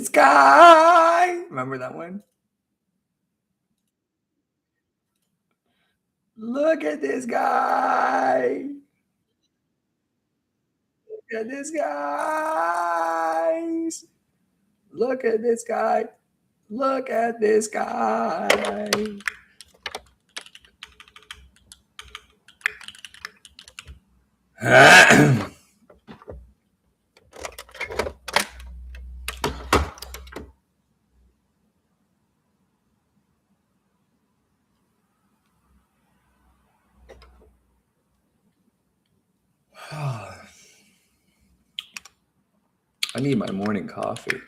this guy. Remember that one? Look at this guy. Look at this guys. Look at this guy. Look at this guy. I need my morning coffee.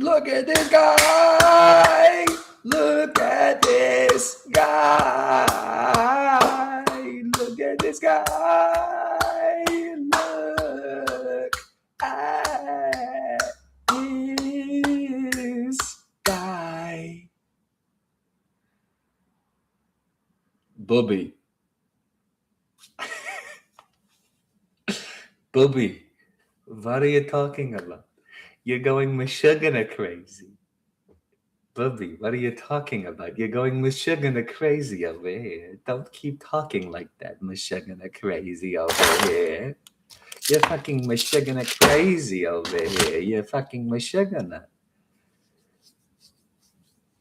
Look at this guy. Look at this guy. Look at this guy. Look at this guy. Bubby. Bubby, what are you talking about? You're going Michigana crazy. Bubby, what are you talking about? You're going Michigana crazy over here. Don't keep talking like that, Michigana crazy over here. You're fucking Michigana crazy over here. You're fucking Michigana.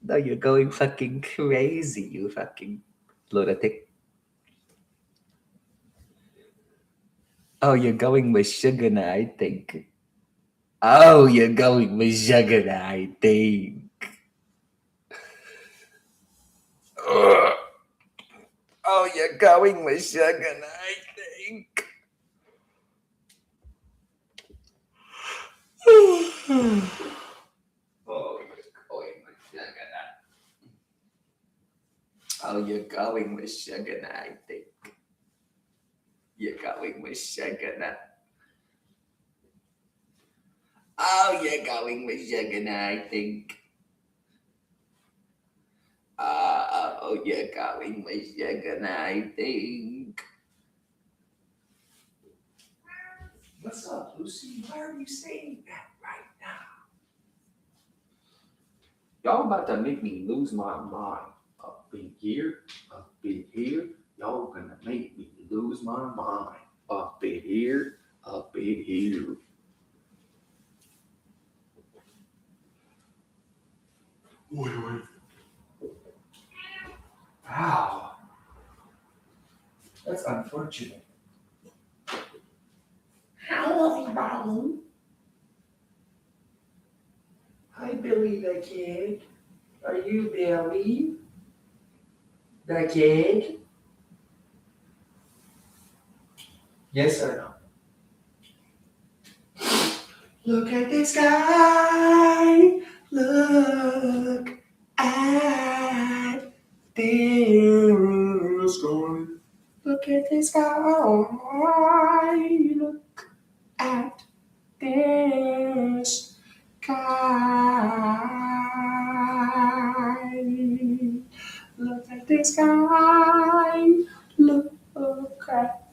No, you're going fucking crazy, you fucking lunatic. Oh, you're going Michigana, I think. Oh, you're going Michigana, I think. Oh, you're going Michigan, I think. Oh, you're going Michigan. Oh, you're going Michigan, I think. You're going Michigan. Oh, you're going Michigan, I think. Oh, you're going Michigan, I think. What's up, Lucy? Why are you saying that right now? Y'all about to make me lose my mind. Up in here. Y'all gonna make me lose my mind. Up in here. Wait. Wow. That's unfortunate. Hi, everybody. Hi, Billy the Kid. Are you Billy the Kid? Yes or no? Look at this guy. Look at this guy. Look at this guy. Look at this guy. Look at this guy. Look at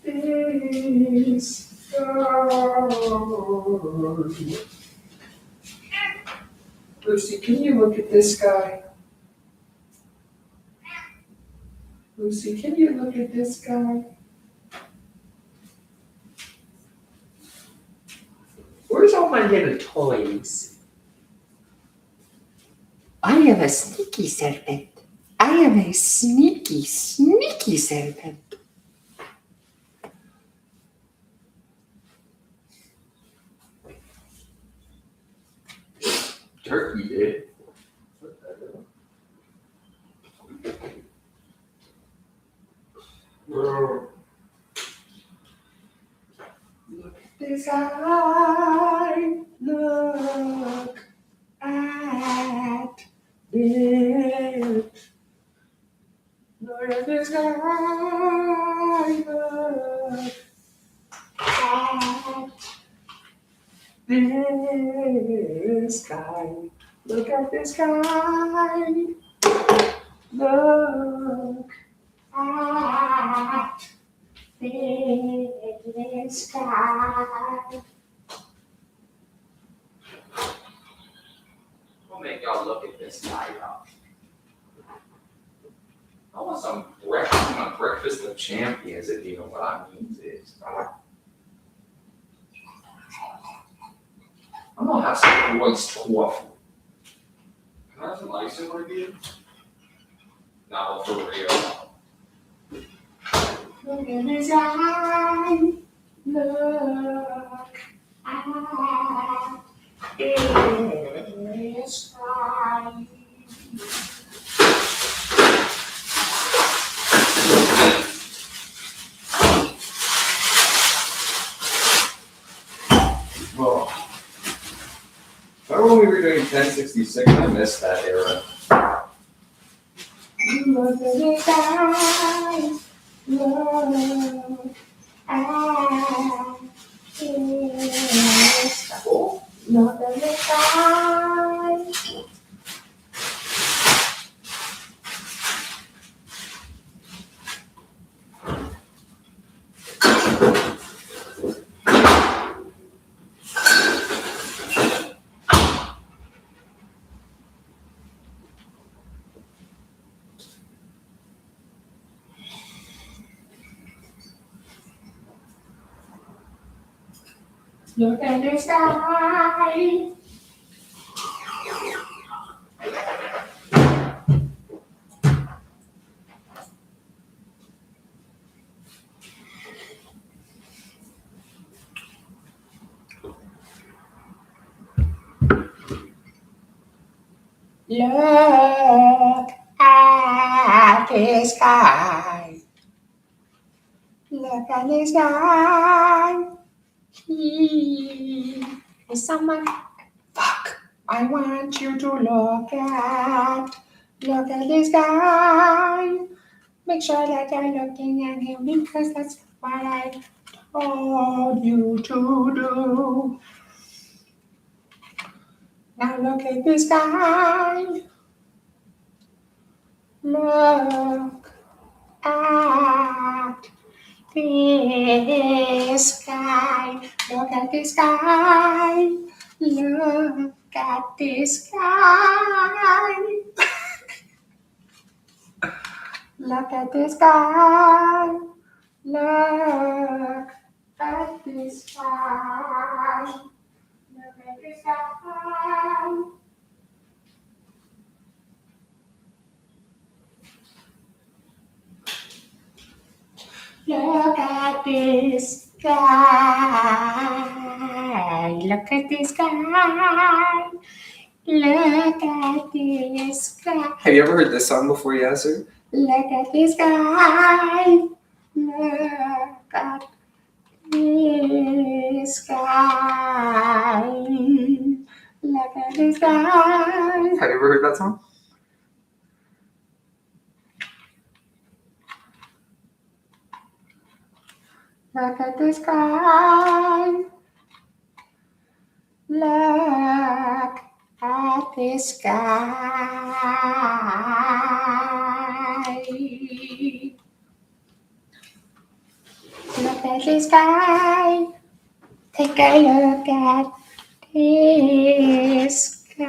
this guy. Lucy, can you look at this guy? Lucy, can you look at this guy? Where's all my little toys? I am a sneaky serpent. I am a sneaky, sneaky serpent. Turkey did. Look at this eye. Look at this. Look at this guy. Look at this guy. Look at this guy. Look at this guy. I'll make y'all look at this guy, y'all. I want some breakfast with champions, if you know what I mean is. I'm gonna have some moist tofu. Can I have some ice in my beer? No, for real. Look at his eye. Look at his eye. Whoa. Remember when we were doing 1066? I missed that era. Look at his eyes. Look at his eyes. Look at his eyes. Look at the sky. Look at the sky. Look at the sky. He is someone. Fuck. I want you to look at the sky. Make sure that you're looking at him because that's what I told you to do. Now look at the sky. Look at the sky. Look at the sky. Look at the sky. Look at the sky. Look at the sky. Look at the sky. Look at the sky. Look at the sky. Look at the sky. Have you ever heard this song before, Yasser? Look at the sky. Look at the sky. Look at the sky. Have you ever heard that song? Look at the sky. Look at the sky. Look at the sky. Take a look at the sky.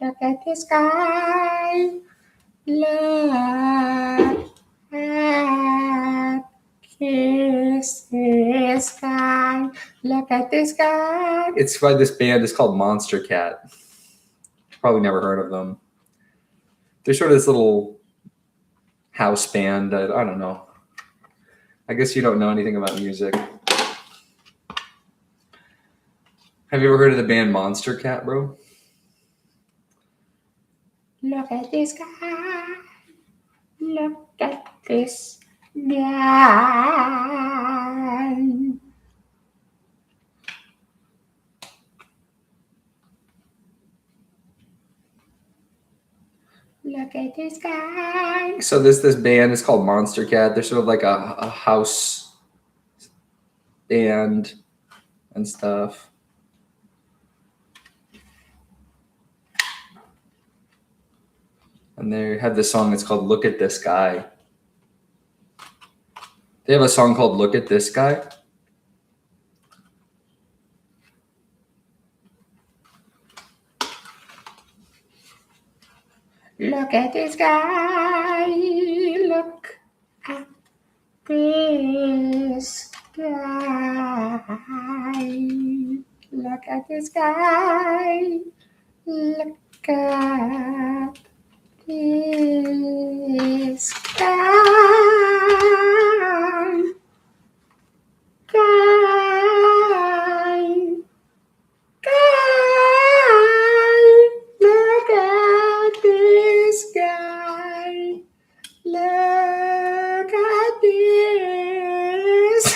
Look at the sky. Look at the sky. Look at the sky. It's by this band. It's called Monster Cat. Probably never heard of them. They're sort of this little house band. I don't know. I guess you don't know anything about music. Have you ever heard of the band Monster Cat, bro? Look at this guy. Look at this guy. Look at this guy. So this band is called Monster Cat. They're sort of like a house band and stuff. And they have this song that's called Look at This Guy. They have a song called Look at This Guy. Look at this guy. Look at this guy. Look at this guy. Look at this guy. Guy. Look at this guy. Look at this.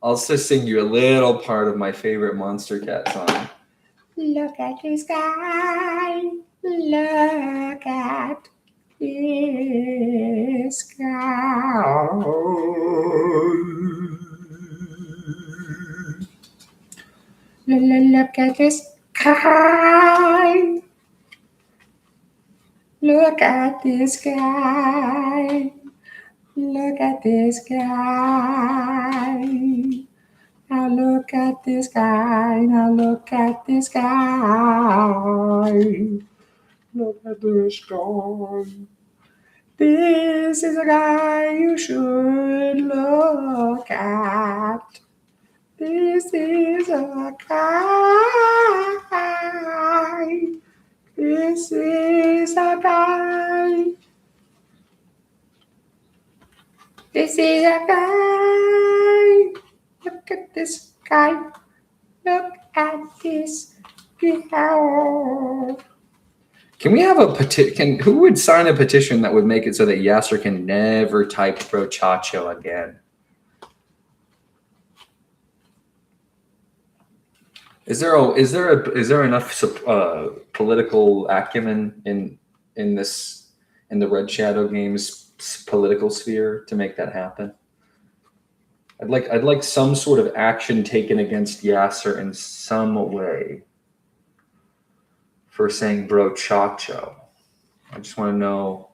I'll also sing you a little part of my favorite Monster Cat song. Look at this guy. Look at this guy. Look at this guy. Look at this guy. Look at this guy. Now look at this guy. Now look at this guy. Look at this guy. This is a guy you should look at. This is a guy. This is a guy. This is a guy. Look at this guy. Look at this guy. Can we have a petition? Who would sign a petition that would make it so that Yasser can never type brochacho again? Is there enough political acumen in the Red Shadow Games political sphere to make that happen? I'd like some sort of action taken against Yasser in some way for saying brochacho. I just want to know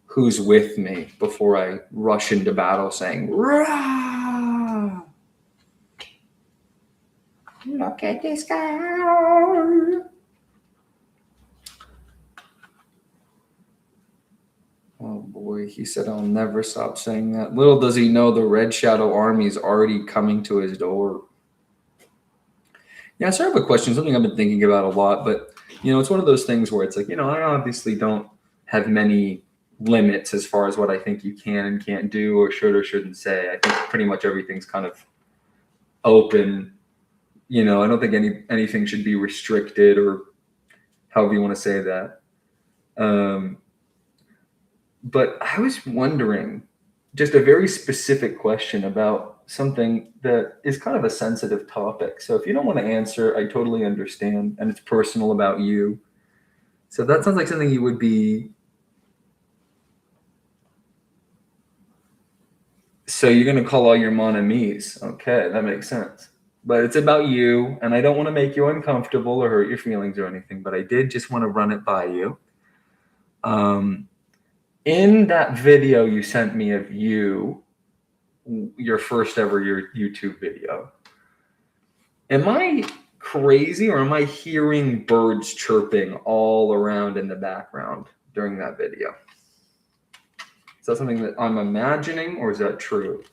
who's with me before I rush into battle saying rah! Look at this guy. Oh boy, he said I'll never stop saying that. Little does he know the Red Shadow Army is already coming to his door. Yeah, so I have a question, something I've been thinking about a lot, but it's one of those things where it's like, I obviously don't have many limits as far as what I think you can and can't do or should or shouldn't say. I think pretty much everything's kind of open. I don't think anything should be restricted or however you want to say that. But I was wondering just a very specific question about something that is kind of a sensitive topic. So if you don't want to answer, I totally understand. And it's personal about you. So that sounds like something you would be. So you're going to call all your mon amis. Okay, that makes sense. But it's about you. And I don't want to make you uncomfortable or hurt your feelings or anything. But I did just want to run it by you. In that video you sent me of you, your first ever YouTube video, am I crazy or am I hearing birds chirping all around in the background during that video? Is that something that I'm imagining or is that true?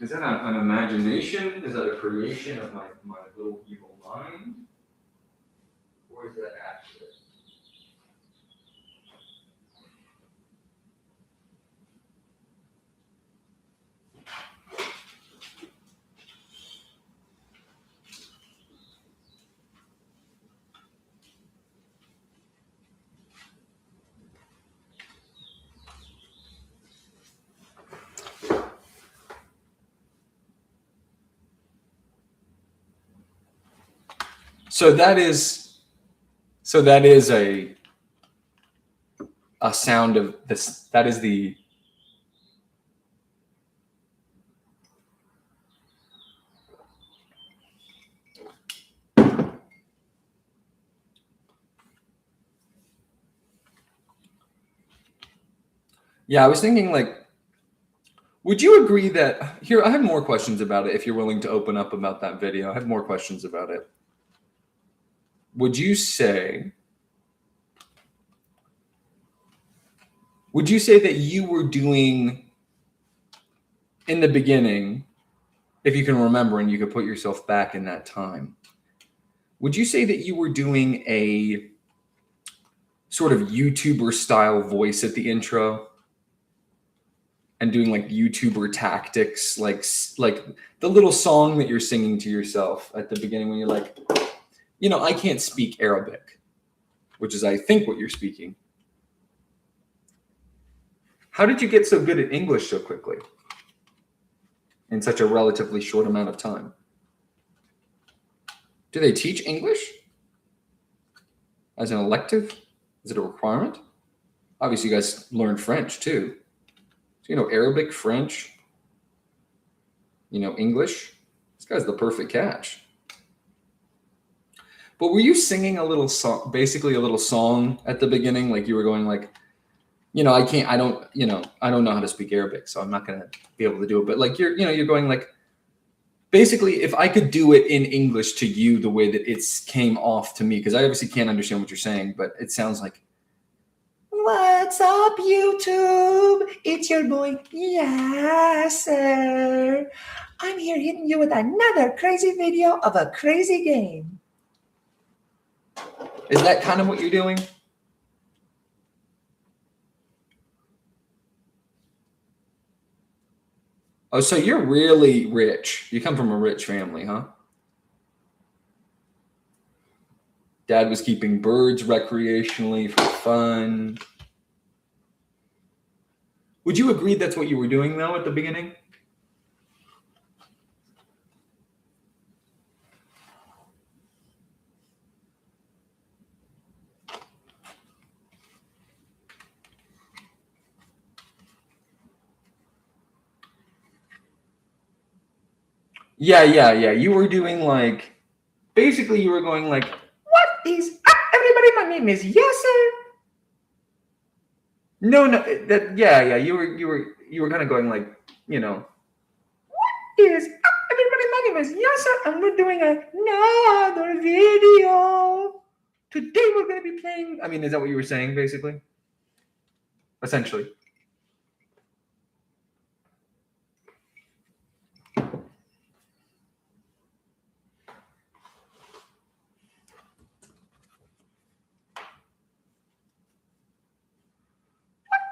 Is that an imagination? Is that a creation of my little evil mind? Or is that accurate? So that is a sound of this. That is the Yeah, I was thinking like, would you agree that here I have more questions about it if you're willing to open up about that video. I have more questions about it. Would you say that you were doing in the beginning, if you can remember and you could put yourself back in that time, would you say that you were doing a sort of YouTuber style voice at the intro and doing like YouTuber tactics, like the little song that you're singing to yourself at the beginning when you're like, I can't speak Arabic, which is, I think, what you're speaking. How did you get so good at English so quickly in such a relatively short amount of time? Do they teach English as an elective? Is it a requirement? Obviously, you guys learn French too. So, Arabic, French, English. This guy's the perfect catch. But were you singing a little song, basically a little song at the beginning? Like you were going like, I don't know how to speak Arabic, so I'm not going to be able to do it. But like, you're going like, basically, if I could do it in English to you the way that it came off to me, because I obviously can't understand what you're saying, but it sounds like, What's up, YouTube? It's your boy, Yasser. I'm here hitting you with another crazy video of a crazy game. Is that kind of what you're doing? Oh, so you're really rich. You come from a rich family, huh? Dad was keeping birds recreationally for fun. Would you agree that's what you were doing, though, at the beginning? Yeah. You were doing like, basically you were going like, what is up, everybody? My name is Yasser. No, yeah. You were kind of going like, What is up, everybody? My name is Yasser, and we're doing another video. Today we're going to be playing. I mean, is that what you were saying, basically? Essentially.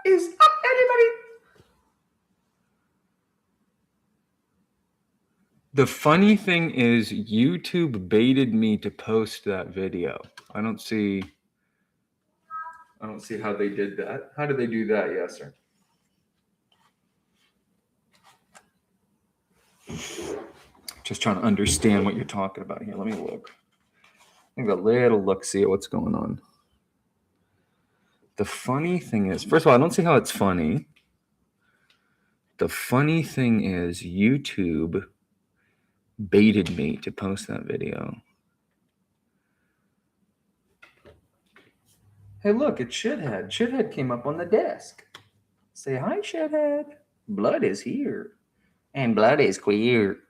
Is up, everybody? The funny thing is YouTube baited me to post that video. I don't see how they did that. How did they do that, Yasser? Just trying to understand what you're talking about here. Let me look. Give a little look, see what's going on. The funny thing is, first of all, I don't see how it's funny. The funny thing is YouTube baited me to post that video. Hey, look, it's Shithead. Shithead came up on the desk. Say hi, Shithead. Blood is here. And blood is queer.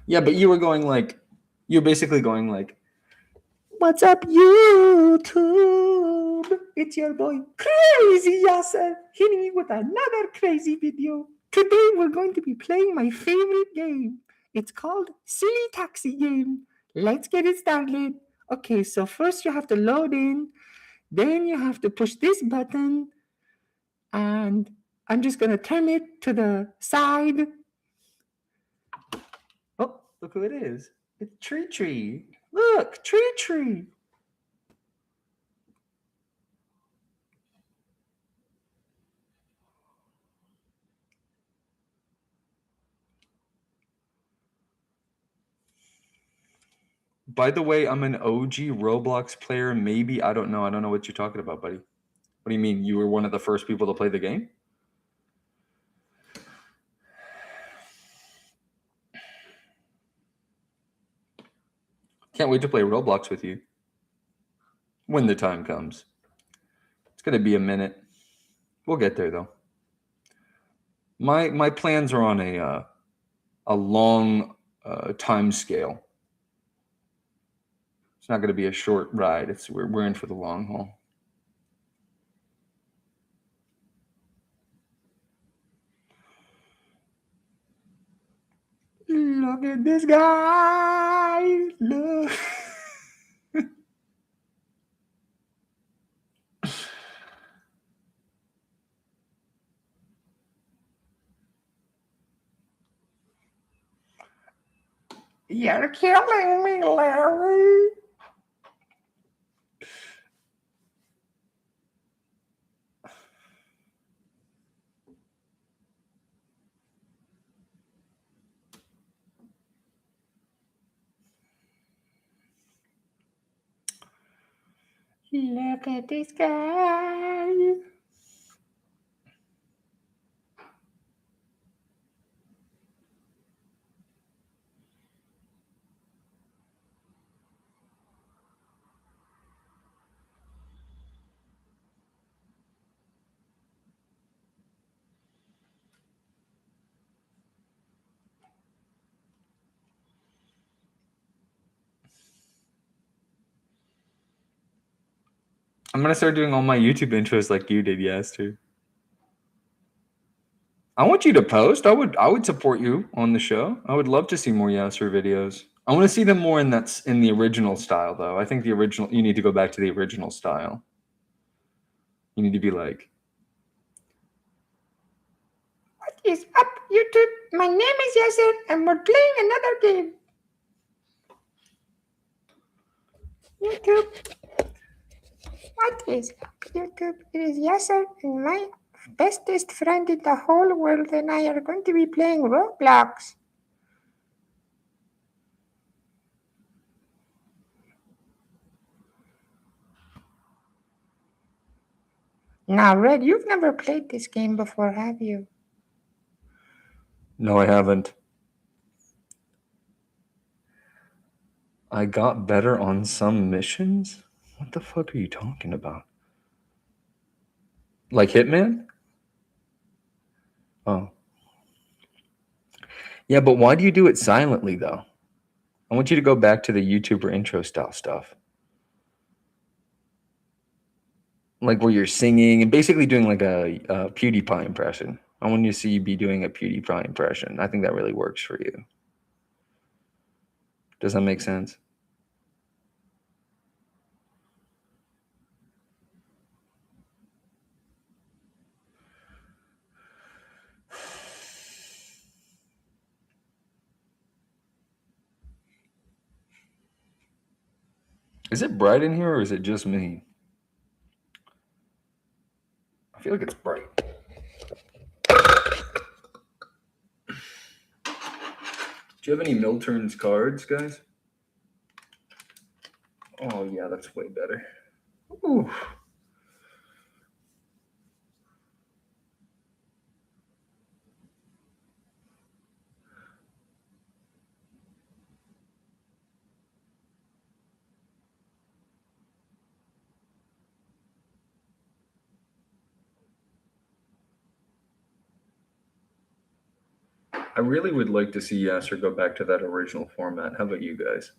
Yeah, but you were going like, you're basically going like, what's up, YouTube? It's your boy, Crazy Yasser, hitting you with another crazy video. Today we're going to be playing my favorite game. It's called Silly Taxi Game. Let's get it started. Okay, so first you have to load in, then you have to push this button, and I'm just gonna turn it to the side. Oh, look who it is. It's Tree Tree. Look, Tree Tree. By the way, I'm an OG Roblox player. Maybe, I don't know. I don't know what you're talking about, buddy. What do you mean? You were one of the first people to play the game? Can't wait to play Roblox with you. When the time comes. It's going to be a minute. We'll get there, though. My plans are on a long time scale. It's not going to be a short ride. We're in for the long haul. Look at this guy. Look. You're killing me, Larry. Look at this guy. I'm going to start doing all my YouTube intros like you did, Yaster. I want you to post. I would support you on the show. I would love to see more Yaster videos. I want to see them more in the original style, though. I think you need to go back to the original style. You need to be like, What is up, YouTube? My name is Yasser, and we're playing another game. YouTube. What is up, YouTube? It is Yasser and my bestest friend in the whole world, and I are going to be playing Roblox. Now, Red, you've never played this game before, have you? no, I haven't. I got better on some missions? What the fuck are you talking about? Like Hitman? Oh. Yeah, but why do you do it silently, though? I want you to go back to the YouTuber intro style stuff. Like where you're singing and basically doing like a PewDiePie impression. I want you to see you be doing a PewDiePie impression. I think that really works for you. Does that make sense? Is it bright in here or is it just me? I feel like it's bright. Do you have any Milturn's cards, guys? Oh, yeah, that's way better. Ooh. I really would like to see Yasser go back to that original format. How about you guys?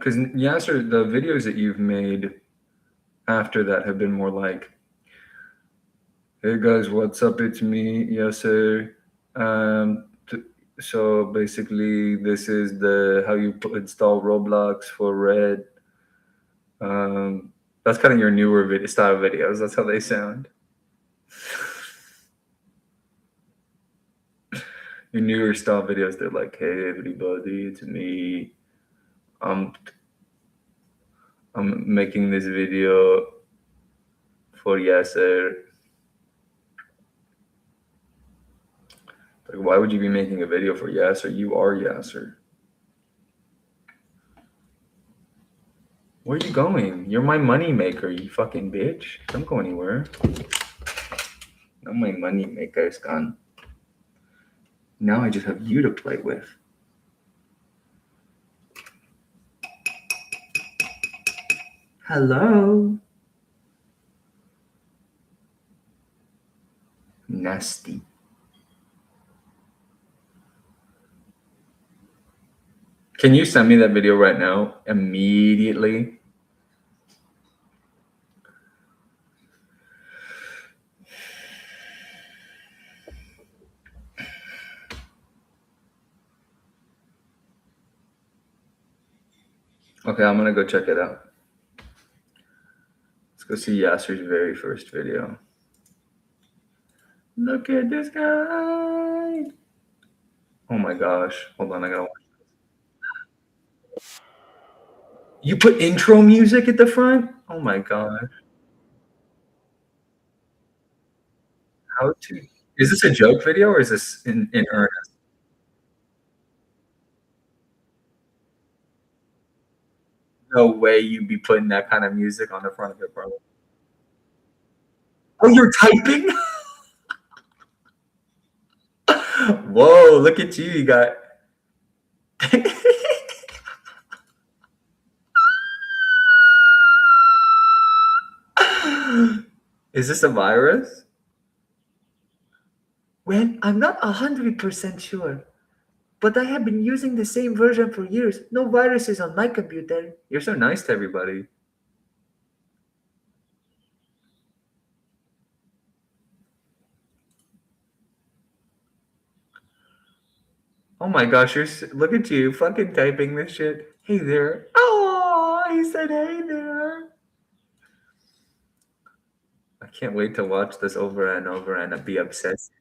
Because Yasser, the videos that you've made after that have been more like, "Hey guys, what's up? It's me, Yasser. So basically, this is the how you install Roblox for Red." That's kind of your newer style videos. That's how they sound. Your newer style videos, they're like, "Hey everybody, it's me. I'm I'm making this video for Yasser." Like, why would you be making a video for Yasser? You are Yasser. Where are you going? You're my money maker, you fucking bitch. Don't go anywhere. Now my money maker is gone. Now I just have you to play with. Hello. Nasty. Can you send me that video right now? Immediately? Okay, I'm gonna go check it out. Let's go see Yasser's very first video. Look at this guy. Oh my gosh. Hold on, I gotta watch this. You put intro music at the front? Oh my gosh. How to? Is this a joke video or is this in earnest? No way you'd be putting that kind of music on the front of it, bro. Oh, you're typing? Whoa, look at you. You got. Is this a virus? Well, I'm not 100% sure, but I have been using the same version for years. No viruses on my computer. You're so nice to everybody. Oh my gosh, look at you fucking typing this shit. Hey there. Oh, he said hey there. I can't wait to watch this over and over and be obsessed.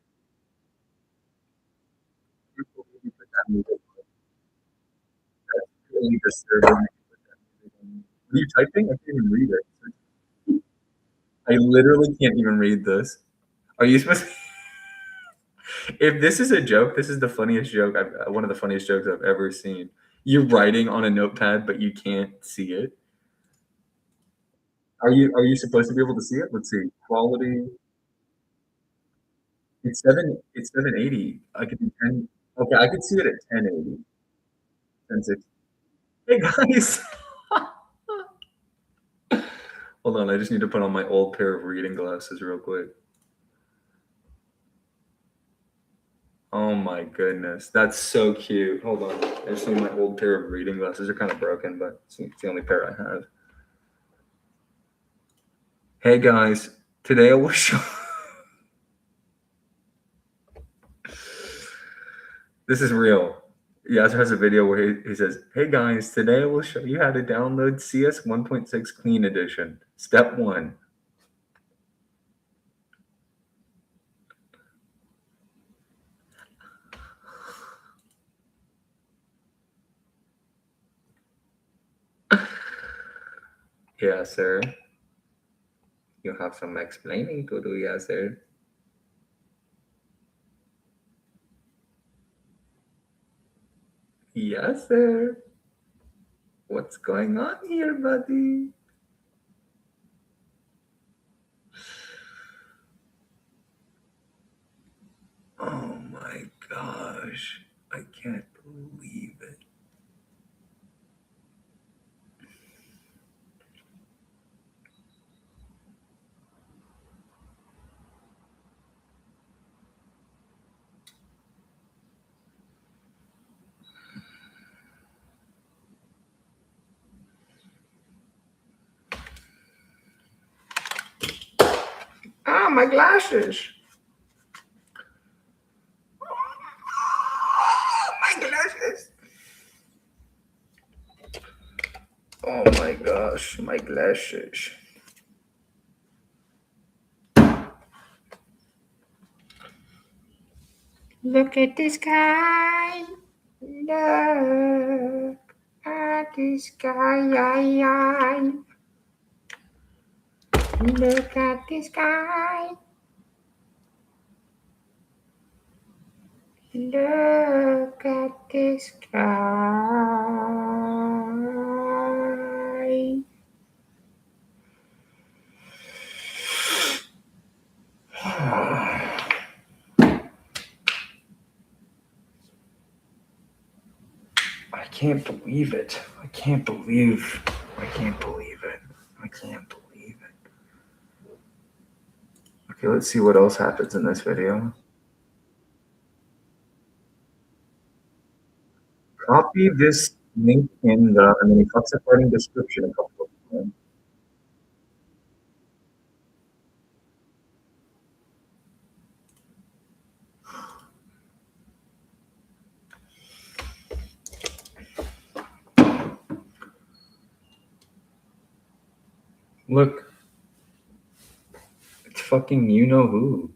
Really disturbing. Are you typing? I can't even read it. I literally can't even read this. Are you supposed to? If this is a joke, this is the funniest joke. One of the funniest jokes I've ever seen. You're writing on a notepad, but you can't see it. Are you supposed to be able to see it? Let's see. Quality. It's 780. I could do 10. Okay, I could see it at 1080. 1060. Hey guys. Hold on, I just need to put on my old pair of reading glasses real quick. Oh my goodness, that's so cute. Hold on, I just need my old pair of reading glasses. They're kind of broken, but it's the only pair I have. Hey guys, today I will show. This is real. Yasser has a video where he says, "Hey guys, today I will show you how to download CS 1.6 Clean Edition. Step 1. Yes, sir. You have some explaining to do, yes, sir. Yes, sir. What's going on here, buddy? Oh my gosh. I can't believe it. my glasses. My glasses. Oh my gosh, my glasses. Look at this guy. Look at this guy. Look at this guy. Look at this guy. I can't believe it. I can't believe it. I can't believe it. Okay, let's see what else happens in this video. Copy this link in the, and then he cuts it right in the description a couple of times. Look, it's fucking you know who.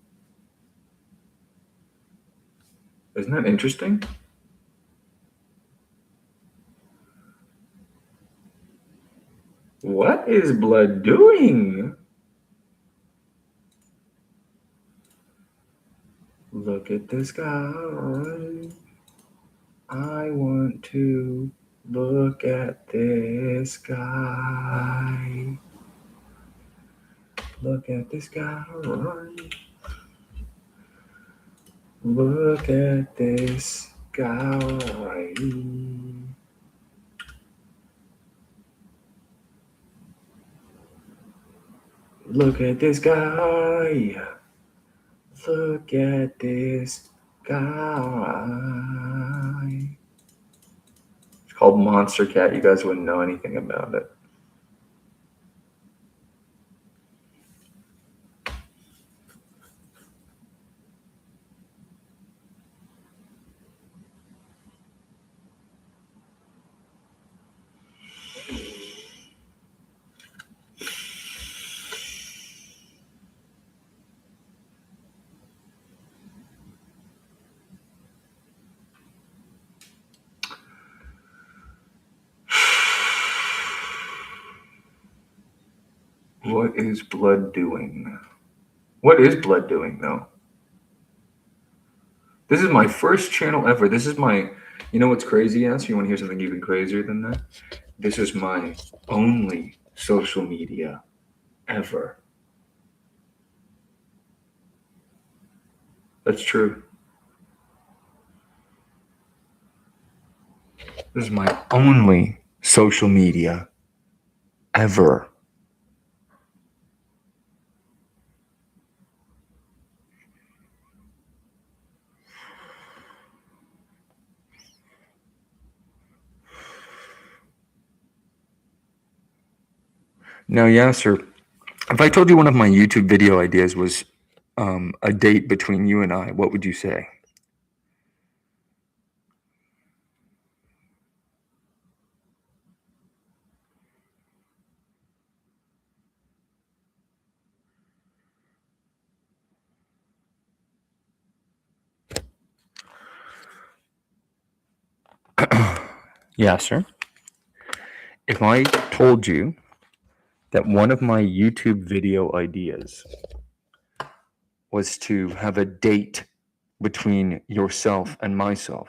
Isn't that interesting? What is blood doing? Look at this guy. I want to look at this guy. Look at this guy. Look at this guy. Look at this guy. Look at this guy. It's called Monster Cat. You guys wouldn't know anything about it. What is blood doing? What is blood doing, though? This is my first channel ever. This is my, you know what's crazy, Ass? You want to hear something even crazier than that? This is my only social media ever. That's true. This is my only social media ever. Now, Yasser, if I told you one of my YouTube video ideas was a date between you and I, what would you say? Yasser, if I told you that one of my YouTube video ideas was to have a date between yourself and myself,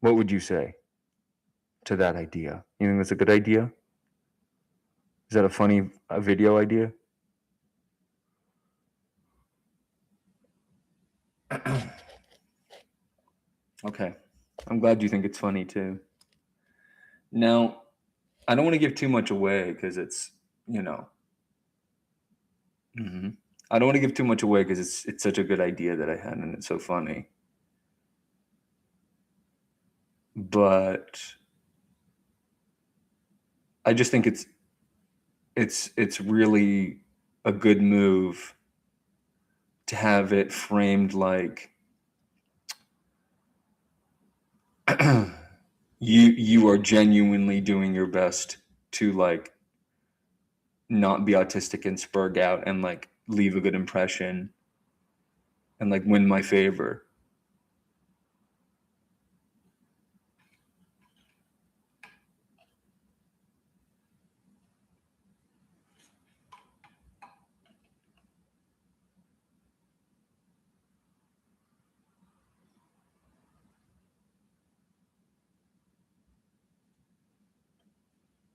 what would you say to that idea? You think that's a good idea? Is that a funny video idea? Okay. I'm glad you think it's funny too. Now, I don't want to give too much away because it's, you know. I don't want to give too much away because it's such a good idea that I had and it's so funny. But I just think it's really a good move to have it framed like you are genuinely doing your best to like not be autistic and spurg out and like leave a good impression and like win my favor.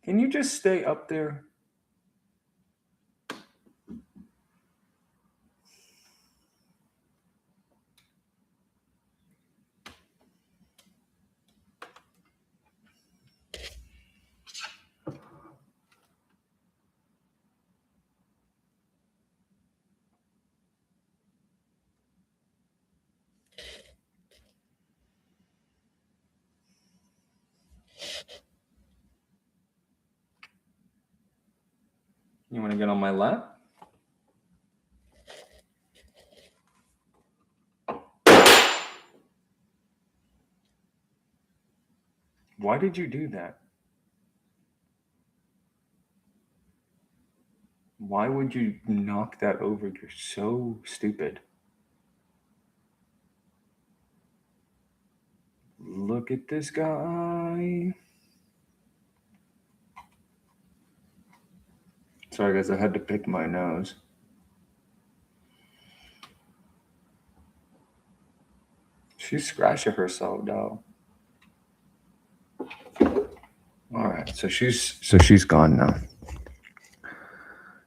Can you just stay up there? You want to get on my lap? Why did you do that? Why would you knock that over? You're so stupid. Look at this guy. Sorry, guys, I had to pick my nose. She's scratching herself, though. All right, so she's gone now.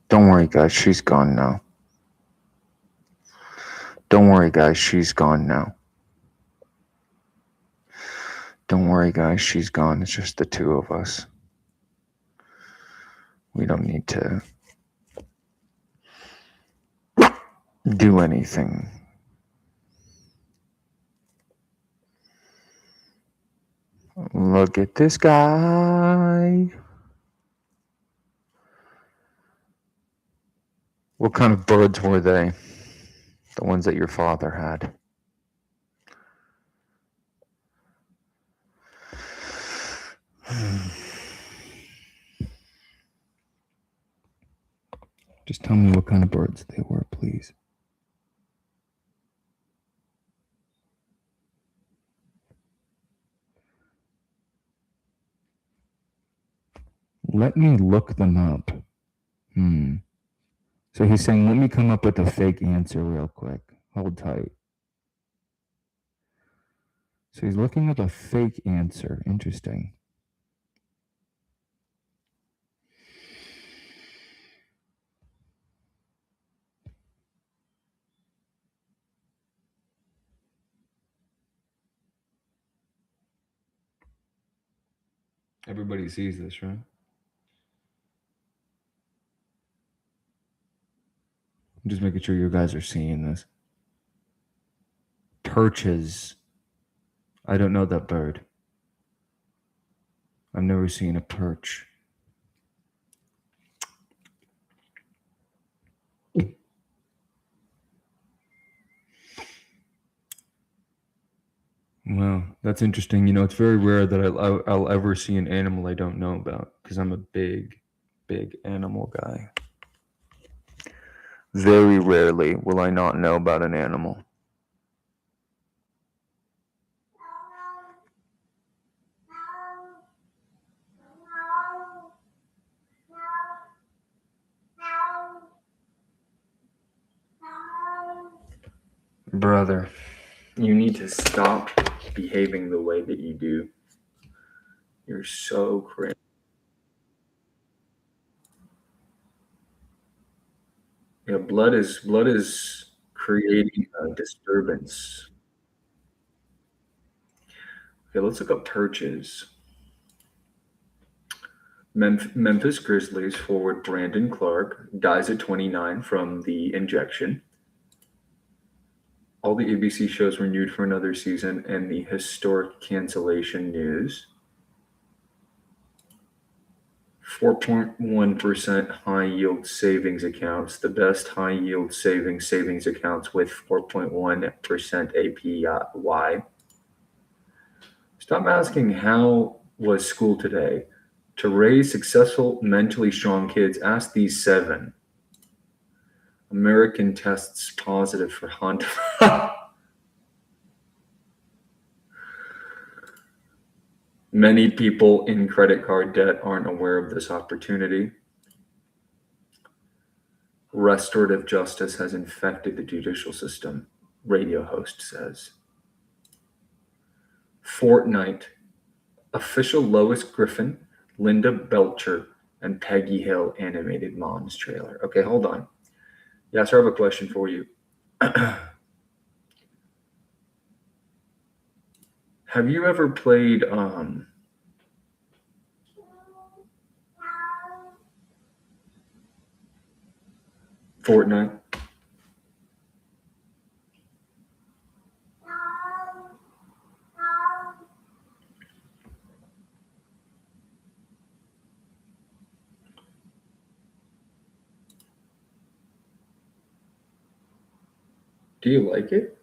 Don't worry, guys, she's gone now. Don't worry, guys, she's gone now. Don't worry, guys, she's gone. It's just the two of us. We don't need to do anything. Look at this guy. What kind of birds were they? The ones that your father had. Just tell me what kind of birds they were, please. Let me look them up. So he's saying, let me come up with a fake answer real quick. Hold tight. So he's looking up a fake answer. Interesting. Everybody sees this, right? I'm just making sure you guys are seeing this. Perches. I don't know that bird. I've never seen a perch. Wow, that's interesting. You know, it's very rare that I'll ever see an animal I don't know about because I'm a big animal guy. Very rarely will I not know about an animal. Brother, you need to stop behaving the way that you do. You're so crazy. Yeah, blood is creating a disturbance. Okay, let's look up perches. Memphis Grizzlies forward Brandon Clark dies at 29 from the injection. All the ABC shows renewed for another season, and the historic cancellation news. 4.1% high yield savings accounts, the best high yield savings accounts with 4.1% APY. Stop asking how was school today. To raise successful, mentally strong kids, ask these 7. American tests positive for Honda. Many people in credit card debt aren't aware of this opportunity. Restorative justice has infected the judicial system, radio host says. Fortnite. Official Lois Griffin, Linda Belcher, and Peggy Hill animated Moms trailer. Okay, hold on. Yes, I have a question for you. Have you ever played Fortnite? Do you like it?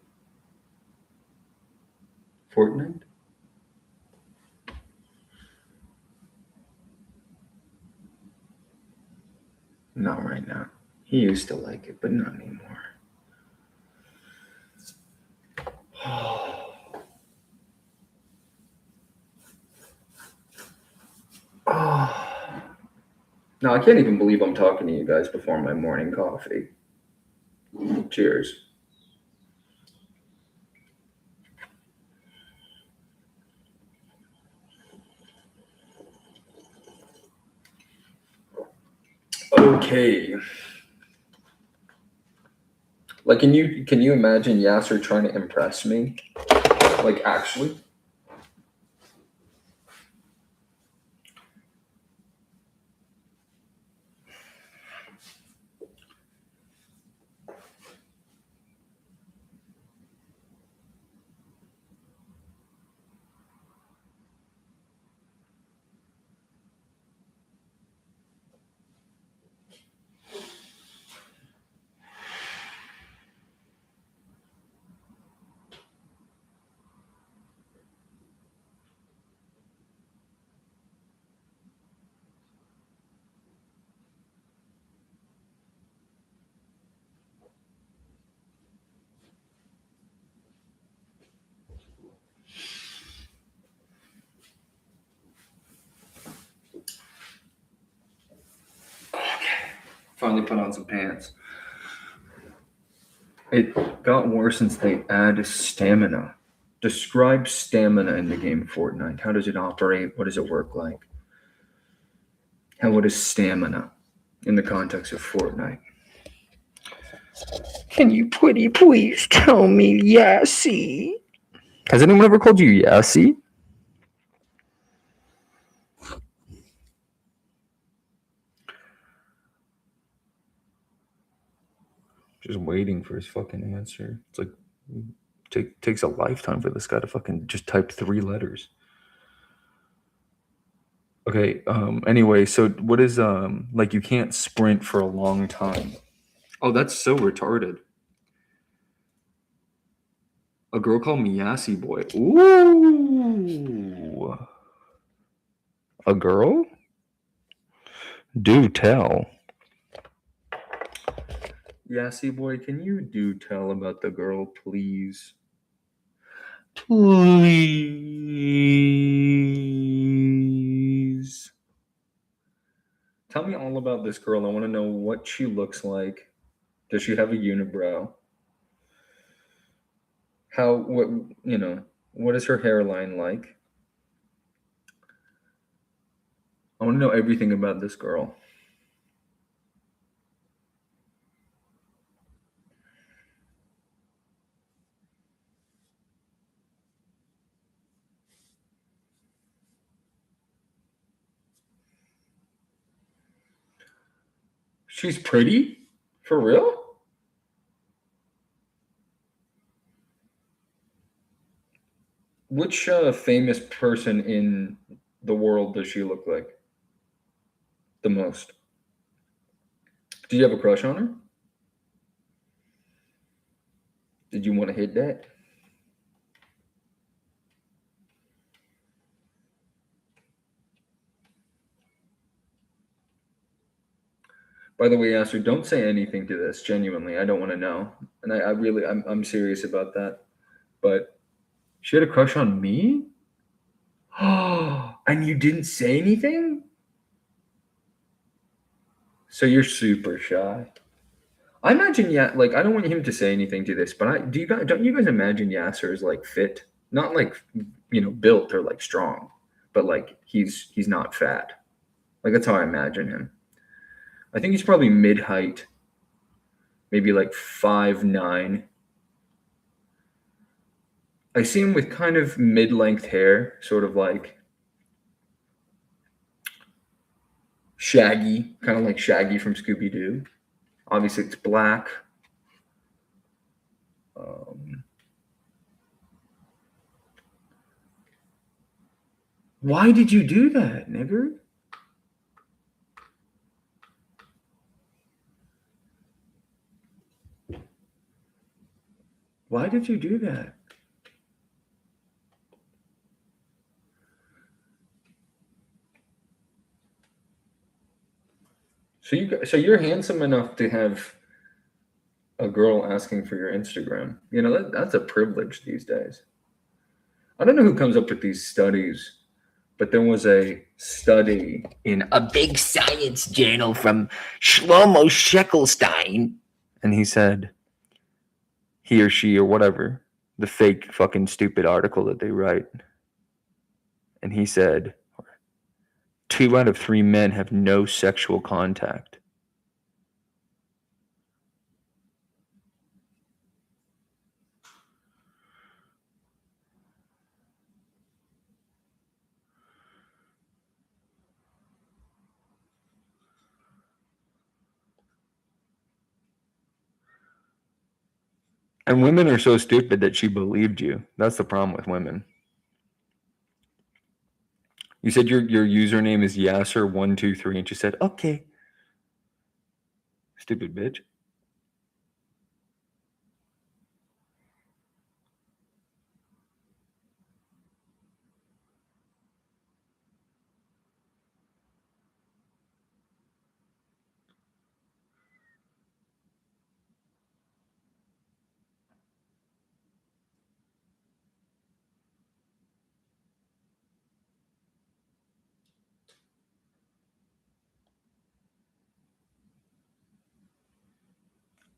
Fortnite? Not right now. He used to like it, but not anymore. No, I can't even believe I'm talking to you guys before my morning coffee. Cheers. Okay. Like, can you imagine Yasser trying to impress me? Like, actually? Finally put on some pants. It got worse since they added stamina. Describe stamina in the game Fortnite. How does it operate? What does it work like? What is stamina in the context of Fortnite? Can you pretty please tell me, Yassie? Has anyone ever called you Yassie? Just waiting for his fucking answer. It's like takes a lifetime for this guy to fucking just type 3 letters. Okay, anyway, so what is like you can't sprint for a long time. Oh, that's so retarded. A girl called me Yassie boy. Ooh. A girl? Do tell. Yassie boy, can you do tell about the girl, please? Please. Tell me all about this girl. I want to know what she looks like. Does she have a unibrow? What is her hairline like? I want to know everything about this girl. She's pretty? For real? Which famous person in the world does she look like? the most? Do you have a crush on her? Did you want to hit that? By the way, Yasser, don't say anything to this. Genuinely, I don't want to know, and I'm serious about that. But she had a crush on me. Oh, and you didn't say anything? So you're super shy. I imagine, like, I don't want him to say anything to this, but don't you guys imagine Yasser is like fit? Not like, built or like strong, but like he's not fat. Like that's how I imagine him. I think he's probably mid-height, maybe like 5'9". I see him with kind of mid-length hair, sort of like Shaggy, kind of like Shaggy from Scooby-Doo. Obviously, it's black. Why did you do that, nigger? Why did you do that? So you're handsome enough to have a girl asking for your Instagram. That's a privilege these days. I don't know who comes up with these studies, but there was a study in a big science journal from Shlomo Sheckelstein. And he said, he or she or whatever, the fake fucking stupid article that they write. And he said, 2 out of 3 men have no sexual contact. And women are so stupid that she believed you. That's the problem with women. You said your username is Yasser123, and she said, okay. Stupid bitch.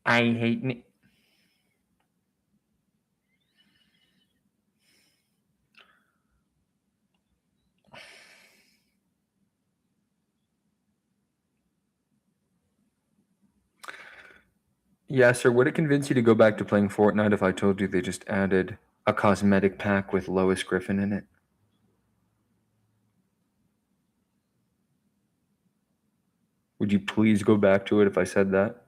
I hate me. Yeah, sir, would it convince you to go back to playing Fortnite if I told you they just added a cosmetic pack with Lois Griffin in it? Would you please go back to it if I said that?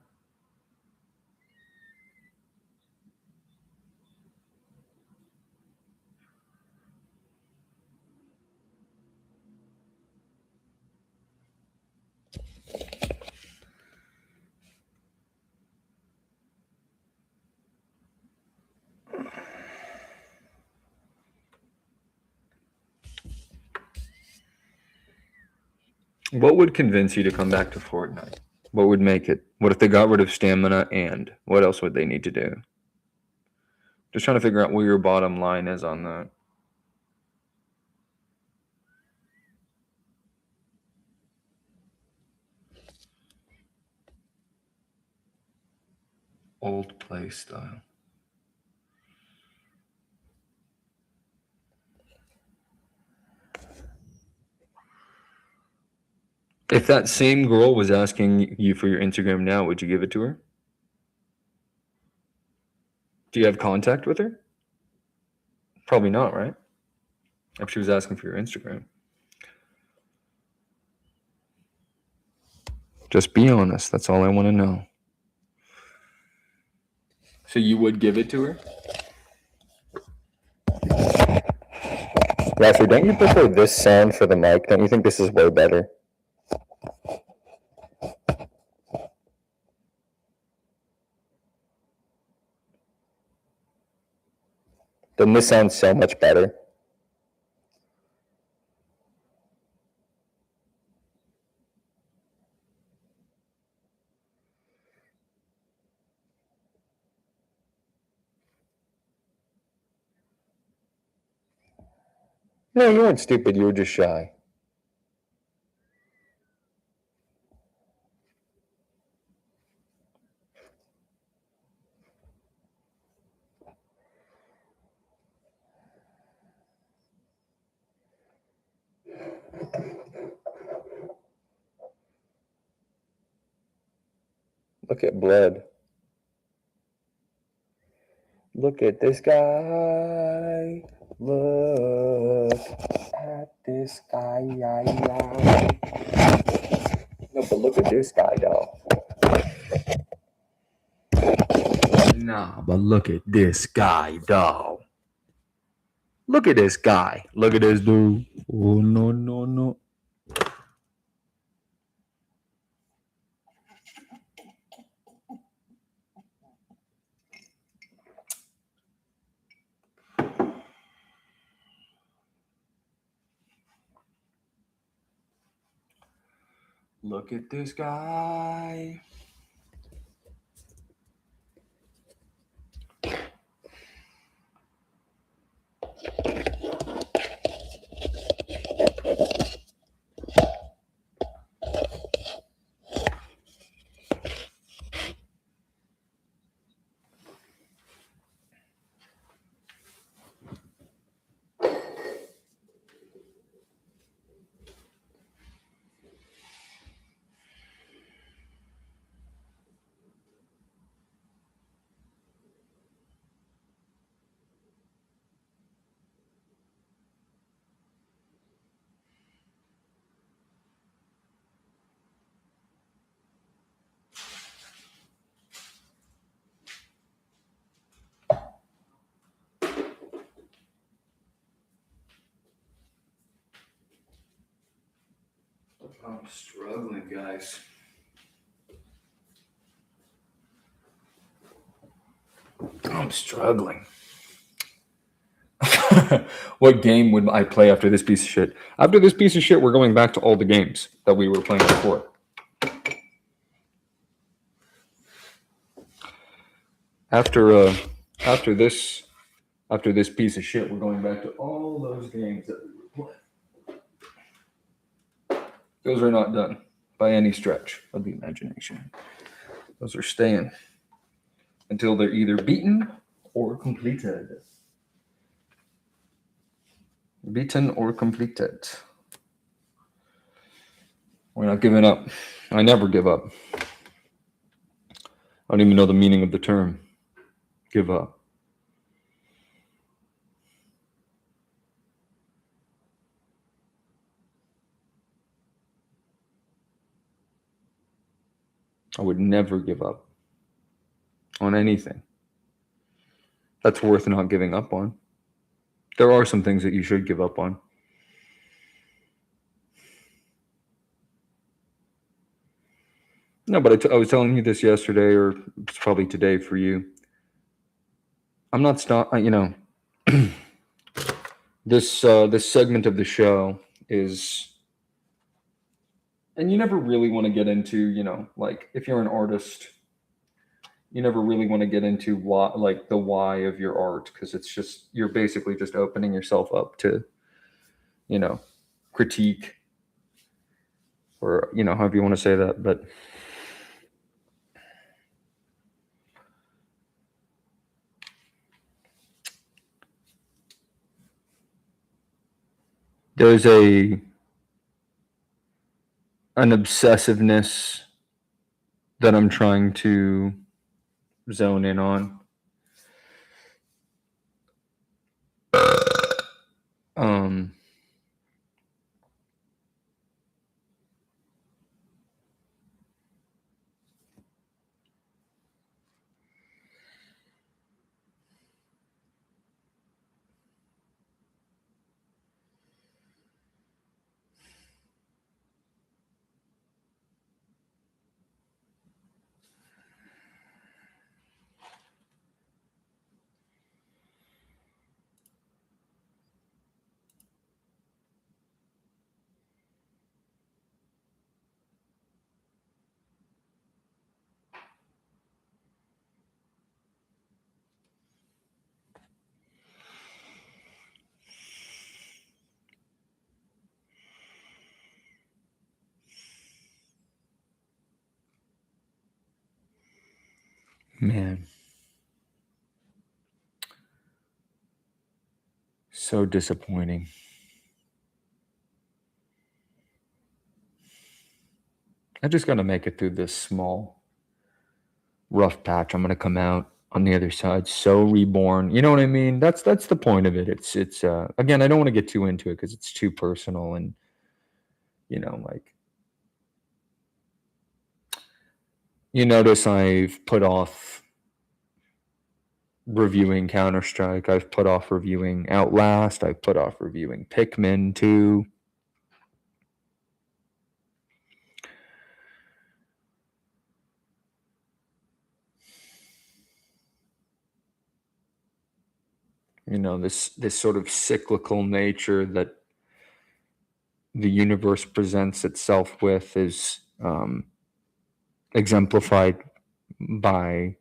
What would convince you to come back to Fortnite? What would make it? What if they got rid of stamina, and what else would they need to do? Just trying to figure out where your bottom line is on that. Old play style. If that same girl was asking you for your Instagram now, would you give it to her? Do you have contact with her? Probably not, right? If she was asking for your Instagram. Just be honest. That's all I want to know. So you would give it to her? Raffer, don't you prefer this sound for the mic? Don't you think this is way better? Doesn't this sound so much better? No, you weren't stupid. You were just shy. Look at blood. Look at this guy. Look at this guy. No, but look at this guy, though. Nah, but look at this guy, though. Look at this guy. Look at this dude. Oh, no, no, no. Look at this guy. I'm struggling, guys. I'm struggling. What game would I play after this piece of shit? After this piece of shit, we're going back to all the games that we were playing before. After this piece of shit, we're going back to all those games that we were playing. Those are not done by any stretch of the imagination. Those are staying until they're either beaten or completed. Beaten or completed. We're not giving up. I never give up. I don't even know the meaning of the term. Give up. I would never give up on anything that's worth not giving up on. There are some things that you should give up on. No, but I was telling you this yesterday, or it's probably today for you. I'm not this segment of the show is, and you never really want to get into, like if you're an artist, you never really want to get into the why of your art, because it's just, you're basically just opening yourself up to, critique, or however you want to say that. But there's an obsessiveness that I'm trying to zone in on. Man. So disappointing. I just got to make it through this small, rough patch. I'm going to come out on the other side so reborn. You know what I mean? That's the point of it. It's again, I don't want to get too into it because it's too personal, and like, you notice I've put off reviewing Counter-Strike. I've put off reviewing Outlast. I've put off reviewing Pikmin 2. This sort of cyclical nature that the universe presents itself with is exemplified by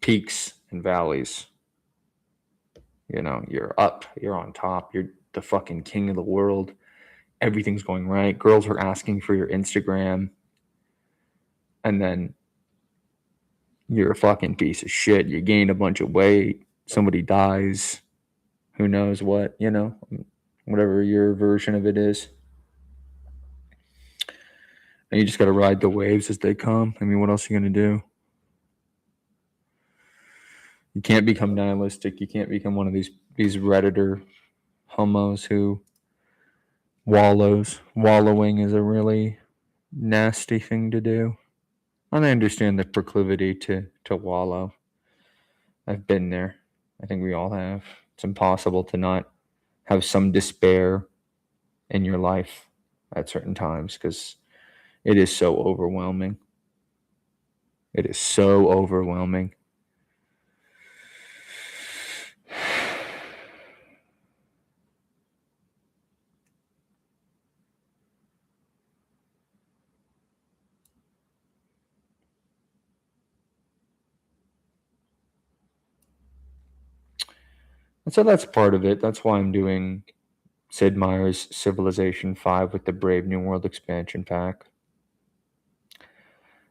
peaks and valleys. You're up, you're on top, you're the fucking king of the world. Everything's going right. Girls are asking for your Instagram. And then you're a fucking piece of shit. You gain a bunch of weight. Somebody dies. Who knows what, whatever your version of it is. And you just got to ride the waves as they come. I mean, what else are you going to do? You can't become nihilistic. You can't become one of these Redditor homos who wallows. Wallowing is a really nasty thing to do. And I understand the proclivity to wallow. I've been there. I think we all have. It's impossible to not have some despair in your life at certain times because it is so overwhelming. It is so overwhelming. And so that's part of it. That's why I'm doing Sid Meier's Civilization 5 with the Brave New World expansion pack.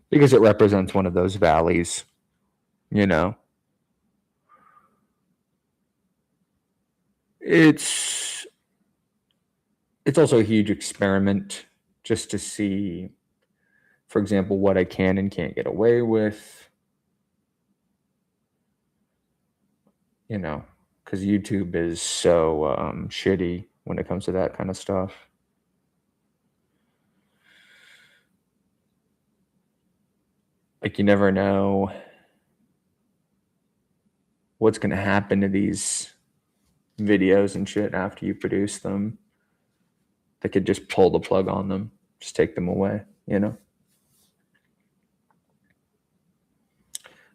Because it represents one of those valleys, It's also a huge experiment just to see, for example, what I can and can't get away with. Because YouTube is so shitty when it comes to that kind of stuff. Like, you never know what's going to happen to these videos and shit after you produce them. They could just pull the plug on them, just take them away, And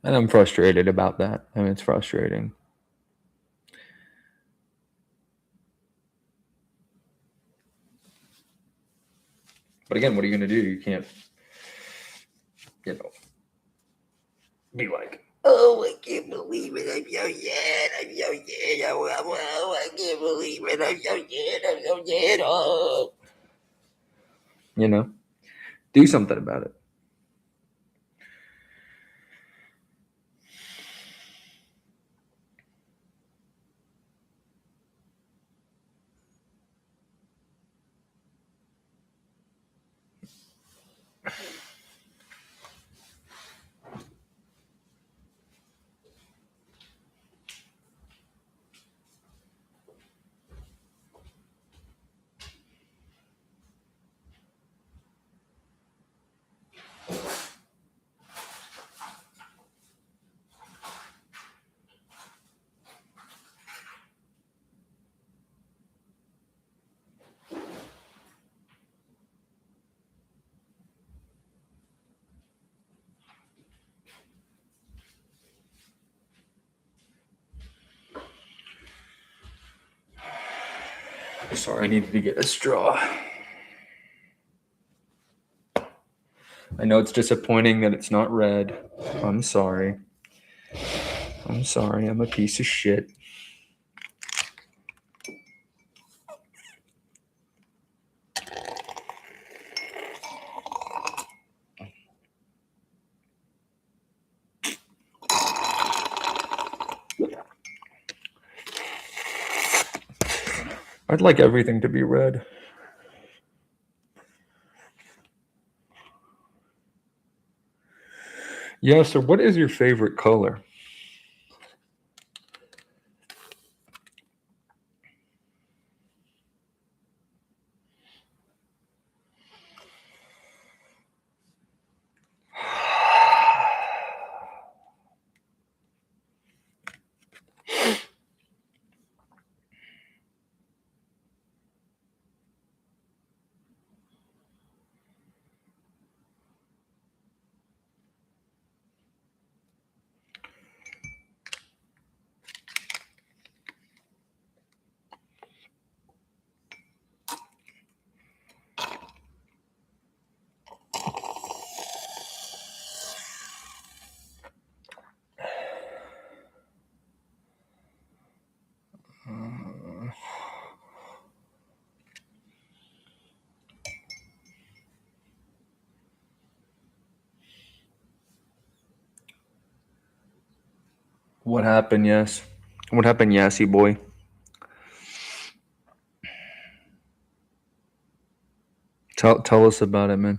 I'm frustrated about that. I mean, it's frustrating. But again, what are you going to do? You can't, be like, oh, I can't believe it. I'm so sad. I'm so sad. Oh, I can't believe it. I'm so sad. I'm so sad. Oh. Do something about it. Sorry, I needed to get a straw. I know it's disappointing that it's not red. I'm sorry. I'm a piece of shit. I'd like everything to be red. Yeah, so what is your favorite color? What happened, yes? What happened, Yassy boy? Tell us about it, man.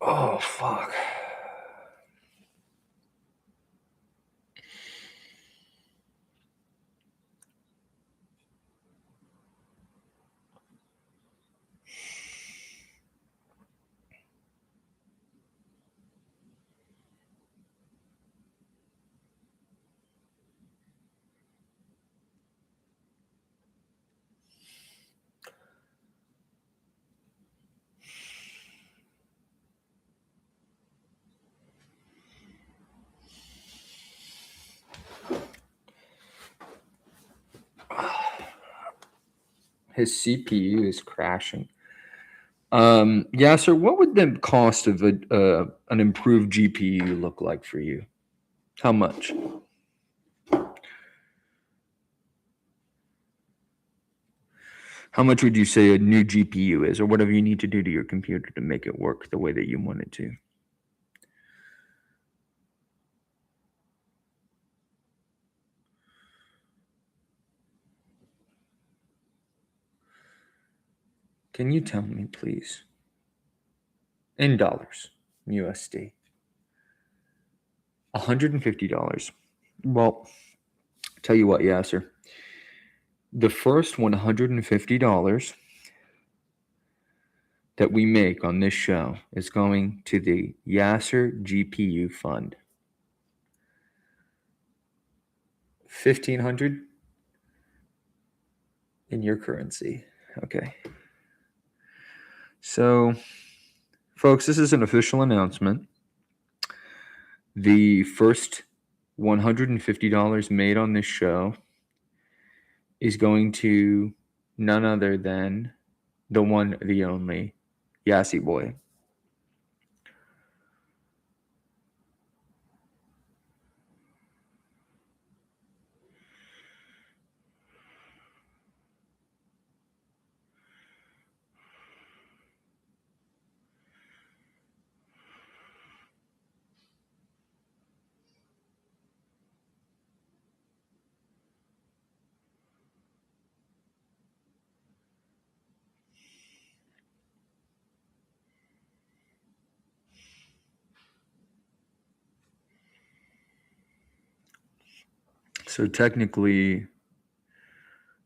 Oh, fuck. His CPU is crashing. Yeah, sir. What would the cost of an improved GPU look like for you? How much? How much would you say a new GPU is, or whatever you need to do to your computer to make it work the way that you want it to? Can you tell me, please? In dollars, USD. $150. Well, tell you what, Yasser. The first $150 that we make on this show is going to the Yasser GPU Fund. 1,500 in your currency. Okay. So, folks, this is an official announcement. The first $150 made on this show is going to none other than the one, the only, Yassy boy. So technically,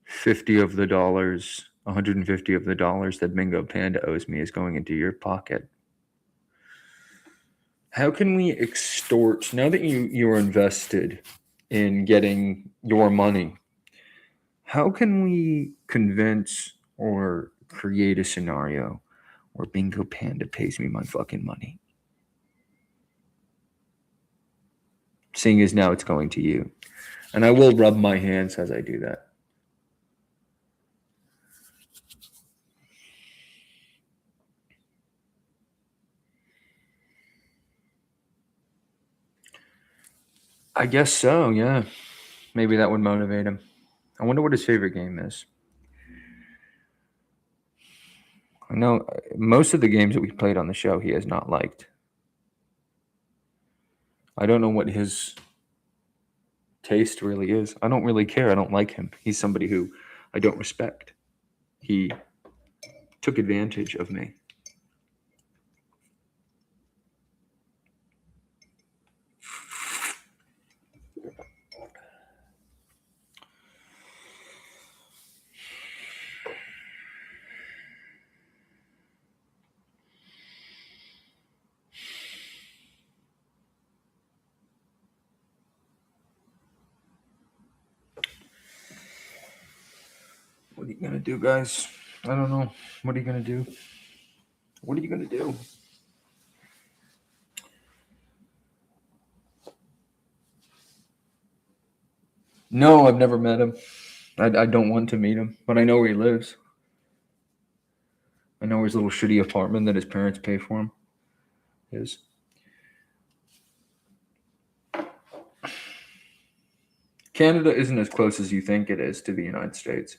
50 of the dollars, 150 of the dollars that Bingo Panda owes me is going into your pocket. How can we extort, now that you're invested in getting your money, how can we convince or create a scenario where Bingo Panda pays me my fucking money? Seeing as now it's going to you. And I will rub my hands as I do that. I guess so, yeah. Maybe that would motivate him. I wonder what his favorite game is. I know most of the games that we played on the show he has not liked. I don't know what his taste really is. I don't really care. I don't like him. He's somebody who I don't respect. He took advantage of me. What are you going to do, guys? I don't know. What are you going to do? What are you going to do? No, I've never met him. I don't want to meet him, but I know where he lives. I know where his little shitty apartment that his parents pay for him is. Canada isn't as close as you think it is to the United States.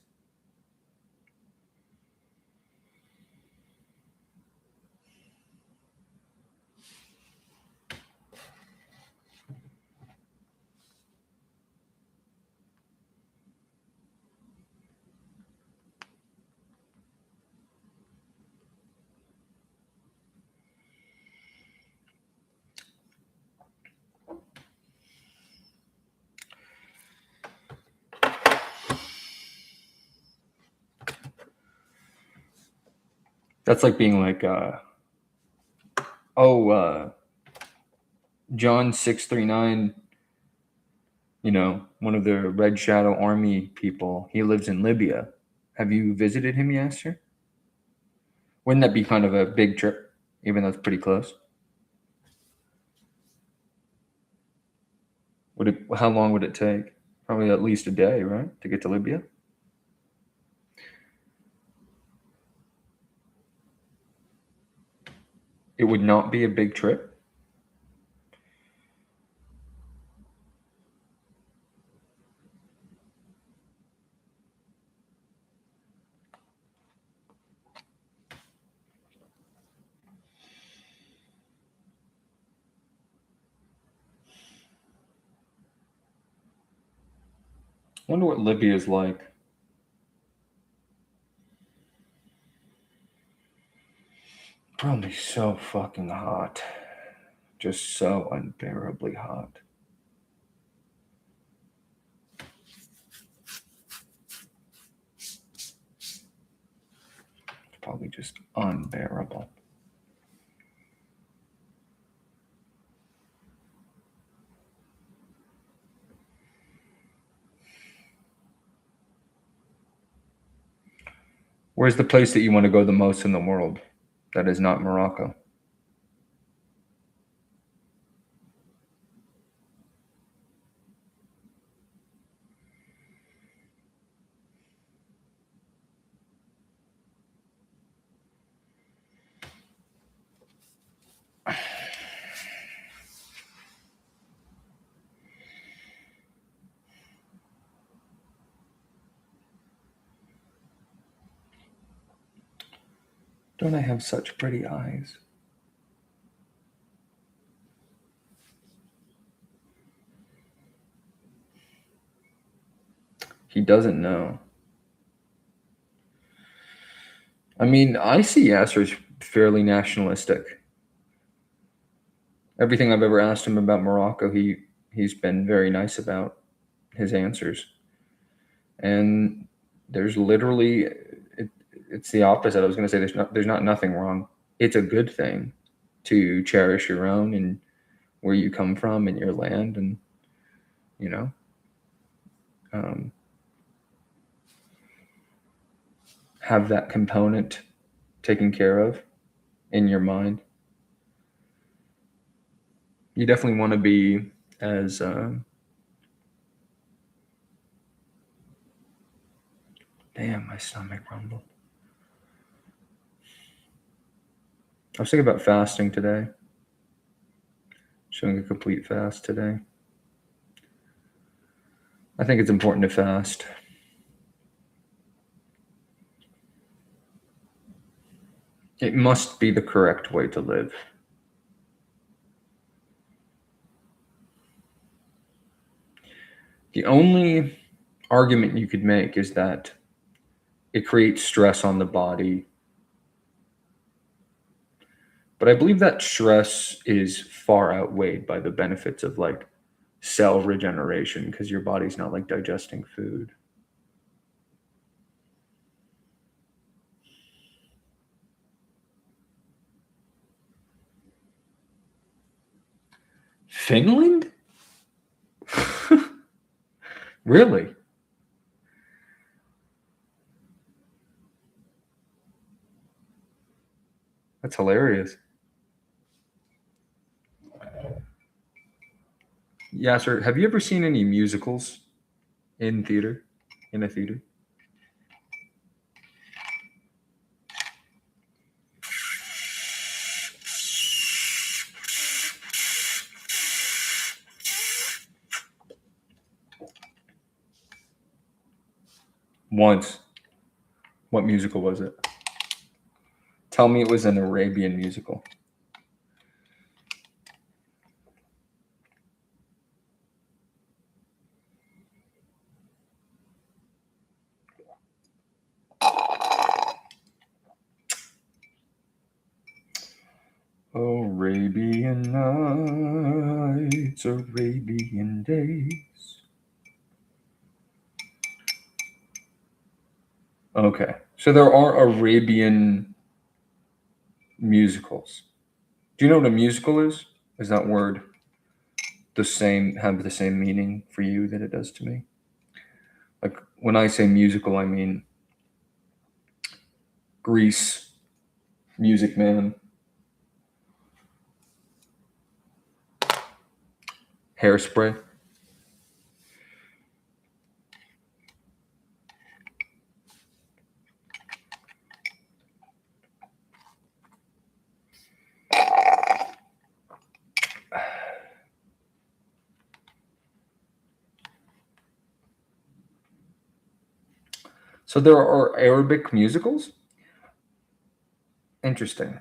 That's like being like, John 639, one of the Red Shadow Army people, he lives in Libya. Have you visited him, you asked her? Wouldn't that be kind of a big trip, even though it's pretty close? How long would it take? Probably at least a day, right, to get to Libya? It would not be a big trip? I wonder what Libya is like. Probably so fucking hot. Just so unbearably hot. It's probably just unbearable. Where's the place that you want to go the most in the world that is not Morocco? Don't I have such pretty eyes? He doesn't know. I mean, I see Yasser as fairly nationalistic. Everything I've ever asked him about Morocco, he's been very nice about his answers. And there's literally, it's the opposite. I was going to say there's not nothing wrong. It's a good thing to cherish your own and where you come from and your land, and have that component taken care of in your mind. You definitely want to be as damn, my stomach rumbled. I was thinking about fasting today. Showing a complete fast today. I think it's important to fast. It must be the correct way to live. The only argument you could make is that it creates stress on the body. But I believe that stress is far outweighed by the benefits of like cell regeneration because your body's not like digesting food. Finland? Really? That's hilarious. Yeah, sir. Have you ever seen any musicals in theater? In a theater? Once. What musical was it? Tell me it was an Arabian musical. Arabian Nights, Arabian Days. Okay, so there are Arabian musicals. Do you know what a musical is? Is that word the same, have the same meaning for you that it does to me? Like when I say musical, I mean Grease, Music Man, Hairspray. So there are Arabic musicals? Interesting.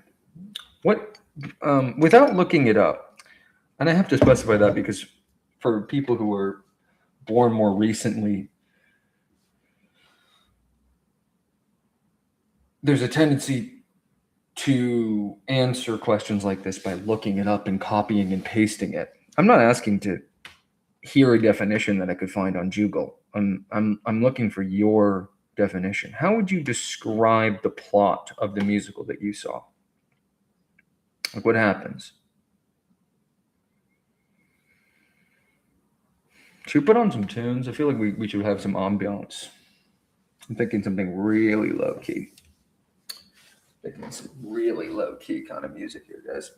What, without looking it up, and I have to specify that because for people who were born more recently, there's a tendency to answer questions like this by looking it up and copying and pasting it. I'm not asking to hear a definition that I could find on Google. I'm looking for your definition. How would you describe the plot of the musical that you saw? Like what happens? Should we put on some tunes? I feel like we should have some ambiance. I'm thinking something really low key. Thinking some really low key kind of music here, guys.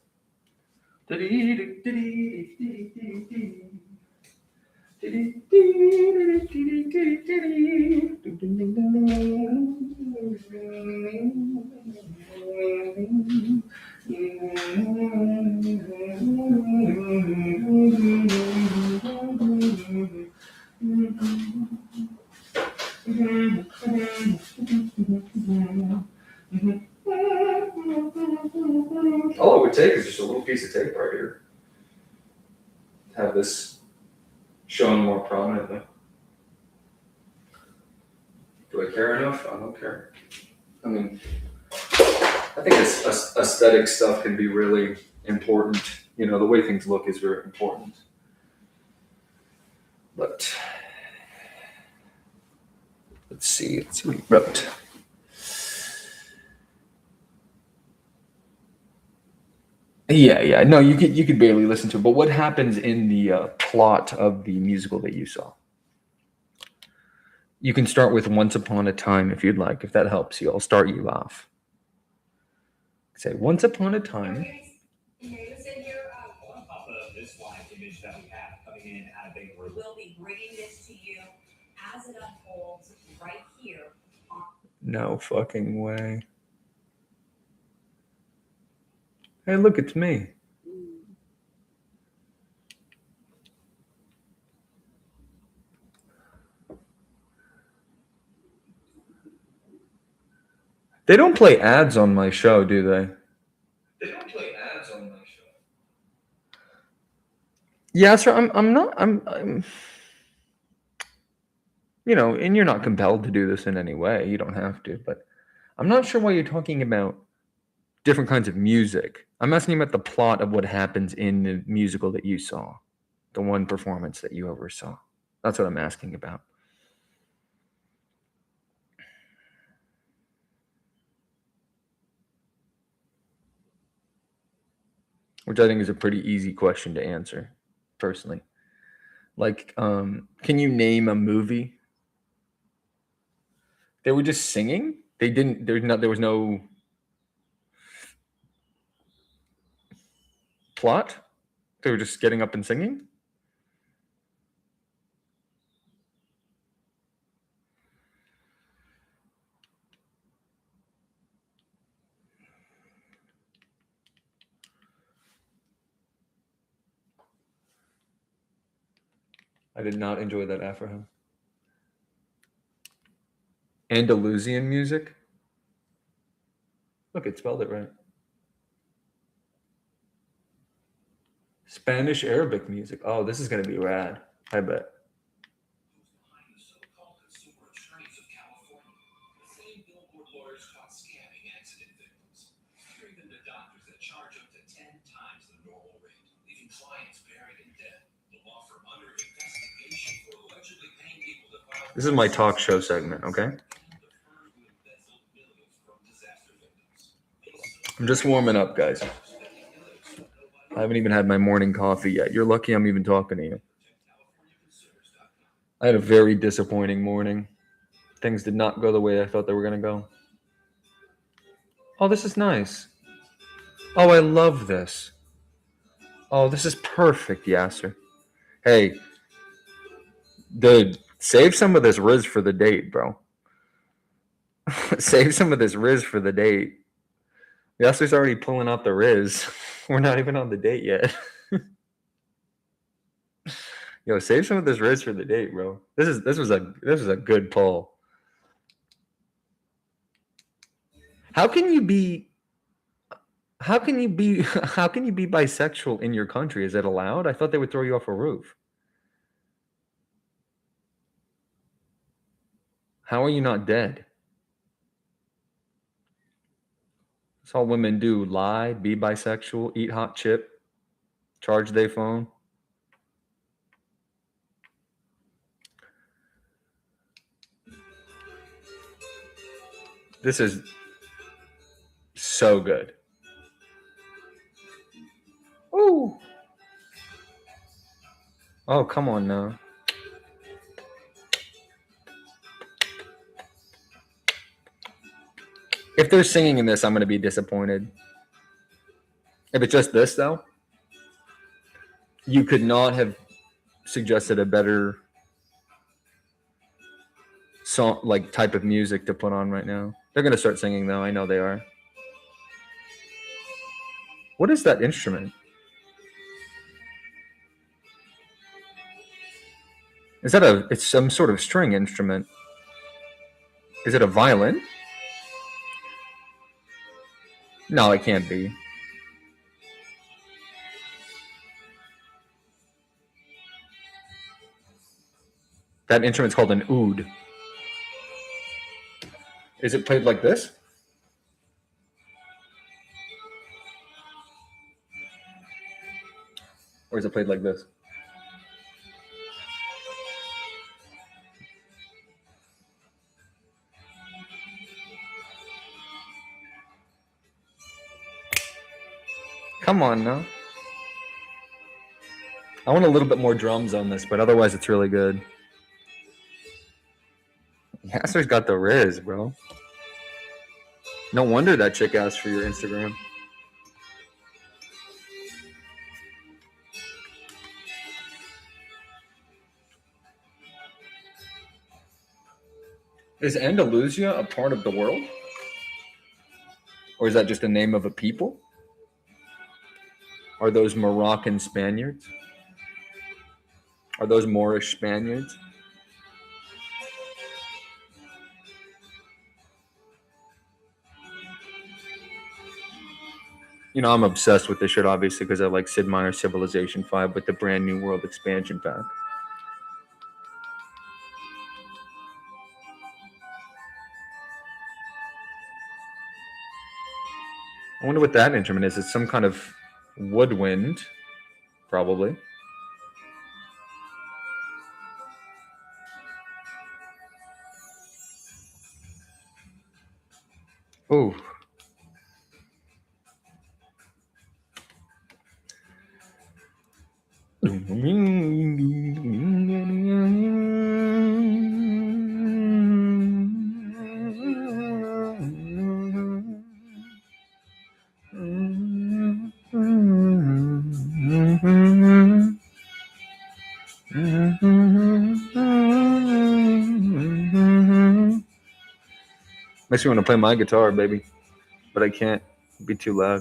All it would take is just a little piece of tape right here. Have this shown more prominently. Do I care enough? I don't care. I mean, I think aesthetic stuff can be really important. You know, the way things look is very important. But let's see what he wrote. Yeah. No, you could barely listen to it. But what happens in the plot of the musical that you saw? You can start with Once Upon a Time if you'd like, if that helps you. I'll start you off. Say Once Upon a Time. This live image that we have coming in at a big room. We'll be bringing this to you as it unfolds right here. No fucking way. Hey, look, it's me. They don't play ads on my show, do they? They don't play ads on my show. Yeah, sir. I'm You know, and you're not compelled to do this in any way. You don't have to, but I'm not sure why you're talking about different kinds of music. I'm asking about the plot of what happens in the musical that you saw, the one performance that you oversaw. That's what I'm asking about. Which I think is a pretty easy question to answer, personally. Like, can you name a movie? They were just singing. They didn't. There was no plot. They were just getting up and singing. I did not enjoy that Afro. Andalusian music. Look, it spelled it right. Spanish Arabic music. Oh, this is gonna be rad. I bet. Behind the so-called consumer attorneys of California, the same billboard lawyers caught scamming accident victims, hiring them to doctors that charge up to 10 times the normal rate, leaving clients buried in debt. The law firm under investigation for allegedly paying people to file. This is my talk show segment, okay? I'm just warming up, guys. I haven't even had my morning coffee yet. You're lucky I'm even talking to you. I had a very disappointing morning. Things did not go the way I thought they were going to go. Oh, this is nice. Oh, I love this. Oh, this is perfect, Yasser. Hey, dude, save some of this Riz for the date, bro. Save some of this Riz for the date. Yasser's already pulling out the Riz. We're not even on the date yet. Yo, save some of this Riz for the date, bro. This was a good pull. How can you be bisexual in your country? Is that allowed? I thought they would throw you off a roof. How are you not dead? That's all women do. Lie, be bisexual, eat hot chip, charge their phone. This is so good. Ooh. Oh, come on now. If they're singing in this, I'm going to be disappointed. If it's just this, though, you could not have suggested a better song, like type of music to put on right now. They're going to start singing, though. I know they are. What is that instrument? Is that it's some sort of string instrument? Is it a violin? No, it can't be. That instrument's called an oud. Is it played like this? Or is it played like this? Come on now. I want a little bit more drums on this, but otherwise it's really good. Yasser's got the Riz, bro. No wonder that chick asked for your Instagram. Is Andalusia a part of the world? Or is that just the name of a people? Are those Moroccan Spaniards? Are those Moorish Spaniards? You know, I'm obsessed with this shit, obviously, because I like Sid Meier's Civilization 5 with the brand new world expansion pack. I wonder what that instrument is. It's some kind of woodwind, probably. Oh. Makes me want to play my guitar, baby, but I can't. It'd be too loud.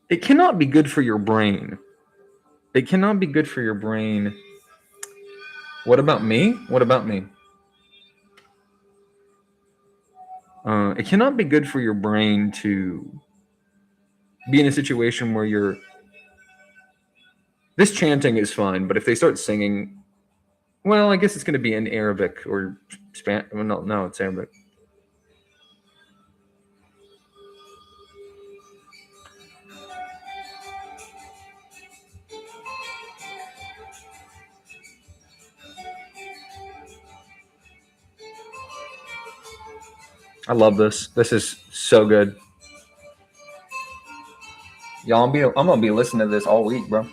It cannot be good for your brain. It cannot be good for your brain. What about me? What about me? It cannot be good for your brain to be in a situation where you're. This chanting is fine, but if they start singing, well, I guess it's going to be in Arabic or Spanish. Well, no, it's Arabic. I love this. This is so good. Y'all, I'm gonna be listening to this all week, bro.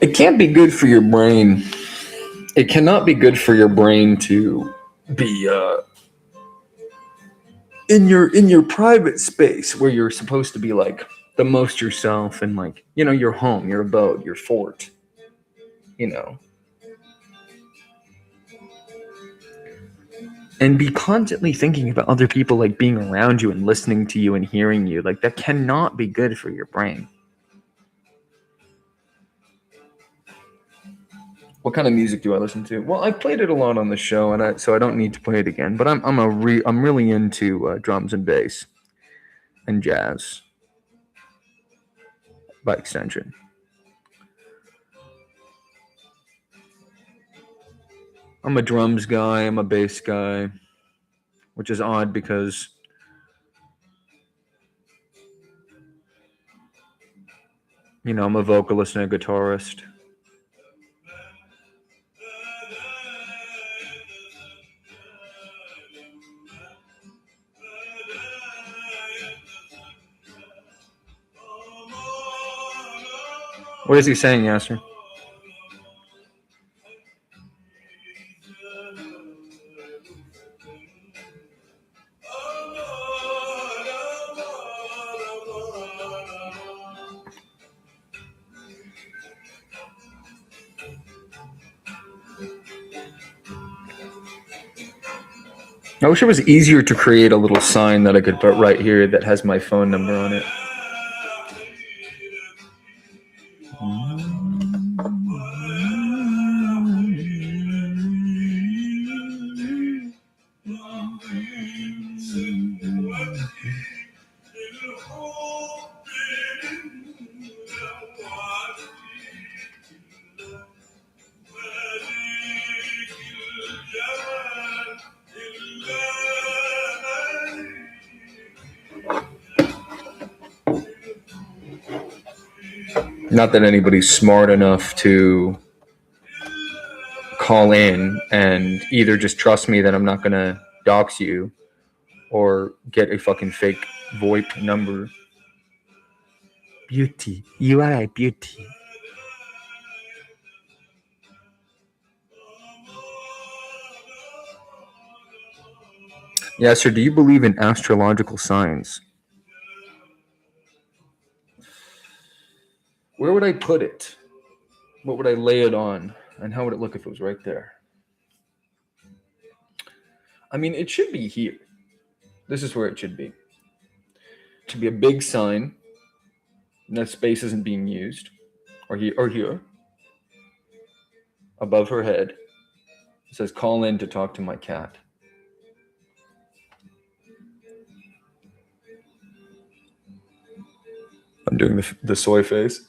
It can't be good for your brain. It cannot be good for your brain to be in your private space where you're supposed to be like the most yourself and like, you know, your home, your abode, your fort, you know. And be constantly thinking about other people like being around you and listening to you and hearing you. Like that cannot be good for your brain. What kind of music do I listen to? Well, I played it a lot on the show, and so I don't need to play it again. But I'm really into drums and bass and jazz by extension. I'm a drums guy. I'm a bass guy, which is odd because you know I'm a vocalist and a guitarist. What is he saying, Yasser? I wish it was easier to create a little sign that I could put right here that has my phone number on it. Not that anybody's smart enough to call in and either just trust me that I'm not going to dox you or get a fucking fake VoIP number. Beauty. You are a beauty. Yeah, sir, do you believe in astrological signs? Where would I put it? What would I lay it on? And how would it look if it was right there? I mean, it should be here. This is where it should be. It should be a big sign. And that space isn't being used. Or here. Above her head. It says, call in to talk to my cat. I'm doing the soy face.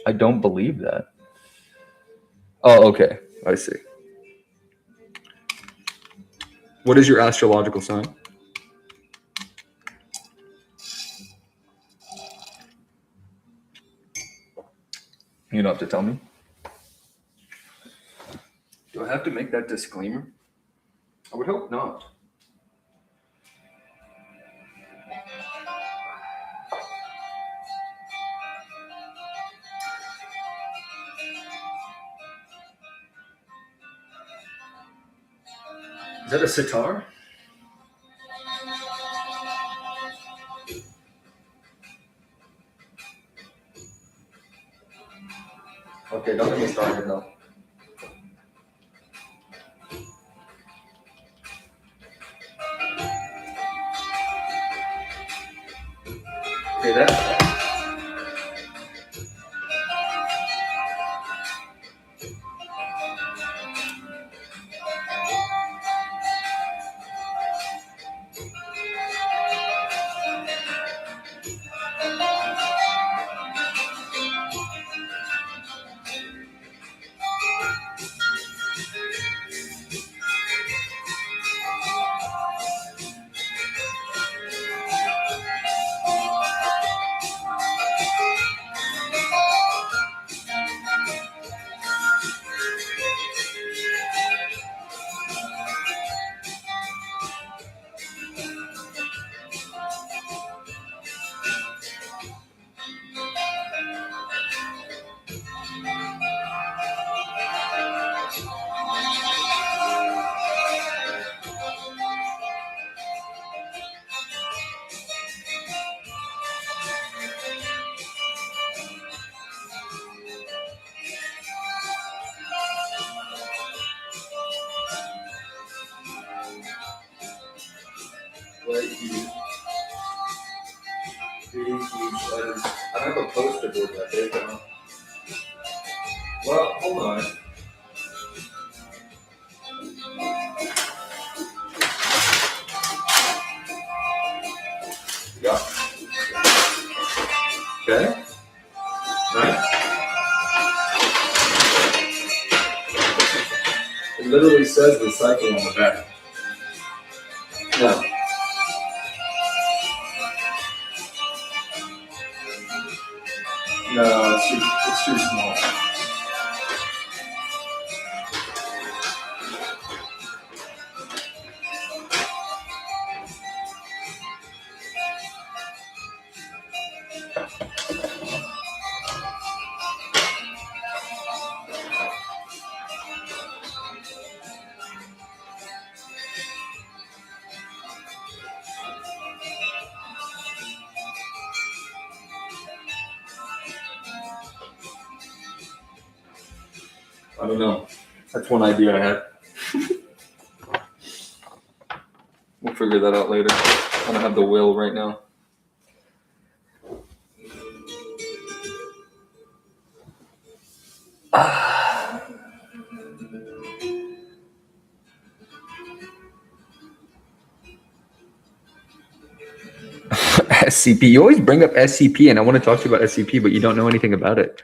I don't believe that. Oh, okay. I see. What is your astrological sign? You don't have to tell me. Do I have to make that disclaimer? I would hope not. Is that a sitar? Okay, don't get me started though. Okay, that. I have a poster board that big now. Well, hold on. Yeah. Okay. Nice. It literally says recycle on the back. No. No, it's too small. I don't know. That's one idea I had. We'll figure that out later. I don't have the will right now. SCP. You always bring up SCP, and I want to talk to you about SCP, but you don't know anything about it.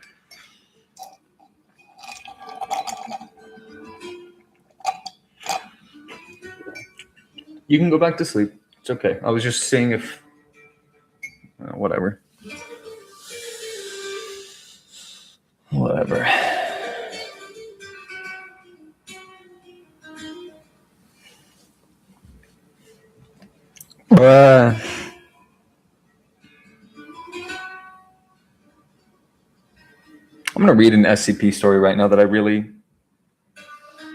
You can go back to sleep. It's okay. I was just seeing if... whatever. I'm gonna read an SCP story right now that I really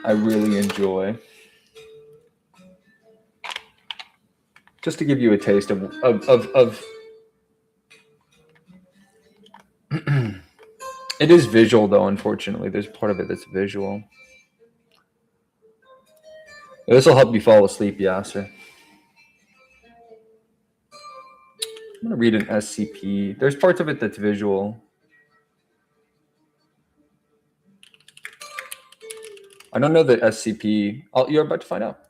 enjoy, just to give you a taste of It is visual though, unfortunately. There's part of it that's visual. This will help you fall asleep, Yasser. I'm gonna read an SCP. There's parts of it that's visual. I don't know the SCP. You're about to find out.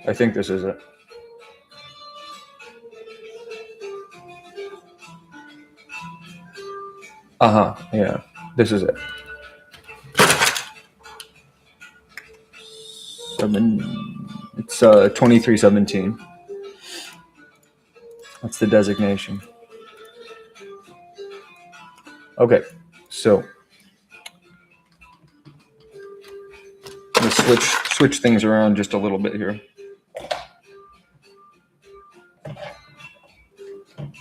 I think this is it. Yeah, this is it. It's 2317. That's the designation. Okay, so I'm gonna switch things around just a little bit here.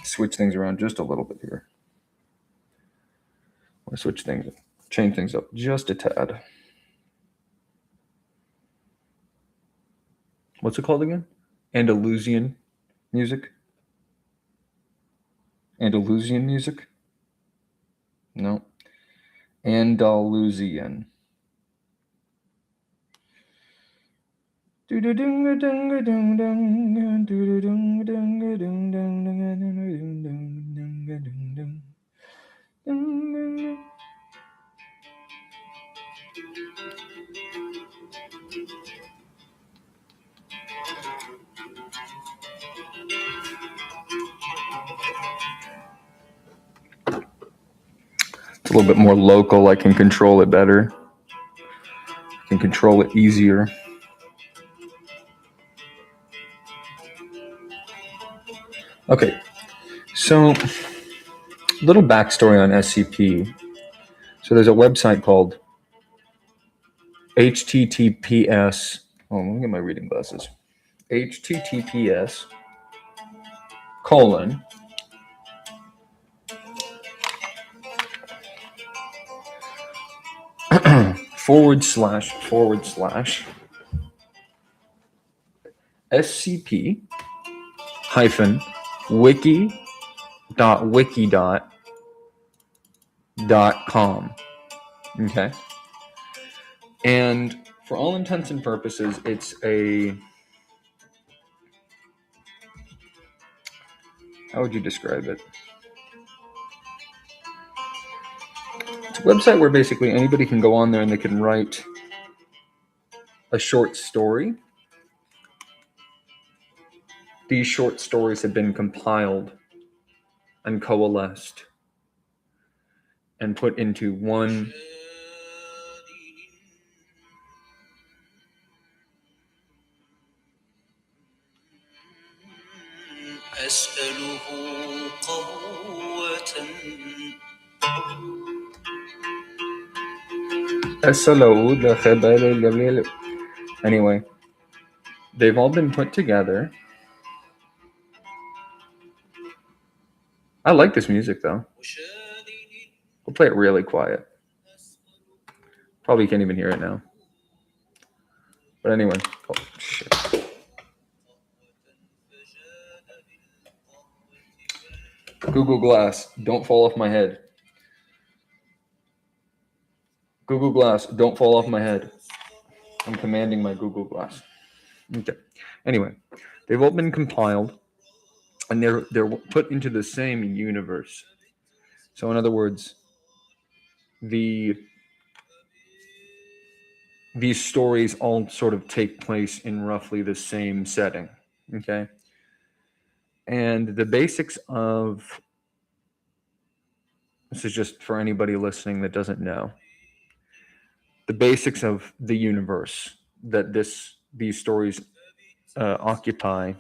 Switch things around just a little bit here. I'm gonna change things up just a tad. What's it called again? Andalusian music? Andalusian music? No. Andalusian. It's a little bit more local. I can control it better. I can control it easier. Okay, so little backstory on SCP. So there's a website called HTTPS. Oh, let me get my reading glasses. HTTPS : SCP wiki.com. Okay. And for all intents and purposes, it's a, how would you describe it? It's a website where basically anybody can go on there and they can write a short story. These short stories have been compiled and coalesced and put into one Anyway, they've all been put together. I like this music though. We'll play it really quiet. Probably can't even hear it now. But anyway, oh shit. Google Glass, don't fall off my head. Google Glass, don't fall off my head. I'm commanding my Google Glass. Okay. Anyway, they've all been compiled and they're put into the same universe. So in other words, these stories all sort of take place in roughly the same setting. Okay. And the basics of this is just for anybody listening that doesn't know. The basics of the universe that these stories occupy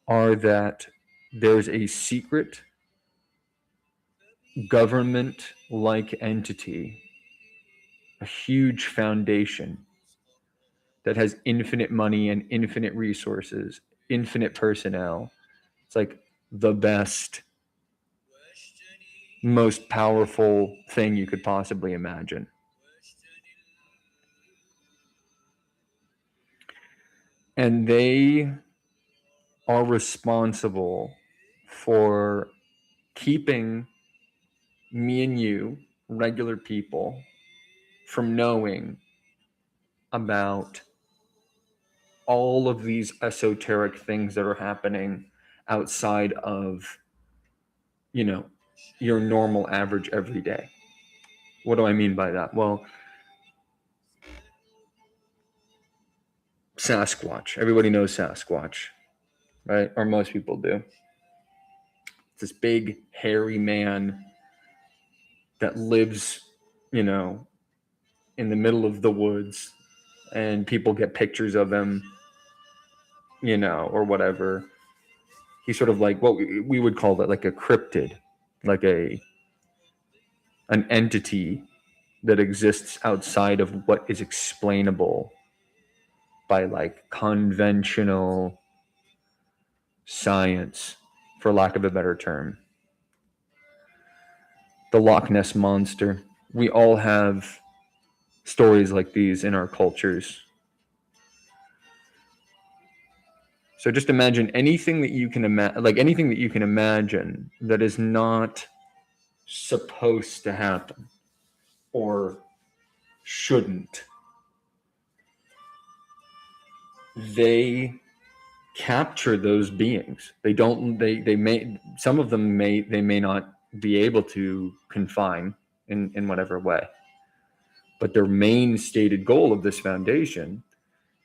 are that there's a secret government like entity, a huge foundation that has infinite money and infinite resources, infinite personnel. It's like the best, most powerful thing you could possibly imagine. And they are responsible for keeping me and you, regular people, from knowing about all of these esoteric things that are happening outside of, you know, your normal average every day. What do I mean by that? Well, Sasquatch. Everybody knows Sasquatch, right? Or most people do. It's this big, hairy man that lives, you know, in the middle of the woods, and people get pictures of him, you know, or whatever. He's sort of like what we would call that, like a cryptid, like an entity that exists outside of what is explainable by like conventional science, for lack of a better term. The Loch Ness Monster. We all have stories like these in our cultures. So just imagine anything that you can imagine, like anything that you can imagine that is not supposed to happen or shouldn't. They capture those beings. They don't. They may. Some of them may. They may not be able to confine in whatever way. But their main stated goal of this foundation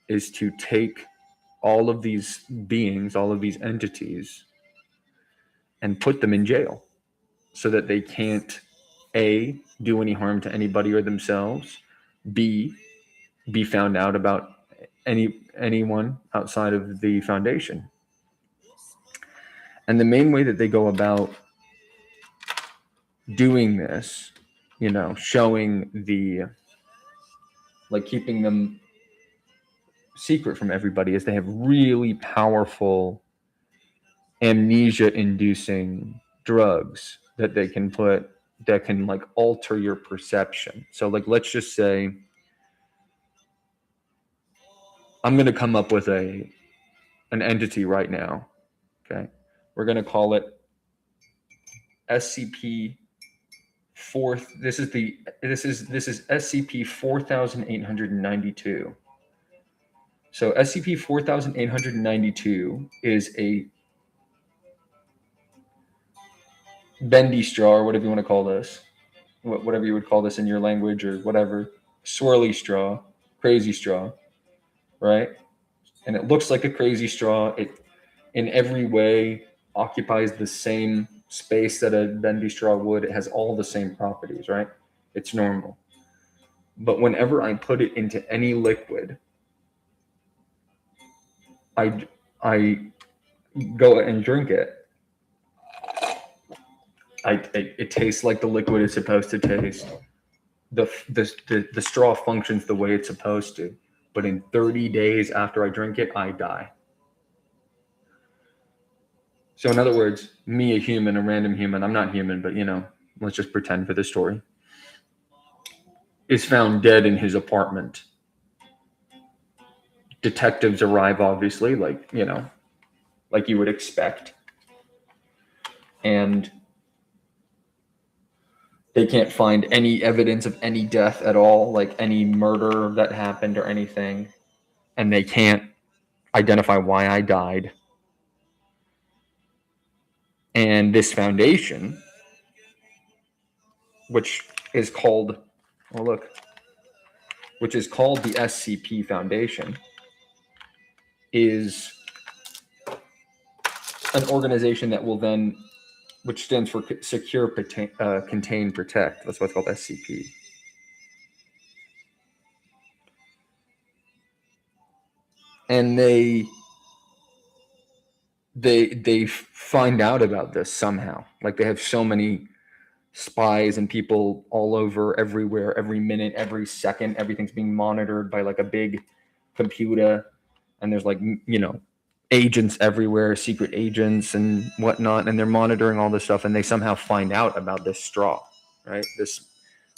is to take all of these beings, all of these entities, and put them in jail so that they can't, A, do any harm to anybody or themselves, B, be found out about anyone outside of the foundation. And the main way that they go about doing this, you know, showing the, like keeping them secret from everybody, is they have really powerful amnesia-inducing drugs that they can put that can like alter your perception. So like let's just say I'm going to come up with an entity right now. Okay. We're going to call it SCP 4. This is SCP 4892. So SCP 4892 is a bendy straw, or whatever you want to call this, whatever you would call this in your language or whatever, swirly straw, crazy straw, right? And it looks like a crazy straw. It, in every way, occupies the same space that a bendy straw would. It has all the same properties, right? It's normal. But whenever I put it into any liquid, I go and drink it. It tastes like the liquid is supposed to taste. The straw functions the way it's supposed to. But in 30 days after I drink it, I die. So in other words, me, a human, a random human, I'm not human, but you know, let's just pretend for this story, is found dead in his apartment. Detectives arrive, obviously, like, you know, like you would expect. And they can't find any evidence of any death at all, like any murder that happened or anything. And they can't identify why I died. And this foundation, which is called, oh look, which is called the SCP Foundation, is an organization that will then, which stands for Secure, Contain, Protect. That's what's called SCP. And they find out about this somehow. Like they have so many spies and people all over, everywhere, every minute, every second. Everything's being monitored by like a big computer, and there's like, you know, agents everywhere, secret agents and whatnot, and they're monitoring all this stuff, and they somehow find out about this straw, right? This,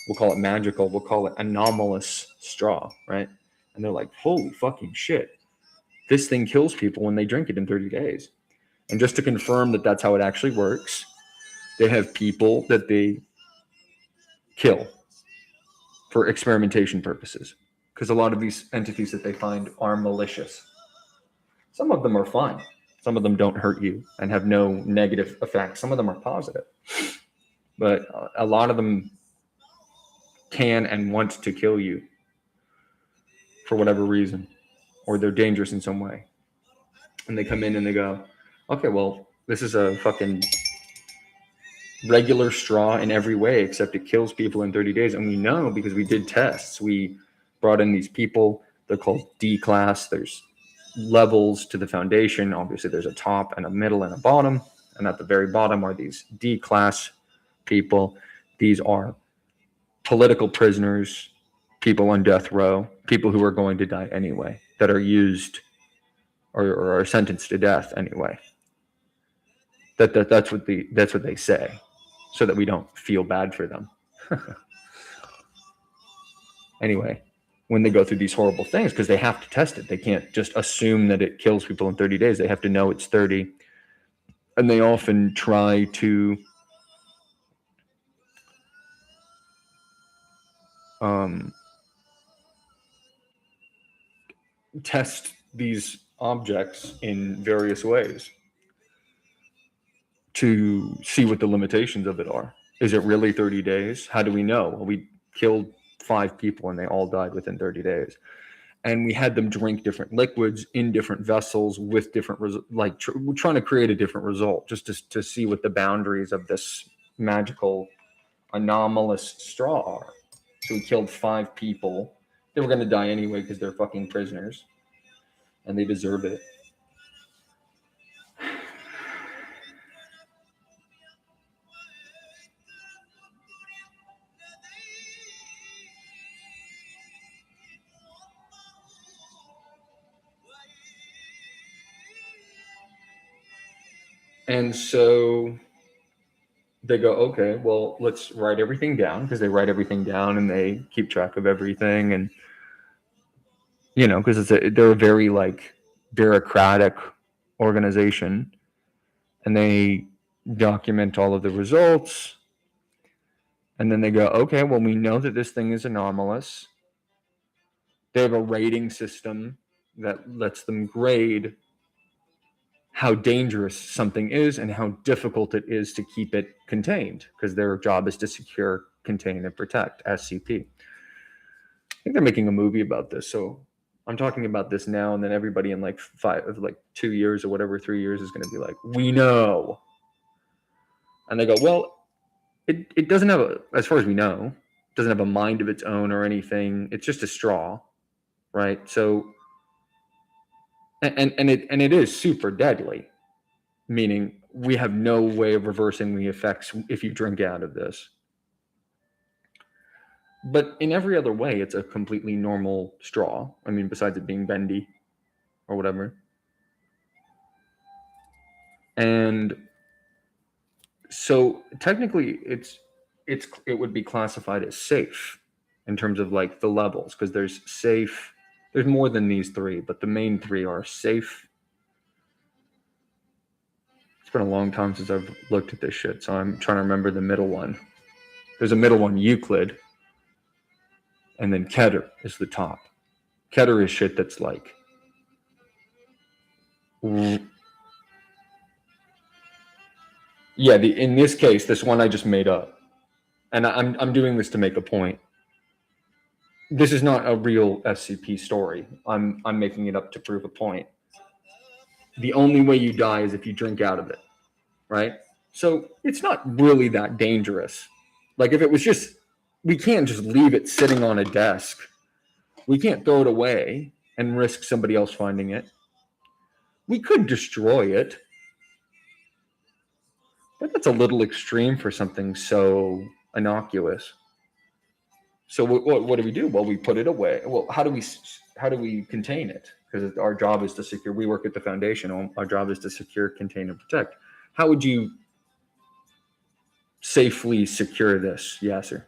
we'll call it magical, we'll call it anomalous straw, right? And they're like, holy fucking shit, this thing kills people when they drink it in 30 days. And just to confirm that that's how it actually works, they have people that they kill for experimentation purposes, because a lot of these entities that they find are malicious. Some of them are fine. Some of them don't hurt you and have no negative effects. Some of them are positive. But a lot of them can and want to kill you for whatever reason, or they're dangerous in some way. And they come in and they go, okay, well, this is a fucking regular straw in every way, except it kills people in 30 days. And we know because we did tests. We brought in these people. They're called D class. There's levels to the foundation. Obviously, there's a top and a middle and a bottom. And at the very bottom are these D class people. These are political prisoners, people on death row, people who are going to die anyway, that are used or are sentenced to death anyway. That's what they say, so that we don't feel bad for them. Anyway, when they go through these horrible things, because they have to test it, they can't just assume that it kills people in 30 days. They have to know it's 30. And they often try to test these objects in various ways to see what the limitations of it are. Is it really 30 days? How do we know? Well, we killed 5 people and they all died within 30 days. And we had them drink different liquids in different vessels with different, we're trying to create a different result, just to see what the boundaries of this magical anomalous straw are. So we killed 5 people. They were going to die anyway because they're fucking prisoners and they deserve it. And so they go, okay, well, let's write everything down, because they write everything down and they keep track of everything. And, you know, because they're a very like bureaucratic organization, and they document all of the results. And then they go, okay, well, we know that this thing is anomalous. They have a rating system that lets them grade how dangerous something is and how difficult it is to keep it contained, because their job is to secure, contain, and protect, SCP. I think they're making a movie about this, so I'm talking about this now, and then everybody in like 2 years or whatever, 3 years is going to be like, we know. And they go, well, it doesn't have as far as we know, it doesn't have a mind of its own or anything. It's just a straw, right? So, and it is super deadly, meaning we have no way of reversing the effects if you drink out of this. But in every other way, it's a completely normal straw. I mean, besides it being bendy or whatever. And so technically it would be classified as safe in terms of like the levels, because there's safe, there's more than these 3, but the main 3 are safe. It's been a long time since I've looked at this shit, so I'm trying to remember the middle one. There's a middle one, Euclid, and then Keter is the top. Keter is shit that's like, yeah, in this case, this one I just made up, and I'm doing this to make a point. This is not a real SCP story. I'm making it up to prove a point. The only way you die is if you drink out of it, right? So it's not really that dangerous. Like if it was just, we can't just leave it sitting on a desk. We can't throw it away and risk somebody else finding it. We could destroy it, But that's a little extreme for something so innocuous. So what do we do? Well, we put it away. Well, how do we contain it? Because our job is to secure. We work at the foundation. Our job is to secure, contain, and protect. How would you safely secure this, Yasser?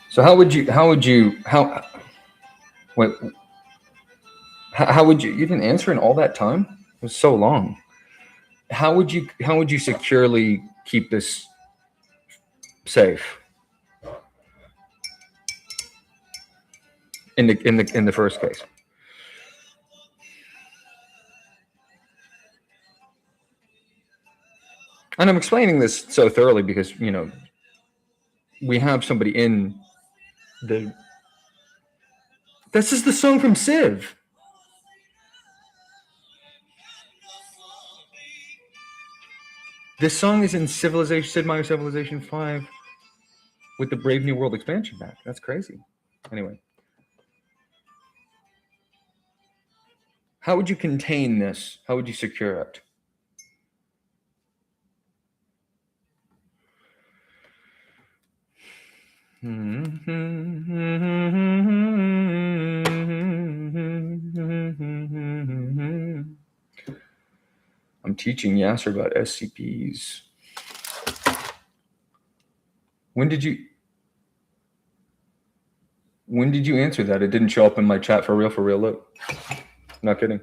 So how would you you didn't answer in all that time? It was so long. How would you securely keep this safe in the first case? And I'm explaining this so thoroughly because, we have somebody in the. This is the song from Civ. This song is in Sid Meier's Civilization 5 with the Brave New World expansion pack. That's crazy. Anyway. How would you contain this? How would you secure it? I'm teaching Yasser about SCPs. When did you answer that? It didn't show up in my chat for real. Look. Not kidding.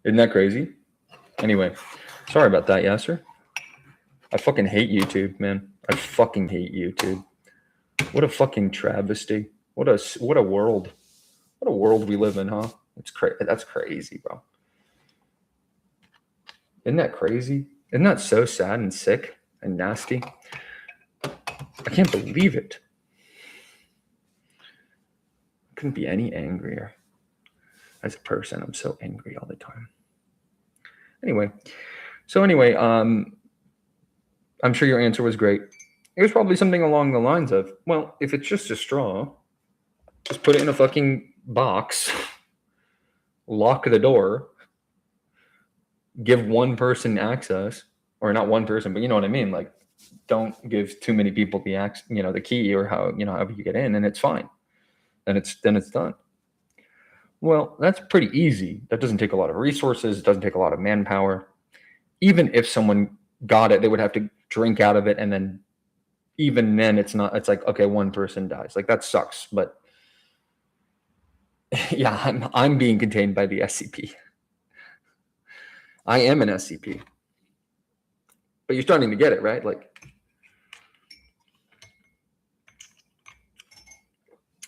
Isn't that crazy? Anyway, sorry about that, Yasser. I fucking hate YouTube, man. I fucking hate YouTube. What a fucking travesty. What a world. What a world we live in, huh? That's crazy, bro. Isn't that crazy? Isn't that so sad and sick and nasty? I can't believe it. I couldn't be any angrier. As a person, I'm so angry all the time. Anyway, I'm sure your answer was great. It was probably something along the lines of, well, if it's just a straw, just put it in a fucking box, lock the door, give one person access, or not one person, but you know what I mean? Like, don't give too many people the key or however you get in, and it's fine. Then it's done. Well, that's pretty easy. That doesn't take a lot of resources. It doesn't take a lot of manpower. Even if someone got it, they would have to drink out of it. And then even then it's like, okay, one person dies. Like, that sucks. But yeah, I'm being contained by the SCP. I am an SCP. But you're starting to get it, right? Like,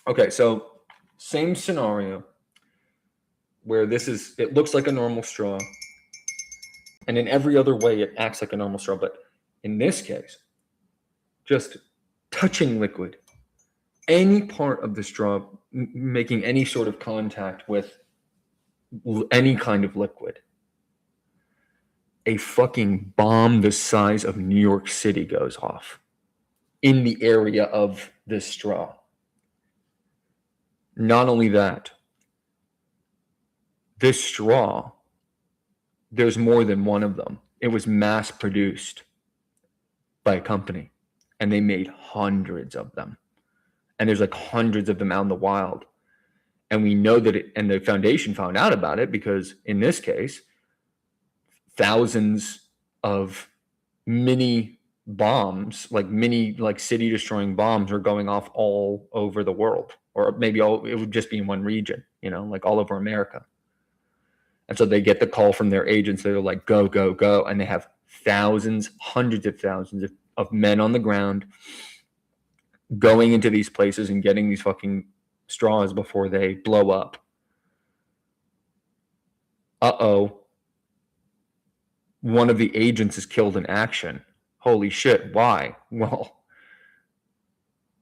okay, so same scenario where it looks like a normal straw. And in every other way, it acts like a normal straw. But in this case, just touching liquid, any part of the straw making any sort of contact with any kind of liquid, a fucking bomb the size of New York City goes off in the area of this straw. Not only that, this straw, there's more than one of them. It was mass produced by a company, and they made hundreds of them. And there's like hundreds of them out in the wild. And we know that and the foundation found out about it because in this case, thousands of mini bombs, like city destroying bombs, are going off all over the world, or maybe it would just be in one region, like all over America. And so they get the call from their agents that are like, go, go, go. And they have thousands, hundreds of thousands of men on the ground going into these places and getting these fucking straws before they blow up. One of the agents is killed in action. Holy shit, why? Well,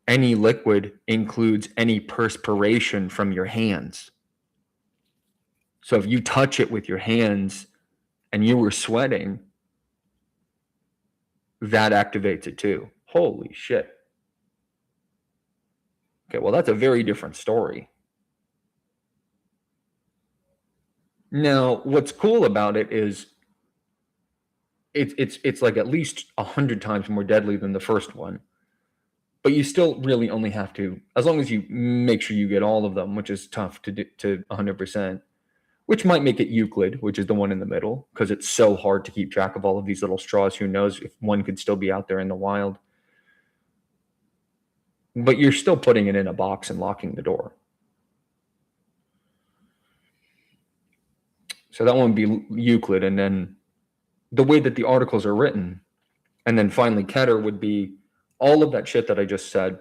any liquid includes any perspiration from your hands. So if you touch it with your hands and you were sweating, that activates it too. Holy shit. Okay, well, that's a very different story. Now, what's cool about it is it's like at least 100 times more deadly than the first one. But you still really only have to, as long as you make sure you get all of them, which is tough to do to 100%, which might make it Euclid, which is the one in the middle, because it's so hard to keep track of all of these little straws. Who knows if one could still be out there in the wild. But you're still putting it in a box and locking the door. So that one would be Euclid. And then the way that the articles are written, and then finally Keter would be all of that shit that I just said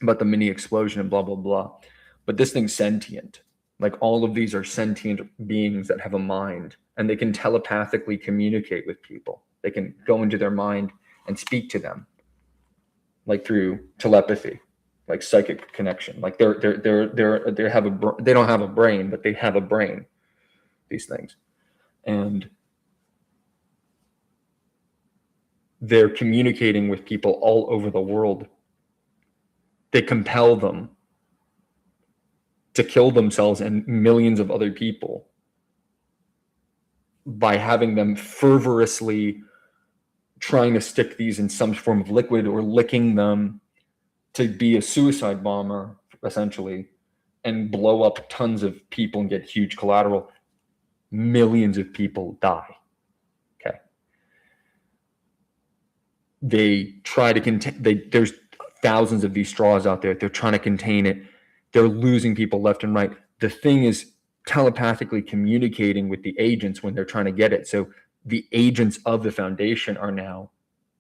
about the mini explosion and blah, blah, blah. But this thing's sentient. Like all of these are sentient beings that have a mind, and they can telepathically communicate with people. They can go into their mind and speak to them, like through telepathy, like psychic connection. Like they don't have a brain, but they have a brain. These things, and they're communicating with people all over the world. They compel them to kill themselves and millions of other people by having them fervorously trying to stick these in some form of liquid or licking them to be a suicide bomber, essentially, and blow up tons of people and get huge collateral. Millions of people die. Okay. They try to contain, there's thousands of these straws out there. They're trying to contain it. They're losing people left and right. The thing is telepathically communicating with the agents when they're trying to get it. So the agents of the foundation are now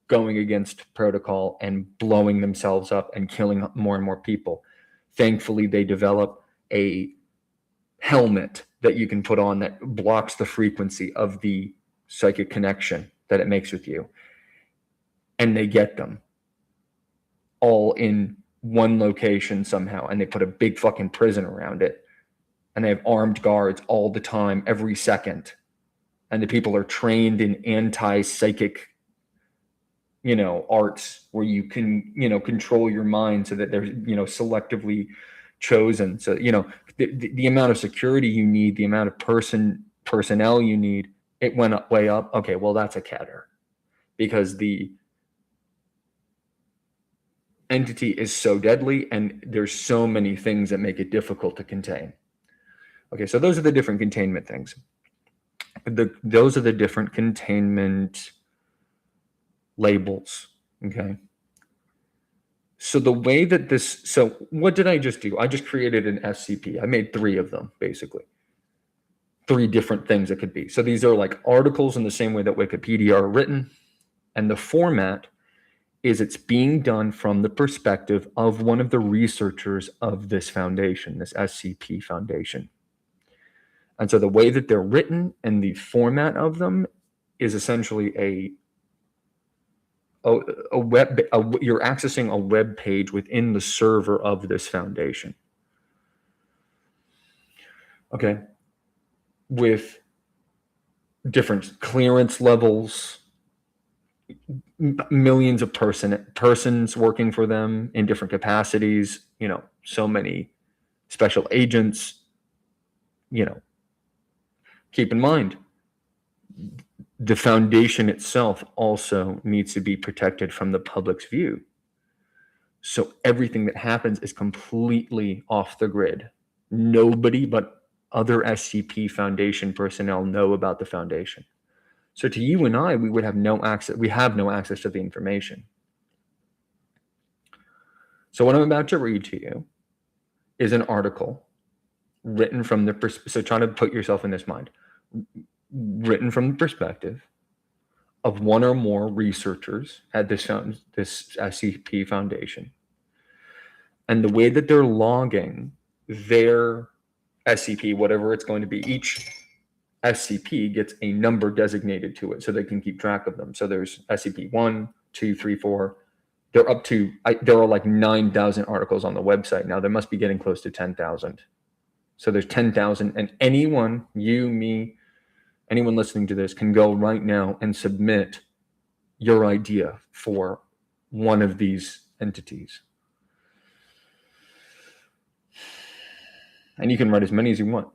going against protocol and blowing themselves up and killing more and more people. Thankfully, they develop a helmet that you can put on that blocks the frequency of the psychic connection that it makes with you. And they get them all in one location somehow. And they put a big fucking prison around it. And they have armed guards all the time, every second. And the people are trained in anti-psychic, arts where you can, control your mind so that they're, selectively chosen. So, the amount of security you need, the amount of personnel you need, it went up, way up. Okay, well, that's a Keter, because the entity is so deadly and there's so many things that make it difficult to contain. Okay, so those are the different containment things. Those are the different containment labels. Okay. So the way that so what did I just do? I just created an SCP. I made 3 of them, basically. 3 different things it could be. So these are like articles in the same way that Wikipedia are written. And the format is it's being done from the perspective of one of the researchers of this foundation, this SCP foundation. And so the way that they're written and the format of them is essentially you're accessing a web page within the server of this foundation. Okay. With different clearance levels, millions of persons working for them in different capacities, so many special agents, keep in mind, the foundation itself also needs to be protected from the public's view. So everything that happens is completely off the grid. Nobody but other SCP Foundation personnel know about the foundation. So to you and I, we would have no access. We have no access to the information. So what I'm about to read to you is an article written from so try to put yourself in this mind, written from the perspective of one or more researchers at this SCP Foundation. And the way that they're logging their SCP, whatever it's going to be, each SCP gets a number designated to it so they can keep track of them. So there's SCP 1, 2, 3, 4. They're up to, there are like 9,000 articles on the website now. They must be getting close to 10,000. So there's 10,000, and anyone, you, me, anyone listening to this can go right now and submit your idea for one of these entities. And you can write as many as you want.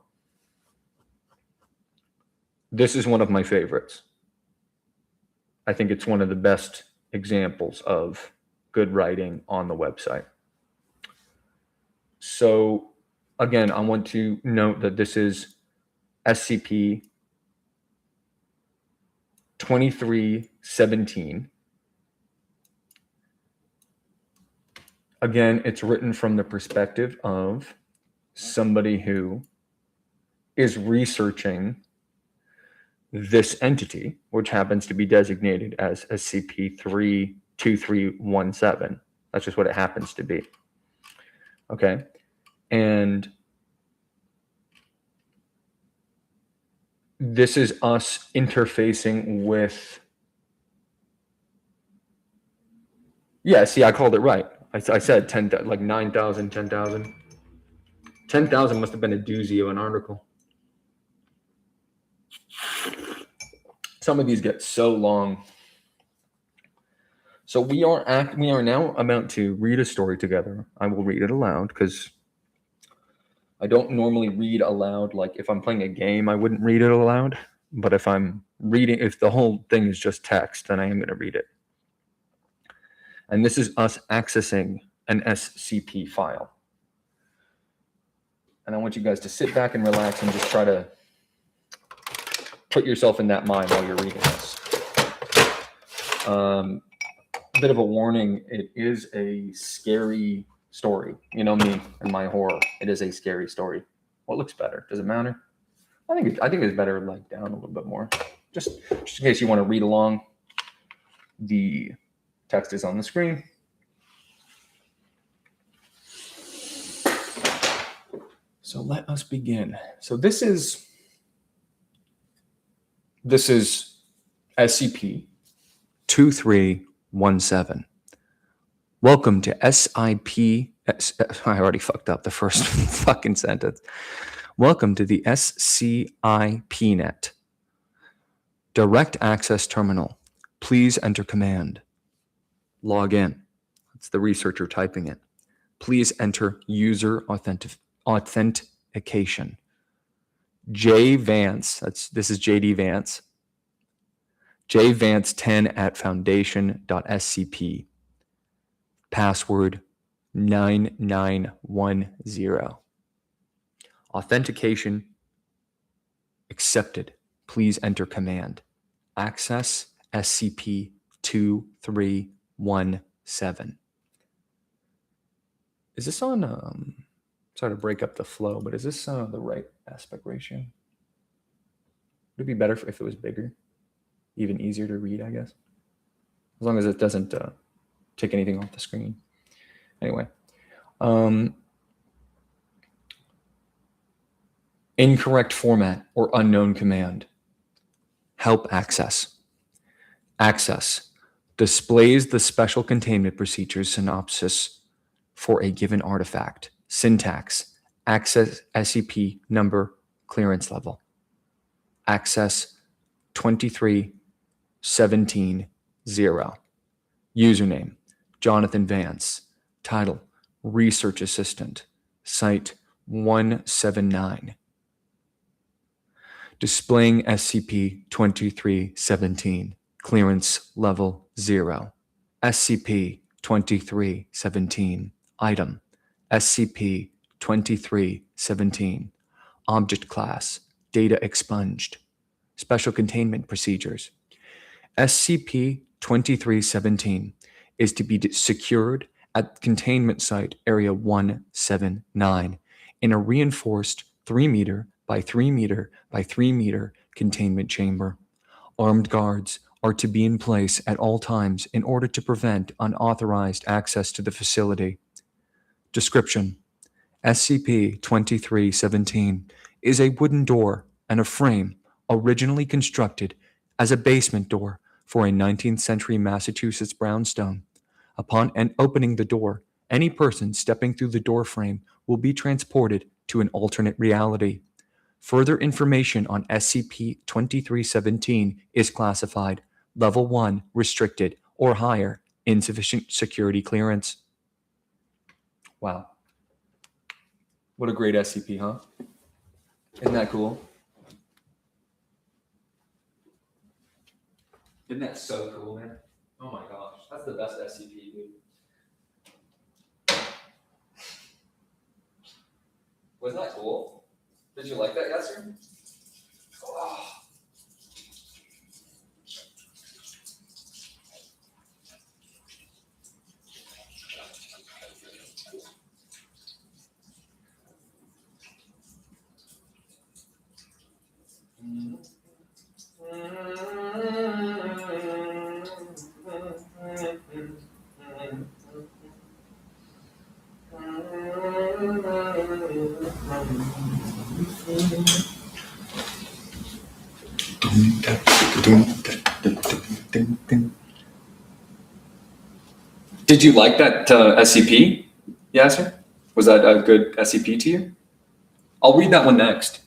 This is one of my favorites. I think it's one of the best examples of good writing on the website. So again, I want to note that this is SCP 2317. Again, it's written from the perspective of somebody who is researching this entity, which happens to be designated as SCP-2317. That's just what it happens to be. Okay. And this is us interfacing with, yeah, see, I called it right. I said 10, like 9,000, 10,000. 10,000 must have been a doozy of an article. Some of these get so long. So we are now about to read a story together. I will read it aloud because I don't normally read aloud. Like if I'm playing a game, I wouldn't read it aloud. But if I'm reading, if the whole thing is just text, then I am going to read it. And this is us accessing an SCP file. And I want you guys to sit back and relax and just try to put yourself in that mind while you're reading this. Bit of a warning, it is a scary story. You know me and my horror. It is a scary story. What looks better? Does it matter? I think it's better like down a little bit more. Just in case you want to read along. The text is on the screen. So let us begin. So this is SCP-2317. Welcome to SIP. I already fucked up the first fucking sentence. Welcome to the SCIPnet. Direct access terminal. Please enter command. Log in. That's the researcher typing it. Please enter user authentication. J Vance, this is JD Vance. J Vance 10 at foundation.scp. Password 9910. Authentication accepted. Please enter command. Access SCP-2317. Is this on, sorry to break up the flow, but is this the right aspect ratio? Would it be better if it was bigger? Even easier to read, I guess. As long as it doesn't take anything off the screen. Anyway. Incorrect format or unknown command. Help access. Access displays the special containment procedures synopsis for a given artifact, syntax, access SCP number, clearance level, access 2317 0, username Jonathan Vance, title research assistant, site 179, displaying SCP-2317, clearance level 0, SCP-2317, item SCP-2317, object class, data expunged, special containment procedures. SCP-2317 is to be secured at containment site area 179 in a reinforced 3 meter by 3 meter by 3 meter containment chamber. Armed guards are to be in place at all times in order to prevent unauthorized access to the facility. Description: SCP-2317 is a wooden door and a frame originally constructed as a basement door for a 19th century Massachusetts brownstone. Upon opening the door, any person stepping through the door frame will be transported to an alternate reality. Further information on SCP-2317 is classified Level 1 restricted or higher, insufficient security clearance. Wow. What a great SCP, huh? Isn't that cool? Isn't that so cool, man? Oh my gosh, that's the best SCP, dude. Wasn't that cool? Did you like that, Yasser? Oh. Did you like that SCP, Yasser? Was that a good SCP to you? I'll read that one next.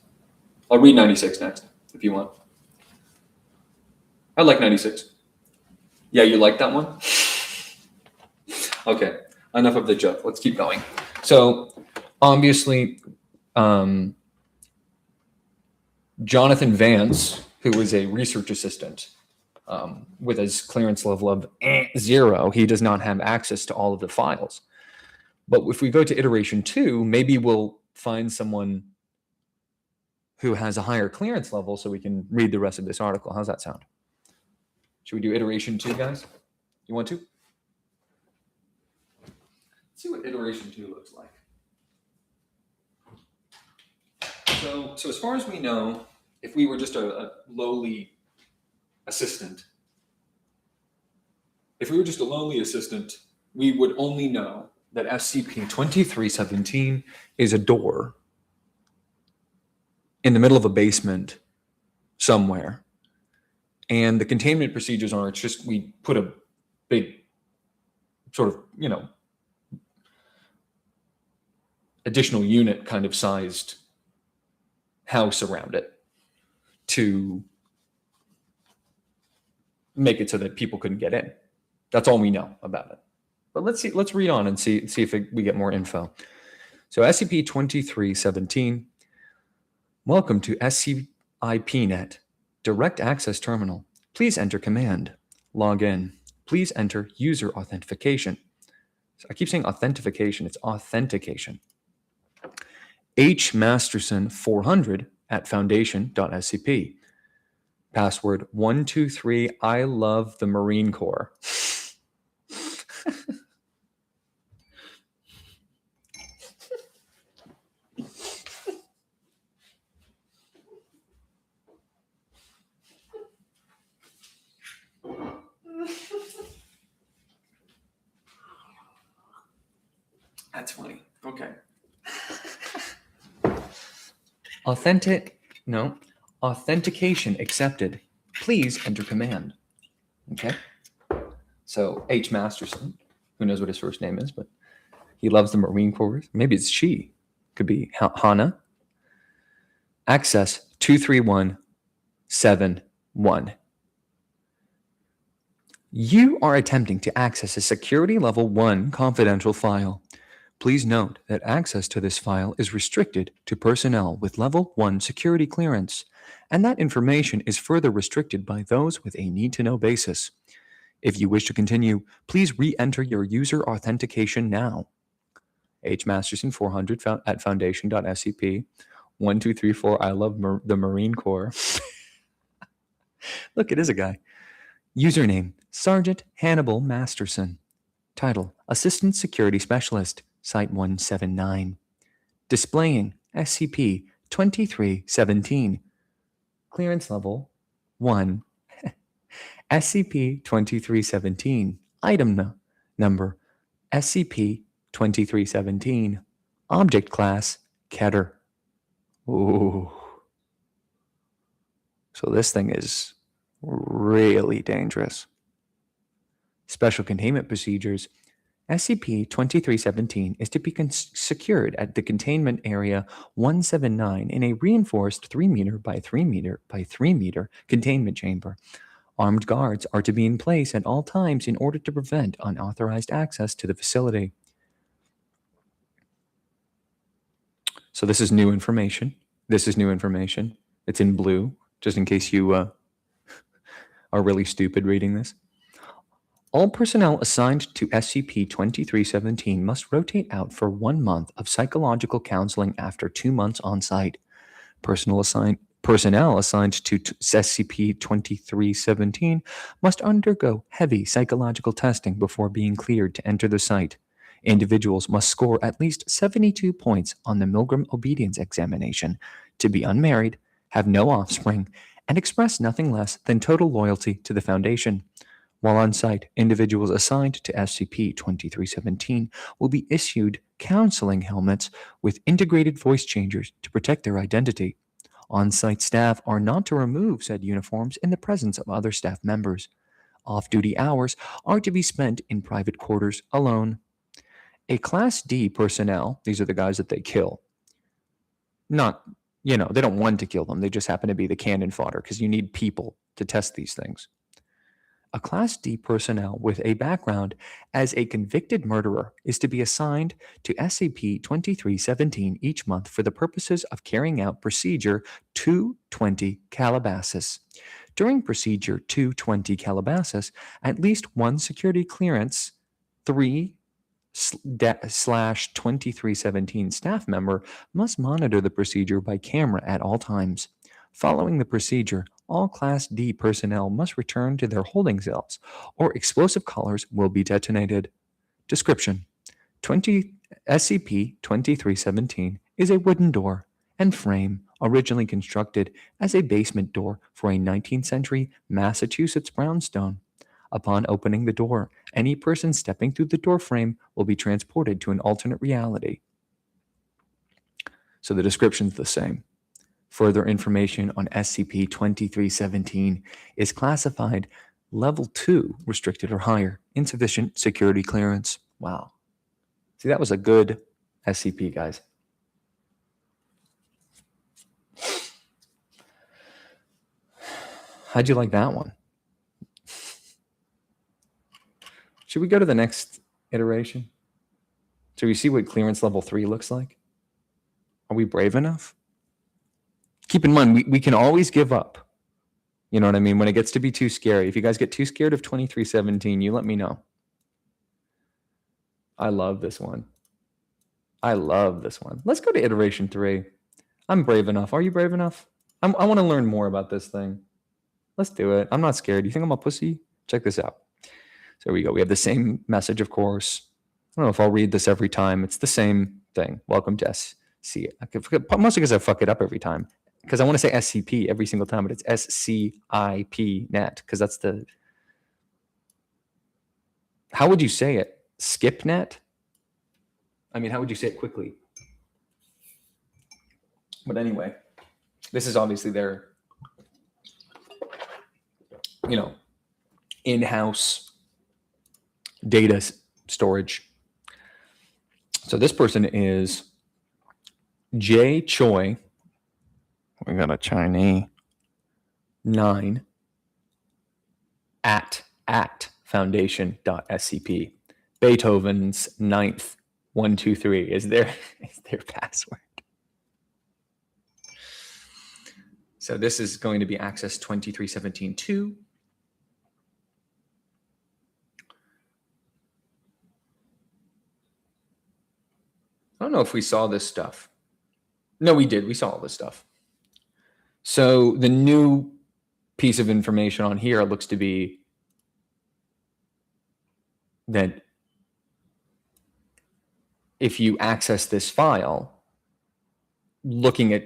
I'll read 96 next, if you want. I like 96. Yeah, you like that one? Okay, enough of the joke. Let's keep going. So, obviously, Jonathan Vance, who was a research assistant with his clearance level of 0, he does not have access to all of the files. But if we go to iteration 2, maybe we'll find someone who has a higher clearance level so we can read the rest of this article. How's that sound? Should we do iteration 2, guys? You want to? Let's see what iteration 2 looks like. So as far as we know, if we were just a lowly assistant, we would only know that SCP-2317 is a door in the middle of a basement somewhere. And the containment procedures are, it's just, we put a big sort of, additional unit kind of sized house around it to make it so that people couldn't get in. That's all we know about it. But let's read on and see if we get more info. So SCP-2317, welcome to SCIPnet, Direct Access Terminal. Please enter command. Log in. Please enter user authentication. So I keep saying authentication. It's authentication. H. Masterson 400 at foundation.scp. Password 123. I love the Marine Corps. That's funny. Okay. Authentication accepted. Please enter command. Okay. So H. Masterson, who knows what his first name is, but he loves the Marine Corps. Maybe it's she. Could be Hana. Access 23171. You are attempting to access a security level 1 confidential file. Please note that access to this file is restricted to personnel with level 1 security clearance, and that information is further restricted by those with a need-to-know basis. If you wish to continue, please re-enter your user authentication now. H. Masterson 400 at foundation.scp. 1234, I love the Marine Corps. Look, it is a guy. Username, Sergeant Hannibal Masterson. Title, Assistant Security Specialist, Site 179. Displaying SCP-2317. Clearance level 1. SCP-2317. Item number SCP-2317. Object class Keter. Ooh. So this thing is really dangerous. Special containment procedures. SCP-2317 is to be secured at the containment area 179 in a reinforced 3 meter by 3 meter by 3 meter containment chamber. Armed guards are to be in place at all times in order to prevent unauthorized access to the facility. So this is new information. This is new information. It's in blue, just in case you are really stupid reading this. All personnel assigned to SCP-2317 must rotate out for 1 month of psychological counseling after 2 months on site. Personnel assigned to SCP-2317 must undergo heavy psychological testing before being cleared to enter the site. Individuals must score at least 72 points on the Milgram Obedience Examination to be unmarried, have no offspring, and express nothing less than total loyalty to the Foundation. While on site, individuals assigned to SCP-2317 will be issued counseling helmets with integrated voice changers to protect their identity. On-site staff are not to remove said uniforms in the presence of other staff members. Off-duty hours are to be spent in private quarters alone. A Class D personnel, these are the guys that they kill. Not, they don't want to kill them. They just happen to be the cannon fodder because you need people to test these things. A Class D personnel with a background as a convicted murderer is to be assigned to SCP-2317 each month for the purposes of carrying out Procedure 220 Calabasas. During Procedure 220 Calabasas, at least one security clearance 3/2317 staff member must monitor the procedure by camera at all times. Following the procedure, all Class D personnel must return to their holding cells, or explosive collars will be detonated. Description: SCP-2317 is a wooden door and frame originally constructed as a basement door for a 19th century Massachusetts brownstone. Upon opening the door, any person stepping through the door frame will be transported to an alternate reality. So the description's the same. Further information on SCP-2317 is classified Level 2, restricted or higher, insufficient security clearance. Wow. See, that was a good SCP, guys. How'd you like that one? Should we go to the next iteration? Should we see what clearance level 3 looks like? Are we brave enough? Keep in mind, we can always give up. You know what I mean? When it gets to be too scary. If you guys get too scared of 2317, you let me know. I love this one. Let's go to iteration 3. I'm brave enough. Are you brave enough? I want to learn more about this thing. Let's do it. I'm not scared. You think I'm a pussy? Check this out. So here we go. We have the same message, of course. I don't know if I'll read this every time. It's the same thing. Welcome to SC. Mostly because I fuck it up every time. Because I want to say SCP every single time, but it's SCIP net. Because that's the... How would you say it? Skip net? I mean, how would you say it quickly? But anyway, this is obviously their, in-house data storage. So this person is J Choi. We got a Chinese 9 at foundation.scp. Beethoven's 9th 123 is their password. So this is going to be access 2317.2. I don't know if we saw this stuff. No, we did. We saw all this stuff. So the new piece of information on here looks to be that if you access this file, looking at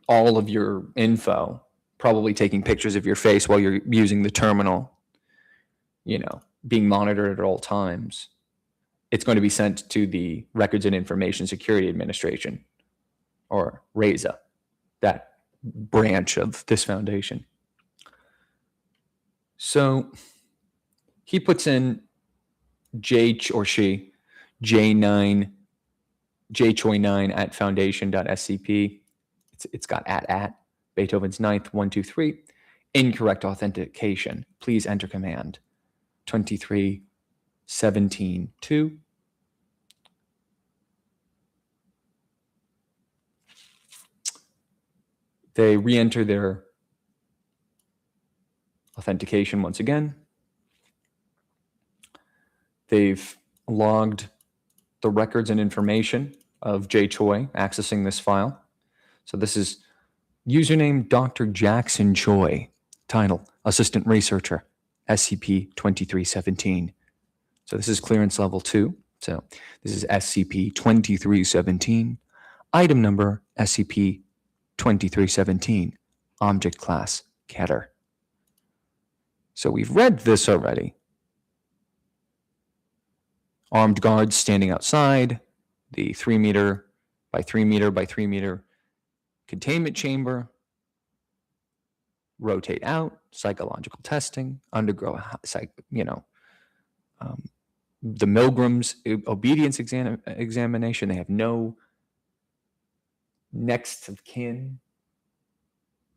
all of your info, probably taking pictures of your face while you're using the terminal, being monitored at all times, it's going to be sent to the Records and Information Security Administration, or RAISA, that branch of this foundation. So he puts in J-Choi9 at foundation.scp. It's got at Beethoven's 9th 123. Incorrect authentication. Please enter command 2317.2. They re-enter their authentication once again. They've logged the records and information of J Choi accessing this file. So this is username Dr. Jackson Choi, title Assistant Researcher, SCP-2317. So this is clearance level 2. So this is SCP-2317, item number SCP-2317, object class Keter. So we've read this already. Armed guards standing outside the 3 meter by 3 meter by 3 meter containment chamber. Rotate out, psychological testing, undergo, the Milgram's obedience examination. They have no next of kin.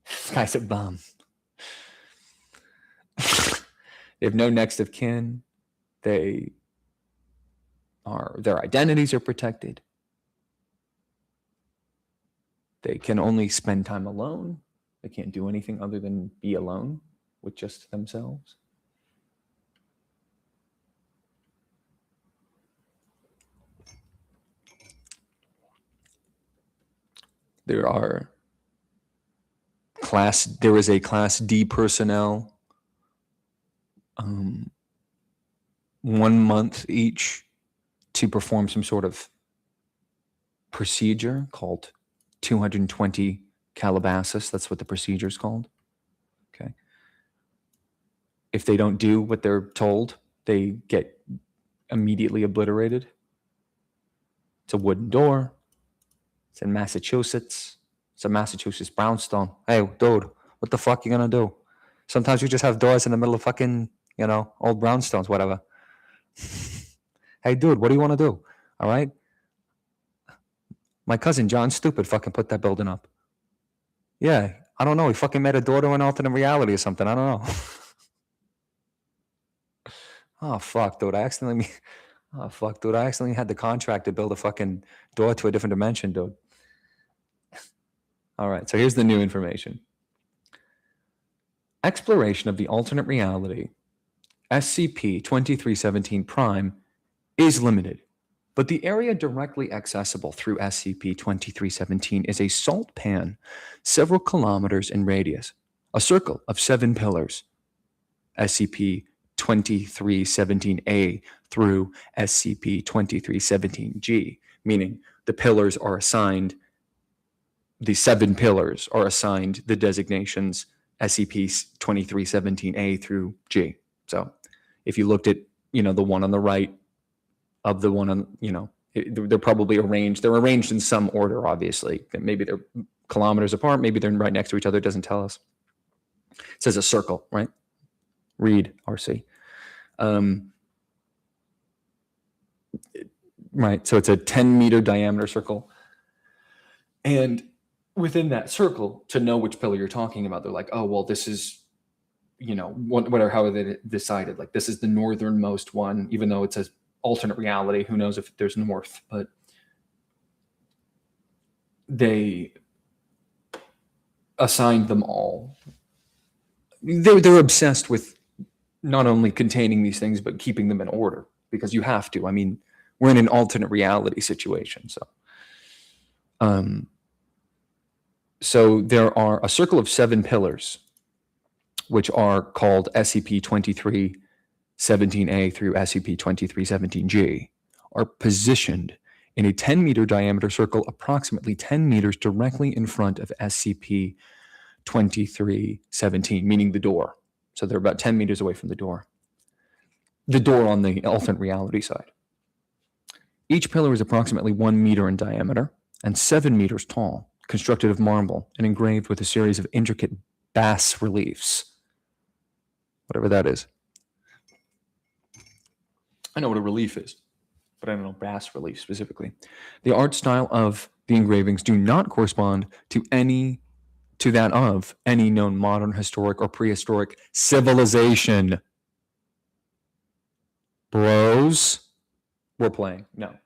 This guy's a bum. They have no next of kin. Their identities are protected. They can only spend time alone. They can't do anything other than be alone with just themselves. There is a Class D personnel, 1 month each, to perform some sort of procedure called 220 Calabasas. That's what the procedure is called. Okay. If they don't do what they're told, they get immediately obliterated. It's a wooden door. It's in Massachusetts. It's a Massachusetts brownstone. Hey, dude, what the fuck you gonna do? Sometimes you just have doors in the middle of fucking, old brownstones, whatever. Hey, dude, what do you want to do? All right. My cousin John Stupid fucking put that building up. Yeah, I don't know. He fucking made a door to an alternate reality or something. I don't know. Oh, fuck, dude. I accidentally had the contract to build a fucking door to a different dimension, dude. All right, so here's the new information. Exploration of the alternate reality, SCP-2317 Prime, is limited, but the area directly accessible through SCP-2317 is a salt pan several kilometers in radius, a circle of 7 pillars, SCP-2317A through SCP-2317G, meaning the 7 pillars are assigned the designations SCP-2317A through G. So if you looked at, the one on the right of the one on, they're probably arranged. They're arranged in some order, obviously. Maybe they're kilometers apart. Maybe they're right next to each other. It doesn't tell us. It says a circle, right? Read RC. right? So it's a 10-meter diameter circle. And within that circle, to know which pillar you're talking about, they're like, oh, well, this is, whatever, how they decided, like, this is the northernmost one, even though it's an alternate reality. Who knows if there's north, but they assigned them all. They're obsessed with not only containing these things, but keeping them in order, because you have to. I mean, we're in an alternate reality situation. So there are a circle of 7 pillars, which are called SCP-2317A through SCP-2317G, are positioned in a 10-meter diameter circle approximately 10 meters directly in front of SCP-2317, meaning the door. So they're about 10 meters away from the door. The door on the alternate reality side. Each pillar is approximately 1 meter in diameter and 7 meters tall, constructed of marble and engraved with a series of intricate bas reliefs. Whatever that is. I know what a relief is, but I don't know bas relief specifically. The art style of the engravings do not correspond to that of any known modern, historic, or prehistoric civilization. Bros, we're playing. No,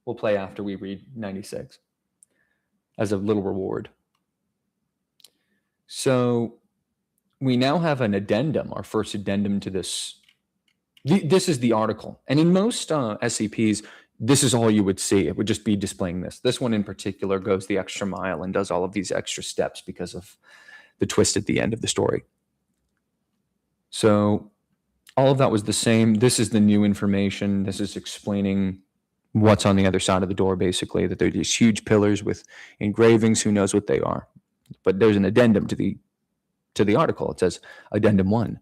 we'll play after we read 96 as a little reward. So we now have an addendum, our first addendum to this. This is the article. And in most SCPs, this is all you would see. It would just be displaying this. This one in particular goes the extra mile and does all of these extra steps because of the twist at the end of the story. So all of that was the same. This is the new information. This is explaining what's on the other side of the door, basically, that they're these huge pillars with engravings. Who knows what they are? But there's an addendum to the article. It says Addendum 1,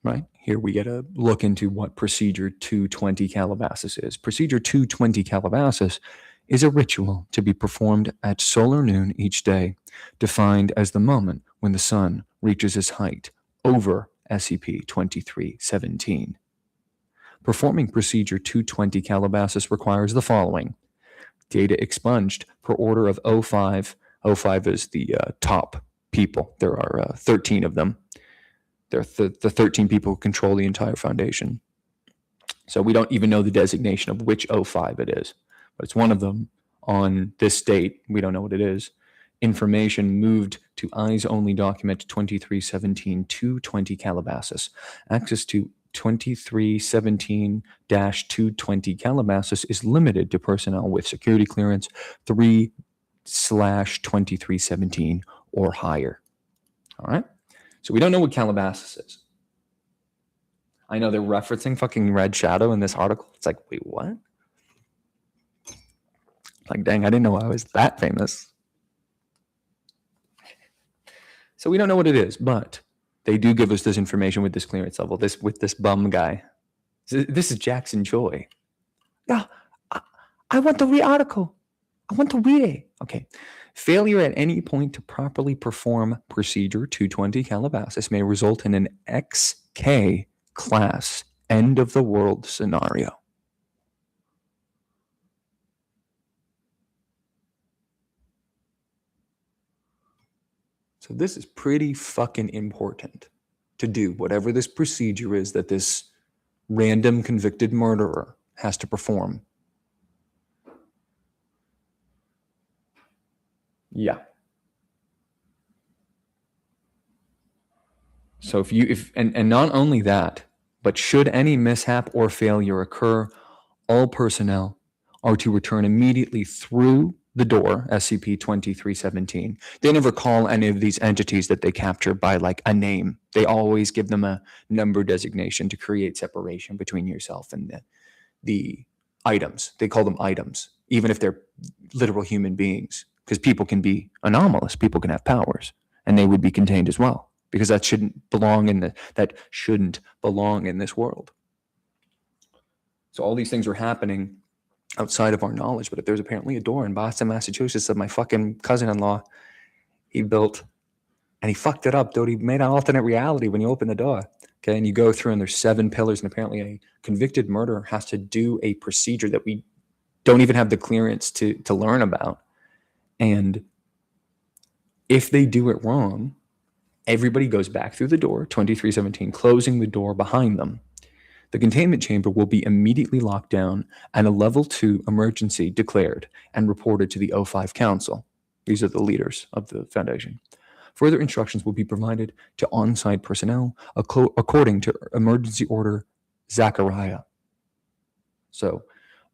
right? Here we get a look into what Procedure 220 Calabasas is. Procedure 220 Calabasas is a ritual to be performed at solar noon each day, defined as the moment when the sun reaches its height over SCP-2317. Performing Procedure 220 Calabasas requires the following. Data expunged per order of O5. O5 is the top people. There are 13 of them. They're the 13 people who control the entire Foundation. So we don't even know the designation of which O5 it is, but it's one of them on this date. We don't know what it is. Information moved to eyes-only document 2317-220 Calabasas. Access to 2317-220 Calabasas is limited to personnel with security clearance 3/2317 or higher. All right? So we don't know what Calabasas is. I know they're referencing fucking Red Shadow in this article. It's like, wait, what? Like, dang, I didn't know I was that famous. So we don't know what it is, but they do give us this information with this clearance level, with this bum guy. This is Jackson Joy. Yeah, I want to read article. I want to read it. Okay. Failure at any point to properly perform Procedure 220 Calabasas may result in an XK class end of the world scenario. So this is pretty fucking important to do, whatever this procedure is that this random convicted murderer has to perform. Yeah. So and not only that, but should any mishap or failure occur, all personnel are to return immediately through the door, SCP-2317. They never call any of these entities that they capture by like a name. They always give them a number designation to create separation between yourself and the items. They call them items, even if they're literal human beings, because people can be anomalous. People can have powers, and they would be contained as well, because that shouldn't belong in this world. So all these things are happening outside of our knowledge, but if there's apparently a door in Boston, Massachusetts that my fucking cousin-in-law, he built, and he fucked it up, dude. He made an alternate reality when you open the door, okay? And you go through, and there's 7 pillars, and apparently a convicted murderer has to do a procedure that we don't even have the clearance to learn about. And if they do it wrong, everybody goes back through the door, 2317, closing the door behind them. The containment chamber will be immediately locked down and a level 2 emergency declared and reported to the O5 Council. These are the leaders of the Foundation. Further instructions will be provided to on-site personnel according to Emergency Order Zachariah. So,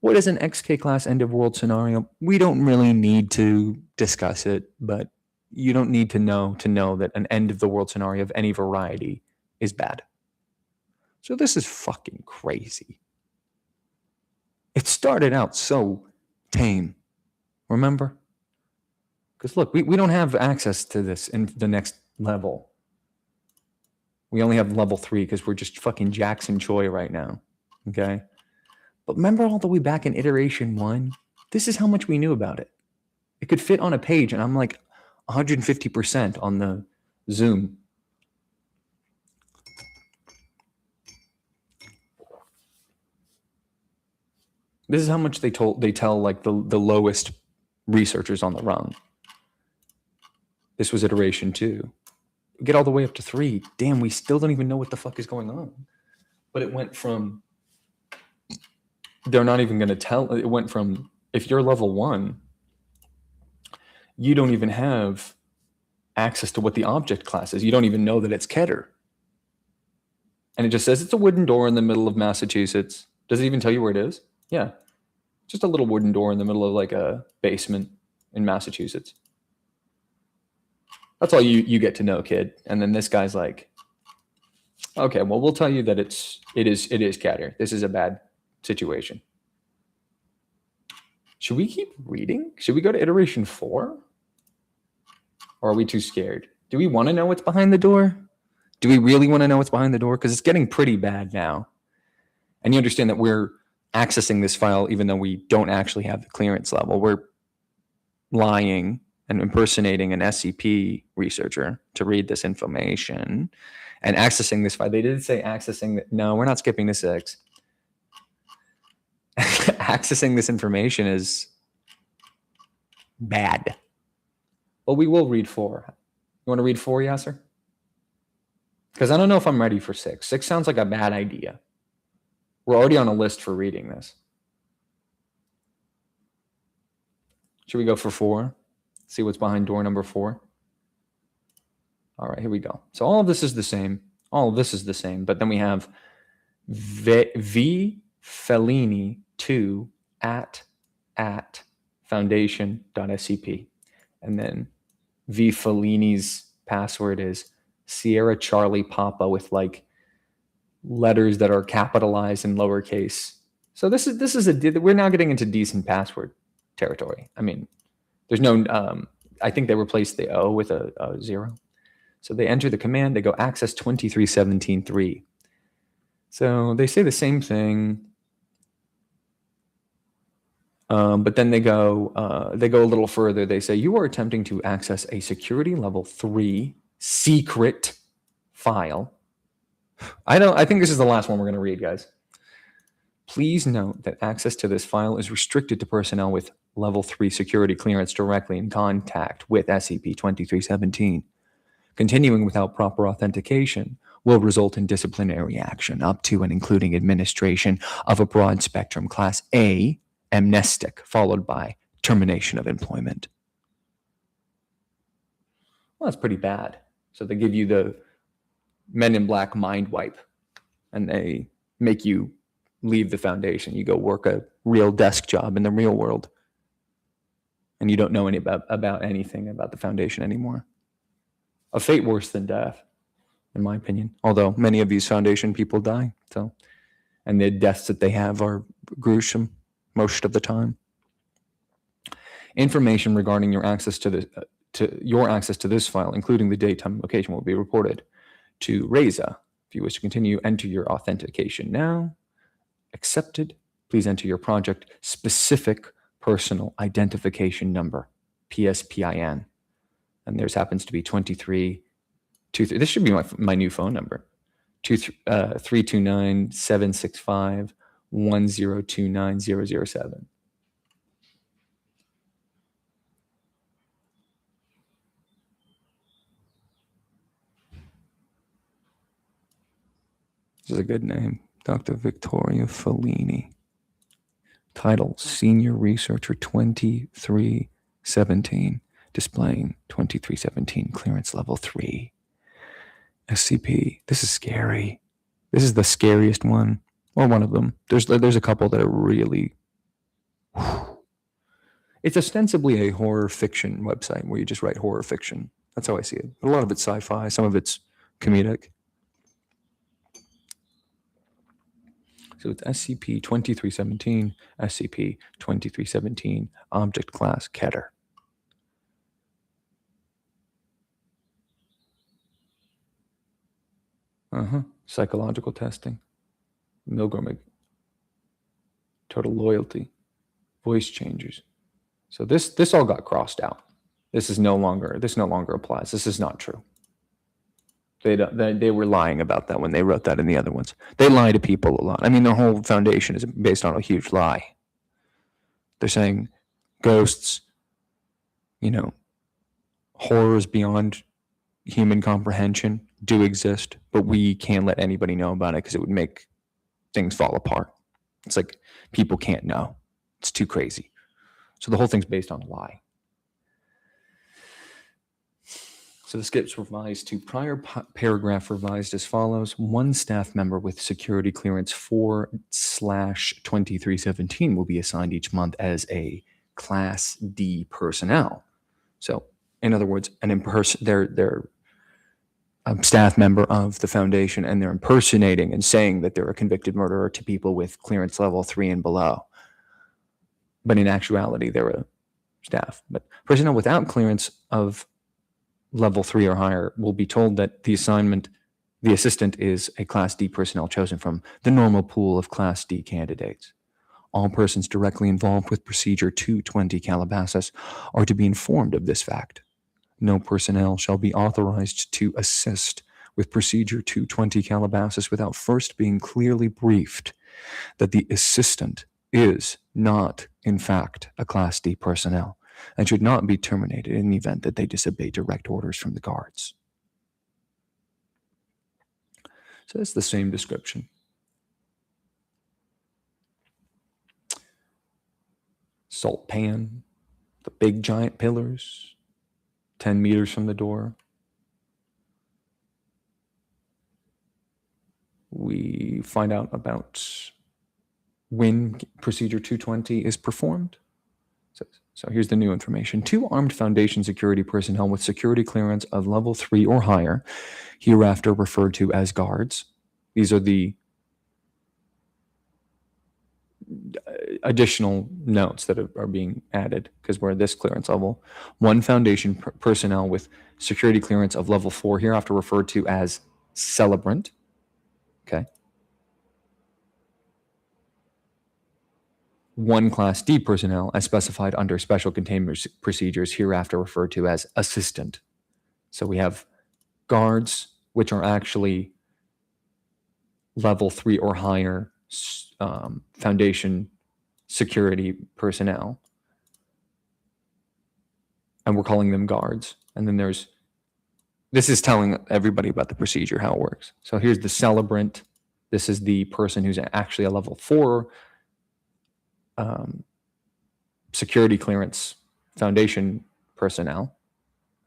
what is an XK class end of world scenario? We don't really need to discuss it, but you don't need to know that an end of the world scenario of any variety is bad. So this is fucking crazy. It started out so tame, remember? Because look, we don't have access to this in the next level. We only have level 3 because we're just fucking Jackson Choi right now, okay? But remember all the way back in iteration 1? This is how much we knew about it. It could fit on a page, and I'm like 150% on the Zoom. This is how much they tell like the lowest researchers on the rung. This was iteration 2. Get all the way up to 3. Damn, we still don't even know what the fuck is going on. But it went from, they're not even going to tell. It went from, if you're level 1, you don't even have access to what the object class is. You don't even know that it's Keter. And it just says it's a wooden door in the middle of Massachusetts. Does it even tell you where it is? Yeah. Just a little wooden door in the middle of like a basement in Massachusetts. That's all you get to know, kid. And then this guy's like, okay, well, we'll tell you that it is Keter. This is a bad situation. Should we keep reading? Should we go to iteration 4? Or are we too scared? Do we want to know what's behind the door? Do we really want to know what's behind the door? Because it's getting pretty bad now. And you understand that we're accessing this file even though we don't actually have the clearance level. We're lying and impersonating an SCP researcher to read this information and accessing this file. They did say accessing. No, we're not skipping to 6. Accessing this information is bad. But we will read 4. You want to read 4, Yasser? Because I don't know if I'm ready for 6. 6 sounds like a bad idea. We're already on a list for reading this. Should we go for 4? See what's behind door number 4? All right, here we go. So all of this is the same. All of this is the same. But then we have V Fellini 2 at foundation.scp. And then V Fellini's password is Sierra Charlie Papa with like letters that are capitalized in lowercase. So this is we're now getting into decent password territory. I mean, there's no I think they replaced the O with a 0. So they enter the command, they go access 2317.3. So they say the same thing. But then they go a little further. They say you are attempting to access a security level 3 secret file. I think this is the last one we're going to read, guys. Please note that access to this file is restricted to personnel with level 3 security clearance directly in contact with SCP-2317. Continuing without proper authentication will result in disciplinary action up to and including administration of a broad spectrum Class A amnestic, followed by termination of employment. Well, that's pretty bad. So they give you the Men in Black mind wipe, and they make you leave the Foundation. You go work a real desk job in the real world, and you don't know about anything about the Foundation anymore. A fate worse than death, in my opinion. Although many of these Foundation people die, and the deaths that they have are gruesome most of the time. Information regarding your access to this file, including the date, time, and location, will be reported to Reza. If you wish to continue, enter your authentication now. Accepted. Please enter your project specific personal identification number, PSPIN. And theirs happens to be 2323. This should be my new phone number. 329-765-1029007. is a good name. Dr. Victoria Fellini. Title, Senior Researcher 2317. Displaying 2317, clearance level 3. SCP. This is scary. This is the scariest one, or one of them. There's a couple that are really... It's ostensibly a horror fiction website where you just write horror fiction. That's how I see it. A lot of it's sci-fi, some of it's comedic. So it's SCP-2317, SCP-2317, Object Class Keter. Psychological testing. Milgram. Total loyalty. Voice changers. So this all got crossed out. This no longer applies. This is not true. They were lying about that when they wrote that in the other ones. They lie to people a lot. I mean, their whole foundation is based on a huge lie. They're saying ghosts, horrors beyond human comprehension do exist, but we can't let anybody know about it because it would make things fall apart. It's like people can't know. It's too crazy. So the whole thing's based on a lie. So this gets revised to prior paragraph revised as follows. One staff member with security clearance 4/2317 will be assigned each month as a Class D personnel. So in other words, they're a staff member of the Foundation, and they're impersonating and saying that they're a convicted murderer to people with clearance level 3 and below. But in actuality, they're a staff. But personnel without clearance of level 3 or higher will be told that the assistant is a Class D personnel chosen from the normal pool of Class D candidates. All persons directly involved with Procedure 220 Calabasas are to be informed of this fact. No personnel shall be authorized to assist with Procedure 220 Calabasas without first being clearly briefed that the assistant is not, in fact, a Class D personnel and should not be terminated in the event that they disobey direct orders from the guards. So that's the same description. Salt pan, the big giant pillars, 10 meters from the door. We find out about when Procedure 220 is performed. So here's the new information. 2 armed Foundation security personnel with security clearance of level 3 or higher, hereafter referred to as guards. These are the additional notes that are being added because we're at this clearance level. 1 Foundation personnel with security clearance of level 4, hereafter referred to as celebrant. Okay. 1 Class D personnel as specified under special containment procedures, hereafter referred to as assistant. So we have guards, which are actually level 3 or higher Foundation security personnel. And we're calling them guards. And then this is telling everybody about the procedure, how it works. So here's the celebrant. This is the person who's actually a level 4 security clearance Foundation personnel.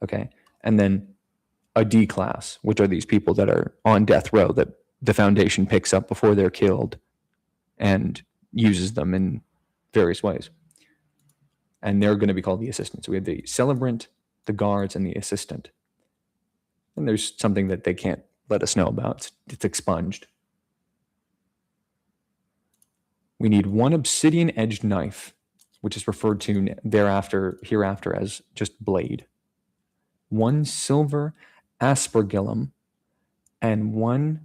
Okay. And then a D class, which are these people that are on death row that the Foundation picks up before they're killed and uses them in various ways. And they're going to be called the assistants. So we have the celebrant, the guards, and the assistant. And there's something that they can't let us know about. It's expunged. We need 1 obsidian-edged knife, which is referred to hereafter as just blade. 1 silver aspergillum, and 1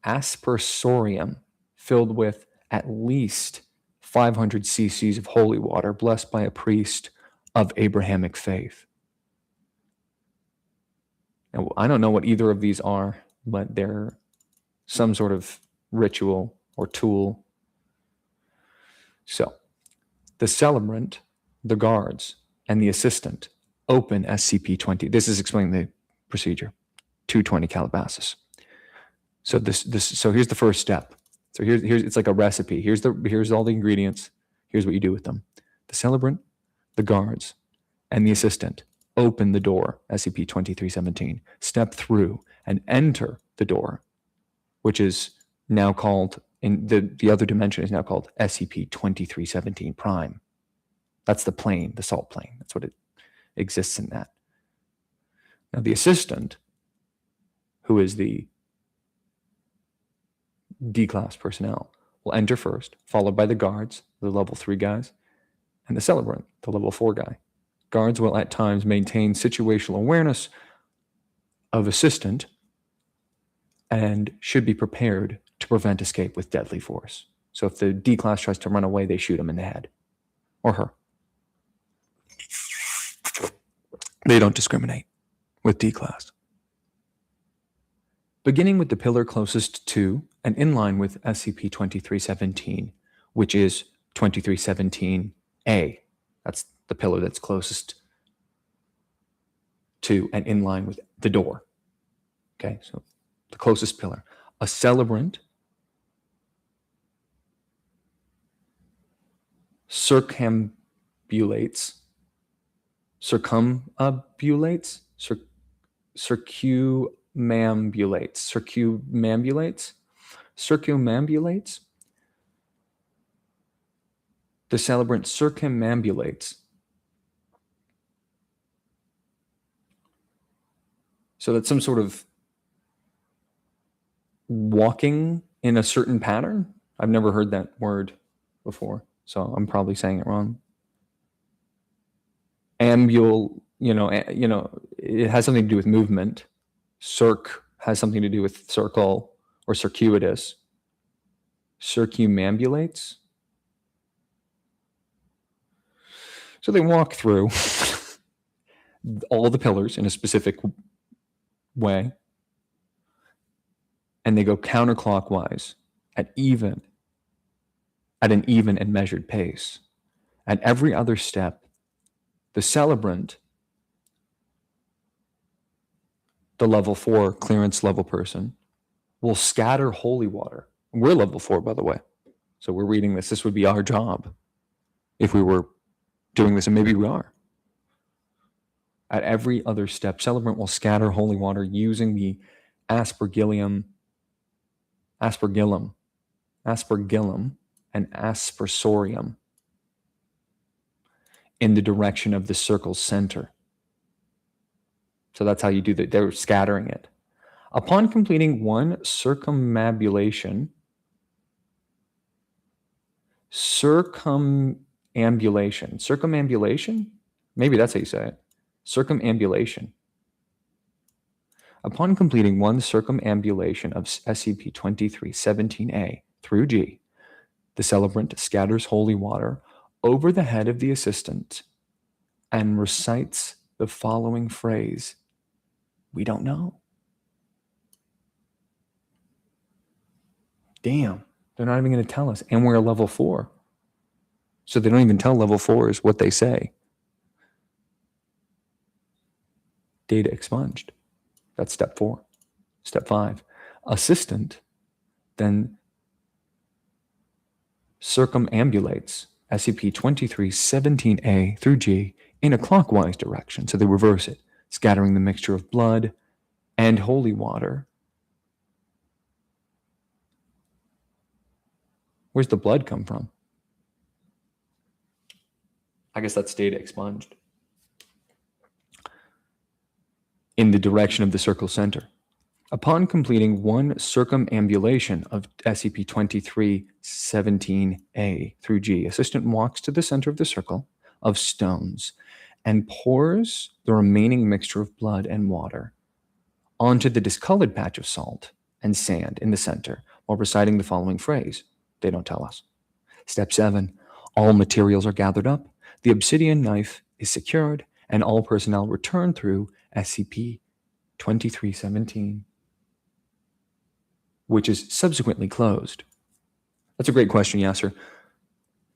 aspersorium filled with at least 500 cc's of holy water, blessed by a priest of Abrahamic faith. Now, I don't know what either of these are, but they're some sort of ritual or tool. So, the celebrant, the guards, and the assistant open SCP-20. This is explaining the procedure. 220 Calabasas. So so here's the first step. So here's it's like a recipe. Here's all the ingredients. Here's what you do with them. The celebrant, the guards, and the assistant open the door, SCP-2317, step through and enter the door, which is now called, in the other dimension is now called SCP-2317 Prime. That's the plane, the salt plane. That's what it exists in that. Now the assistant, who is the D-class personnel, will enter first, followed by the guards, the level 3 guys, and the celebrant, the level 4 guy. Guards will at times maintain situational awareness of assistant and should be prepared to prevent escape with deadly force. So if the D-class tries to run away, they shoot him in the head. Or her. They don't discriminate with D-class. Beginning with the pillar closest to and in line with SCP-2317, which is 2317A. That's the pillar that's closest to and in line with the door. Okay, so the closest pillar. A celebrant circumambulates, the celebrant circumambulates. So that's some sort of walking in a certain pattern. I've never heard that word before, so I'm probably saying it wrong. It has something to do with movement. Circ has something to do with circle or circuitous. Circumambulates. So they walk through all the pillars in a specific way, and they go counterclockwise at an even and measured pace. At every other step, the celebrant, the level 4 clearance level person, will scatter holy water. We're level 4, by the way. So we're reading this. This would be our job if we were doing this, and maybe we are. At every other step, celebrant will scatter holy water using the aspergillum, and aspersorium in the direction of the circle's center. So that's how you do that. They're scattering it. Upon completing one circumambulation, maybe that's how you say it. Circumambulation. Upon completing one circumambulation of SCP-2317A through G, the celebrant scatters holy water over the head of the assistant and recites the following phrase: "We don't know." Damn, they're not even going to tell us. And we're a level 4. So they don't even tell level 4s what they say. Data expunged. That's step 4. Step 5. Assistant then circumambulates SCP-2317A through G in a clockwise direction. So they reverse it, scattering the mixture of blood and holy water. Where's the blood come from? I guess that's data expunged. In the direction of the circle center. Upon completing one circumambulation of SCP-2317A through G, assistant walks to the center of the circle of stones and pours the remaining mixture of blood and water onto the discolored patch of salt and sand in the center while reciting the following phrase. They don't tell us. Step 7. All materials are gathered up, the obsidian knife is secured, and all personnel return through SCP-2317, which is subsequently closed. That's a great question, Yasser.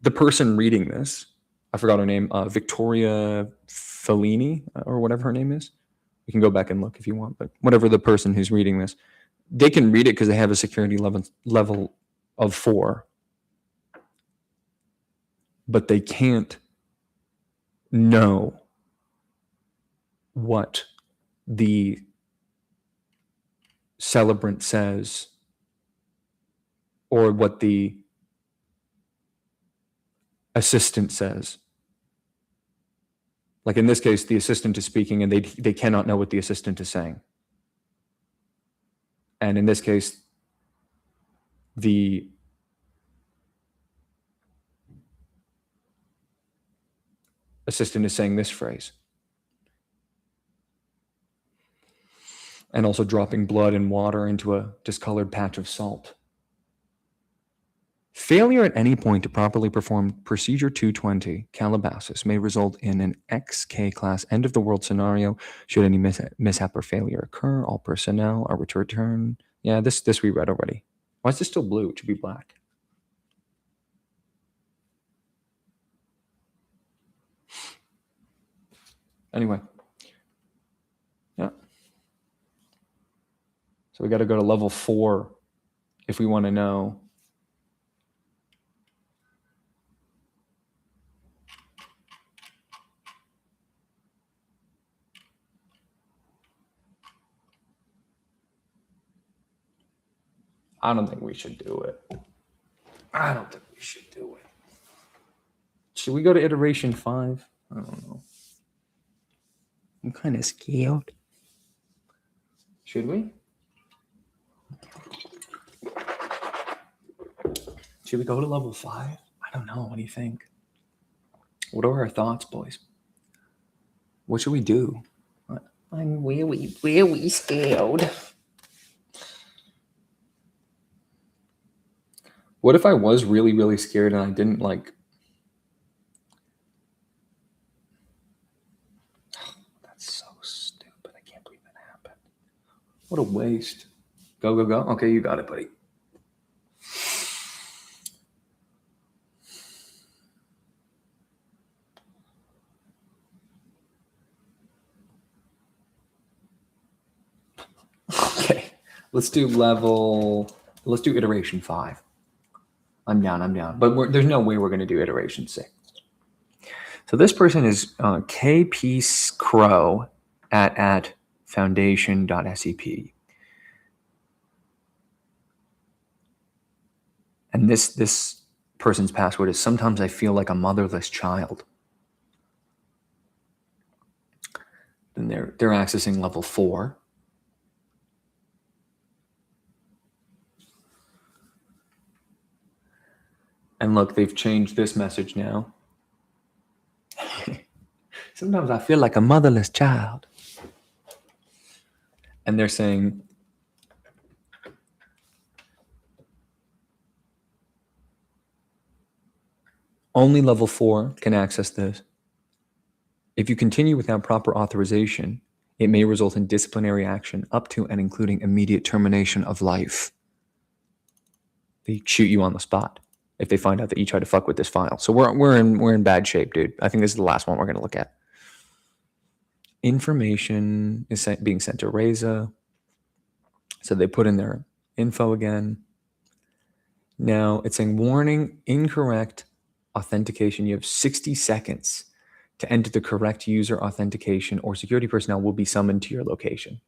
The person reading this, I forgot her name, Victoria Fellini, or whatever her name is. You can go back and look if you want, but whatever the person who's reading this, they can read it because they have a security level of 4, but they can't know what the celebrant says or what the assistant says. Like in this case, the assistant is speaking and they cannot know what the assistant is saying. And in this case, the assistant is saying this phrase. And also dropping blood and water into a discolored patch of salt. Failure at any point to properly perform Procedure 220, Calabasas, may result in an XK class end of the world scenario. Should any mishap or failure occur, all personnel are to return. Yeah, this we read already. Why is this still blue? It should be black. Anyway. Yeah. So we got to go to level 4 if we want to know. I don't think we should do it. I don't think we should do it. Should we go to iteration 5? I don't know. I'm kind of scared. Should we? Should we go to level 5? I don't know. What do you think? What are our thoughts, boys? What should we do? I'm really, really scared. What if I was really, really scared and I didn't like... That's so stupid. I can't believe that happened. What a waste. Go, go, go. Okay, you got it, buddy. Okay, let's do iteration 5. I'm down. But there's no way we're going to do iteration 6. So this person is KP Crow at foundation.sep. And this person's password is sometimes I feel like a motherless child. Then they're accessing level 4. And look, they've changed this message now. Sometimes I feel like a motherless child. And they're saying, only level 4 can access this. If you continue without proper authorization, it may result in disciplinary action up to and including immediate termination of life. They shoot you on the spot if they find out that you try to fuck with this file. So we're in bad shape, dude. I think this is the last one we're going to look at. Information is being sent to Reza. So they put in their info again. Now it's saying, warning, incorrect authentication. You have 60 seconds to enter the correct user authentication or security personnel will be summoned to your location.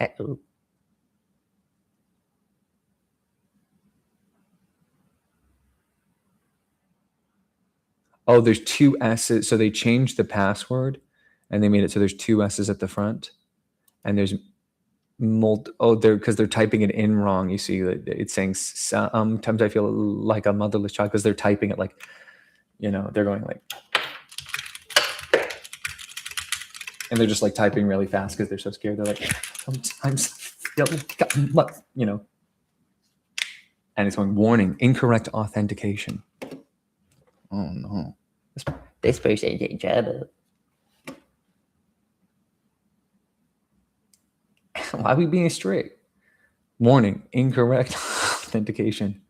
Uh-oh. Oh, there's 2 S's. So they changed the password and they made it so there's 2 S's at the front. And there's because they're typing it in wrong. You see that it's saying sometimes I feel like a motherless child because they're typing it like, they're going like, and they're just like typing really fast because they're so scared. They're like, sometimes I feel like, and it's going, warning, incorrect authentication. Oh no. This person's in trouble. Why are we being strict? Warning, incorrect authentication.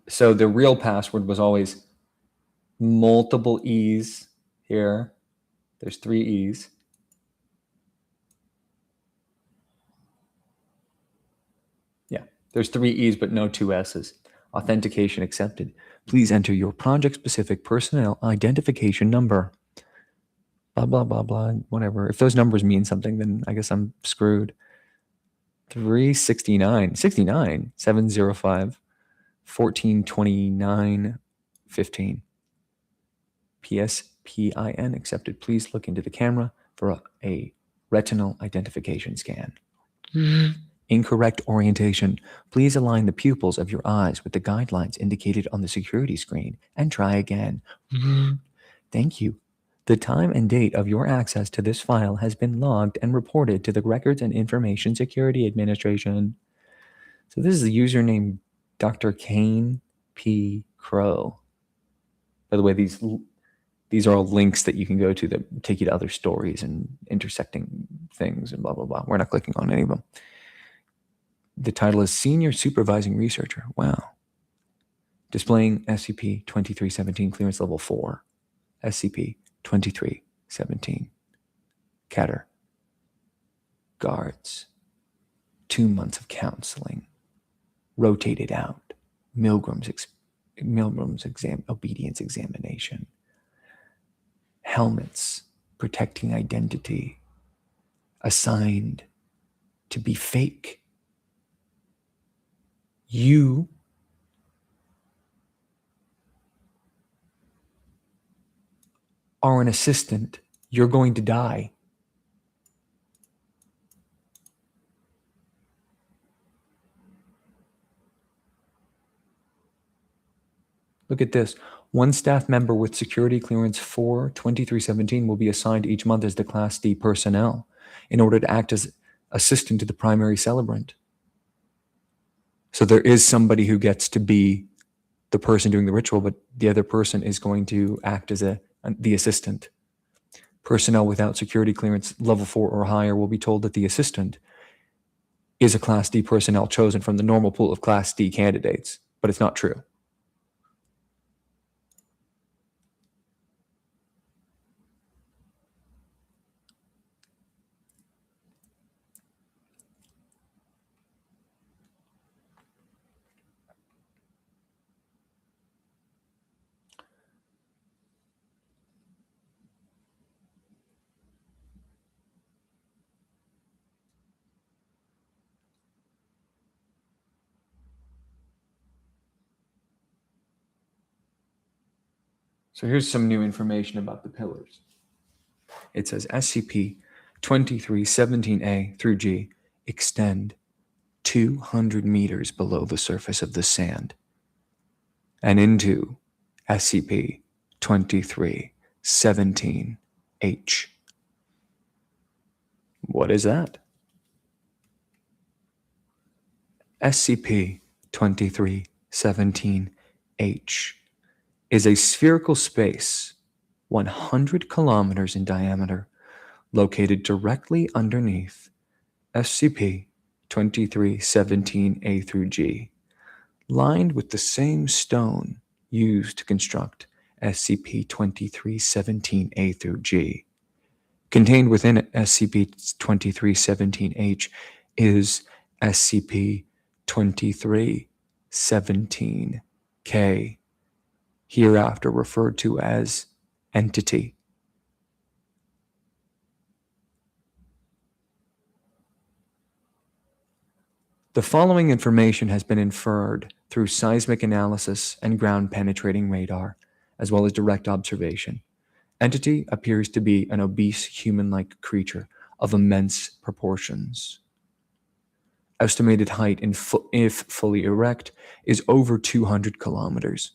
So the real password was always multiple E's here. There's 3 E's. There's 3 E's but no 2 S's. Authentication accepted. Please enter your project-specific personnel identification number. Blah, blah, blah, blah, whatever. If those numbers mean something, then I guess I'm screwed. 369, 69, 705, 1429, 15. PSPIN accepted. Please look into the camera for a retinal identification scan. Incorrect orientation. Please align the pupils of your eyes with the guidelines indicated on the security screen and try again. Thank you. The time and date of your access to this file has been logged and reported to the Records and Information Security Administration. So this is the username Dr. Kane P. Crow. By the way, these are all links that you can go to that take you to other stories and intersecting things and blah, blah, blah. We're not clicking on any of them. The title is Senior Supervising Researcher. Wow. Displaying SCP-2317 Clearance Level 4. SCP-2317. Catter. Guards. 2 months of counseling. Rotated out. Milgram's obedience examination. Helmets. Protecting identity. Assigned to be fake. You are an assistant. You're going to die. Look at this. One staff member with security clearance 4-2317 will be assigned each month as the Class D personnel in order to act as assistant to the primary celebrant. So there is somebody who gets to be the person doing the ritual, but the other person is going to act as the assistant. Personnel without security clearance level 4 or higher will be told that the assistant is a Class D personnel chosen from the normal pool of Class D candidates, but it's not true. So here's some new information about the pillars. It says SCP-2317A through G extend 200 meters below the surface of the sand and into SCP-2317H. What is that? SCP-2317H is a spherical space 100 kilometers in diameter located directly underneath SCP-2317A through G, lined with the same stone used to construct SCP-2317A through G. Contained within SCP-2317H is SCP-2317K, hereafter referred to as Entity. The following information has been inferred through seismic analysis and ground-penetrating radar, as well as direct observation. Entity appears to be an obese human-like creature of immense proportions. Estimated height, if fully erect, is over 200 kilometers.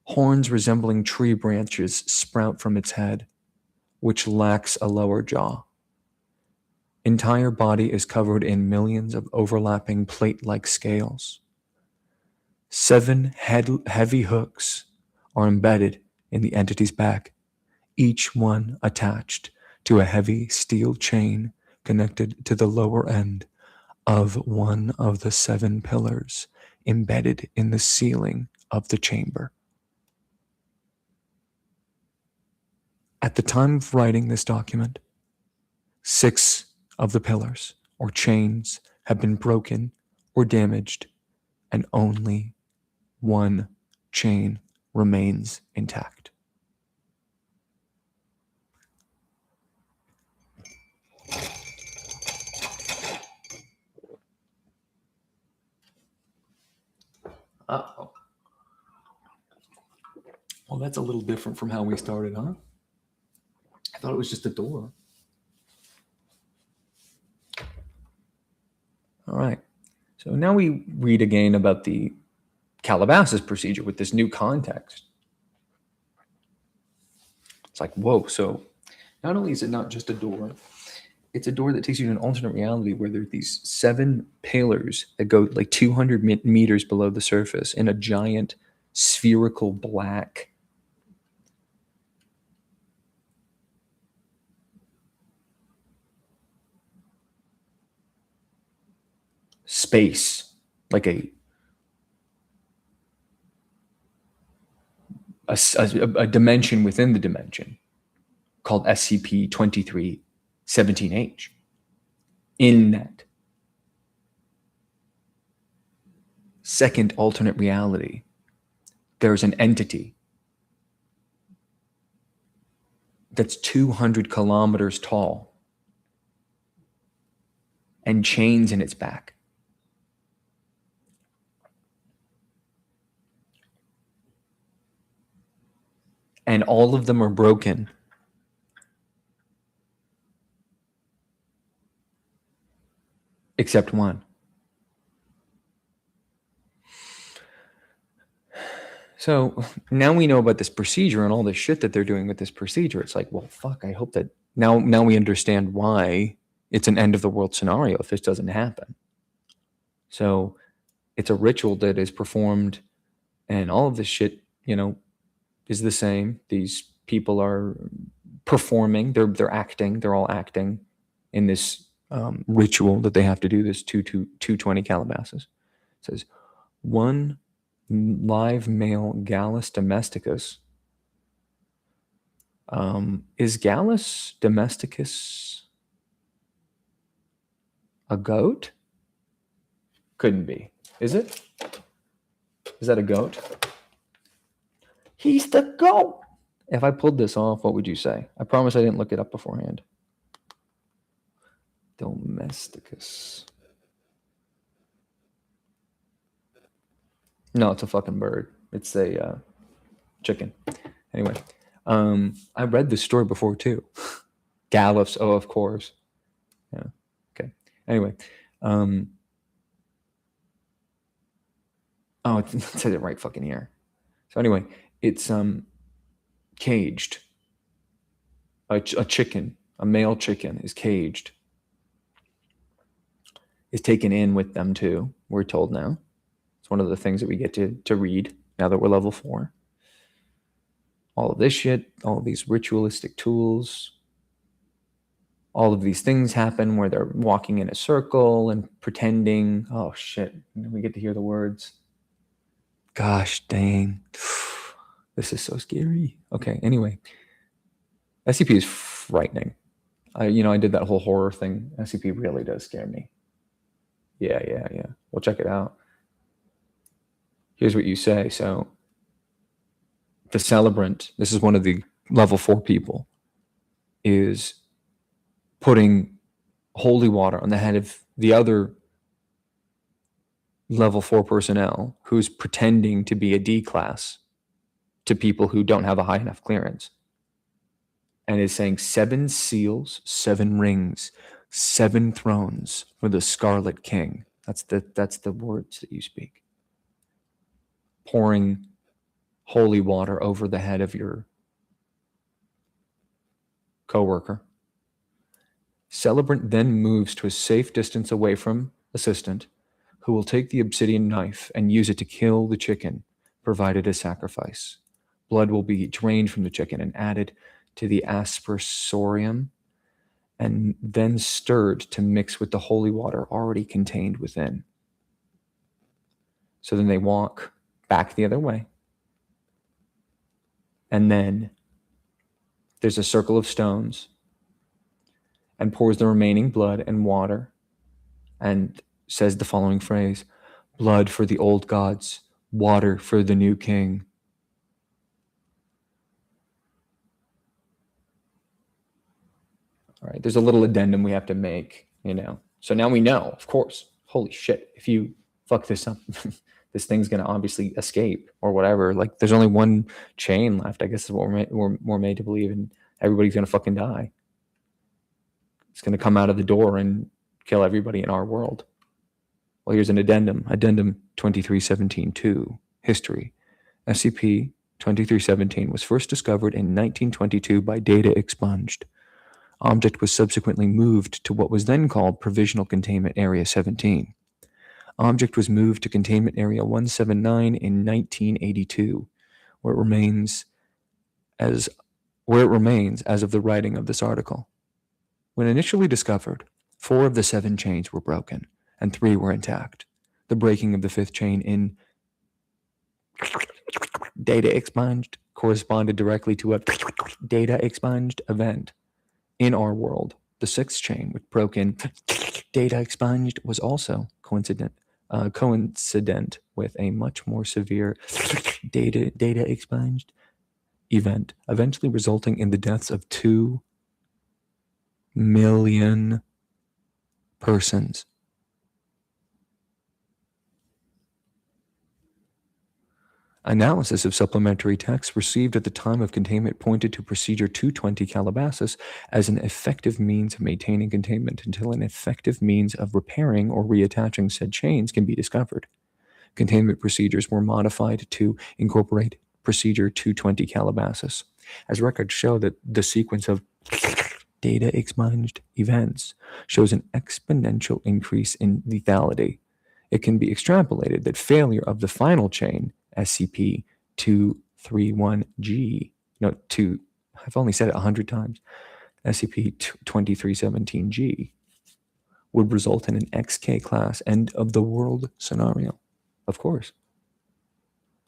Horns resembling tree branches sprout from its head, which lacks a lower jaw. Entire body is covered in millions of overlapping plate-like scales. 7 heavy hooks are embedded in the entity's back, each one attached to a heavy steel chain connected to the lower end of one of the 7 pillars embedded in the ceiling of the chamber. At the time of writing this document, 6 of the pillars or chains have been broken or damaged, and only one chain remains intact. Uh-oh. Well, that's a little different from how we started, huh? I thought it was just a door. All right. So now we read again about the Calabasas procedure with this new context. It's like, whoa. So not only is it not just a door, it's a door that takes you to an alternate reality where there are these 7 pillars that go like 200 meters below the surface in a giant spherical black space, like a dimension within the dimension called SCP-2317H. In that second alternate reality, there's an entity that's 200 kilometers tall and chains in its back. And all of them are broken. Except one. So now we know about this procedure and all this shit that they're doing with this procedure. It's like, well, fuck, I hope that now we understand why it's an end of the world scenario if this doesn't happen. So it's a ritual that is performed and all of this shit, is the same. These people are performing, they're acting, they're all acting in this ritual that they have to do, this 220 Calabasas. It says, one live male Gallus domesticus. Is Gallus domesticus a goat? Couldn't be. Is it? Is that a goat? He's the goat. If I pulled this off, what would you say? I promise I didn't look it up beforehand. Domesticus. No, it's a fucking bird. It's a chicken. Anyway, I read this story before too. Gallus, oh, of course. Yeah. Okay. Anyway, oh, it says it right fucking here. So anyway, it's caged. A chicken, a male chicken, is caged. Is taken in with them too. We're told now. It's one of the things that we get to read now that we're level 4. All of this shit, all of these ritualistic tools, all of these things happen where they're walking in a circle and pretending. Oh shit, we get to hear the words. Gosh dang. This is so scary. Okay, anyway. SCP is frightening. I did that whole horror thing. SCP really does scare me. Yeah. We'll check it out. Here's what you say. So the celebrant, this is one of the level 4 people, is putting holy water on the head of the other level 4 personnel who's pretending to be a D class to people who don't have a high enough clearance. And is saying 7 seals, 7 rings, 7 thrones for the Scarlet King. That's the words that you speak. Pouring holy water over the head of your coworker. Celebrant then moves to a safe distance away from assistant, who will take the obsidian knife and use it to kill the chicken, provided a sacrifice. Blood will be drained from the chicken and added to the aspersorium, and then stirred to mix with the holy water already contained within. So then they walk back the other way. And then there's a circle of stones, and pours the remaining blood and water and says the following phrase: blood for the old gods, water for the new king. All right, there's a little addendum we have to make, So now we know, of course, holy shit, if you fuck this up, this thing's going to obviously escape or whatever. Like, there's only one chain left, I guess is what we're made to believe, and everybody's going to fucking die. It's going to come out of the door and kill everybody in our world. Well, here's an addendum. Addendum 2317-2, history. SCP-2317 was first discovered in 1922 by data expunged. Object was subsequently moved to what was then called Provisional Containment Area 17. Object was moved to Containment Area 179 in 1982, where it remains as of the writing of this article. When initially discovered, 4 of the 7 chains were broken, and 3 were intact. The breaking of the 5th chain in data expunged corresponded directly to a data expunged event in our world. The 6th chain, which broke in data expunged, was also coincident with a much more severe data expunged event, eventually resulting in the deaths of 2 million persons. Analysis of supplementary texts received at the time of containment pointed to Procedure 220 Calabasas as an effective means of maintaining containment until an effective means of repairing or reattaching said chains can be discovered. Containment procedures were modified to incorporate Procedure 220 Calabasas, as records show that the sequence of data expunged events shows an exponential increase in lethality. It can be extrapolated that failure of the final chain, SCP-231G, I've only said it 100 times, SCP-2317G, would result in an XK class end of the world scenario. Of course.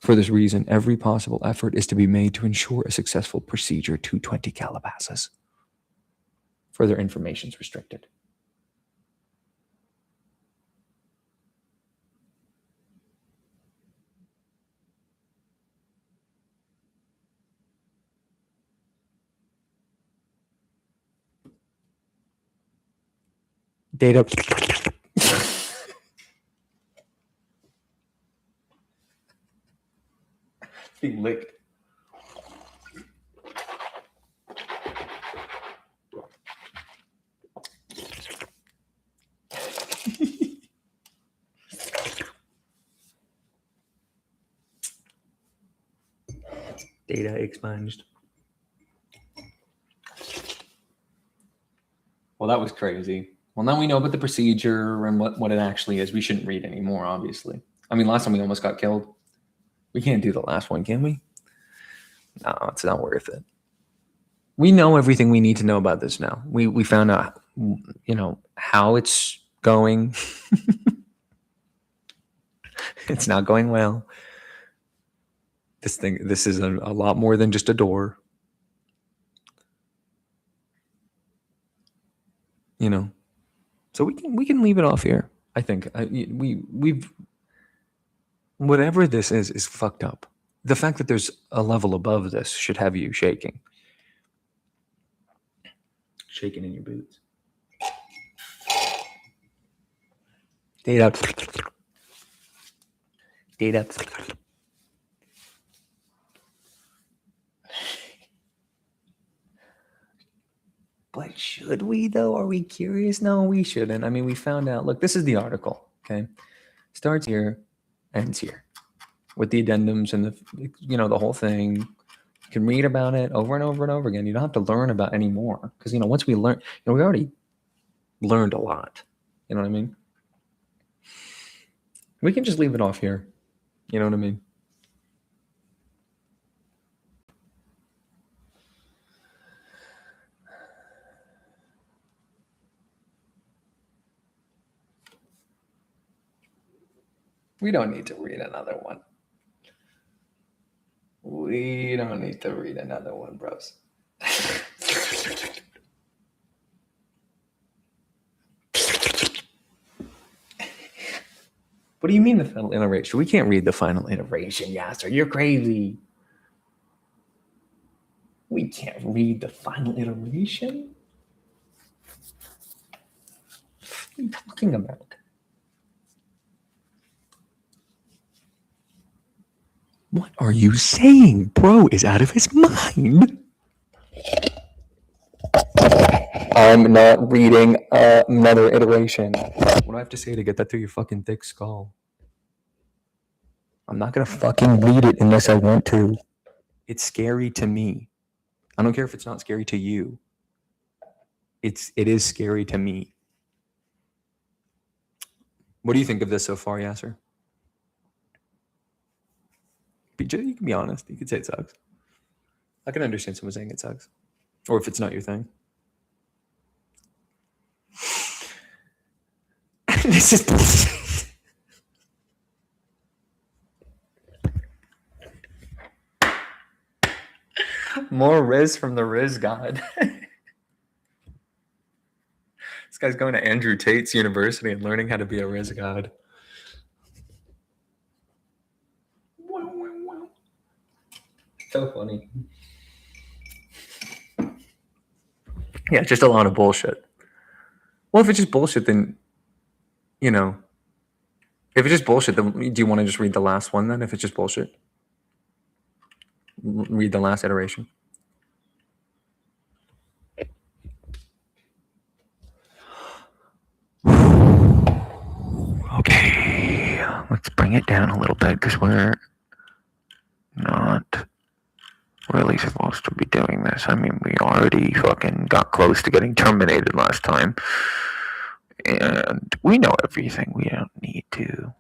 For this reason, every possible effort is to be made to ensure a successful Procedure 220 Calabasas. Further information is restricted. Data. Being licked. Data expunged. Well, that was crazy. Well, now we know about the procedure and what it actually is. We shouldn't read anymore, obviously. I mean, last time we almost got killed. We can't do the last one, can we? No, it's not worth it. We know everything we need to know about this now. We found out, how it's going. It's not going well. This is a lot more than just a door. So we can leave it off here. I think we've whatever this is fucked up. The fact that there's a level above this should have you shaking in your boots. Data. But should we, though? Are we curious? No, we shouldn't. I mean, we found out. Look, this is the article, okay? Starts here, ends here, with the addendums and the whole thing. You can read about it over and over and over again. You don't have to learn about any more. Because, once we learn, we already learned a lot. You know what I mean? We can just leave it off here. You know what I mean? We don't need to read another one. We don't need to read another one, bros. What do you mean the final iteration? We can't read the final iteration, Yasser. You're crazy. We can't read the final iteration? What are you talking about? What are you saying? Bro is out of his mind. I'm not reading another iteration. What do I have to say to get that through your fucking thick skull? I'm not gonna fucking read it unless I want to. It's scary to me. I don't care if it's not scary to you. It is scary to me. What do you think of this so far, Yasser? You can be honest. You could say it sucks. I can understand someone saying it sucks. Or if it's not your thing. This is bullshit. More Riz from the Riz God. This guy's going to Andrew Tate's university and learning how to be a Riz God. So funny. Yeah, just a lot of bullshit. Well, if it's just bullshit, then, you know, if it's just bullshit, then do you want to just read the last one then? If it's just bullshit, read the last iteration. Okay, let's bring it down a little bit because we're not really supposed to be doing this. I mean, we already fucking got close to getting terminated last time. And we know everything. We don't need to.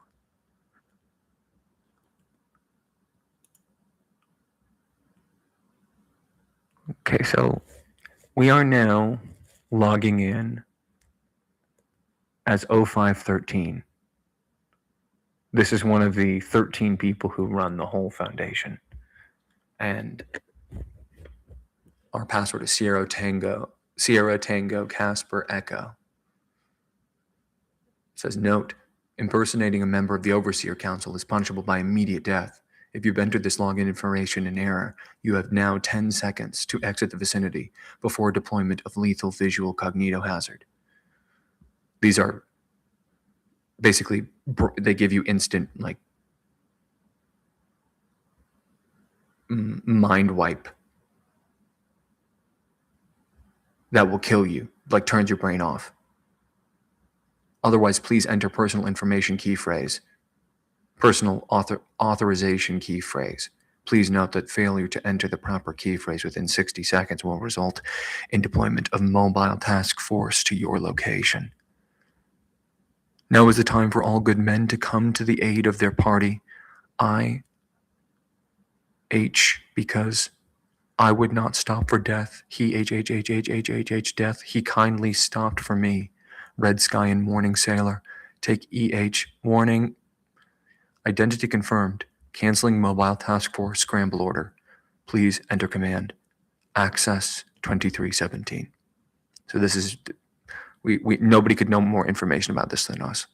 Okay, so we are now logging in as 0513. This is one of the 13 people who run the whole foundation. And our password is Sierra Tango Casper Echo. It says, note, impersonating a member of the Overseer Council is punishable by immediate death. If you've entered this login information in error, you have now 10 seconds to exit the vicinity before deployment of lethal visual cognitohazard. These are basically, they give you instant, like, mind wipe that will kill you, like turns your brain off. Otherwise, please enter personal information key phrase, personal authorization key phrase. Please note that failure to enter the proper key phrase within 60 seconds will result in deployment of mobile task force to your location. Now is the time for all good men to come to the aid of their party. Because I would not stop for death. He, death. He kindly stopped for me. Red Sky and Morning Sailor. Take warning. Identity confirmed. Canceling mobile task force scramble order. Please enter command. Access 2317. So this is, nobody could know more information about this than us.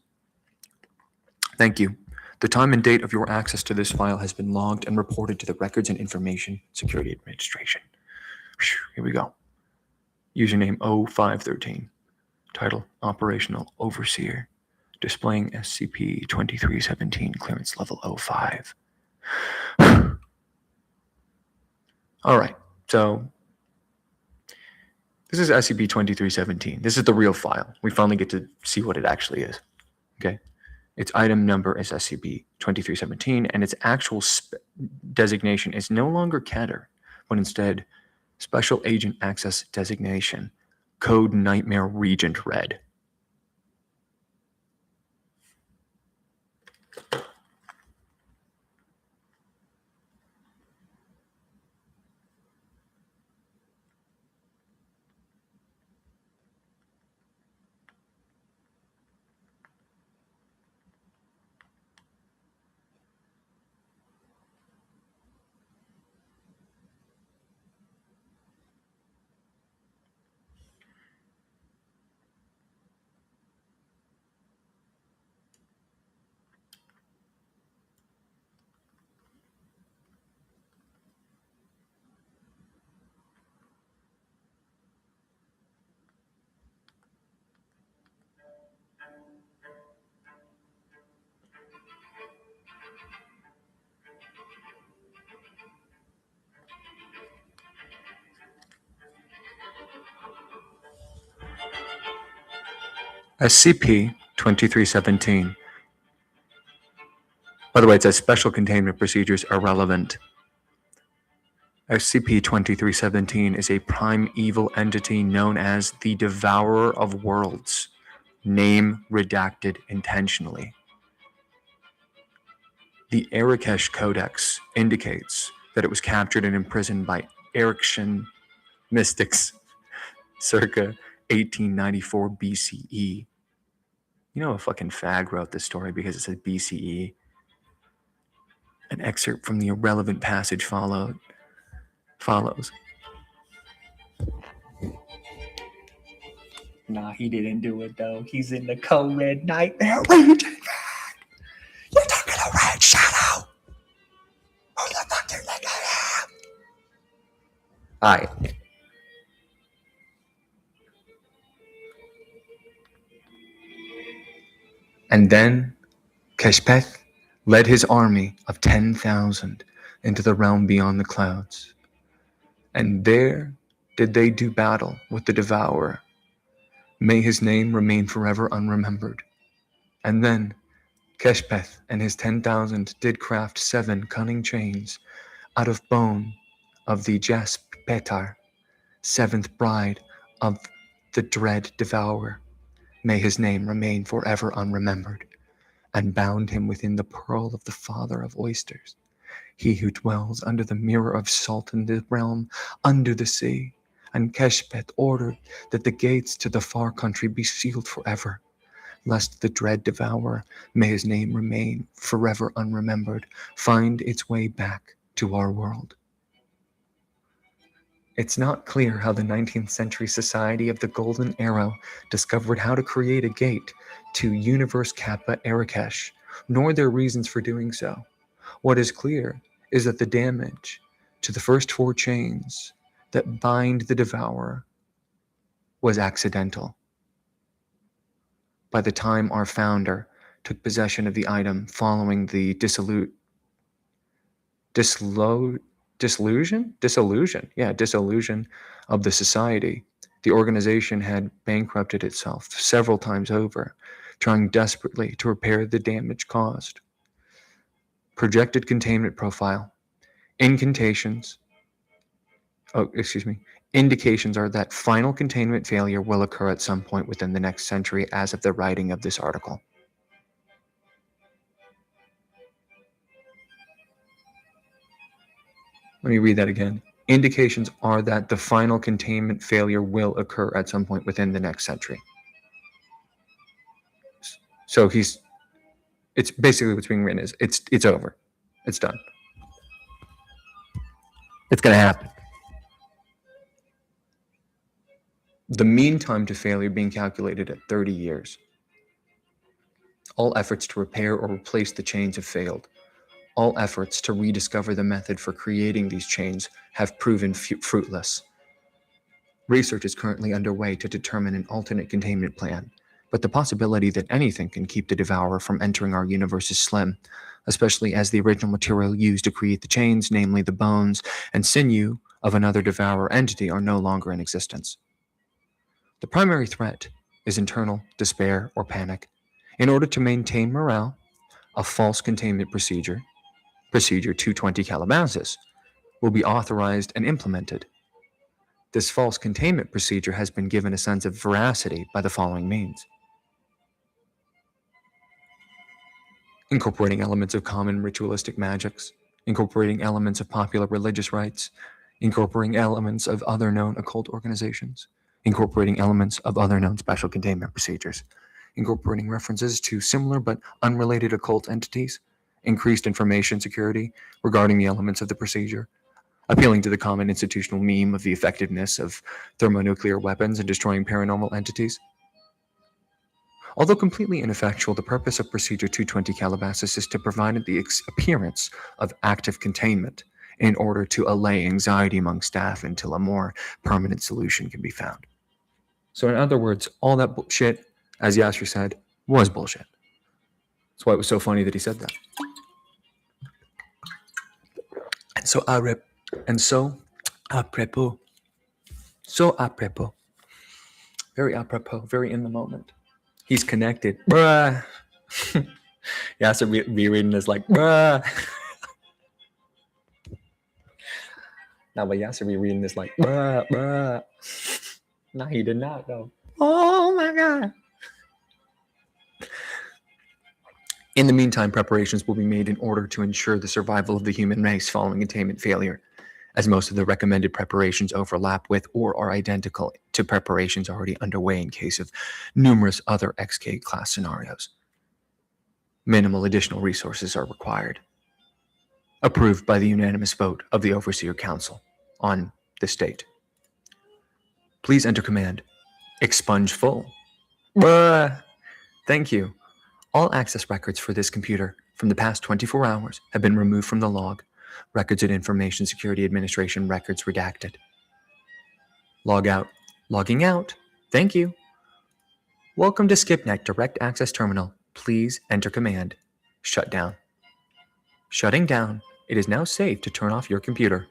Thank you. The time and date of your access to this file has been logged and reported to the Records and Information Security Administration. Here we go. Username 0513. Title, Operational Overseer. Displaying SCP-2317, clearance level 05. All right, so this is SCP-2317. This is the real file. We finally get to see what it actually is, okay? Its item number is SCP-2317, and its actual designation is no longer Keter, but instead Special Agent Access Designation, Code Nightmare Regent Red. SCP-2317. By the way, it says special containment procedures are relevant. SCP-2317 is a prime evil entity known as the Devourer of Worlds, name redacted intentionally. The Arakesh Codex indicates that it was captured and imprisoned by Erekshan mystics circa 1894 BCE. You know, a fucking fag wrote this story because it said BCE. An excerpt from the irrelevant passage follows. Nah, he didn't do it though. He's in the co-red nightmare region. You're talking to Red Shadow. Who the fuck do you think I am? Alright. And then Keshpeth led his army of 10,000 into the realm beyond the clouds. And there did they do battle with the Devourer. May his name remain forever unremembered. And then Keshpeth and his 10,000 did craft 7 cunning chains out of bone of the Jaspetar, 7th bride of the dread Devourer. May his name remain forever unremembered, and bound him within the pearl of the father of oysters, he who dwells under the mirror of salt in the realm under the sea. And Keshpeth ordered that the gates to the far country be sealed forever, lest the dread Devourer, may his name remain forever unremembered, find its way back to our world. It's not clear how the 19th century Society of the Golden Arrow discovered how to create a gate to Universe Kappa Arakesh, nor their reasons for doing so. What is clear is that the damage to the first 4 chains that bind the Devourer was accidental. By the time our founder took possession of the item following the dissolution of the society, the organization had bankrupted itself several times over, trying desperately to repair the damage caused. Projected containment profile. Indications are that final containment failure will occur at some point within the next century as of the writing of this article. Let me read that again. Indications are that the final containment failure will occur at some point within the next century. So it's basically what's being written is it's over. It's done. It's going to happen. The mean time to failure being calculated at 30 years. All efforts to repair or replace the chains have failed. All efforts to rediscover the method for creating these chains have proven fruitless. Research is currently underway to determine an alternate containment plan, but the possibility that anything can keep the Devourer from entering our universe is slim, especially as the original material used to create the chains, namely the bones and sinew of another Devourer entity, are no longer in existence. The primary threat is internal despair or panic. In order to maintain morale, a false containment procedure 220 Calabasas, will be authorized and implemented. This false containment procedure has been given a sense of veracity by the following means. Incorporating elements of common ritualistic magics, incorporating elements of popular religious rites, incorporating elements of other known occult organizations, incorporating elements of other known special containment procedures, incorporating references to similar but unrelated occult entities, increased information security regarding the elements of the procedure, appealing to the common institutional meme of the effectiveness of thermonuclear weapons in destroying paranormal entities. Although completely ineffectual, the purpose of Procedure 220 Calabasas is to provide the appearance of active containment in order to allay anxiety among staff until a more permanent solution can be found. So in other words, all that bullshit, as Yasser said, was bullshit. That's why it was so funny that he said that. So apropos, very apropos, very in the moment. He's connected. Bruh. Yeah, so be reading this like, bruh. Now, but Yasser be reading this like, bruh. No, he did not, though. Oh my God. In the meantime, preparations will be made in order to ensure the survival of the human race following containment failure, as most of the recommended preparations overlap with or are identical to preparations already underway in case of numerous other XK class scenarios. Minimal additional resources are required. Approved by the unanimous vote of the Overseer Council on this date. Please enter command. Expunge full. Thank you. All access records for this computer from the past 24 hours have been removed from the log. Records and Information Security Administration records redacted. Log out. Logging out. Thank you. Welcome to SkipNet Direct Access Terminal. Please enter command. Shut down. Shutting down. It is now safe to turn off your computer.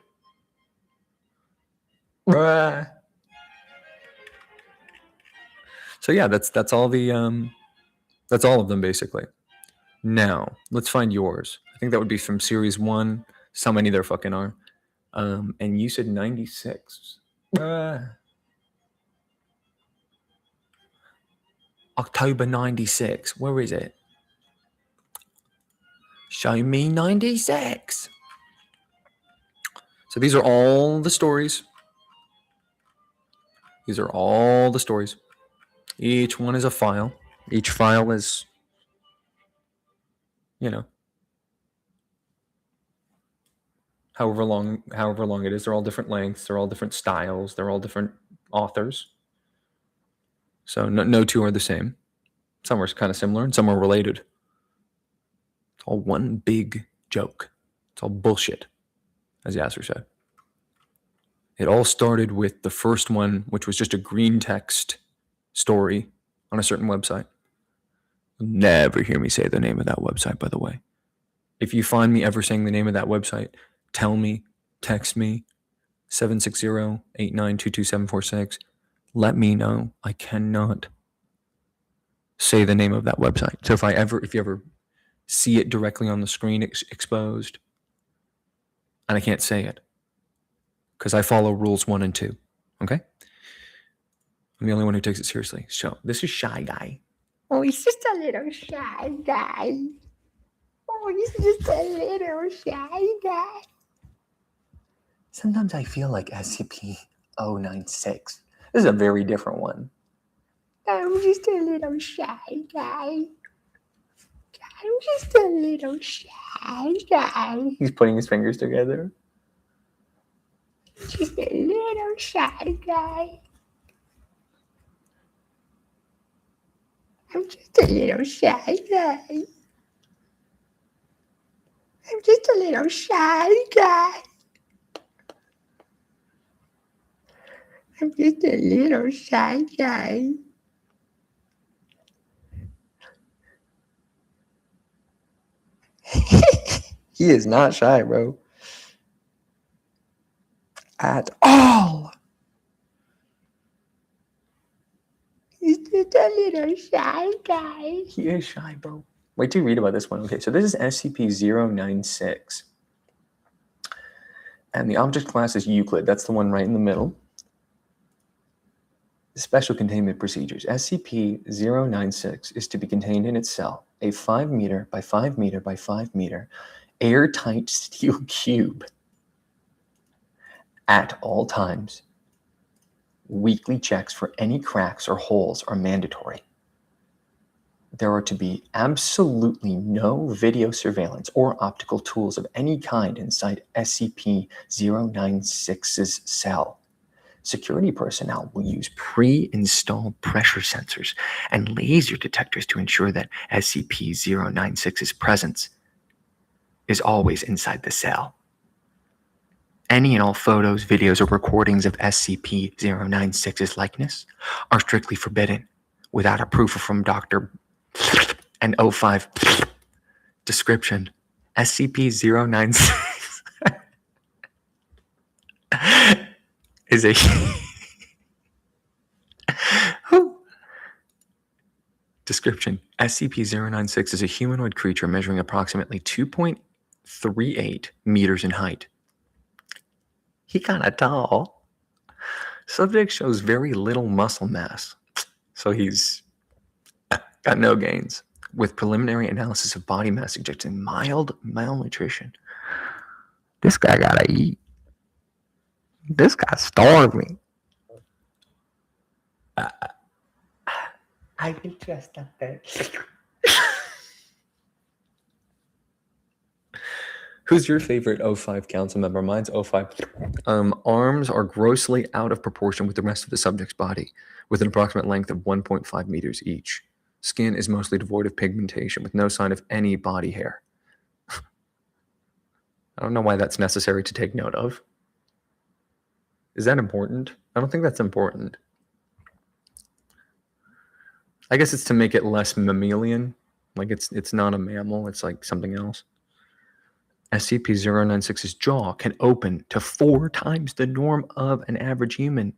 So yeah, that's all the that's all of them basically. Now let's find yours. I think that would be from series 1. So many there fucking are. And you said 96. October 96. Where is it? Show me 96. So these are all the stories. These are all the stories. Each one is a file. Each file is, you know, however long it is. They're all different lengths. They're all different styles. They're all different authors. So no two are the same. Some are kind of similar and some are related. It's all one big joke. It's all bullshit, as Yasser said. It all started with the first one, which was just a green text story on a certain website. You'll never hear me say the name of that website, by the way. If you find me ever saying the name of that website, tell me, text me, 760-8922746. Let me know. I cannot say the name of that website. So if you ever see it directly on the screen exposed, and I can't say it, because I follow rules 1 and 2. Okay? I'm the only one who takes it seriously. So this is Shy Guy. Oh, he's just a little shy guy. Oh, he's just a little shy guy. Sometimes I feel like SCP-096. This is a very different one. I'm just a little shy guy. I'm just a little shy guy. He's putting his fingers together. Just a little shy guy. I'm just a little shy guy. I'm just a little shy guy. I'm just a little shy guy. He is not shy, bro. At all. He's just a little shy guy. He is shy, bro. Wait till you read about this one. Okay, so this is SCP-096. And the object class is Euclid. That's the one right in the middle. Special containment procedures. SCP-096 is to be contained in its cell, a 5 meter by 5 meter by 5 meter airtight steel cube at all times. Weekly checks for any cracks or holes are mandatory. There are to be absolutely no video surveillance or optical tools of any kind inside SCP-096's cell. Security personnel will use pre-installed pressure sensors and laser detectors to ensure that SCP-096's presence is always inside the cell. Any and all photos, videos, or recordings of SCP-096's likeness are strictly forbidden without approval from Dr. and 05 description. SCP-096 is a Description: SCP-096 is a humanoid creature measuring approximately 2.38 meters in height. He kinda tall. Subject shows very little muscle mass, so he's got no gains, with preliminary analysis of body mass suggesting mild malnutrition. This guy gotta eat. This guy's starving. I will trust that. Who's your favorite 05 council member? Mine's 05. Arms are grossly out of proportion with the rest of the subject's body, with an approximate length of 1.5 meters each. Skin is mostly devoid of pigmentation, with no sign of any body hair. I don't know why that's necessary to take note of. Is that important? I don't think that's important. I guess it's to make it less mammalian. Like it's not a mammal, it's like something else. SCP-096's jaw can open to 4 times the norm of an average human.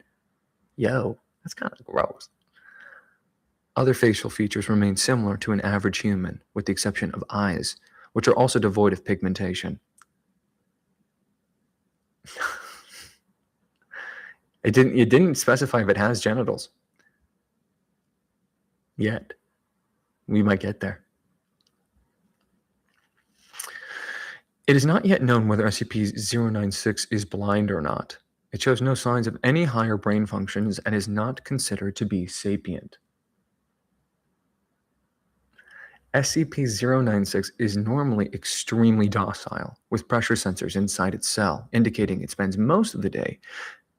Yo, that's kind of gross. Other facial features remain similar to an average human, with the exception of eyes, which are also devoid of pigmentation. It didn't specify if it has genitals. Yet. We might get there. It is not yet known whether SCP-096 is blind or not. It shows no signs of any higher brain functions and is not considered to be sapient. SCP-096 is normally extremely docile, with pressure sensors inside its cell, indicating it spends most of the day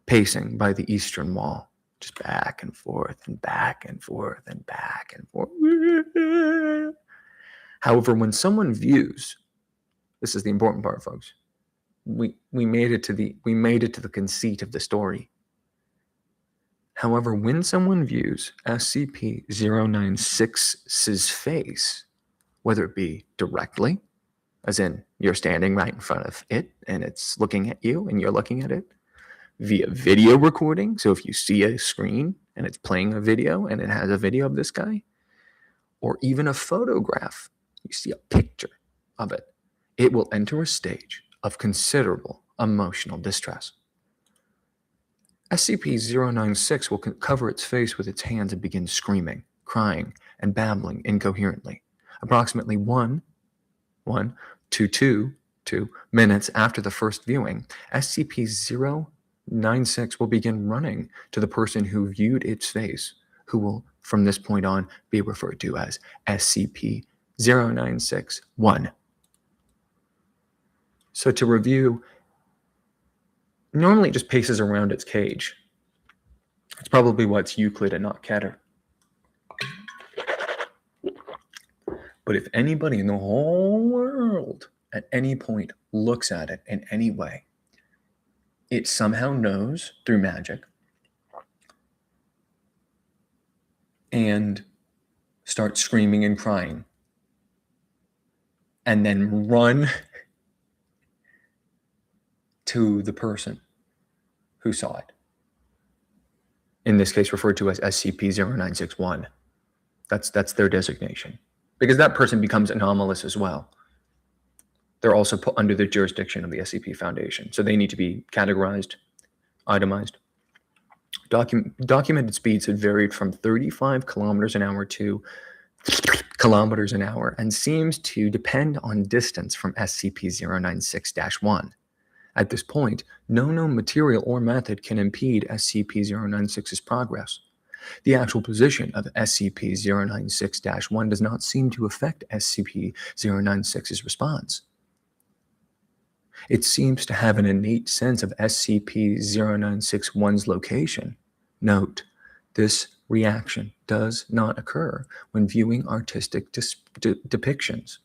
pacing by the eastern wall, just back and forth and back and forth and back and forth. However, when someone views, this is the important part, folks. We made it to the conceit of the story. However, when someone views SCP-096's face, whether it be directly, as in you're standing right in front of it and it's looking at you and you're looking at it, via video recording, so if you see a screen and it's playing a video and it has a video of this guy, or even a photograph, you see a picture of it, it will enter a stage of considerable emotional distress. SCP-096 will cover its face with its hands and begin screaming, crying, and babbling incoherently. Approximately 1 to 2 minutes after the first viewing, SCP-096 will begin running to the person who viewed its face, who will, from this point on, be referred to as SCP-096-1. So to review, normally it just paces around its cage. It's probably why it's Euclid and not Keter. But if anybody in the whole world at any point looks at it in any way, it somehow knows through magic and starts screaming and crying and then run to the person who saw it. In this case, referred to as SCP-096-1. That's their designation. Because that person becomes anomalous as well. They're also put under the jurisdiction of the SCP Foundation. So they need to be categorized, itemized. Documented speeds have varied from 35 kilometers an hour to kilometers an hour and seems to depend on distance from SCP-096-1. At this point, no known material or method can impede SCP-096's progress. The actual position of SCP-096-1 does not seem to affect SCP-096's response. It seems to have an innate sense of SCP-096-1's location. Note, this reaction does not occur when viewing artistic depictions.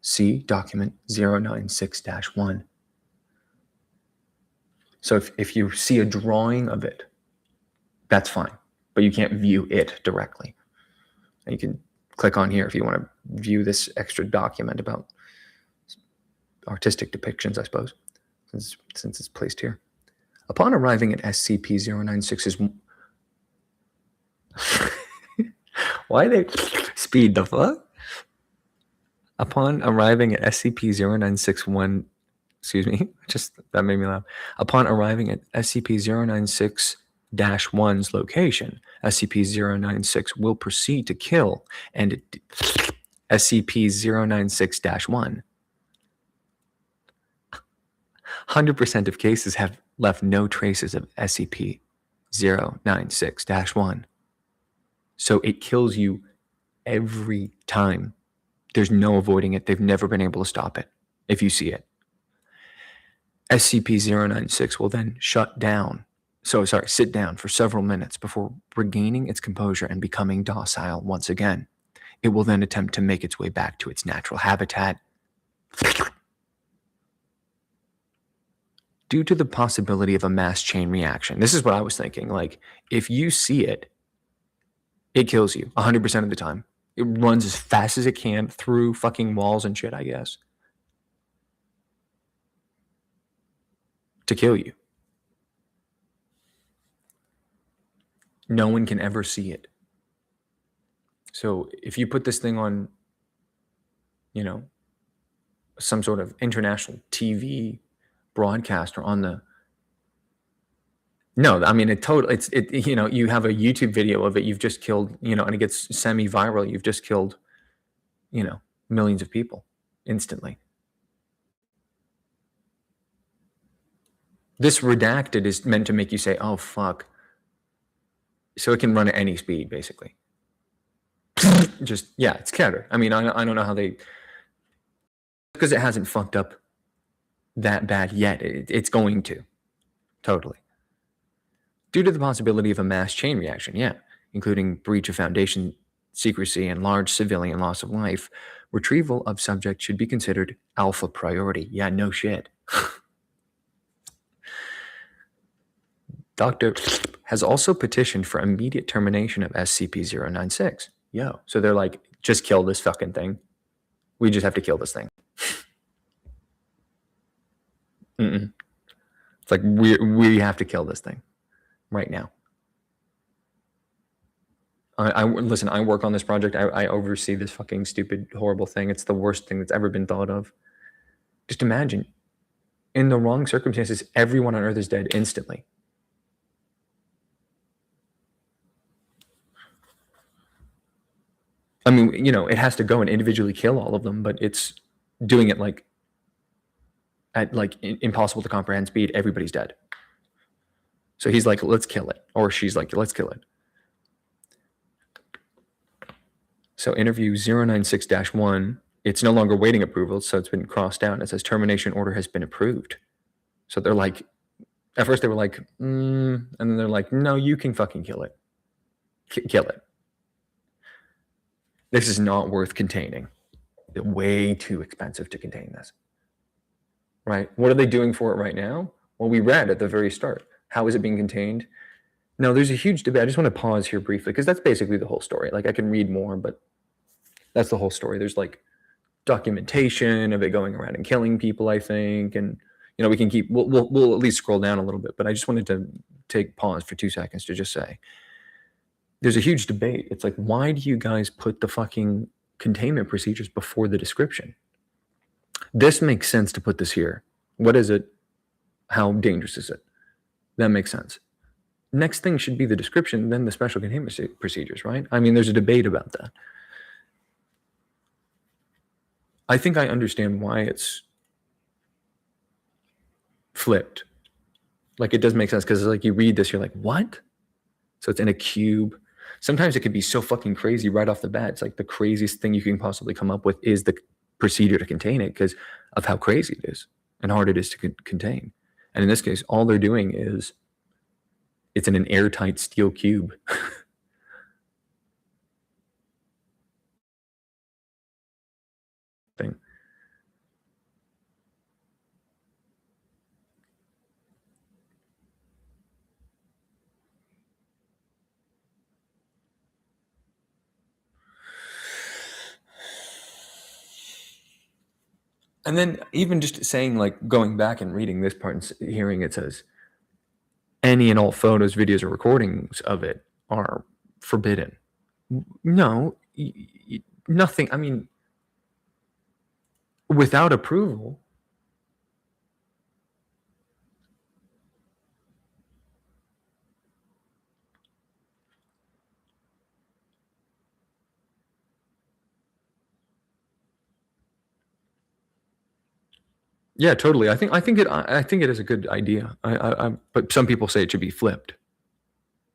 See document 096-1. So if you see a drawing of it, that's fine, but you can't view it directly. And you can click on here if you want to view this extra document about artistic depictions, I suppose, since it's placed here. Upon arriving at SCP-096's... Why are they Speed the fuck? Upon arriving at SCP-0961, excuse me, just that made me laugh. Upon arriving at SCP-096-1's location, SCP-096 will proceed to kill and SCP-096-1. 100% of cases have left no traces of SCP-096-1. So it kills you every time. There's no avoiding it. They've never been able to stop it if you see it. SCP-096 will then sit down for several minutes before regaining its composure and becoming docile once again. It will then attempt to make its way back to its natural habitat. Due to the possibility of a mass chain reaction, this is what I was thinking. Like, if you see it, it kills you 100% of the time. It runs as fast as it can through fucking walls and shit, I guess, to kill you. No one can ever see it. So if you put this thing on, you know, some sort of international TV broadcast or on the, no, I mean, you know, you have a YouTube video of it, you've just killed, you know, and it gets semi-viral, you've just killed, you know, millions of people instantly. This redacted is meant to make you say, oh, fuck. So it can run at any speed, basically. Just, yeah, it's counter. I mean, I don't know how they, because it hasn't fucked up that bad yet. It's going to, totally. Due to the possibility of a mass chain reaction, yeah, including breach of Foundation secrecy and large civilian loss of life, retrieval of subject should be considered alpha priority. Yeah, no shit. Dr. has also petitioned for immediate termination of SCP-096. Yo, so they're like, just kill this fucking thing. We just have to kill this thing. It's like, we have to kill this thing right now. Listen, I work on this project. I oversee this fucking stupid, horrible thing. It's the worst thing that's ever been thought of. Just imagine, in the wrong circumstances, everyone on Earth is dead instantly. I mean, you know, it has to go and individually kill all of them, but it's doing it like at like impossible to comprehend speed. Everybody's dead. So he's like, let's kill it. Or she's like, let's kill it. So interview 096-1, it's no longer waiting approval, so it's been crossed out. It says termination order has been approved. So they're like, at first they were like, and then they're like, no, you can fucking kill it. Kill it. This is not worth containing. It's way too expensive to contain this. Right? What are they doing for it right now? Well, we read at the very start. How is it being contained? No, there's a huge debate. I just want to pause here briefly because that's basically the whole story. Like, I can read more, but that's the whole story. There's like documentation of it going around and killing people, I think. And, you know, we can keep, we'll at least scroll down a little bit, but I just wanted to take pause for 2 seconds to just say, there's a huge debate. It's like, why do you guys put the fucking containment procedures before the description? This makes sense to put this here. What is it? How dangerous is it? That makes sense. Next thing should be the description, then the special containment procedures, right? I mean, there's a debate about that. I think I understand why it's flipped. Like, it does make sense because like you read this, you're like, what? So it's in a cube. Sometimes it could be so fucking crazy right off the bat. It's like the craziest thing you can possibly come up with is the procedure to contain it because of how crazy it is and hard it is to contain. And in this case, all they're doing is it's in an airtight steel cube. Thing. And then even just saying, like, going back and reading this part and hearing it says, any and all photos, videos, or recordings of it are forbidden. No, nothing. I mean, without approval. Yeah, totally. I think it is a good idea. But some people say it should be flipped.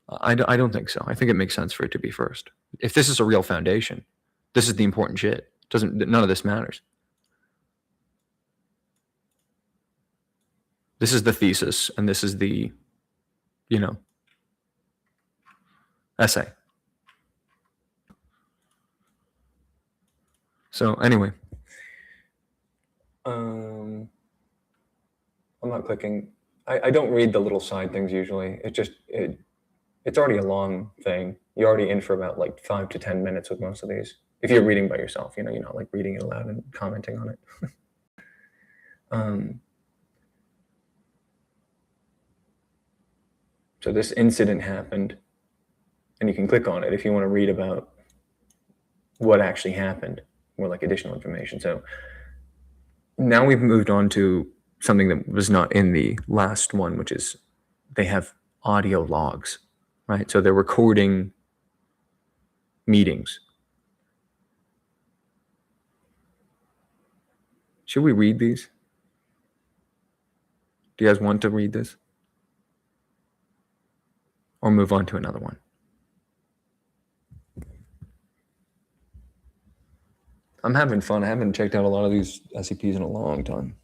I don't think so. I think it makes sense for it to be first. If this is a real foundation, this is the important shit. None of this matters. This is the thesis, and this is the, essay. So anyway, I'm not clicking. I don't read the little side things usually. It's already a long thing. You're already in for about like 5 to 10 minutes with most of these. If you're reading by yourself, you're not like reading it aloud and commenting on it. So this incident happened, and you can click on it if you want to read about what actually happened, more like additional information. So now we've moved on to something that was not in the last one, which is they have audio logs, right? So they're recording meetings. Should we read these? Do you guys want to read this? Or move on to another one? I'm having fun. I haven't checked out a lot of these SCPs in a long time.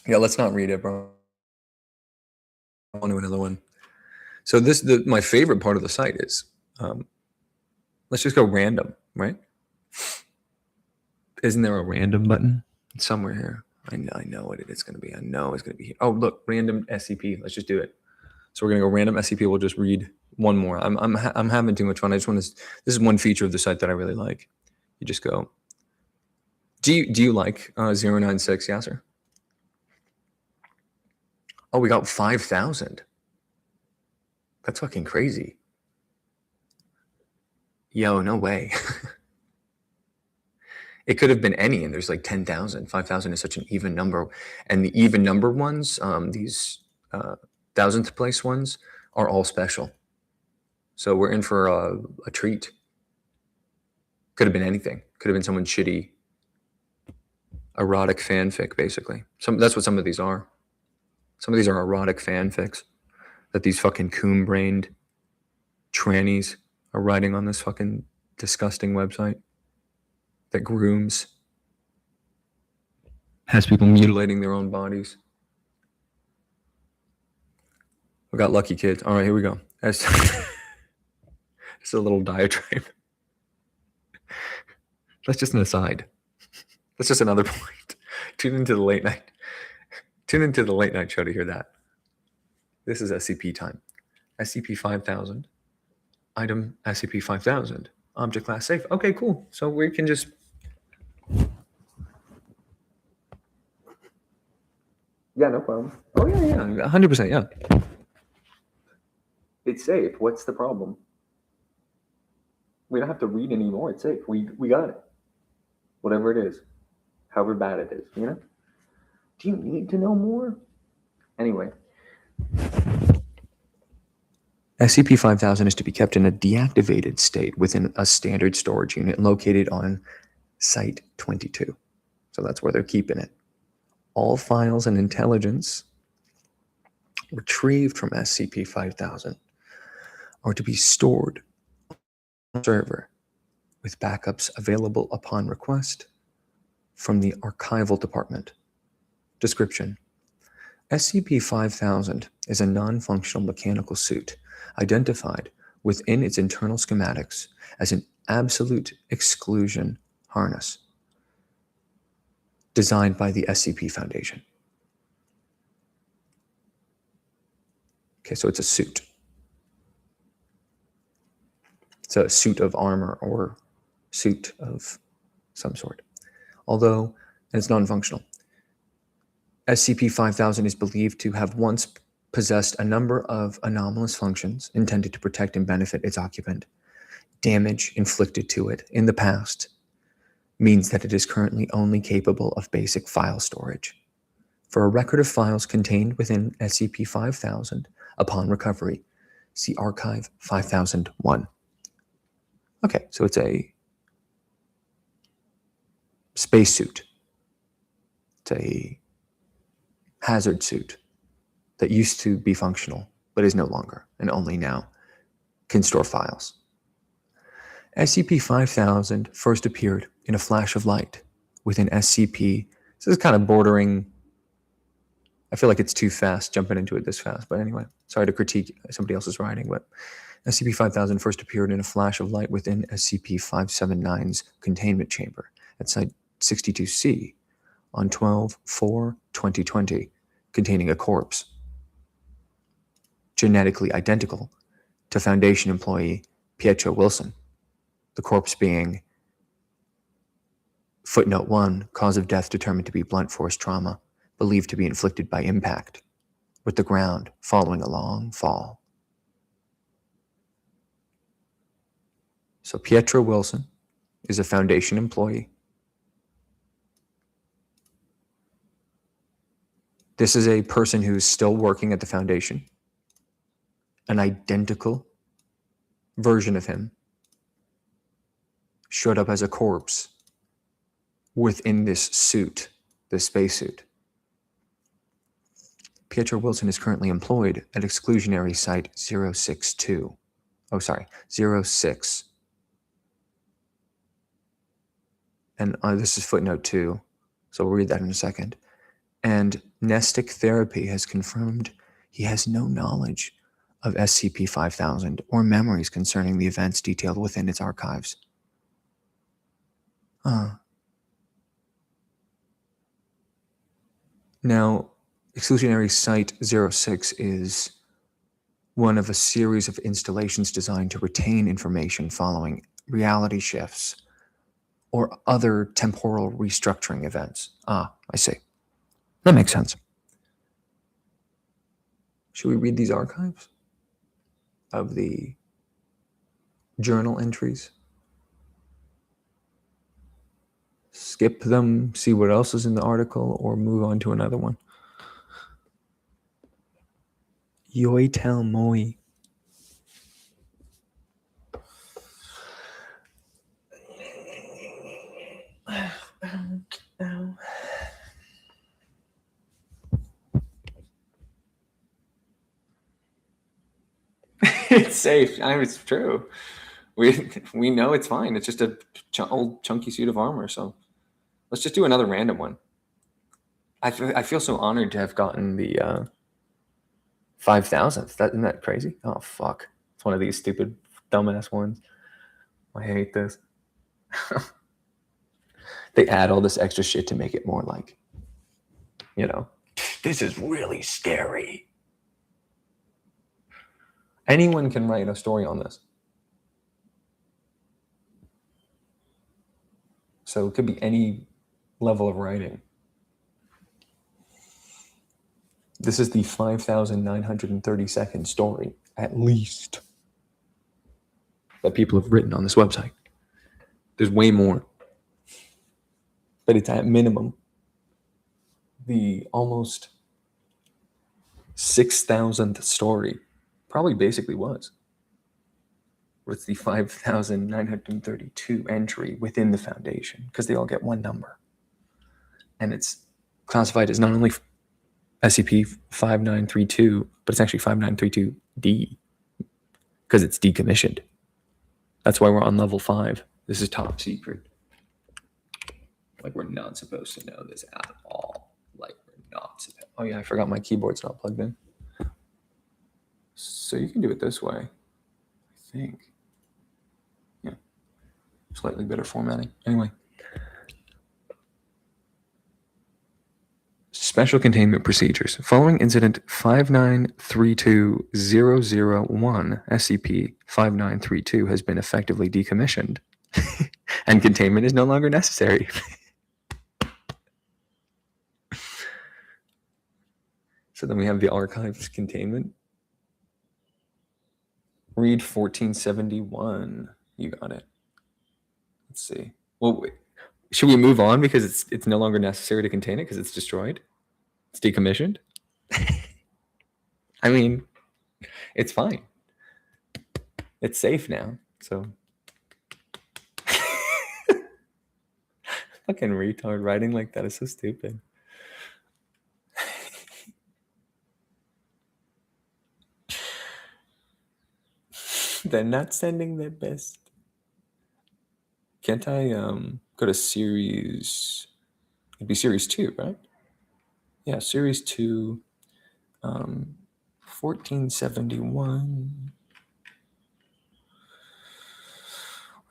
Yeah, let's not read it, bro. On to another one. So my favorite part of the site is, let's just go random, right? Isn't there a random button? It's somewhere here. I know what it's going to be. I know it's going to be here. Oh, look, random SCP. Let's just do it. So we're going to go random SCP. We'll just read one more. I'm having too much fun. I just want to. This is one feature of the site that I really like. You just go. Do you like 096, Yasser? Oh, we got 5,000. That's fucking crazy. Yo, no way. It could have been any, and there's like 10,000. 5,000 is such an even number. And the even number ones, these 1,000th place ones, are all special. So we're in for a treat. Could have been anything. Could have been someone's shitty erotic fanfic, basically. That's what some of these are. Some of these are erotic fanfics that these fucking coon-brained trannies are writing on this fucking disgusting website that grooms, has people mutilating their own bodies. We got lucky kids. All right, here we go. That's just a little diatribe. That's just an aside. That's just another point. Tune into the late night show to hear that. This is SCP time. SCP-5000. Item SCP-5000. Object class safe. Okay, cool. So we can just... Yeah, no problem. Oh, yeah. 100%, yeah. It's safe. What's the problem? We don't have to read anymore. It's safe. We got it. Whatever it is. However bad it is, you know? Do you need to know more? Anyway. SCP-5000 is to be kept in a deactivated state within a standard storage unit located on Site 22. So that's where they're keeping it. All files and intelligence retrieved from SCP-5000 are to be stored on a server with backups available upon request from the archival department. Description: SCP-5000 is a non-functional mechanical suit identified within its internal schematics as an absolute exclusion harness designed by the SCP Foundation. Okay, so it's a suit. It's a suit of armor or suit of some sort. Although and it's non-functional. SCP-5000 is believed to have once possessed a number of anomalous functions intended to protect and benefit its occupant. Damage inflicted to it in the past means that it is currently only capable of basic file storage. For a record of files contained within SCP-5000 upon recovery, see Archive 5001. Okay, so it's a spacesuit. It's a hazard suit that used to be functional, but is no longer, and only now can store files. SCP-5000 first appeared in a flash of light within SCP. This is kind of bordering. I feel like it's too fast jumping into it this fast, but anyway, sorry to critique somebody else's writing, but SCP-5000 first appeared in a flash of light within SCP-579's containment chamber at Site 62C on 12/4/2020, containing a corpse genetically identical to Foundation employee Pietro Wilson, the corpse being footnote 1, cause of death determined to be blunt force trauma, believed to be inflicted by impact with the ground following a long fall. So Pietro Wilson is a Foundation employee. This is a person who's still working at the Foundation. An identical version of him showed up as a corpse within this suit, this spacesuit. Pietro Wilson is currently employed at exclusionary site 062. 06. And this is footnote 2, so we'll read that in a second. And Nestic Therapy has confirmed he has no knowledge of SCP-5000 or memories concerning the events detailed within its archives. Now, exclusionary site 06 is one of a series of installations designed to retain information following reality shifts or other temporal restructuring events. I see. That makes sense. Should we read these archives of the journal entries? Skip them, see what else is in the article, or move on to another one? Yoi tell moi. It's safe. It's true. We know it's fine. It's just a old chunky suit of armor. So let's just do another random one. I feel so honored to have gotten the 5,000th. Isn't that crazy? Oh fuck! It's one of these stupid dumbass ones. I hate this. They add all this extra shit to make it more like, this is really scary. Anyone can write a story on this. So it could be any level of writing. This is the 5,932nd story, at least, that people have written on this website. There's way more. But it's at minimum the almost 6,000th story probably basically was. It's the 5,932 entry within the Foundation, because they all get one number. And it's classified as not only SCP-5932, but it's actually 5932-D, because it's decommissioned. That's why we're on level 5. This is top secret. Like, we're not supposed to know this at all. Like, we're not supposed. Oh yeah, I forgot my keyboard's not plugged in. So you can do it this way, I think. Yeah, slightly better formatting. Anyway. Special containment procedures. Following incident 5932001, SCP-5932 has been effectively decommissioned, and containment is no longer necessary. So then we have the archives containment. Read 1471. You got it. Let's see. Well, wait. Should we move on because it's no longer necessary to contain it because it's destroyed? It's decommissioned? I mean, it's fine. It's safe now. So fucking retard writing like that is so stupid. They're not sending their best. Can't I go to series? It'd be series 2, right? Yeah, series 2, 1471.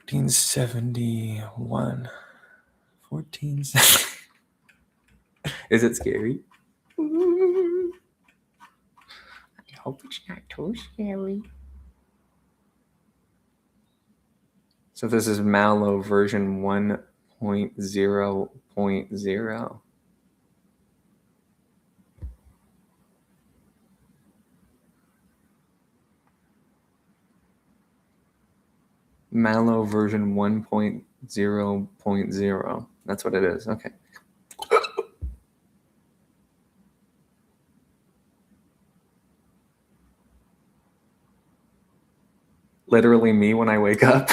1471. 1470. Is it scary? I hope it's not too scary. So this is Mallow version 1.0.0. Mallow version 1.0.0. That's what it is. Okay. Literally me when I wake up.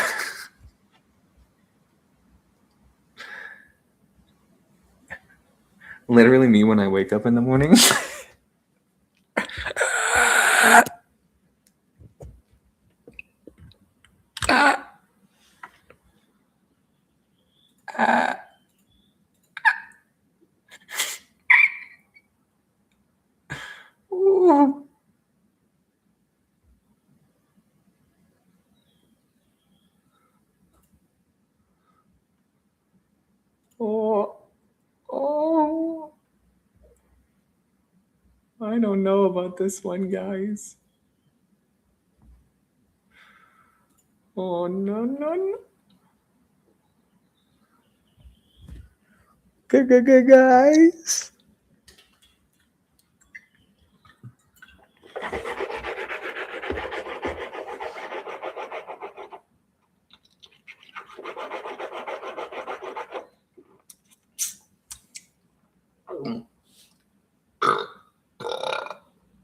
Literally me when I wake up in the morning. Ooh. Oh. Oh. I don't know about this one, guys. Oh, no, no, no. Good, guys.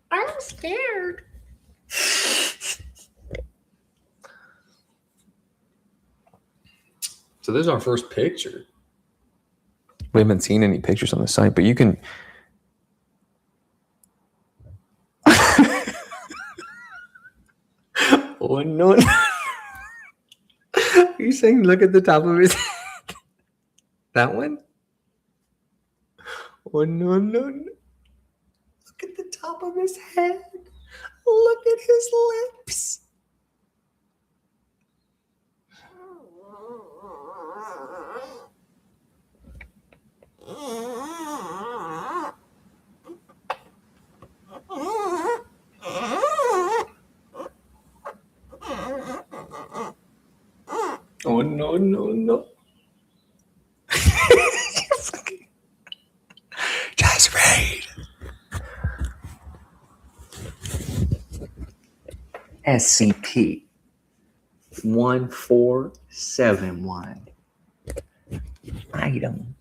I'm scared. So this is our first picture. We haven't seen any pictures on the site, but you can. Oh no! Are you saying look at the top of his head? That one? Oh no! Look at the top of his head. Look at his lips. Oh no. Just read. SCP 1471. Item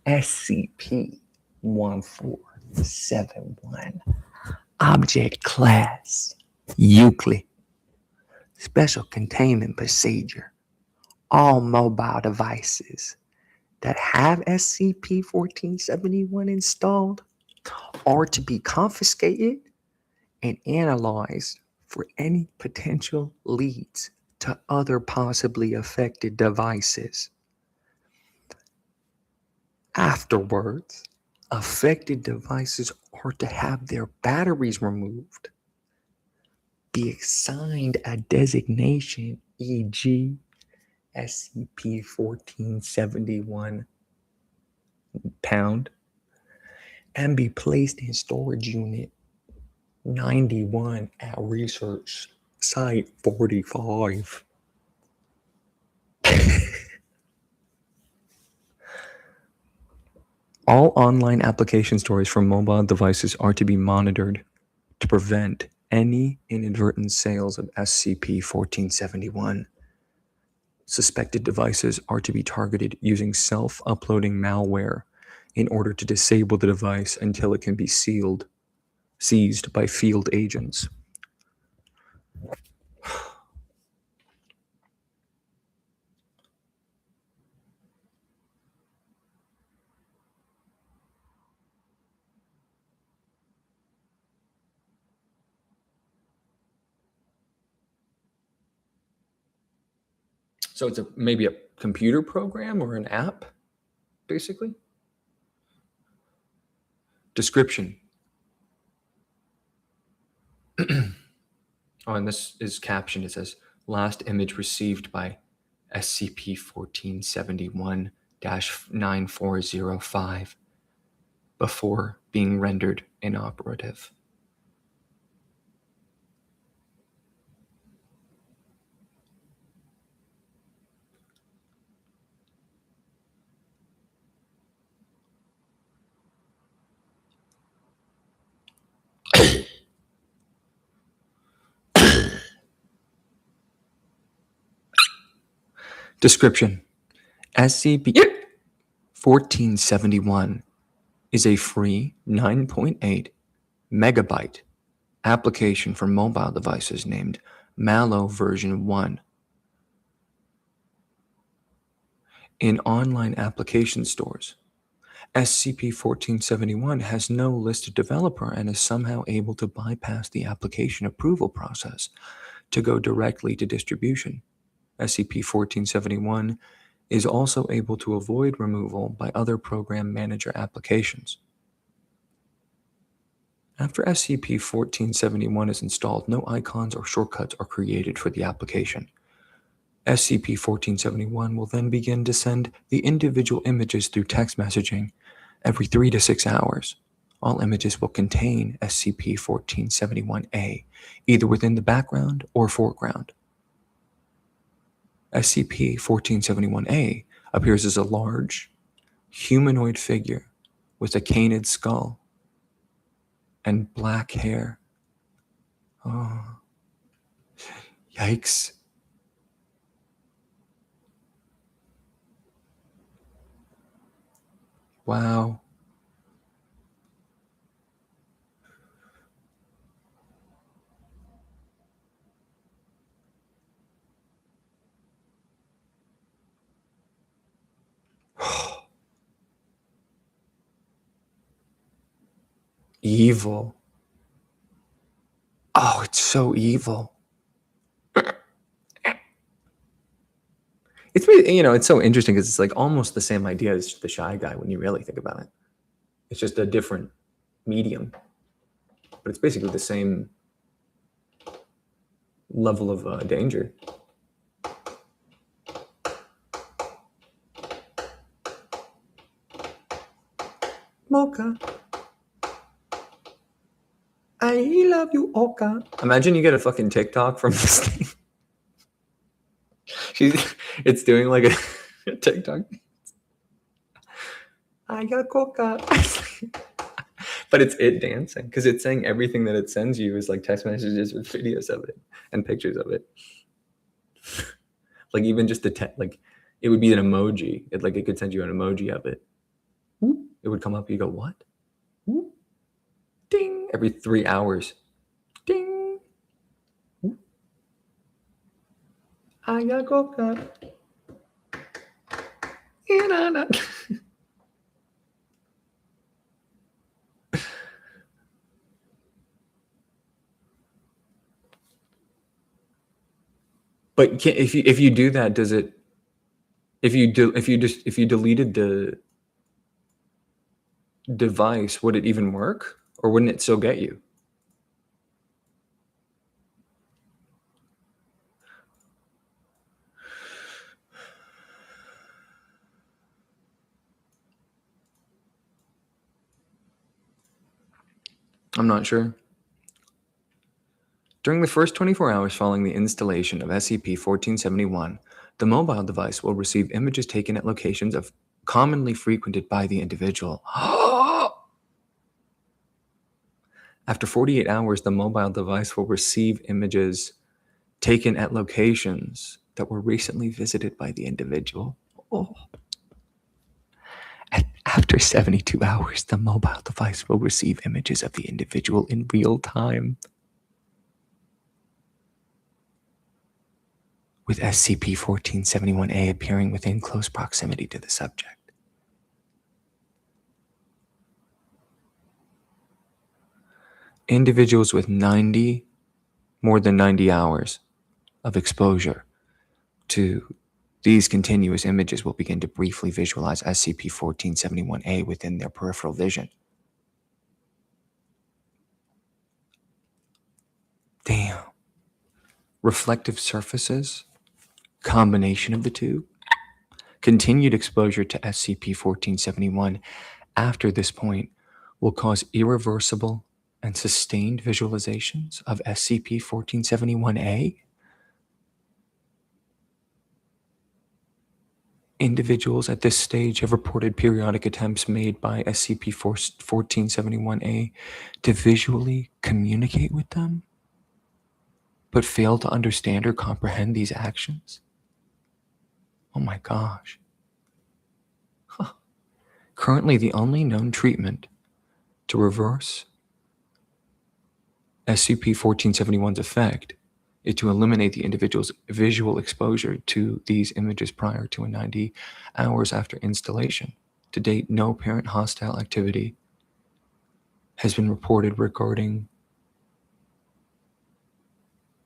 SCP 1471. Object class Euclid. Special containment procedure. All mobile devices that have SCP-1471 installed are to be confiscated and analyzed for any potential leads to other possibly affected devices. Afterwards, affected devices are to have their batteries removed, be assigned a designation, e.g., SCP-1471 pound, and be placed in storage unit 91 at research site 45. All online application stores for mobile devices are to be monitored to prevent any inadvertent sales of SCP-1471. Suspected devices are to be targeted using self-uploading malware in order to disable the device until it can be seized by field agents. So it's maybe a computer program or an app, basically. Description. Oh, and this is captioned. It says, last image received by SCP-1471-9405 before being rendered inoperative. Description. SCP-1471 is a free 9.8 megabyte application for mobile devices named Mallow version 1. In online application stores, SCP-1471 has no listed developer and is somehow able to bypass the application approval process to go directly to distribution. SCP-1471 is also able to avoid removal by other program manager applications. After SCP-1471 is installed, no icons or shortcuts are created for the application. SCP-1471 will then begin to send the individual images through text messaging every 3 to 6 hours. All images will contain SCP-1471-A, either within the background or foreground. SCP-1471-A appears as a large, humanoid figure with a canid skull and black hair. Oh, yikes. Wow. Evil. Oh, it's so evil. It's really, it's so interesting because it's like almost the same idea as the Shy Guy when you really think about it. It's just a different medium, but it's basically the same level of danger. Mocha. I love you, Oka. Imagine you get a fucking TikTok from this thing. It's doing like a TikTok. I got Coca. But it's it dancing because it's saying everything that it sends you is like text messages with videos of it and pictures of it. Like even just like it would be an emoji. It could send you an emoji of it. It would come up. You go, what? Ding! Every 3 hours. Ding! I got Coca. But if you do that, does it? If you deleted the device, would it even work, or wouldn't it still get you? I'm not sure. During the first 24 hours following the installation of SCP-1471, the mobile device will receive images taken at locations of commonly frequented by the individual. After 48 hours, the mobile device will receive images taken at locations that were recently visited by the individual. Oh. After 72 hours, the mobile device will receive images of the individual in real time, with SCP-1471-A appearing within close proximity to the subject. Individuals with more than 90 hours of exposure to these continuous images will begin to briefly visualize SCP-1471-A within their peripheral vision. Damn. Reflective surfaces, combination of the two, continued exposure to SCP-1471 after this point will cause irreversible and sustained visualizations of SCP-1471-A. Individuals at this stage have reported periodic attempts made by SCP-1471-A to visually communicate with them, but fail to understand or comprehend these actions. Oh my gosh. Huh. Currently, the only known treatment to reverse SCP-1471's effect is to eliminate the individual's visual exposure to these images prior to 90 hours after installation. To date, no apparent hostile activity has been reported regarding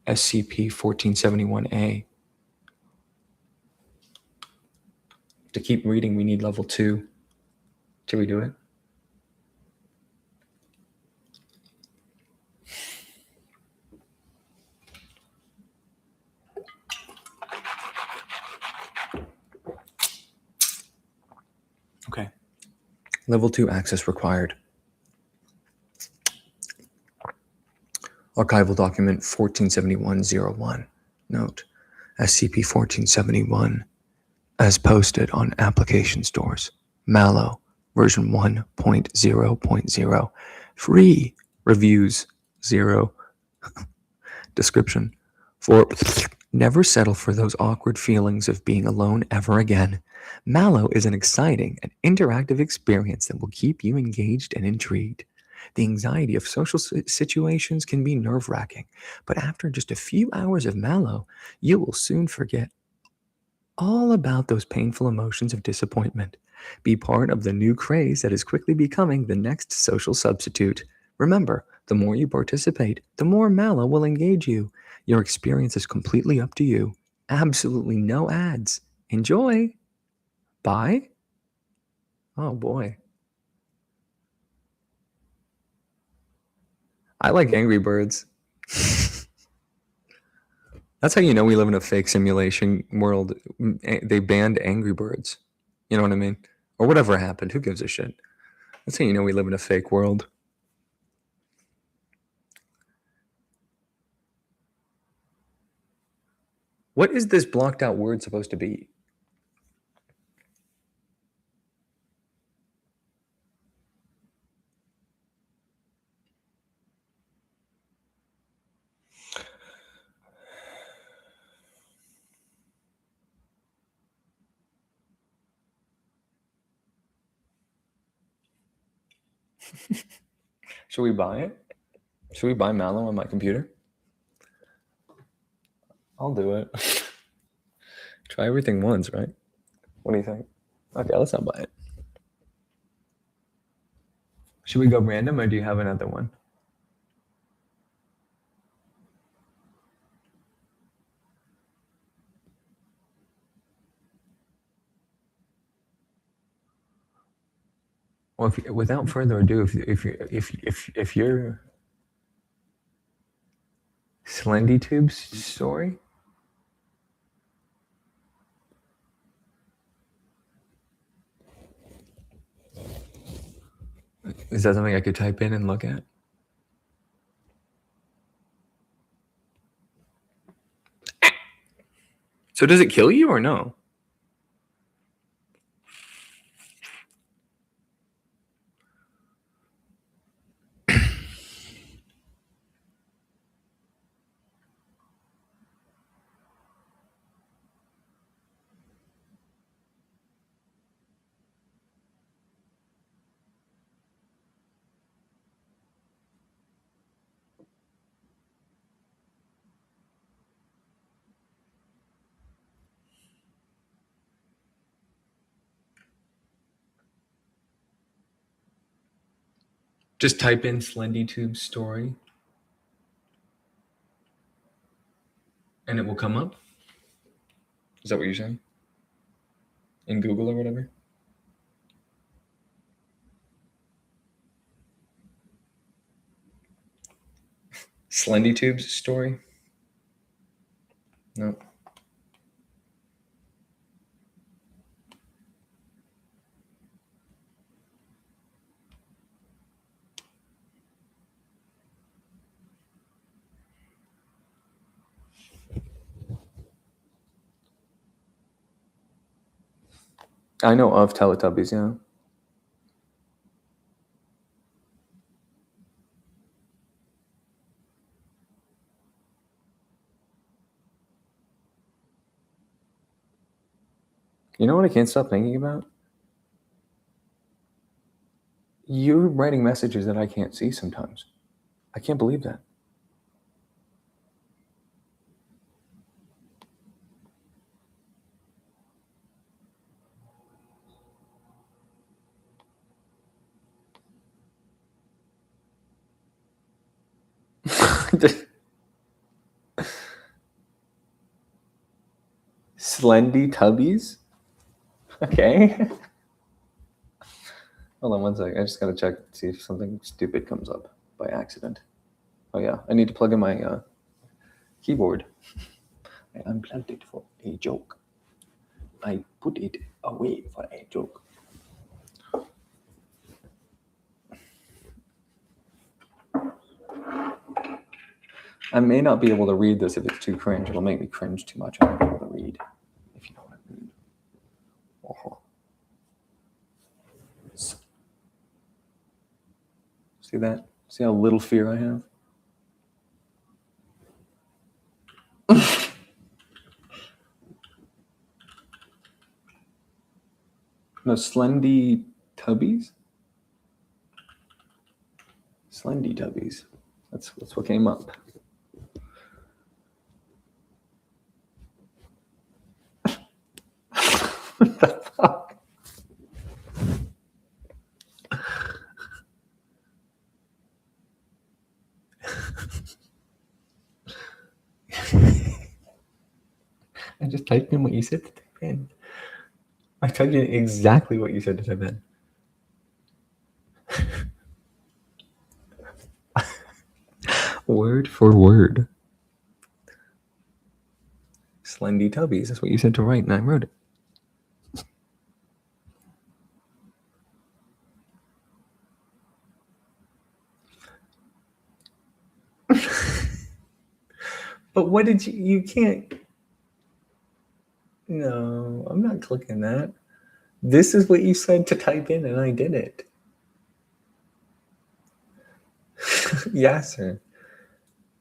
SCP-1471-A. To keep reading, we need level 2. Should we do it? Okay. Level 2 access required. Archival document 1471-01. Note, SCP-1471 as posted on application stores. Mallow, version 1.0.0. Free. Reviews 0. Description. For never settle for those awkward feelings of being alone ever again. Mallow is an exciting and interactive experience that will keep you engaged and intrigued. The anxiety of social situations can be nerve-wracking, but after just a few hours of Mallow, you will soon forget all about those painful emotions of disappointment. Be part of the new craze that is quickly becoming the next social substitute. Remember, the more you participate, the more Mallow will engage you. Your experience is completely up to you. Absolutely no ads. Enjoy. Bye. Oh boy. I like Angry Birds. That's how you know we live in a fake simulation world. They banned Angry Birds. You know what I mean? Or whatever happened. Who gives a shit? That's how you know we live in a fake world. What is this blocked out word supposed to be? Should we buy it? Should we buy Mallow on my computer? I'll do it. Try everything once, right? What do you think? Okay, let's not buy it. Should we go random or do you have another one? Well, without further ado, if you're Slendy Tube's story, is that something I could type in and look at? So does it kill you or no? Just type in SlendyTube story and it will come up. Is that what you're saying? In Google or whatever? SlendyTube's story? No. I know of Teletubbies, yeah. You know what I can't stop thinking about? You're writing messages that I can't see sometimes. I can't believe that. Slendy Tubbies? Okay. Hold on one second. I just gotta check to see if something stupid comes up by accident. Oh yeah, I need to plug in my keyboard. I unplugged it for a joke. I put it away for a joke. I may not be able to read this if it's too cringe. It'll make me cringe too much. I won't be able to read, if you know what I mean. Oh. See that? See how little fear I have? No, Slendy Tubbies? Slendy Tubbies. That's what came up. What the fuck? I just typed in what you said to type in. I typed in exactly what you said to type in. Word for word. Slendy Tubbies. That's what you said to write, and I wrote it. But what did you can't. No, I'm not clicking that. This is what you said to type in, and I did it. Yes, sir.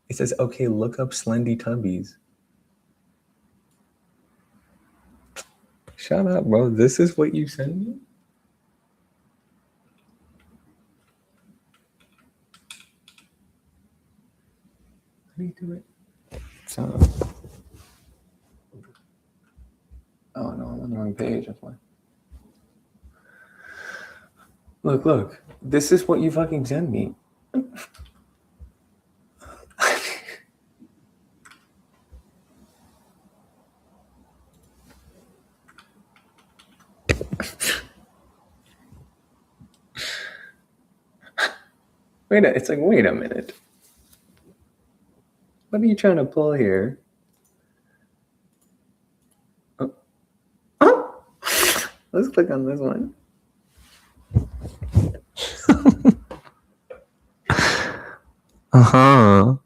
It says, okay, look up Slendy Tubbies. Shut up, bro. This is what you sent me? How do you do it? So, oh no, I'm on the wrong page. That's why. Look. This is what you fucking sent me. It's like, wait a minute. What are you trying to pull here? Oh. Let's click on this one. Uh-huh.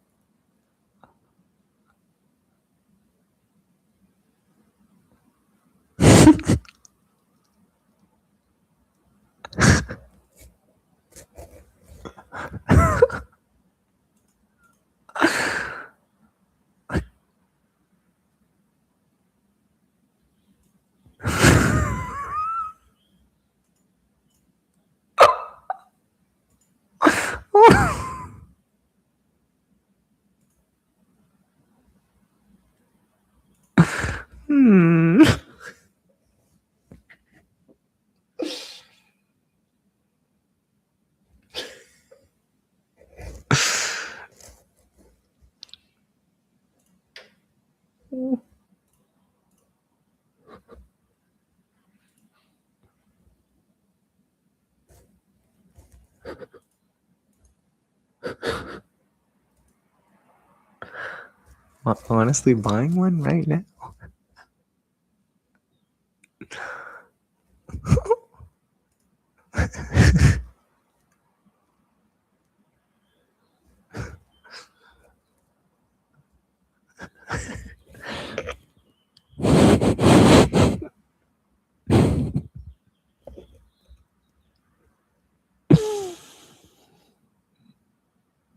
honestly buying one right now.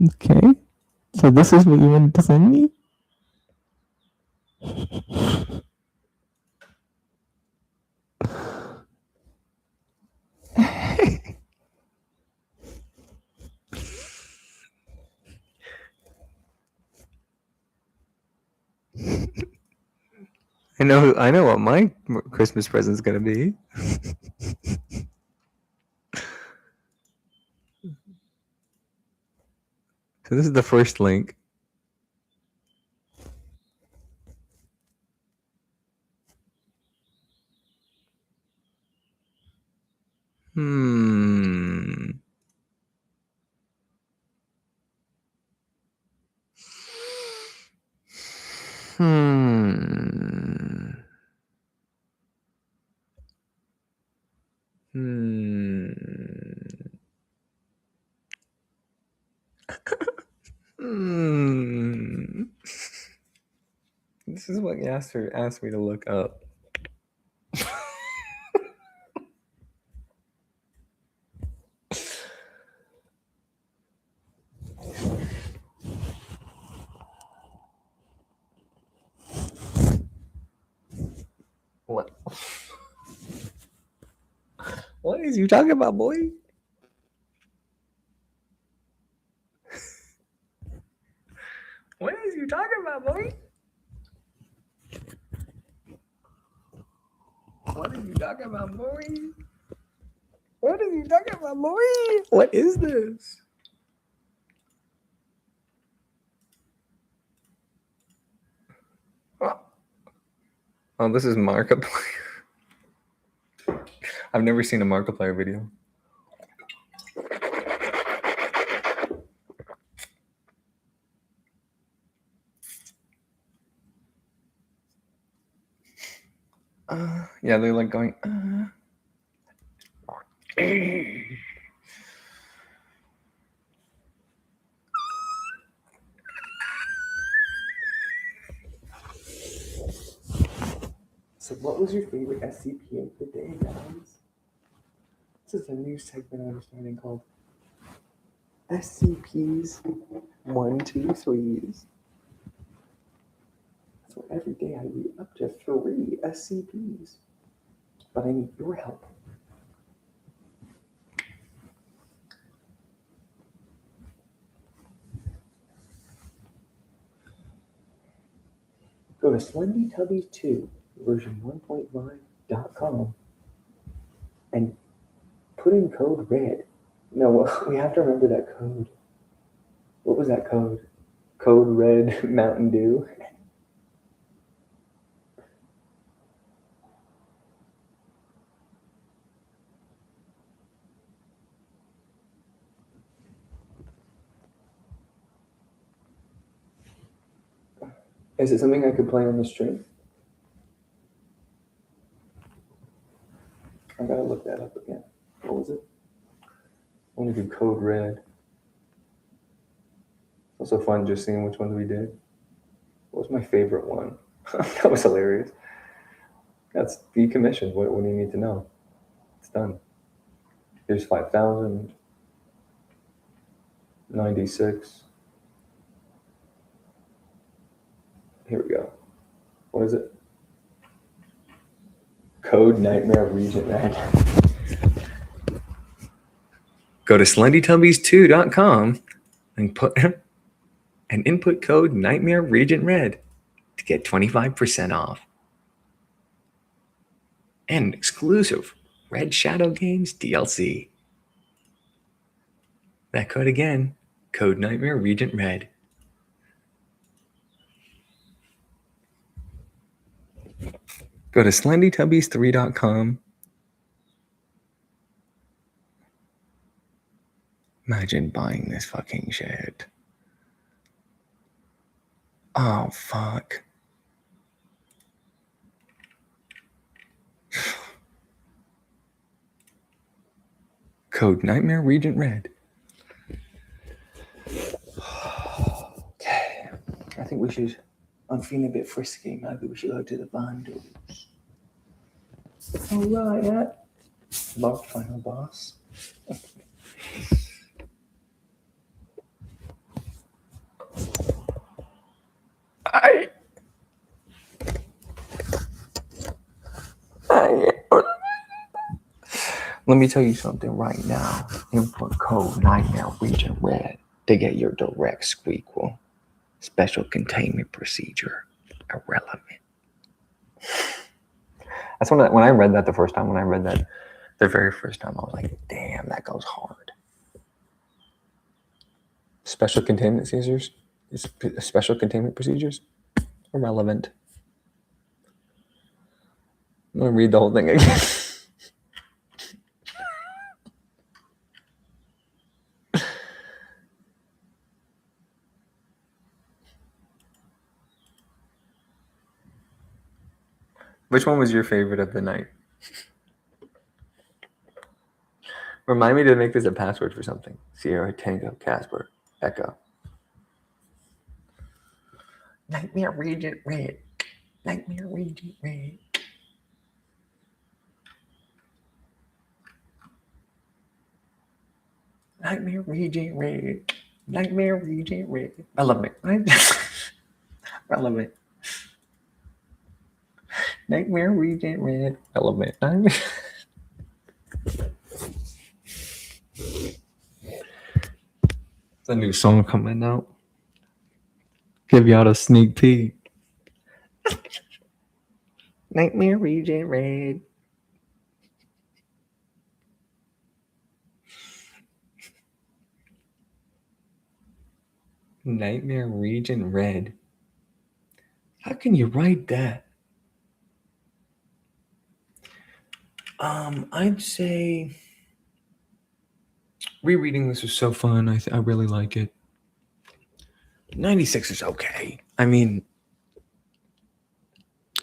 Okay. So this is what you wanted to send me? I know what my Christmas present's gonna be. So this is the first link. Hmm. Hmm. Hmm. Hmm. This is what Yasser asked me to look up. What? What is you talking about, boy? What is you talking about, boy? What are you talking about, boy? What are you talking about, boy? What is this? Oh, this is Markiplier. I've never seen a Markiplier video. Yeah, they're like going. So, what was your favorite SCP of the day, guys? This is a new segment I'm starting called SCPs 1, 2, 3s. So every day I read up to 3 SCPs. But I need your help. Go to SlendyTubbies2 version 1.5.com and put in code RED. No, we have to remember that code. What was that code? Code RED Mountain Dew. Is it something I could play on the stream? I gotta look that up again. What was it? I want to do code red. Also fun just seeing which ones we did. What was my favorite one? That was hilarious. That's decommissioned. What do you need to know? It's done. Here's 5,096. Here we go. What is it? Code Nightmare Regent Red. Go to SlendyTubbies2.com and input code Nightmare Regent Red to get 25% off. And exclusive Red Shadow Games DLC. That code again, code Nightmare Regent Red. Go to SlendyTubbies3.com. Imagine buying this fucking shit. Oh, fuck. Code Nightmare Regent Red. Okay. I think we should. I'm feeling a bit frisky. Maybe we should go to the Vandals. All right, yeah. Final boss. Let me tell you something right now. Input code Nightmare Regent Red to get your direct squeakquel. Special containment procedure. Irrelevant. That's when I read that the first time. When I read that the very first time, I was like, damn, that goes hard. Special containment procedures? Special containment procedures? Irrelevant. I'm going to read the whole thing again. Which one was your favorite of the night? Remind me to make this a password for something. Sierra, Tango, Casper, Echo. Nightmare Regent Red. Nightmare Regent Red. Nightmare Regent Red. Nightmare Regent Red. Relevant. Relevant. Nightmare Regent Red. Relevant. Nightmare. It's a new song coming out. Give y'all a sneak peek. Nightmare Regent Red. Nightmare Regent Red. How can you write that? I'd say rereading this was so fun. I really like it. 96 is okay. I mean,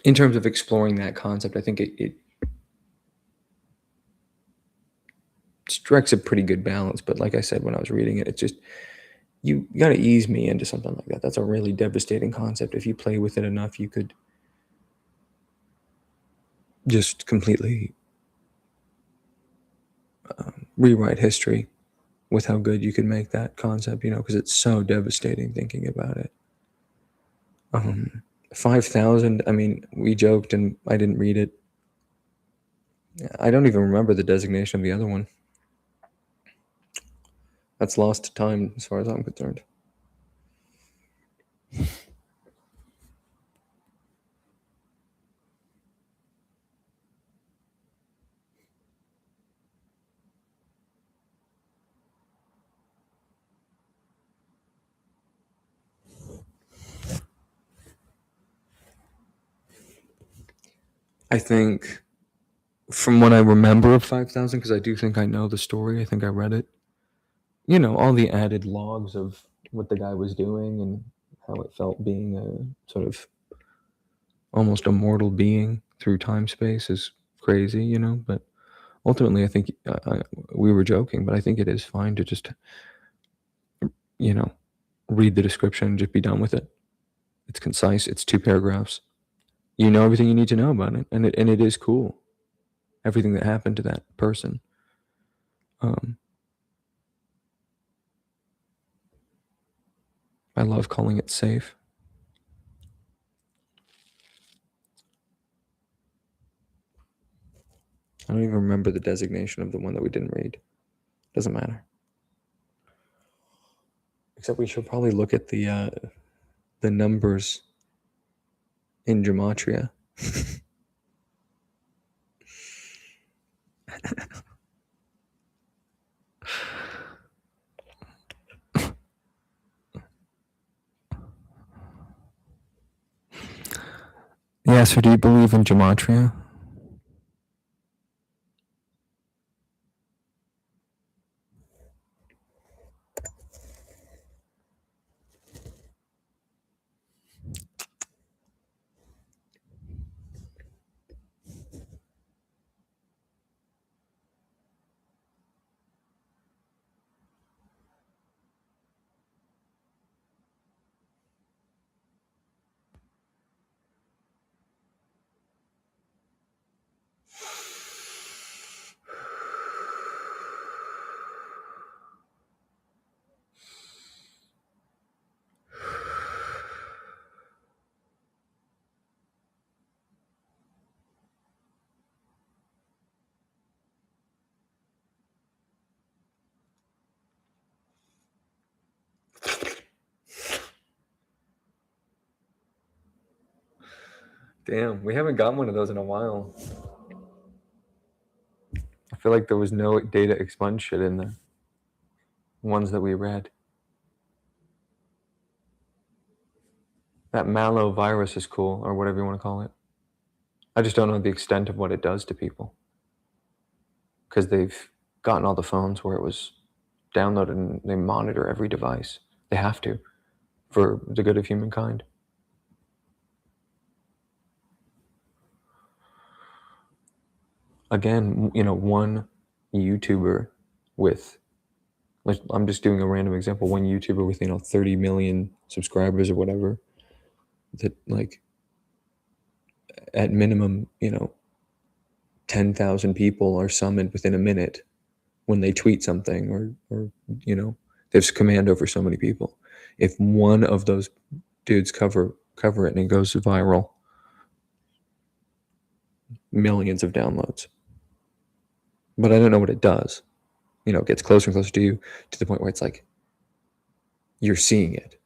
in terms of exploring that concept, I think it strikes a pretty good balance. But like I said, when I was reading it, it's just, you got to ease me into something like that. That's a really devastating concept. If you play with it enough, you could just completely rewrite history with how good you can make that concept, because it's so devastating thinking about it. 5,000, I mean, we joked and I didn't read it. I don't even remember the designation of the other one. That's lost time as far as I'm concerned. I think from what I remember of 5,000, because I do think I know the story, I think I read it, all the added logs of what the guy was doing and how it felt being a sort of almost immortal being through time space is crazy, but ultimately I think we were joking, but I think it is fine to just, read the description and just be done with it. It's concise. It's 2 paragraphs. You know everything you need to know about it, and it is cool. Everything that happened to that person. I love calling it safe. I don't even remember the designation of the one that we didn't read. Doesn't matter. Except we should probably look at the numbers in gematria. Yeah, so do you believe in gematria? Damn, we haven't gotten one of those in a while. I feel like there was no data expunge shit in the ones that we read. That mallow virus is cool, or whatever you want to call it. I just don't know the extent of what it does to people. Because they've gotten all the phones where it was downloaded and they monitor every device. They have to, for the good of humankind. Again, one YouTuber with, I'm just doing a random example, one YouTuber with 30 million subscribers or whatever, that like at minimum 10,000 people are summoned within a minute when they tweet something, or there's command over so many people. If one of those dudes cover it and it goes viral, millions of downloads. But I don't know what it does. It gets closer and closer to you, to the point where it's like you're seeing it.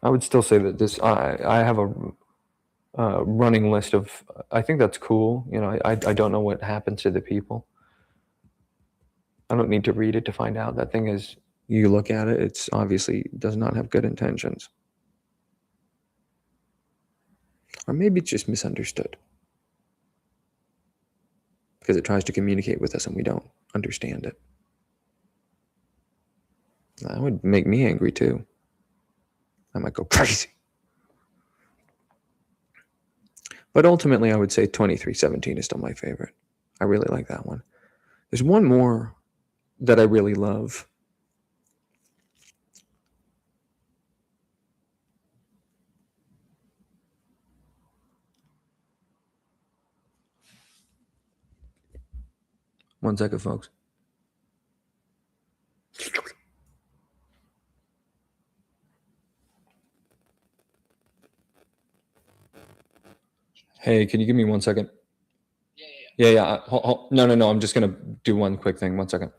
I would still say that this, I have a running list of, I think that's cool. I don't know what happens to the people. I don't need to read it to find out. That thing is, you look at it, it's obviously does not have good intentions. Or maybe it's just misunderstood. Because it tries to communicate with us and we don't understand it. That would make me angry too. I might go crazy. But ultimately, I would say 2317 is still my favorite. I really like that one. There's one more that I really love. One second, folks. Hey, can you give me 1 second? Yeah. No. I'm just going to do one quick thing. 1 second.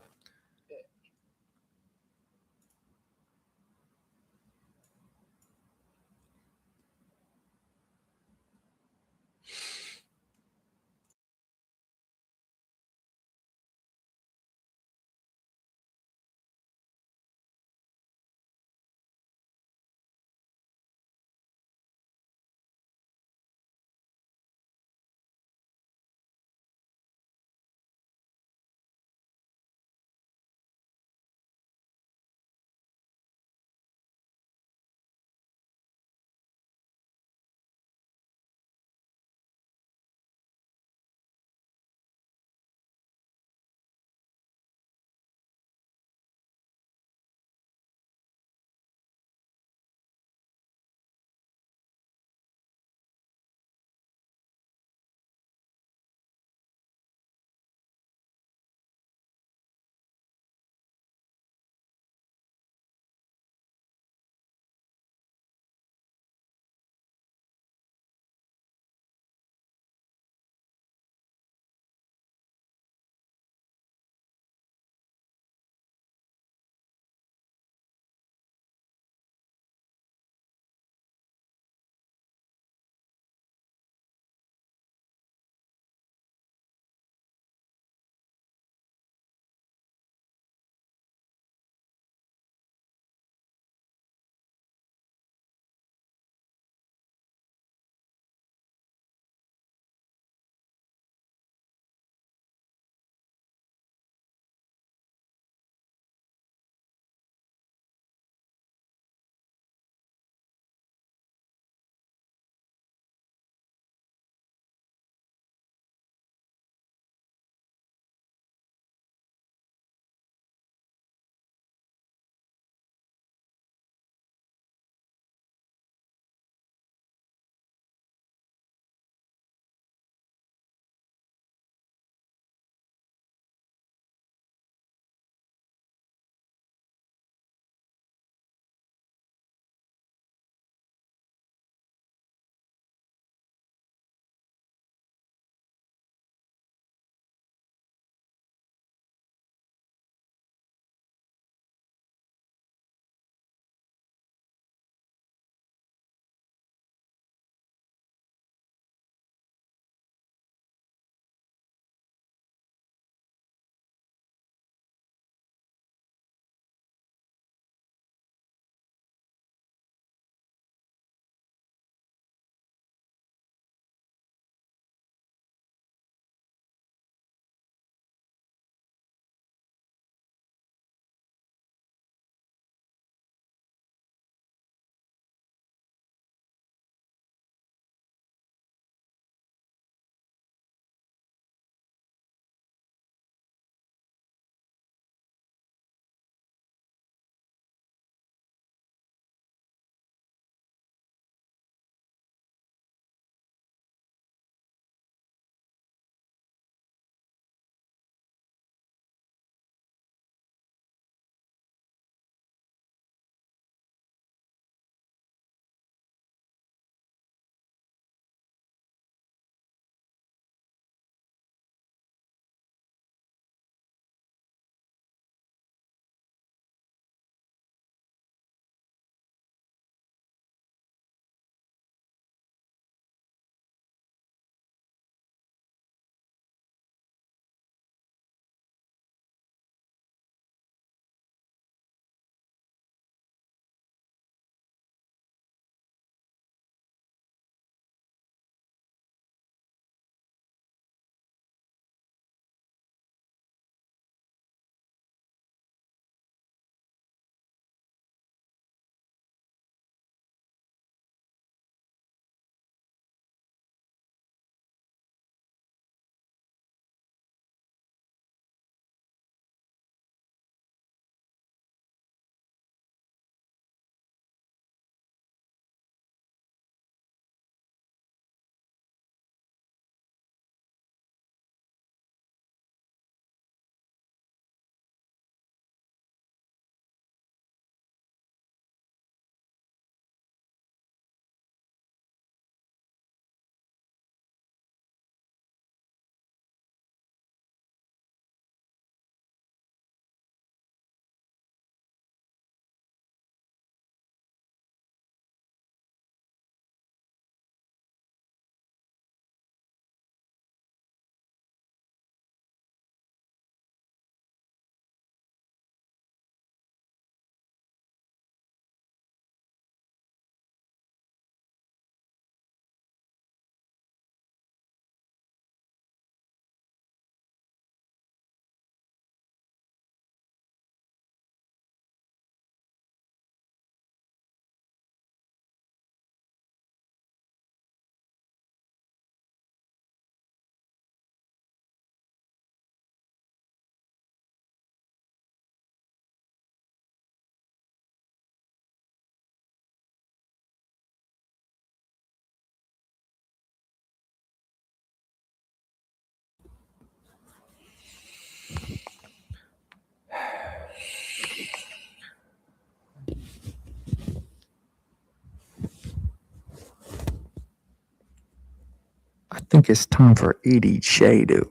think it's time for Edie Shadow.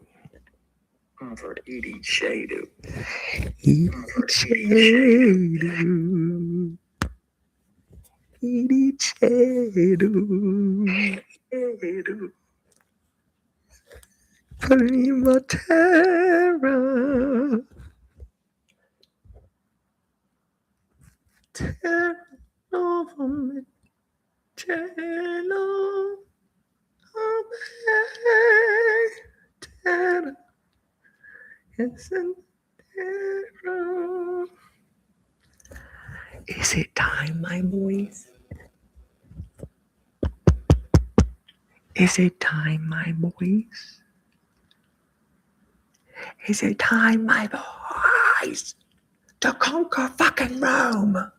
Edie Shadow. Edie Shadow. Edie Shadow. Prima terra. Terra over me. Terra over terra. Yes, and terra. Is it time, my boys? Is it time, my boys? Is it time, my boys, to conquer fucking Rome?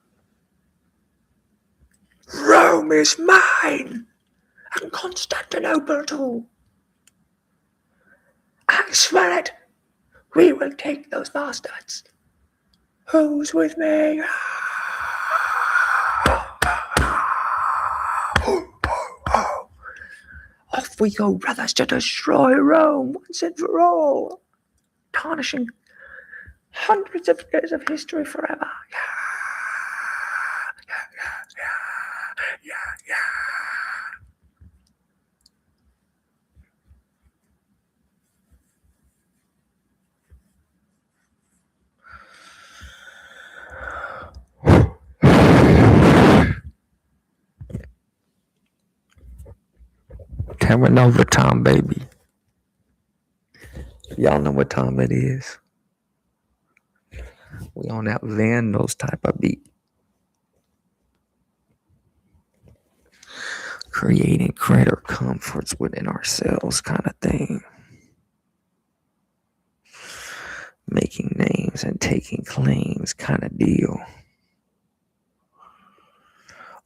Rome is mine, and Constantinople too. I swear it, we will take those bastards. Who's with me? Off we go, brothers, to destroy Rome once and for all, tarnishing hundreds of years of history forever. Yeah. Terra Nova time, baby. Y'all know what time it is. We on that Vandals type of beat. Creating greater comforts within ourselves kind of thing. Making names and taking claims kind of deal.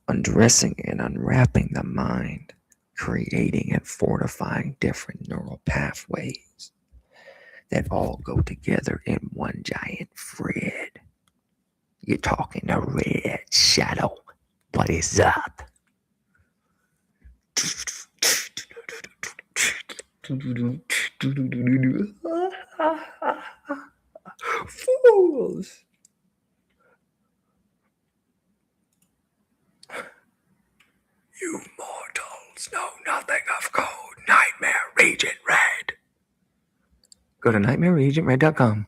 Undressing and unwrapping the mind. Creating and fortifying different neural pathways that all go together in one giant thread. You're talking to Red Shadow. What is up? Fools! You mortals know nothing of code. Nightmare Regent Red. Go to nightmareregentred.com.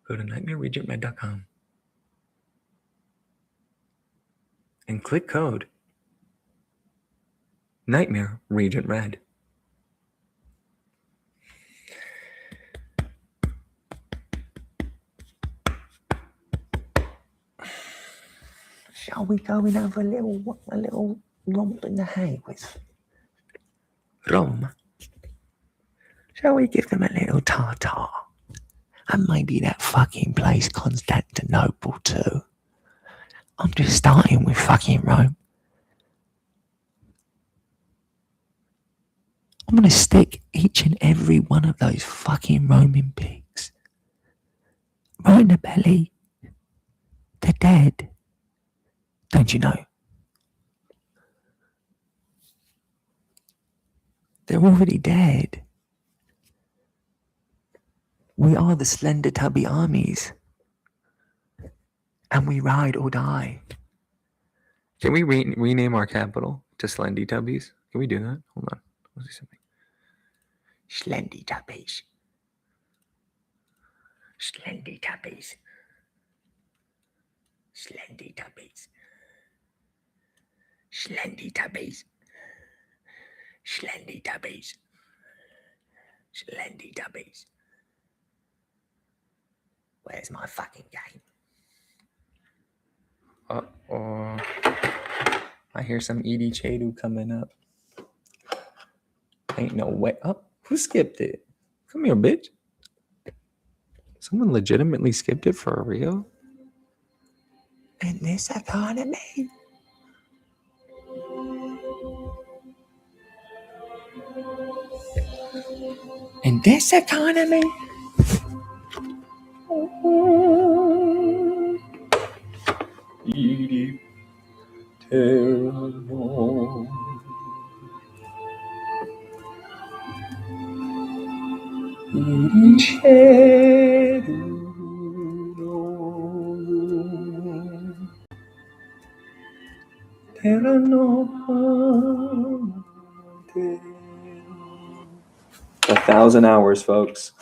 Go to nightmareregentred.com and click code Nightmare Regent Red. Shall we go and have a little romp in the hay with Rome? Shall we give them a little tartar? And maybe that fucking place Constantinople too. I'm just starting with fucking Rome. I'm gonna stick each and every one of those fucking Roman pigs right in the belly. They're dead. Don't you know? They're already dead. We are the slender tubby armies. And we ride or die. Can we rename our capital to Slendy Tubbies? Can we do that? Hold on. Let's see something. Slendy Tubbies. Slendy Tubbies. Slendy Tubbies. Slendy Tubbies. Slendy Tubbies. Slendy Tubbies. Where's my fucking game? Uh-oh. I hear some Edie Chadu coming up. Ain't no way. Oh, who skipped it? Come here, bitch. Someone legitimately skipped it for real? In this economy? In this economy? Terranova. Terranova. 1,000 hours, folks.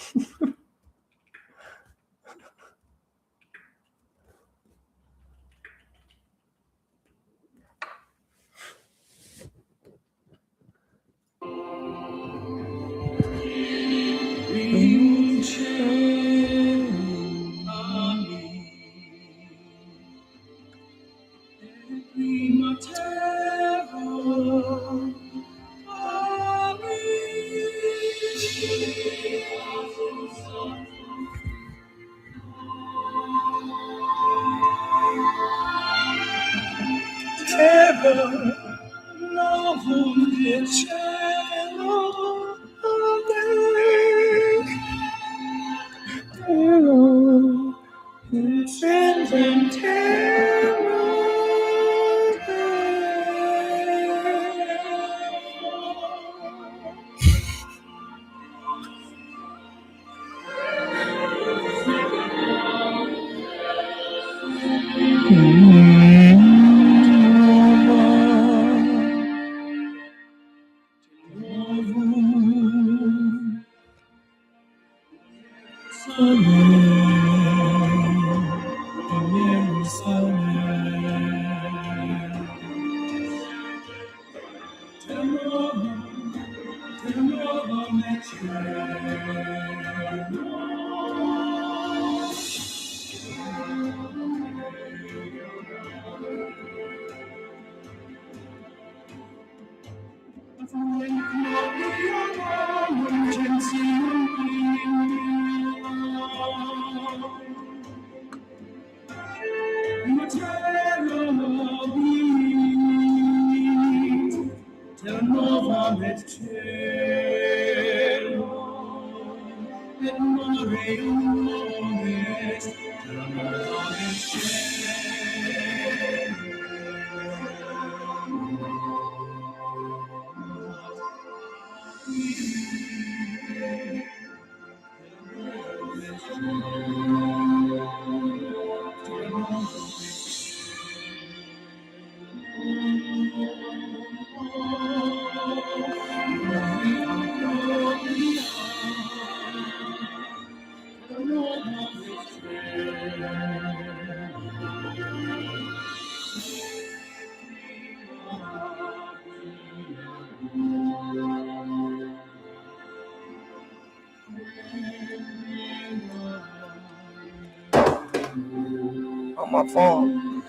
On my phone.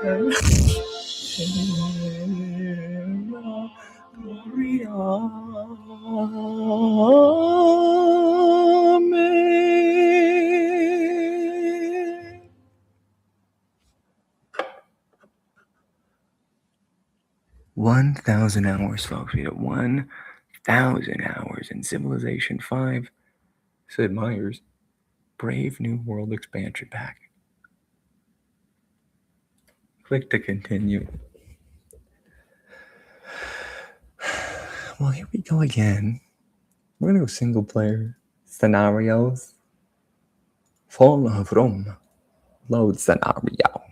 Amen. 1,000 hours, folks. We did 1,000 hours in Civilization 5. Sid Meier's Brave New World expansion pack. Click to continue. Well, here we go again. We're going to go single player scenarios. Fall from load scenario.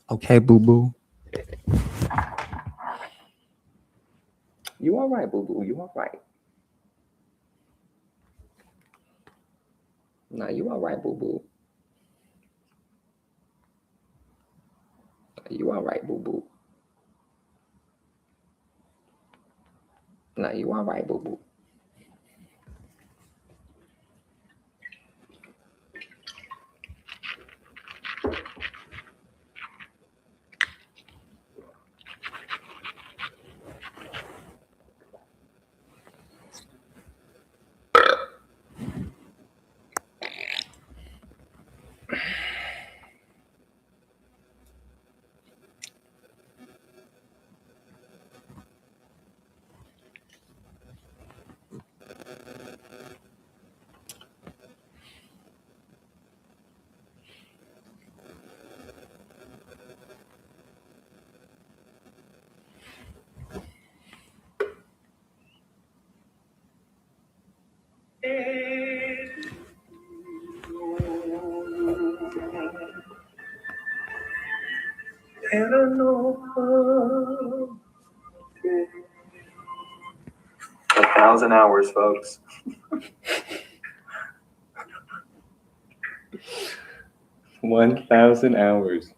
Okay, boo boo. You all right, boo boo? You all right? Nah, you all right, boo boo? You all right, boo boo? Nah, you all right, boo boo? 1,000 hours, folks. 1,000 hours.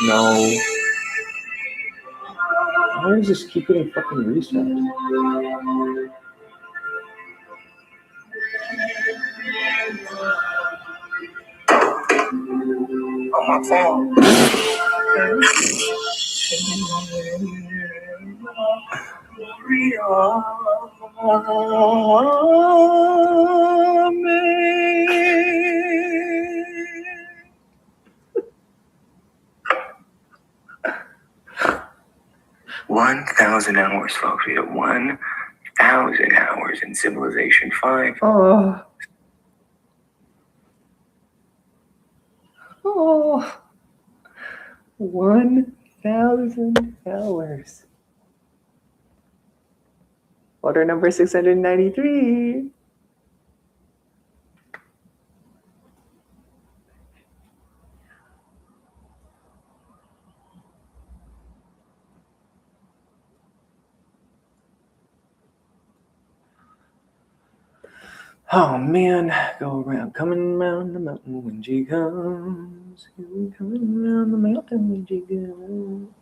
No. Why does this keep getting fucking reset? On my phone. $1,000 hours, folks. We have 1,000 hours in Civilization 5. Oh. 1,000 hours. Order number 693. Oh man, go around, coming around the mountain when she comes. Coming around the mountain when she comes.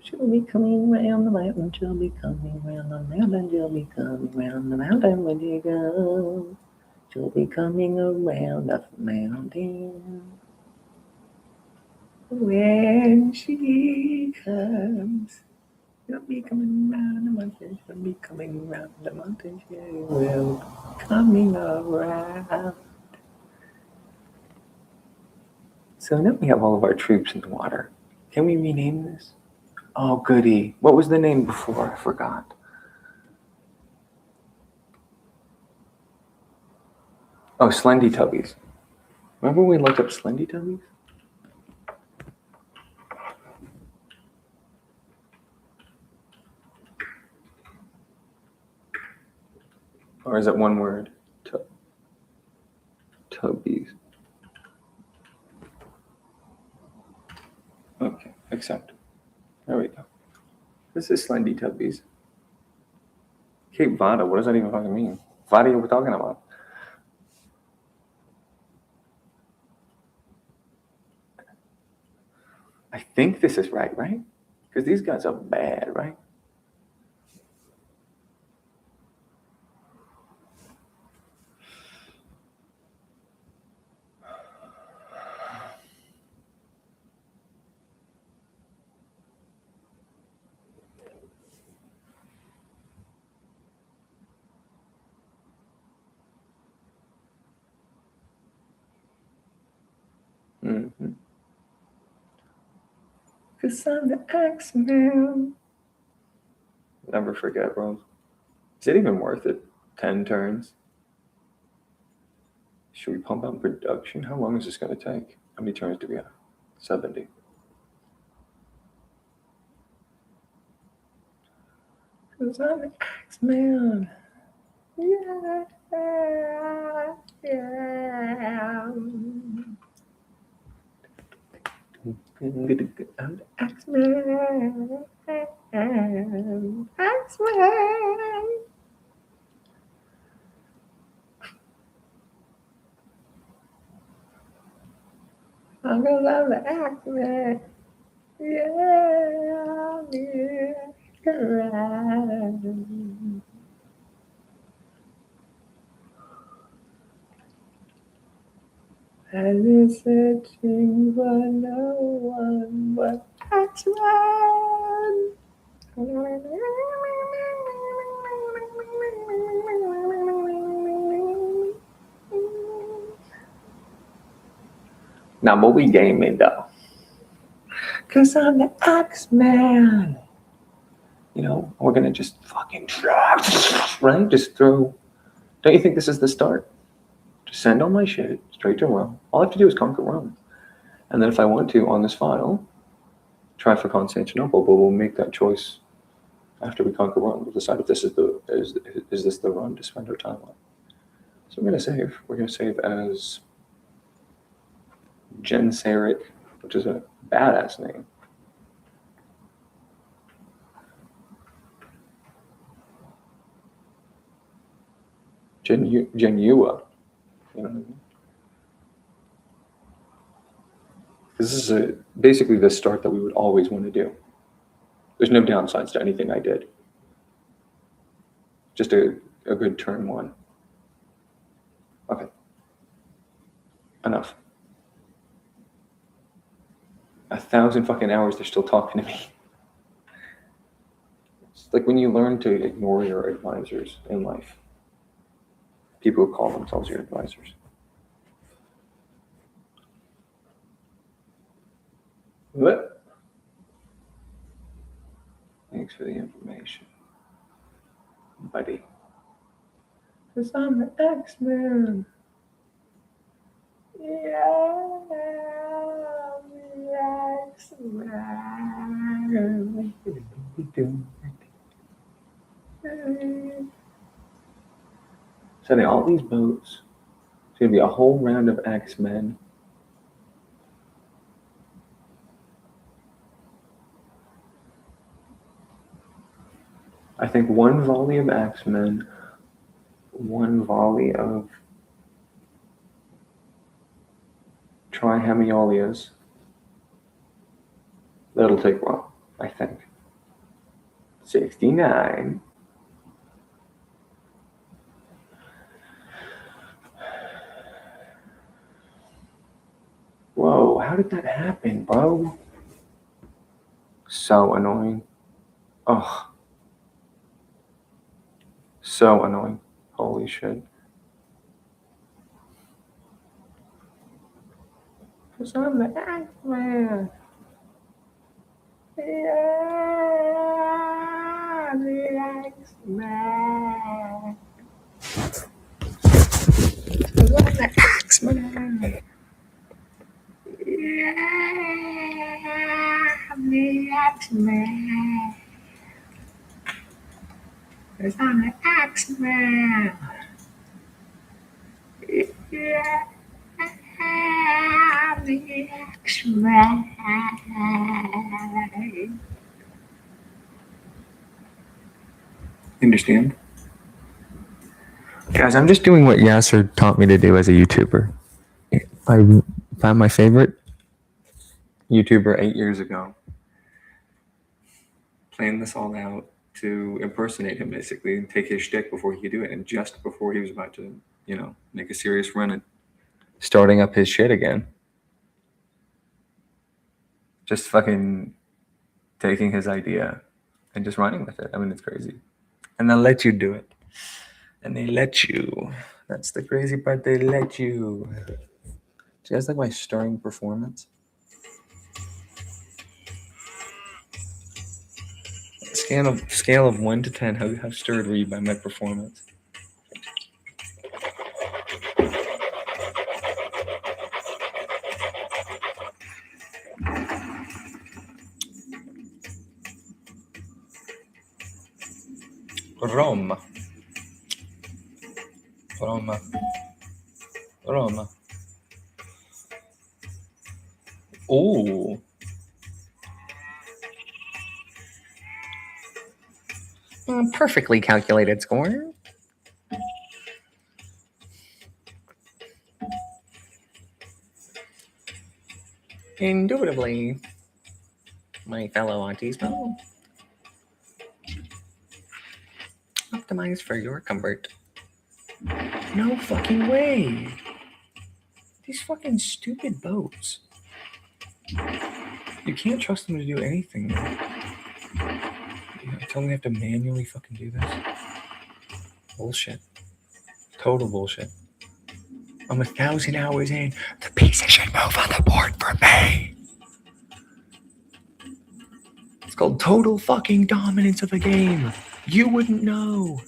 She'll be coming round the mountain, she'll be coming round the mountain, she'll be coming round the mountain when she comes. She'll be coming around the mountain when she comes. She'll be coming round the mountain, she'll be coming round the mountain, she will be coming around. So now we have all of our troops in the water. Can we rename this? Oh, goody. What was the name before? I forgot. Oh, Slendy Tubbies. Remember when we looked up Slendy Tubbies? Or is it one word? Tubbies. Okay. Accept. There we go. This is Slendy Tubbies. Cape Vada, what does that even fucking mean? Vada, we're talking about. I think this is right? Because these guys are bad, right? Mm-hmm. Cause I'm the X-Man. Never forget, bro. Is it even worth it? 10 turns? Should we pump out production? How long is this going to take? How many turns do we have? 70. Cause I'm the X-Man. Yeah. I'm the X-Man. X-Man. I'm the X-Man. Yeah. I've been searching for no one but X-Man. Now, what we gaming though? Cause I'm the X-Man. You know, we're gonna just fucking right? Just throw. Don't you think this is the start? Just send all my shit straight to Rome. All I have to do is conquer Rome. And then if I want to, on this file, try for Constantinople, but we'll make that choice after we conquer Rome. We'll decide if this is this the run to spend our time on. So we're gonna save. We're gonna save as Genseric, which is a badass name. Genua. You know what I mean? This is basically the start that we would always want to do. There's no downsides to anything I did. Just a good turn one. Okay. Enough. 1,000 fucking hours, they're still talking to me. It's like when you learn to ignore your advisors in life. People who call themselves your advisors. What? Thanks for the information, buddy. Cause I'm the X-Man. Yeah, I'm the X-Man. Sending all these boats. It's gonna be a whole round of X-Men. I think one volley of X-Men, one volley of Trihemiolias. That'll take a while, I think. 69. Whoa, how did that happen, bro? So annoying. Oh. So annoying. Holy shit. Cause I'm the X-Man. Yeah, the X-Man. Cause I'm the X-Man. Yeah, the X-Man. Cause I'm the X-Man. Yeah, Understand? Guys, I'm just doing what Yasser taught me to do as a YouTuber. I found my favorite YouTuber 8 years ago. Planned this all out to impersonate him, basically, and take his shtick before he could do it. And just before he was about to, make a serious run at starting up his shit again, just fucking taking his idea and just running with it. I mean, it's crazy. And they'll let you do it. And they let you. That's the crazy part. They let you. Do you guys like my stirring performance? Scale of 1 to 10. How stirred were you by my performance? Roma. Oh. Perfectly calculated score. Indubitably, my fellow autismo. Optimized for your comfort. No fucking way. These fucking stupid boats. You can't trust them to do anything. Tell me I have to manually fucking do this. Bullshit. Total bullshit. I'm 1,000 hours in. The pieces should move on the board for me. It's called total fucking dominance of a game. You wouldn't know.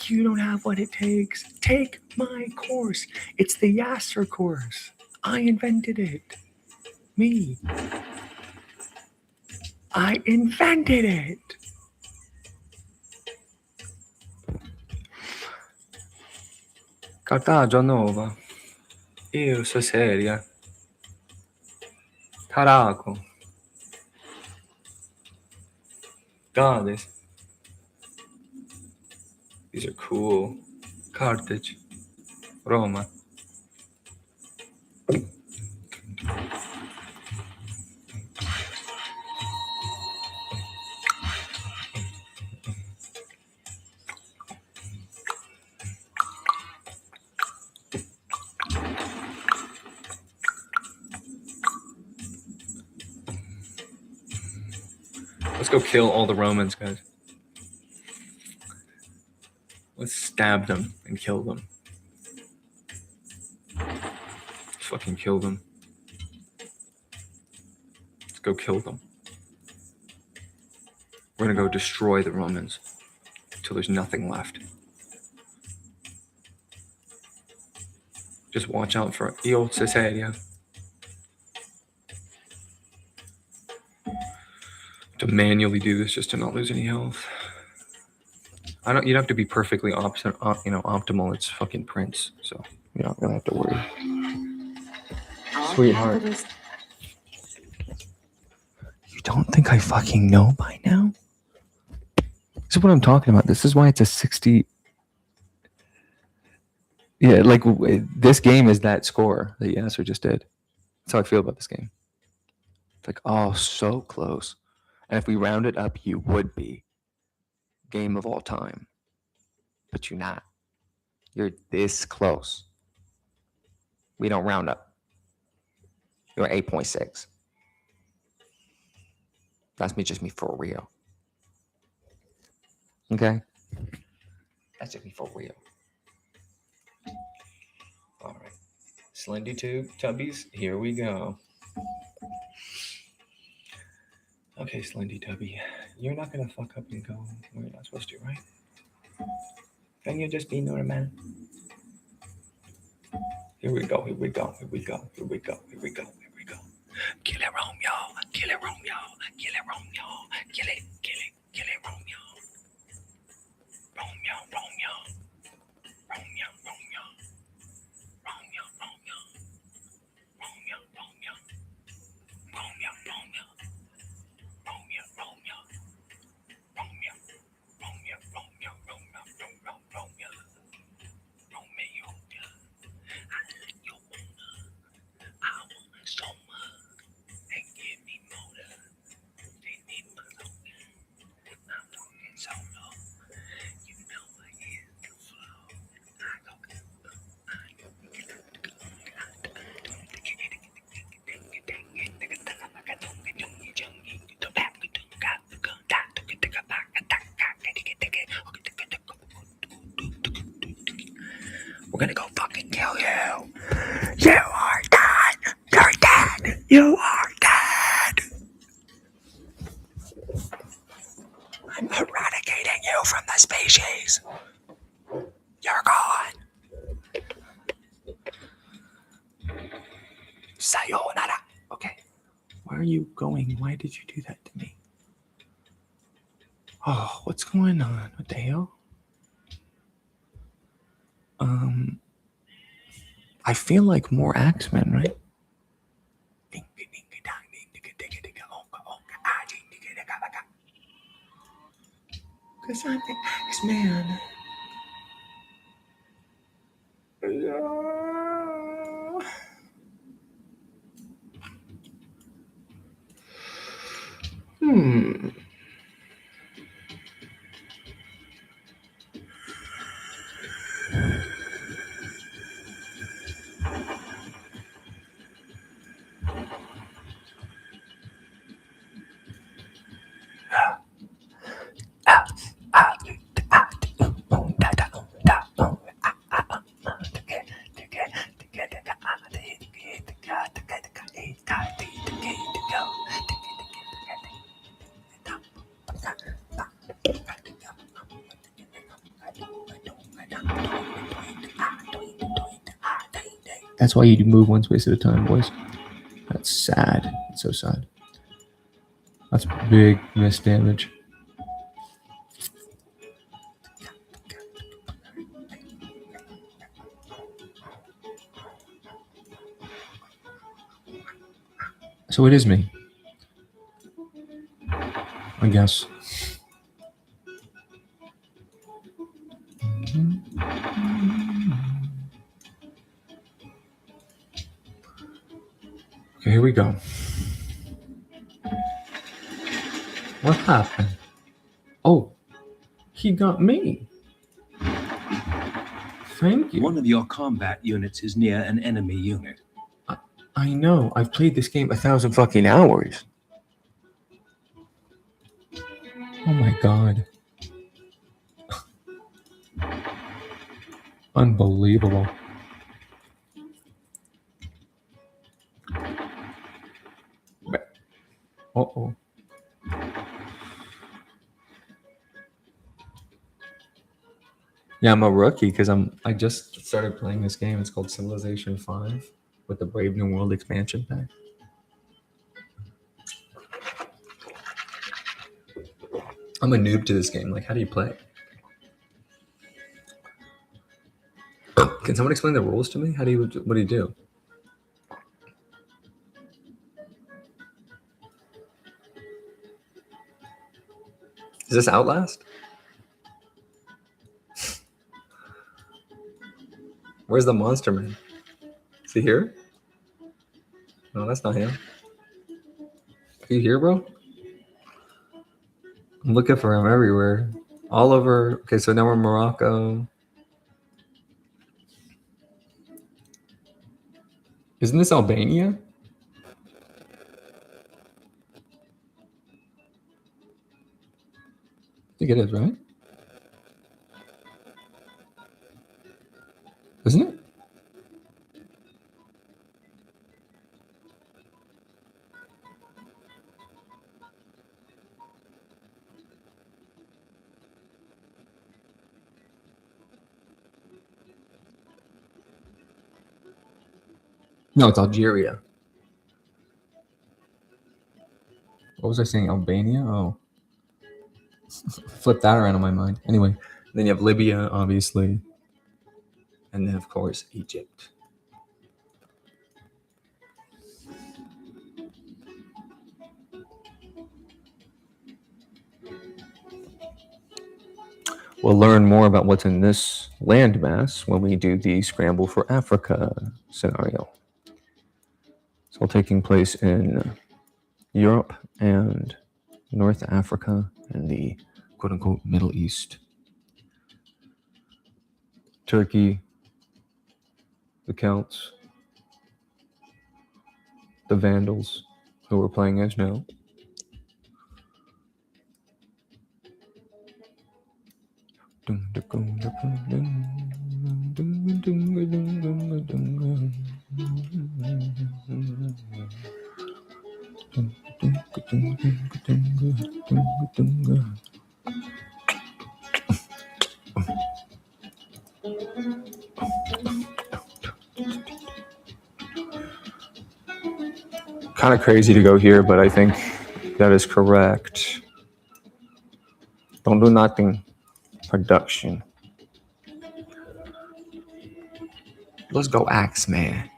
You don't have what it takes. Take my course. It's the Yasser course. I invented it. Me. I invented it. Cartagio Nova. Io so seria. Caraco. Goddess. These are cool. Carthage. Roma. Let's go kill all the Romans, guys. Let's stab them and kill them. Let's fucking kill them. Let's go kill them. We're gonna go destroy the Romans until there's nothing left. Just watch out for Io Caesarea. To manually do this just to not lose any health. You'd have to be perfectly optimal. It's fucking Prince, so you don't really have to worry. Sweetheart. You don't think I fucking know by now? This is what I'm talking about. This is why it's a 60. Yeah, like this game is that score that Yasser just did. That's how I feel about this game. It's like, oh, so close. And if we round it up, you would be game of all time. But you're not. You're this close. We don't round up. You're 8.6. That's just me for real. Okay? That's just me for real. All right. Slendy Tubbies, here we go. Okay, Slendy Tubby, you're not gonna fuck up and go where you're not supposed to, right? Can you just be normal? Here we go. Kill it, Romeo. Kill it, Romeo. Kill it, Romeo. Kill it, Romeo. Romeo. gonna go fucking kill you. You are dead. You're dead. You are dead. I'm eradicating you from the species. You're gone. Sayonara. Okay. Where are you going? Why did you do that to me? Oh, what's going on? What the hell? I feel like more Axemen, right? Because I'm the Axeman. That's why you move one space at a time, boys. That's sad. It's so sad. That's big miss damage. So it is me. I guess. Okay, here we go. What happened? Oh, he got me. Thank you. One of your combat units is near an enemy unit. I know. I've played this game 1,000 fucking hours. Oh my god. Unbelievable. Uh-oh. Yeah, I'm a rookie because I just started playing this game. It's called Civilization 5 with the Brave New World expansion pack. I'm a noob to this game. Like, how do you play? Can someone explain the rules to me? What do you do? Is this Outlast? Where's the monster man? Is he here? No, that's not him. Are you here, bro? I'm looking for him everywhere. All over. Okay, so now we're in Morocco. Isn't this Albania? I think it is, right? Isn't it? No, it's Algeria. What was I saying? Albania? Oh. Flip that around in my mind. Anyway, then you have Libya, obviously. And then, of course, Egypt. We'll learn more about what's in this landmass when we do the Scramble for Africa scenario. It's all taking place in Europe and North Africa and the quote-unquote Middle East. Turkey, the Celts, the Vandals, who we're playing as now. Kind of crazy to go here, but I think that is correct. Don't do nothing. Production. Let's go Axeman.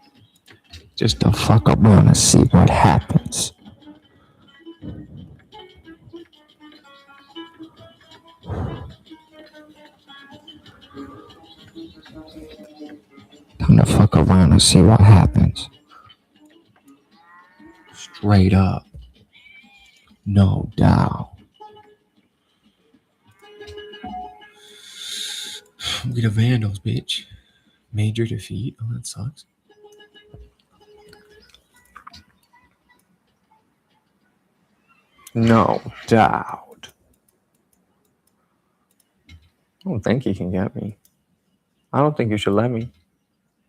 Just to fuck around and see what happens. Time to fuck around and see what happens. Straight up. No doubt. We the Vandals, bitch. Major defeat. Oh, that sucks. No doubt. I don't think you can get me. I don't think you should let me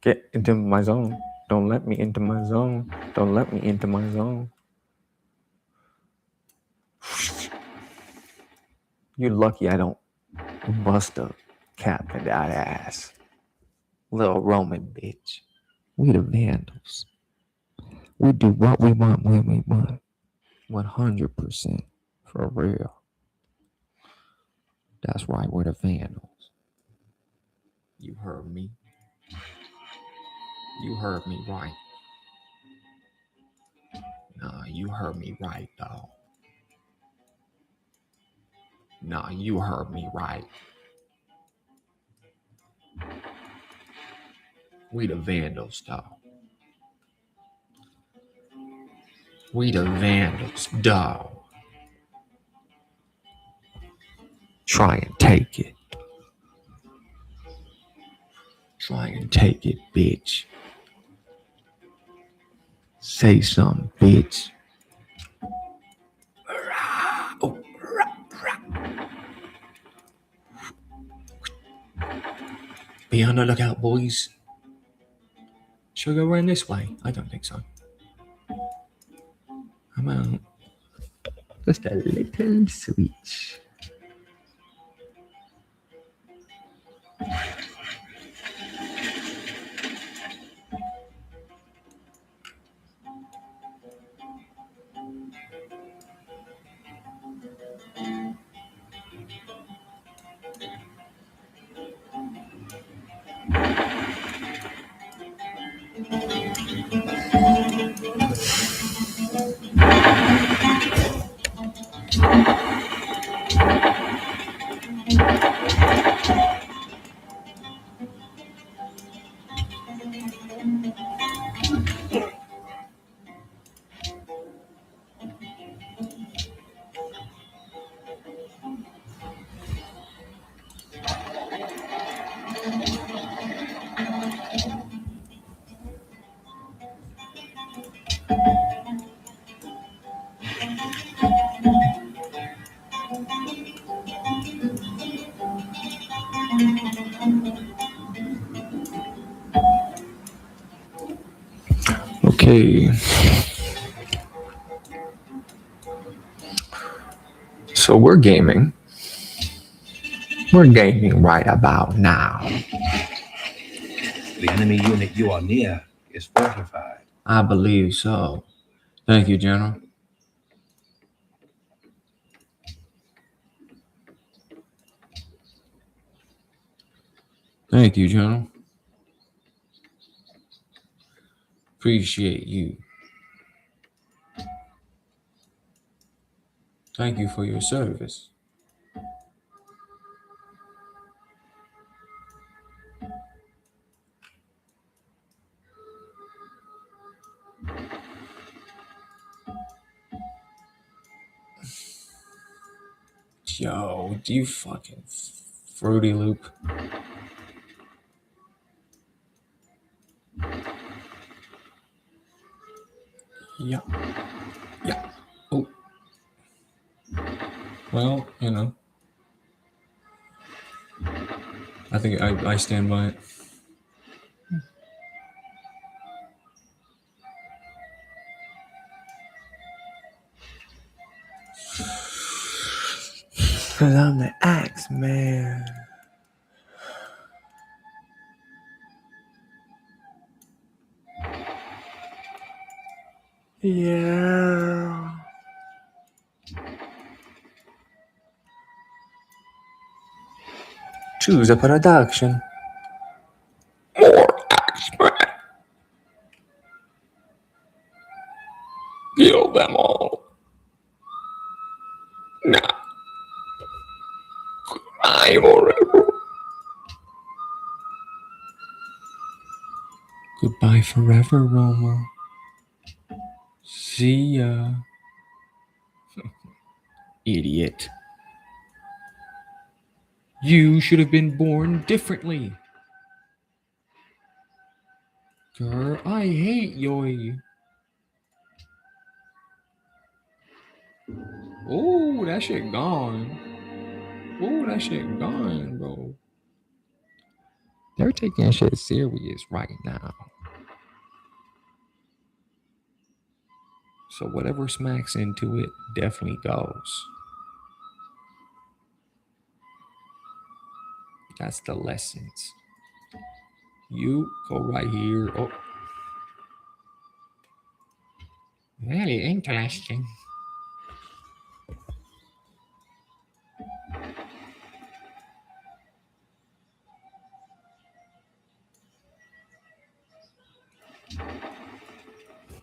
get into my zone. Don't let me into my zone. Don't let me into my zone. You're lucky I don't bust a cap in that ass. Little Roman bitch. We the Vandals. We do what we want when we want. 100%. For real. That's right, we're the Vandals. You heard me. You heard me right. Nah, you heard me right, dog. Nah, you heard me right. We the Vandals, dog. We the Vandals, dog. Try and take it. Try and take it, bitch. Say something, bitch. Be on the lookout, boys. Should we go around this way? I don't think so. Come on. Just a little switch. Okay. So we're gaming. We're gaming right about now. The enemy unit you are near is fortified. I believe so. Thank you, General. Thank you, General. Appreciate you. Thank you for your service. Yo, do you fucking Fruity Loop? Yeah. Yeah. Oh. Well, I think I stand by it. 'Cause I'm the axe man. Yeah. Choose a production. More action. Kill them all. Nah. Goodbye forever. Goodbye forever, Roma. See ya. Idiot. You should have been born differently. Girl, I hate Yoi. Oh, that shit gone. Oh, that shit gone, bro. They're taking shit serious right now. So whatever smacks into it definitely goes. That's the lessons. You go right here. Oh. Very interesting.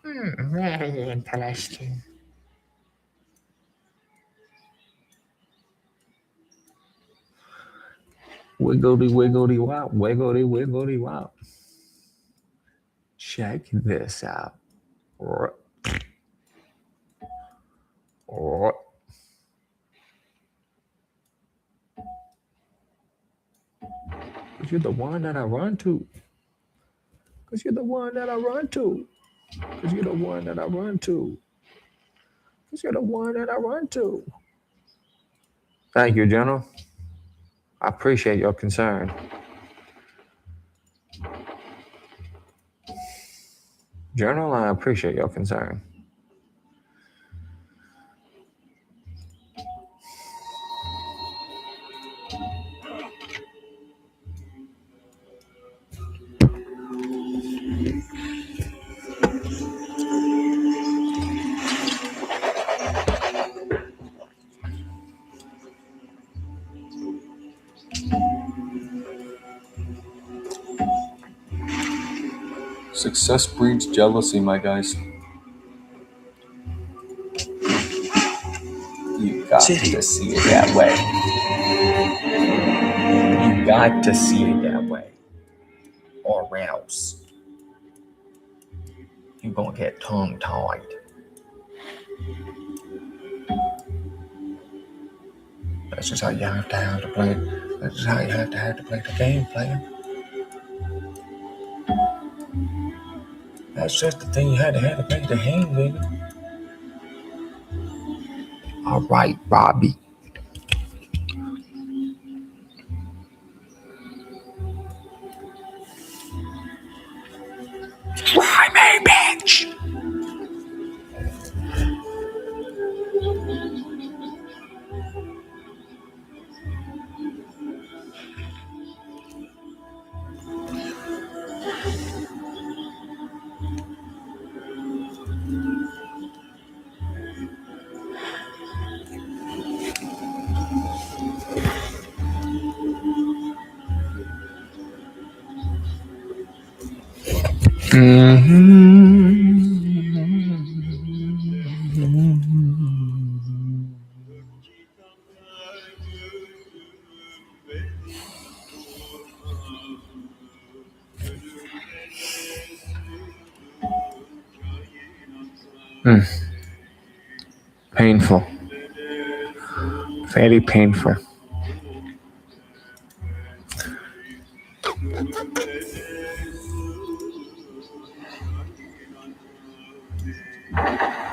Very interesting. Wiggly, wiggly, wow. Wiggly, wiggly, wow. Check this out. Or. Because you're the one that I run to. Because you're the one that I run to. Because you're the one that I run to. Because you're the one that I run to. Thank you, General. I appreciate your concern. General, I appreciate your concern. Success breeds jealousy, my guys. You got to see it that way. You got to see it that way. Or else you're gonna get tongue-tied. That's just how you have to play it. That's just how you have to play the game, player. That's just the thing you had to play the game, baby. All right, Robbie. Try me, bitch. Painful. Very painful.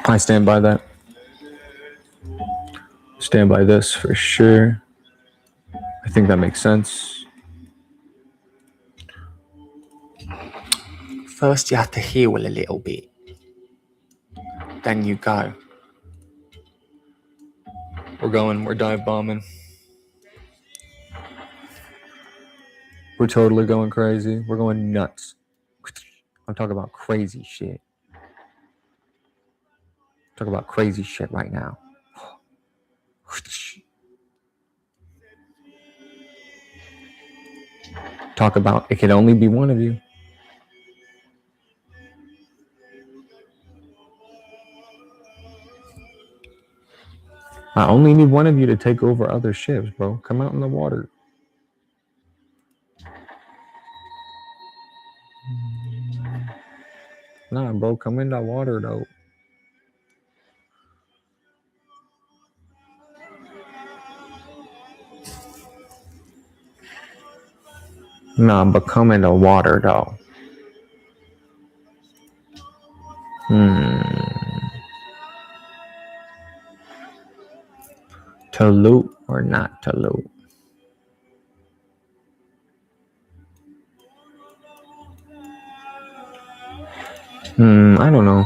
I stand by that. Stand by this for sure. I think that makes sense. First, you have to heal a little bit. Then you go. We're dive bombing. We're totally going crazy. We're going nuts. I'm talking about crazy shit. Talk about crazy shit right now. Talk about it can only be one of you. I only need one of you to take over other ships, bro. Come out in the water. Nah, bro, come in that water, though. Nah, but come in the water, though. To loot or not to loot? I don't know.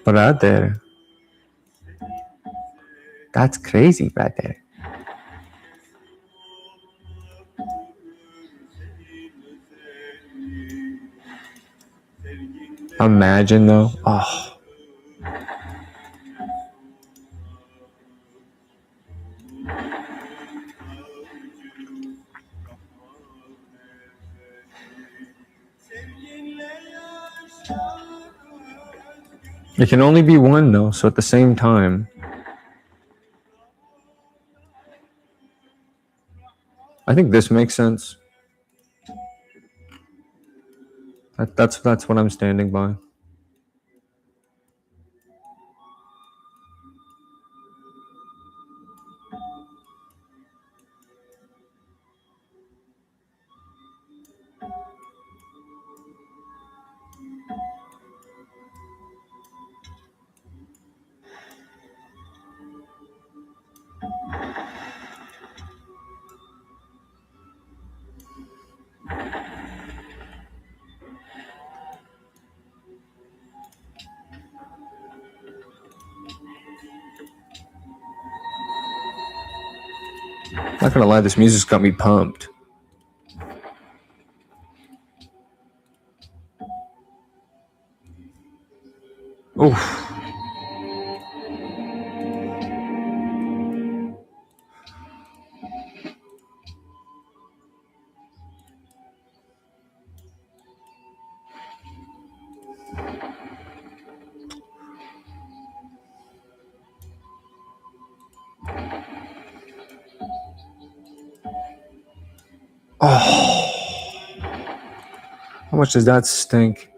Brother. That's crazy, brother. Imagine, though. Oh. It can only be one, though, so at the same time. I think this makes sense. That's what I'm standing by. Not gonna lie, this music's got me pumped. Oof. Oh. How much does that stink?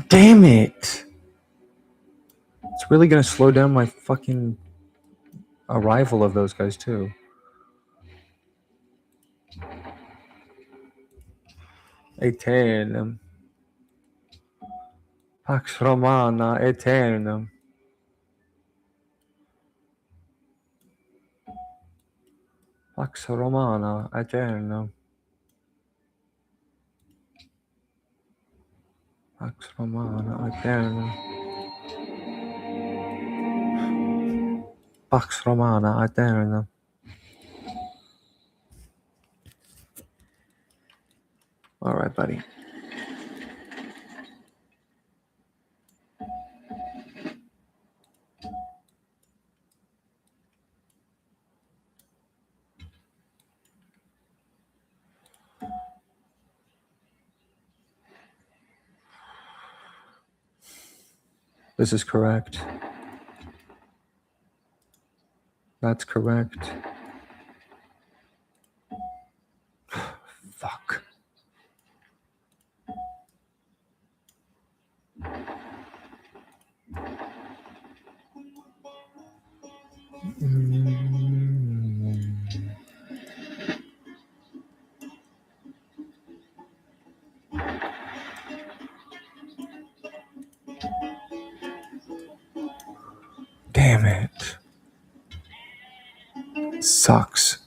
Damn it. It's really gonna slow down my fucking arrival of those guys, too. Eternum. Pax Romana Eternum. Pax Romana Eternum. Pax Romana Eternum. Pax Romana Eternum. All right, buddy. This is correct. That's correct. Fuck. sucks.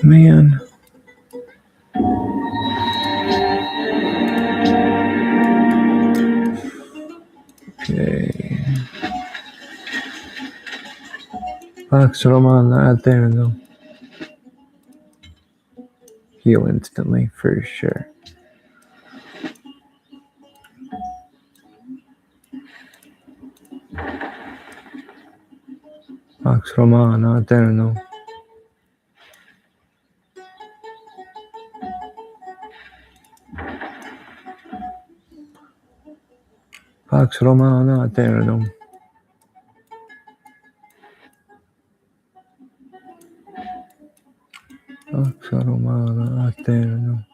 Man. Okay. Pax Romana out there though. Heal instantly for sure. Pax Romana Eterno. Pax Romana Eterno. Pax Romana Eterno.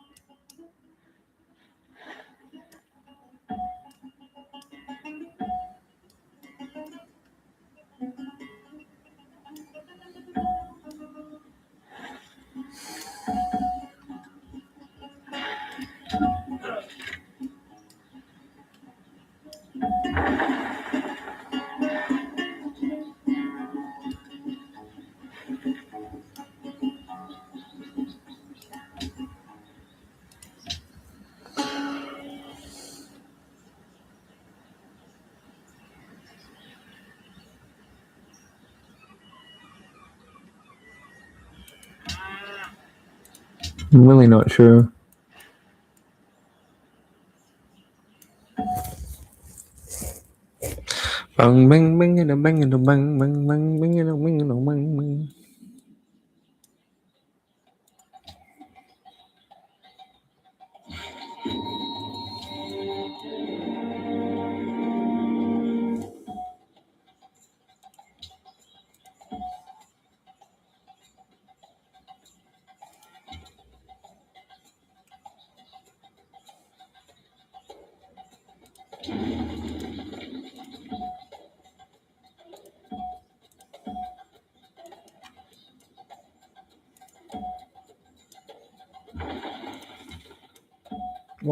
I'm really not sure. Bang bang bang and a bang and a bang bang bang bang and a bang and a bang bang.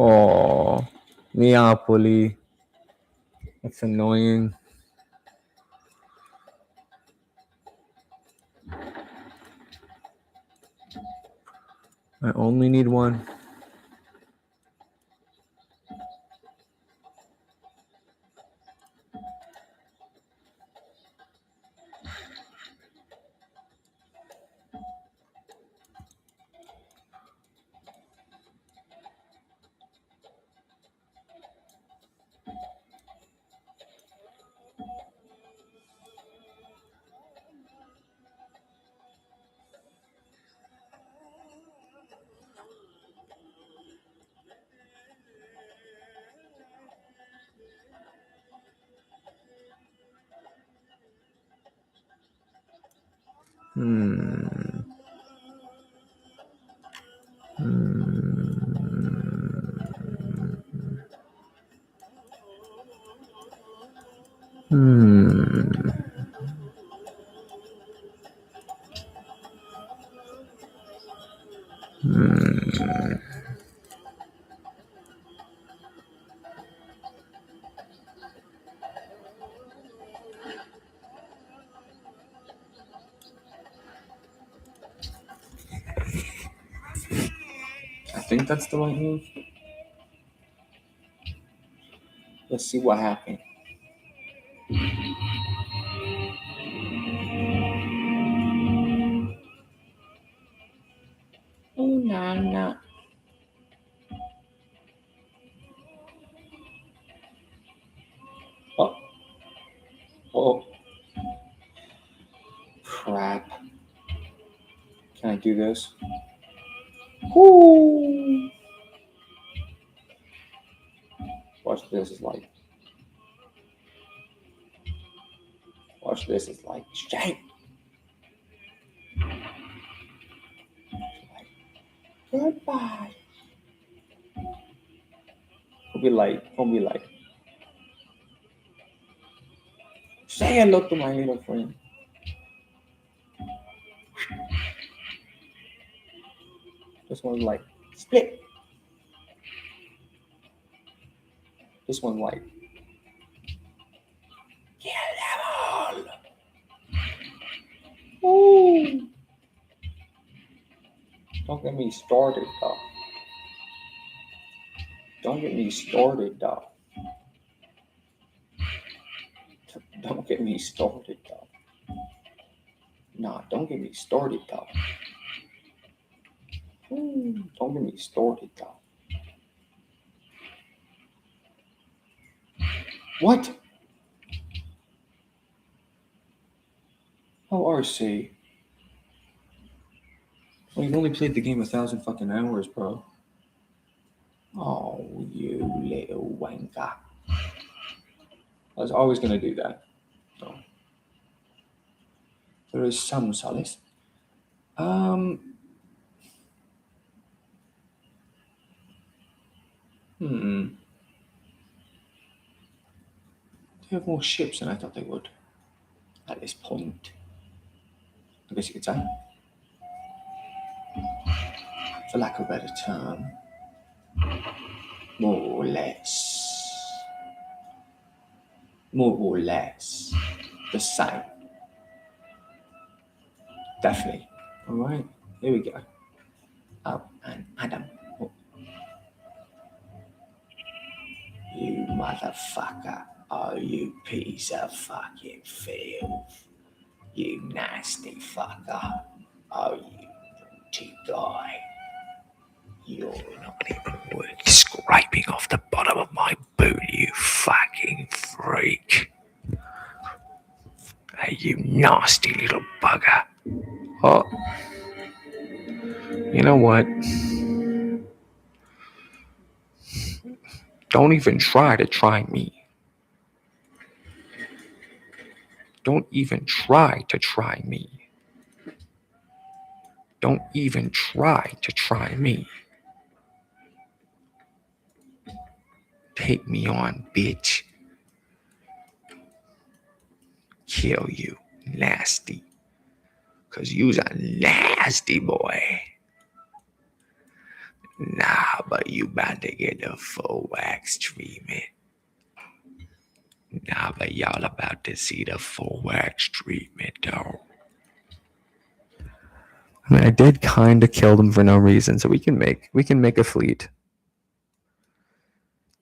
Oh, Neapoli. That's annoying. I only need one. I think that's the right move. Let's see what happened. Oh, no. Oh. Oh. Crap. Can I do this? Woo! Watch this is like. Watch this is like shame. Goodbye. Don't be like. Say hello to my little friend. This one's like split. This one's like kill them all. Ooh. Don't get me started, though. Don't get me started, though. Don't get me started, though. Nah, don't get me started, though. Don't get me started, though. What? Oh, RC. Well, you've only played the game 1,000 fucking hours, bro. Oh, you little wanker. I was always gonna do that. So there is some solace. They have more ships than I thought they would. At this point, I guess you could say, for lack of a better term, more or less the same. Definitely. All right, here we go. Oh, and Adam. Oh. You motherfucker. Oh, you piece of fucking filth. You nasty fucker. Oh, you naughty guy. You're not even worth scraping off the bottom of my boot, you fucking freak. Hey, you nasty little bugger. Oh. You know what? Don't even try to try me. Don't even try to try me. Don't even try to try me. Take me on, bitch. Kill you, nasty. Cause you's a nasty boy. Nah, but you about to get the full wax treatment. Nah, but y'all about to see the full wax treatment, though. I mean, I did kind of kill them for no reason, so we can make a fleet.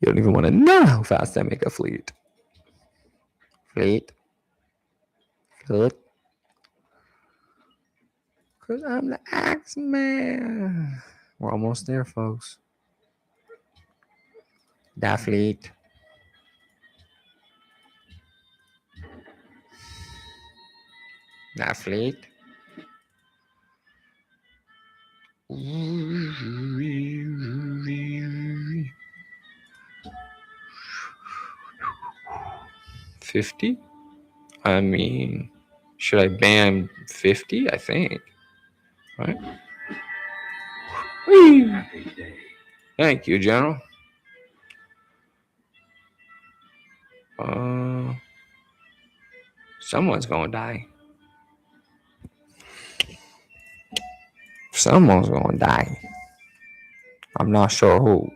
You don't even want to know how fast I make a fleet. Fleet. Because I'm the Axeman. We're almost there, folks. That fleet. That fleet. $50? I mean, should I ban 50? I think. Right? Thank you, General. Someone's gonna die. Someone's gonna die. I'm not sure who.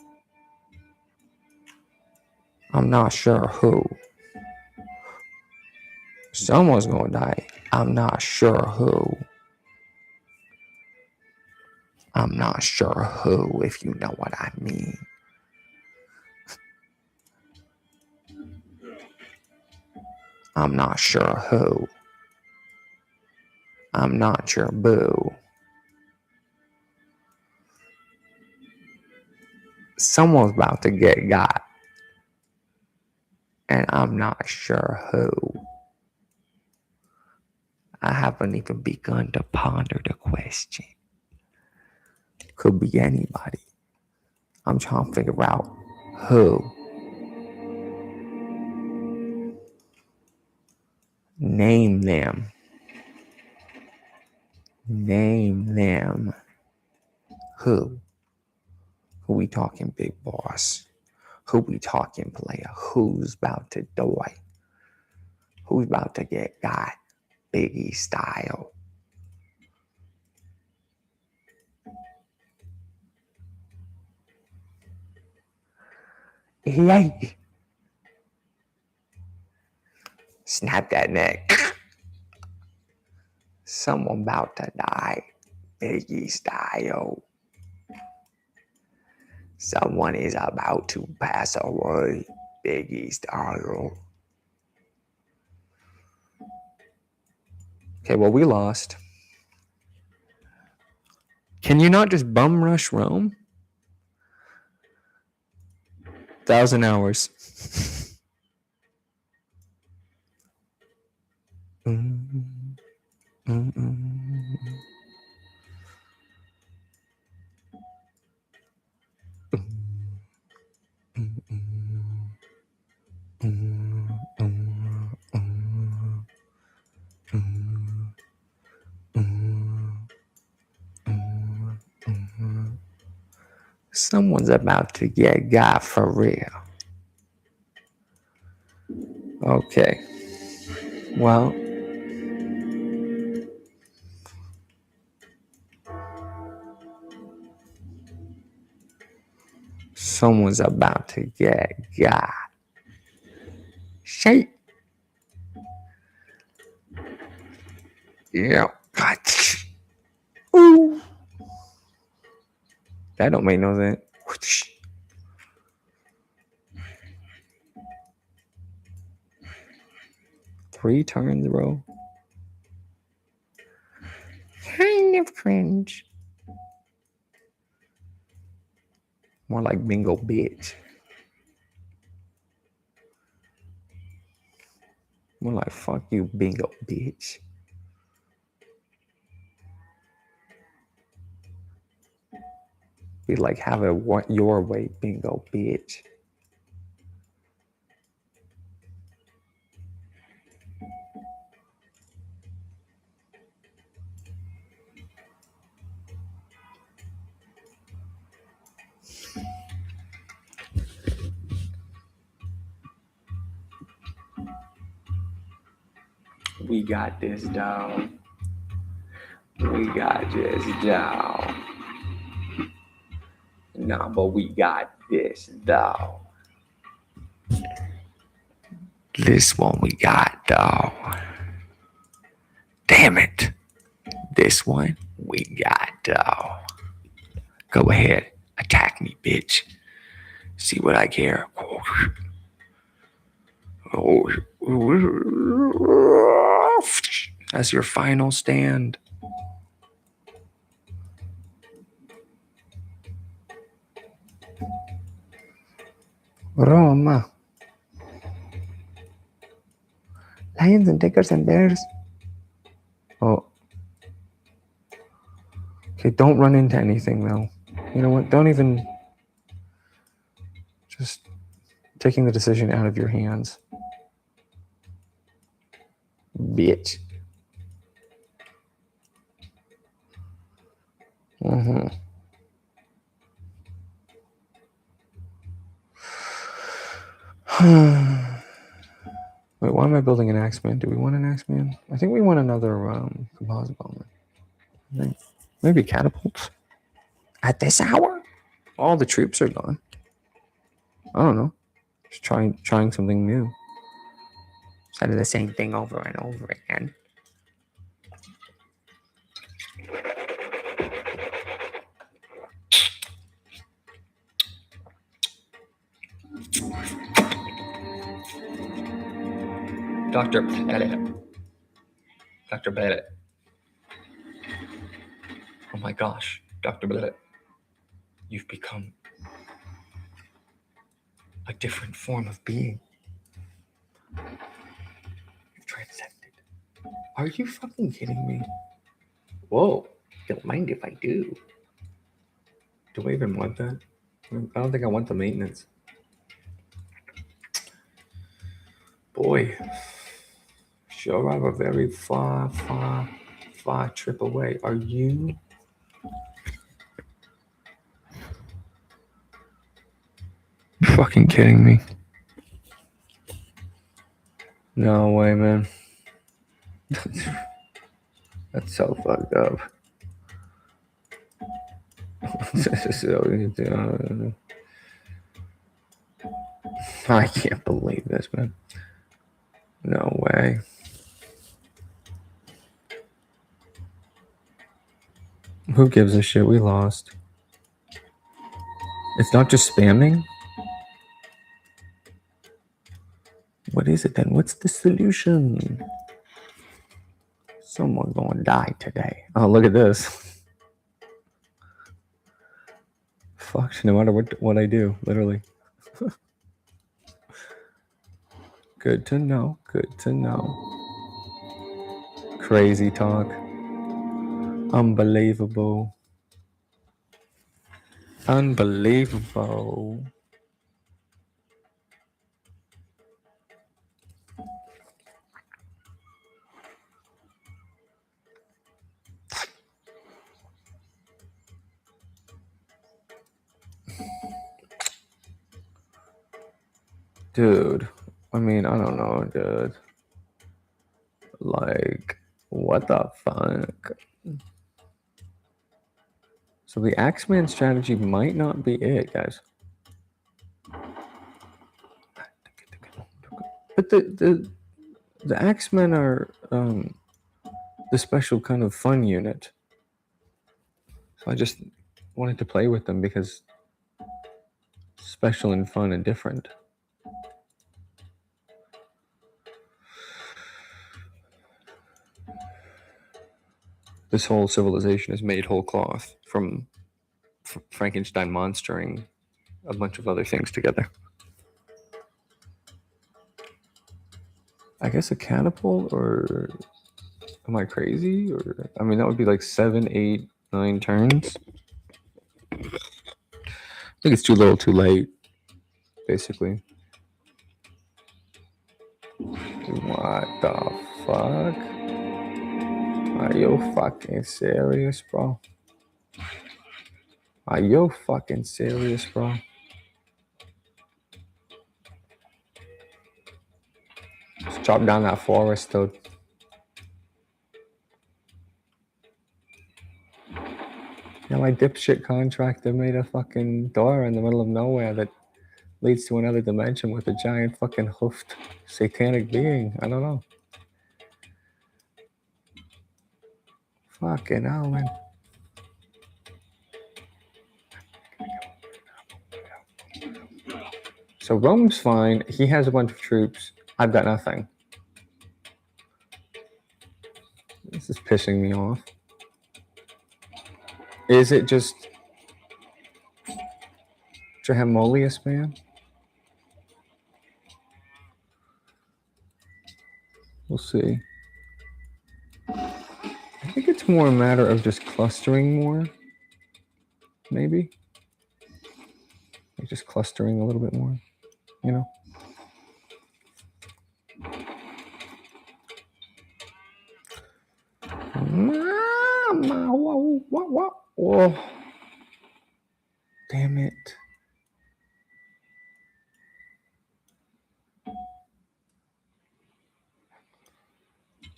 Someone's gonna die. I'm not sure who. I'm not sure who, if you know what I mean. I'm not sure who. I'm not your boo. Someone's about to get got. And I'm not sure who. I haven't even begun to ponder the question. Could be anybody. I'm trying to figure out who. Name them. Name them. Who? Who we talking, big boss? Who we talking, player? Who's about to die? Who's about to get got? Biggie style. Yay! Snap that neck. Someone about to die. Biggie style. Someone is about to pass away. Biggie style. Okay, well, we lost. Can you not just bum rush Rome? 1,000 hours. Someone's about to get got for real. Okay. Well, someone's about to get got. Shake. Yeah. God. Ooh. That don't make no sense. 3 turns, bro. Kind of cringe. More like bingo bitch. More like fuck you, bingo bitch. Be like have it your way, bingo bitch. We got this, dog. We got this, dog. Nah, but we got this, dog. This one we got, dog. Damn it. This one we got, dog. Go ahead. Attack me, bitch. See what I care. That's your final stand. Roma. Lions and tigers and bears. Oh. Okay, don't run into anything though. You know what? Don't even. Just taking the decision out of your hands. Bitch. Wait, why am I building an Axeman? Do we want an Axeman? I think we want another composite bomber. Maybe catapults. At this hour? All the troops are gone. I don't know. Just trying something new. Instead of the same thing over and over again. Dr. Bennett. Dr. Bennett. Oh my gosh, Dr. Bennett. You've become a different form of being. You've transcended. Are you fucking kidding me? Whoa, don't mind if I do. Do I even want that? I don't think I want the maintenance. Sure, I'm a very far trip away. Are you? Fucking kidding me? No way, man. That's so fucked up. I can't believe this, man. No way. Who gives a shit? We lost. It's not just spamming? What is it then? What's the solution? Someone gonna die today. Oh, look at this. Fuck, no matter what I do, literally. Good to know. Good to know. Crazy talk. Unbelievable. Unbelievable. Dude, I mean, I don't know, dude. Like, what the fuck? So the Axeman strategy might not be it, guys. But the Axemen are the special kind of fun unit. So I just wanted to play with them because special and fun and different. This whole civilization is made whole cloth from Frankenstein monstering a bunch of other things together. I guess a catapult, or am I crazy? Or I mean, that would be like 7, 8, 9 turns. I think it's too little, too late. Basically. What the fuck? Are you fucking serious, bro? Are you fucking serious, bro? Just chop down that forest, dude. Yeah, my dipshit contractor made a fucking door in the middle of nowhere that leads to another dimension with a giant fucking hoofed satanic being. I don't know. Fucking hell, man. So Rome's fine. He has a bunch of troops. I've got nothing. This is pissing me off. Is it just Trahemolius, man? We'll see. I think it's more a matter of just clustering more. Maybe. Like just clustering a little bit more, you know? Mama, whoa. Damn it.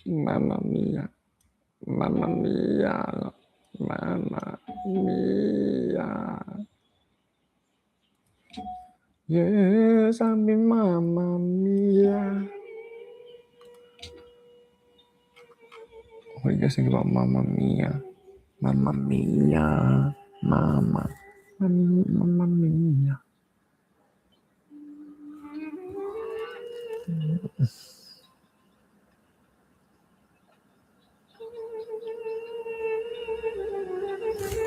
Mamma mia. Mamma mia. Mamma mia. Yes, I mean, mamma mia. What do you guys think about Mamma Mia? Mamma Mia. Mamma Mia.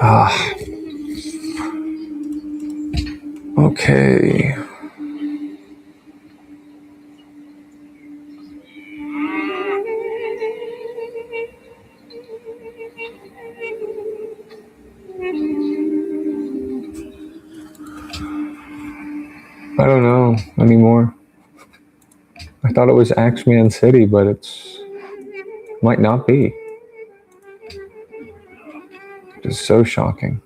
Ah. Okay. I don't know anymore. I thought it was Axeman City, but it's Might not be. It's so shocking.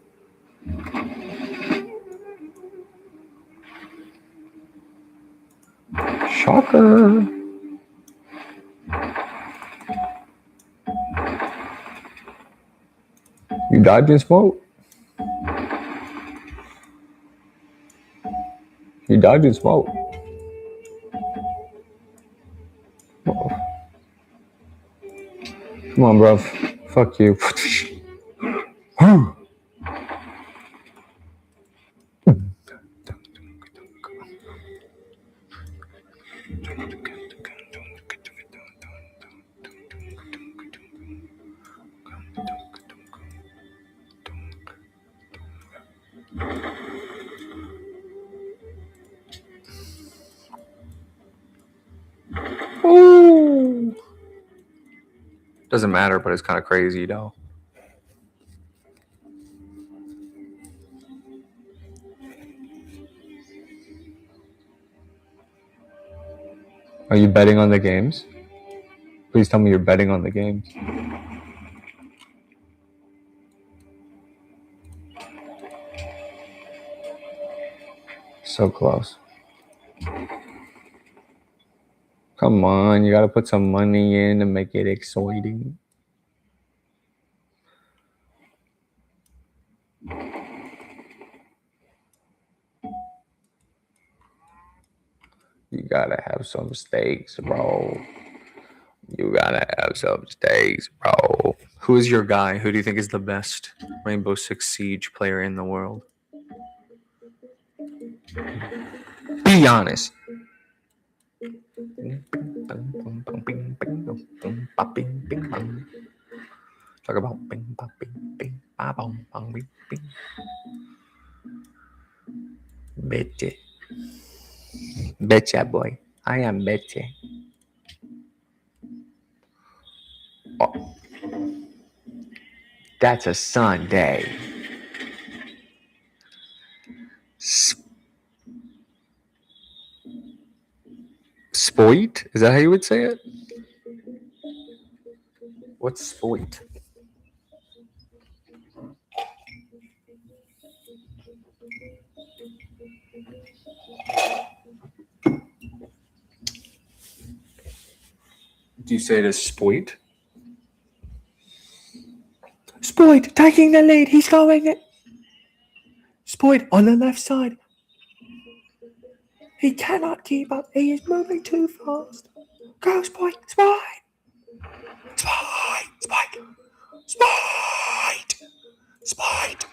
Shocker. You dodge and smoke. You dodge and smoke. Uh-oh. Come on, bro. Fuck you. Ooh. Doesn't matter, but it's kind of crazy, though. Are you betting on the games? Please tell me you're betting on the games. So close. Come on, you gotta put some money in to make it exciting. You gotta have some stakes, bro. You gotta have some stakes, bro. Who is your guy? Who do you think is the best Rainbow Six Siege player in the world? Be honest. Talk about bing, bong, bing, bing, ba, bong, bong, bing, bing. Betcha. Betcha, boy. I am betcha. Oh. That's a Sunday. Spoit? Is that how you would say it? What's spoit? Do you say it as spoit? Spoit taking the lead. He's going it. Spoit on the left side. He cannot keep up. He is moving too fast. Go, Spoit. Spoit. Spoit. Spoit. Spoit. Spoit.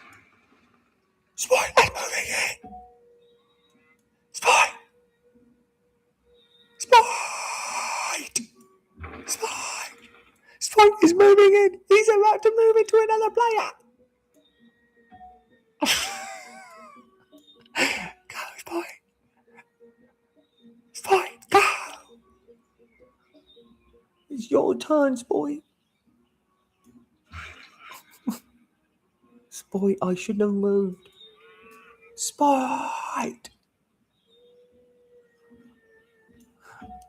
Spoit is moving in. Spoit. Spoit. Spoit. Spoit is moving in. He's about to move into another player. Go, Spoit. Spoit, go. It's your turn, Spoit. Spoit, I shouldn't have moved. Spoit.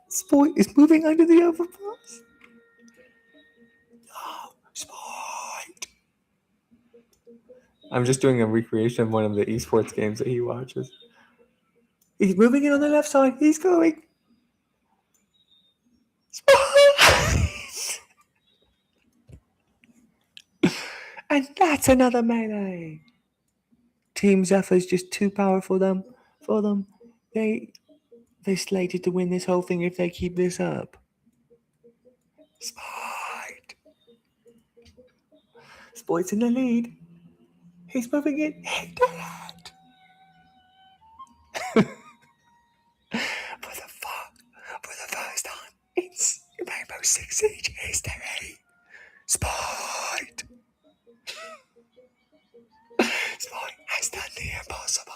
Spoit is moving under the overpass. No, Spoit. I'm just doing a recreation of one of the esports games that he watches. He's moving in on the left side. He's going. Spoit. And that's another melee. Team Zephyr's just too powerful for them. They're slated to win this whole thing if they keep this up. Spoit. Spoit's in the lead. He's moving in. Hit the left. For the first time in Rainbow Six Siege history. Spoit. Spoit has done the impossible.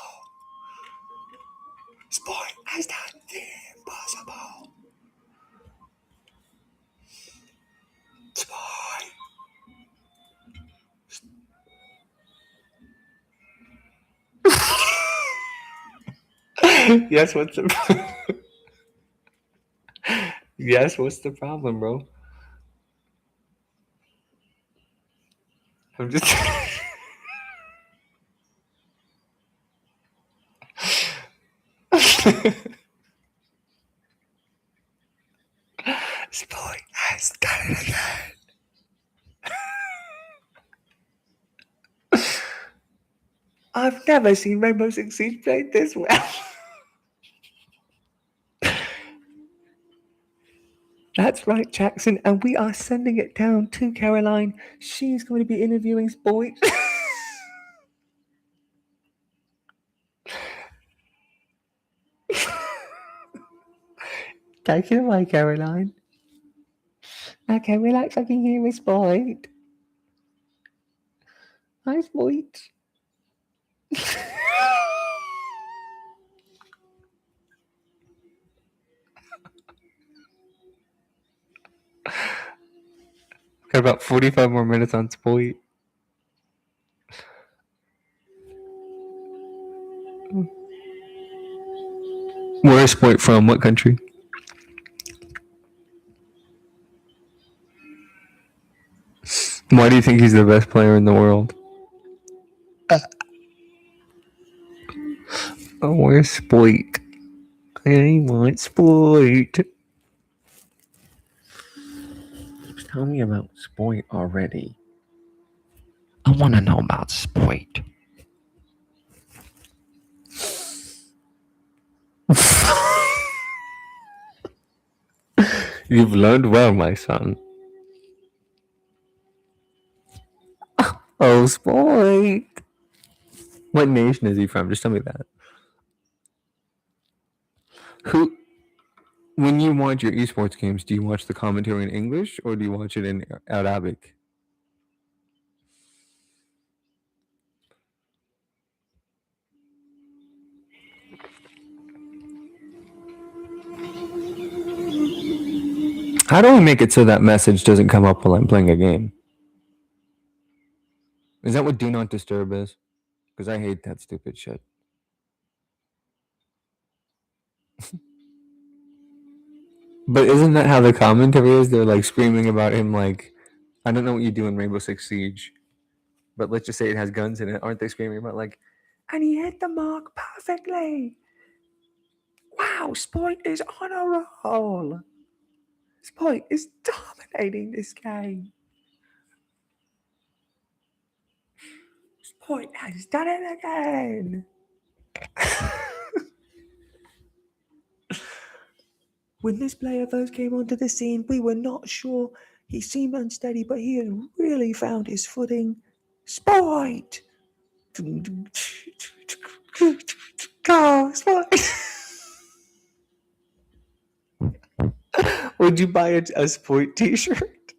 Spoit has done the impossible. Spoit. Yes, what's the Yes, what's the problem, bro? I'm just. Spoit has done it again. I've never seen Rainbow Six Siege played this well. That's right, Jackson, and we are sending it down to Caroline. She's going to be interviewing Spoit. Take it away, Caroline. Okay, we like fucking here with Spoit. Hi, Spoit. Got about 45 more minutes on Spoit. Where is Spoit from? What country? Why do you think he's the best player in the world? Oh, where's Spoit? I want Spoit. Tell me about Spoit already. I want to know about Spoit. You've learned well, my son. Oh, Spoit. What nation is he from? Just tell me that. Who? When you watch your esports games, do you watch the commentary in English or do you watch it in Arabic? How do we make it so that message doesn't come up while I'm playing a game? Is that what Do Not Disturb is? Because I hate that stupid shit. But isn't that how the commentary is? They're like screaming about him like, I don't know what you do in Rainbow Six Siege, but let's just say it has guns in it. Aren't they screaming about like, and he hit the mark perfectly? Wow, Spoit is on a roll. Spoit is dominating this game. Spoit has done it again. When this player first came onto the scene, we were not sure. He seemed unsteady, but he has really found his footing. Spoit! Go, Spoit! Would you buy a Spoit t-shirt?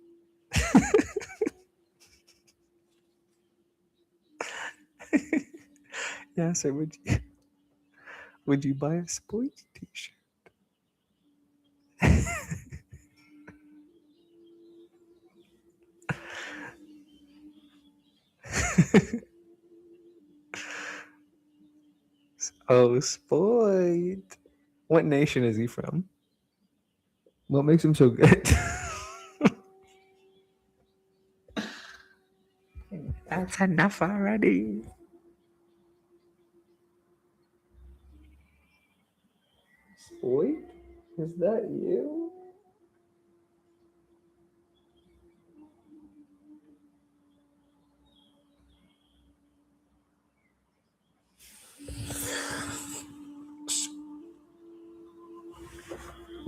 Yeah, sir, would you buy a Spoit t-shirt? Oh, Spoit. What nation is he from? What makes him so good? That's enough already. Spoit? Is that you?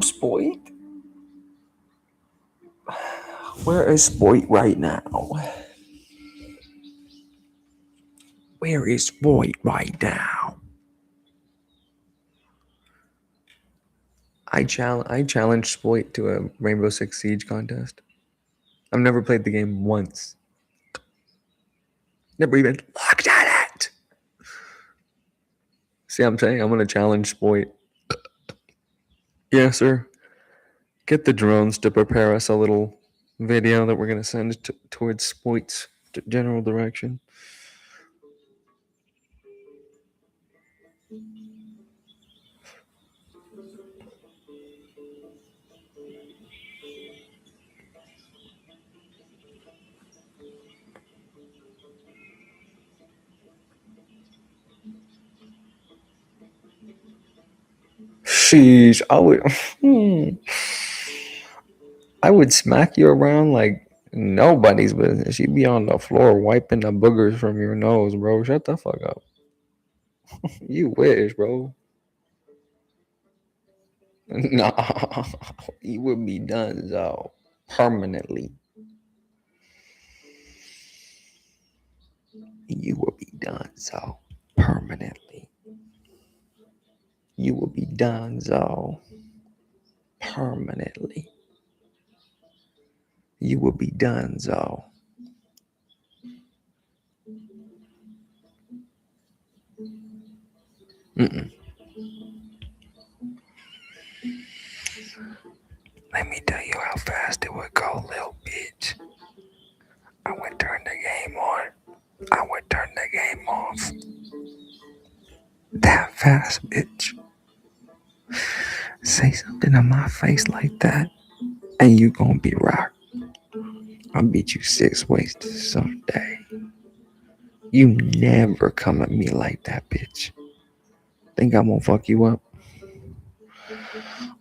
Spoit? Where is Spoit right now? Where is Spoit right now? I challenged Spoit to a Rainbow Six Siege contest. I've never played the game once. Never even looked at it. See what I'm saying? I'm gonna challenge Spoit. Yeah, sir. Get the drones to prepare us a little video that we're gonna send towards Spoit's general direction. Sheesh, I would smack you around like nobody's business. You'd be on the floor wiping the boogers from your nose, bro. Shut the fuck up. You wish, bro. Nah, you would be done, so permanently. You will be done, so permanently. You will be done, so permanently. You will be done, so. Mm-mm. Let me tell you how fast it would go, little bitch. I would turn the game on. I would turn the game off. That fast, bitch. Say something to my face like that, and you gonna be rocked. I'll beat you 6 ways to Sunday. You never come at me like that, bitch. Think I'm gonna fuck you up?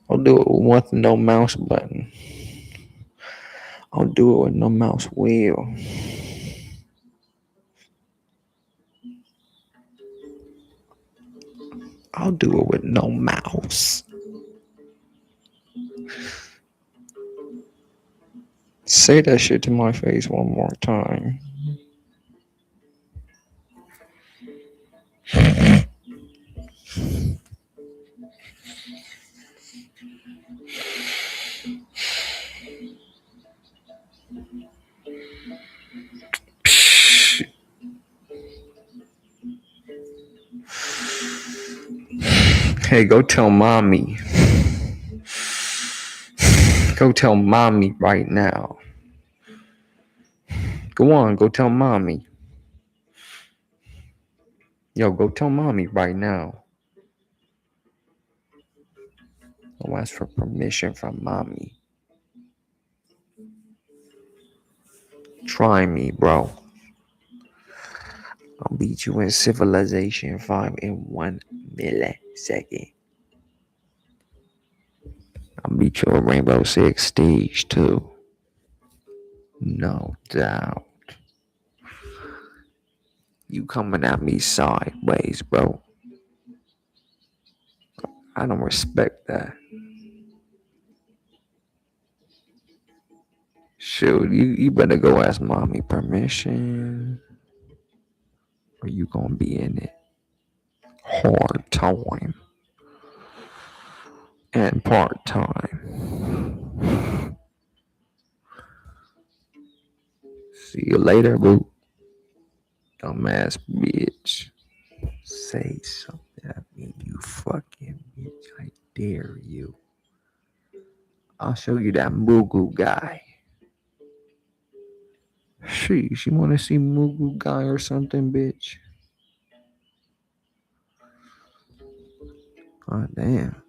I'll do it with no mouse button. I'll do it with no mouse wheel. I'll do it with no mouse. Say that shit to my face one more time. Hey, go tell mommy. Go tell mommy right now. Go on, go tell mommy. Yo, go tell mommy right now. I'll ask for permission from mommy. Try me, bro. I'll beat you in Civilization 5 in 1 millisecond. I'll beat you in Rainbow Six Siege too. No doubt. You coming at me sideways, bro. I don't respect that. Shoot, you better go ask mommy permission, or you gonna be in it hard time and part time. See you later, boo. Dumbass bitch. Say something at me, you fucking bitch. I dare you. I'll show you that Mugu guy. Sheesh, you wanna see Mugu guy or something, bitch? Oh, damn.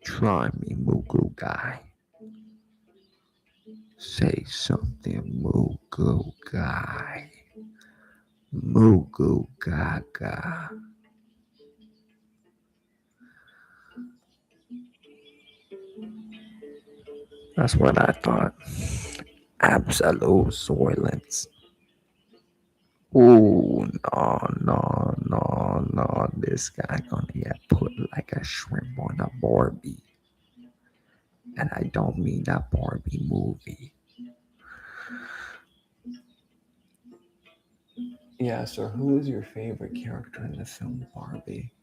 Try me, Mugu guy. Say something, Mugu guy. Mugu gaga. That's what I thought. Absolute silence. Ooh, no. This guy gonna get put like a shrimp on a Barbie. And I don't mean that Barbie movie. Yeah, so who is your favorite character in the film Barbie?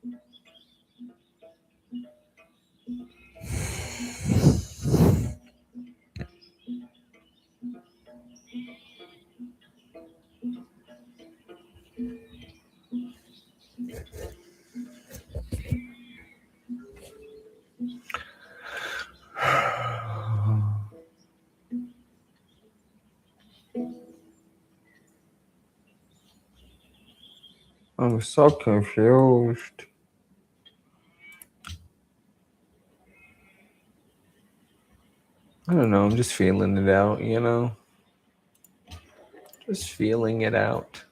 I'm so confused. I don't know. I'm just feeling it out, you know? Just feeling it out.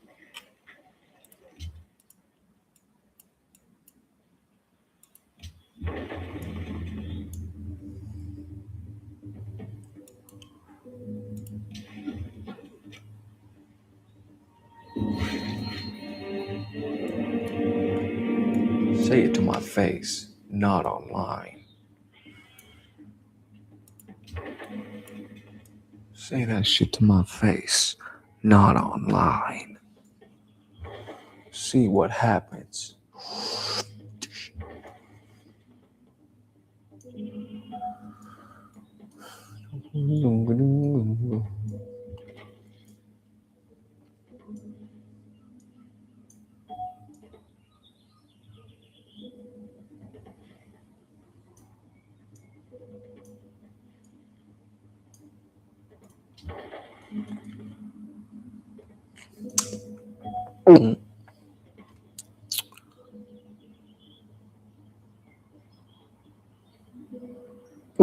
Say it to my face, not online. Say that shit to my face, not online. See what happens.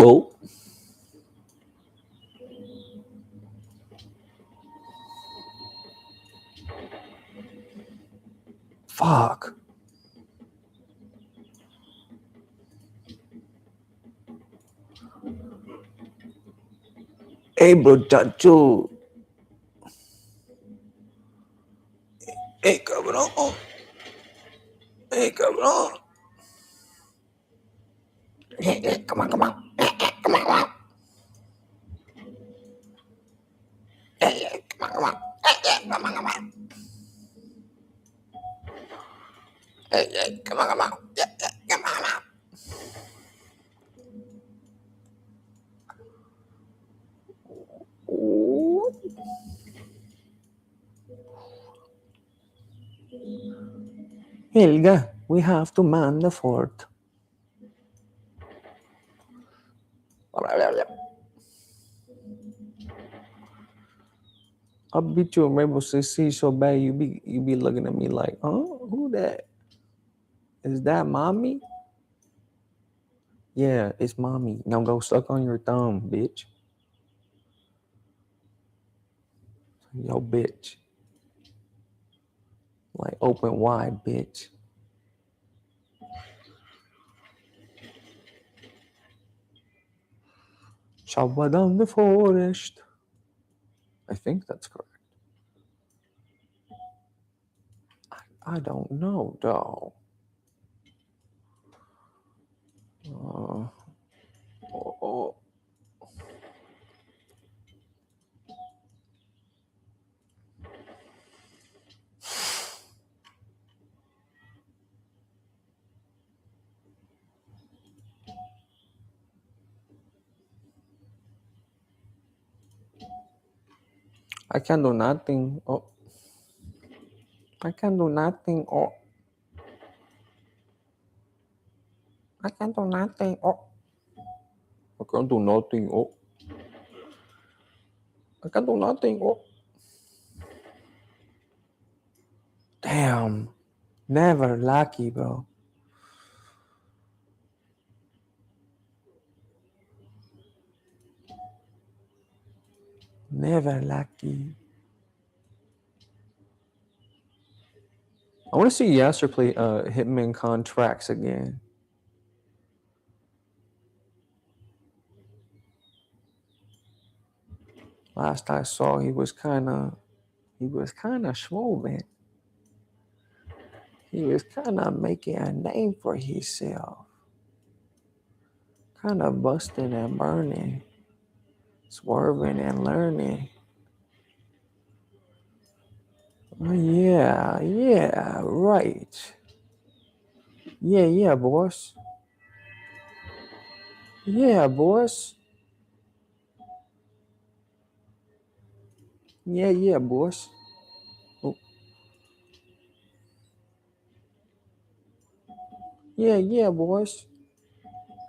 Oh. Fuck. Hey, bro, chacho. Hey, cabrón. Hey, cabrón. Hey, come on, come on. Come on, come on. Hey, come on, come on. Hey, come on, come on. Hey, come on, come on. Come on, come on. Ooh. Helga, we have to man the fort. I'll beat you a Rainbow Six Siege so bad you be looking at me like, who that? Is that mommy? Yeah, it's mommy. Now go suck on your thumb, bitch. Yo, bitch. Like open wide, bitch. Shabba down the forest. I think that's correct. I don't know, though. I can do nothing. Oh. I can do nothing. Oh. I can do nothing. Oh. I can do nothing. Oh. I can do nothing. Oh. Damn. Never lucky, bro. Never lucky. I want to see Yasser play Hitman Contracts again. Last I saw, he was kind of schmoving. He was kind of making a name for himself. Kind of busting and burning, swerving and learning. Oh, yeah, right. Yeah, boss. Yeah, boss. Yeah, boss. Oh. Yeah, boss.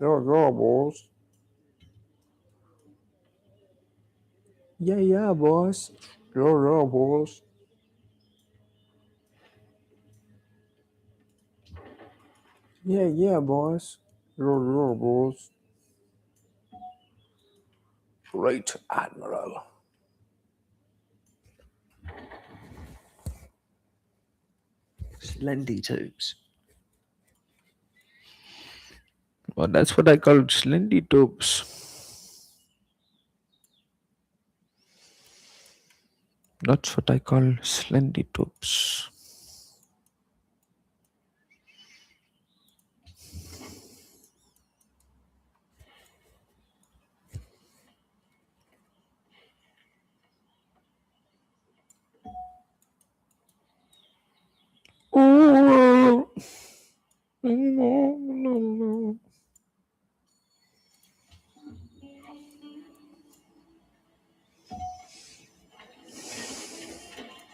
Yeah, boss. Yeah, boss. Yeah, boss. Yeah, boss. Yeah, boss. Great Admiral. Slendy tubes. Well, that's what I call slendy tubes. That's what I call slendy tubes.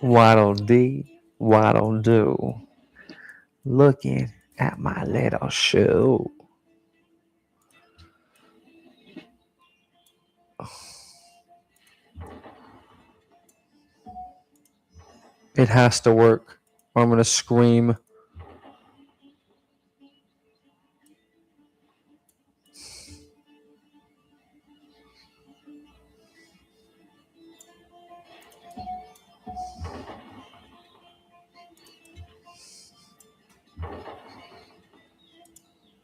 Waddle dee, waddle do. Looking at my little shoe. It has to work, or I'm gonna scream.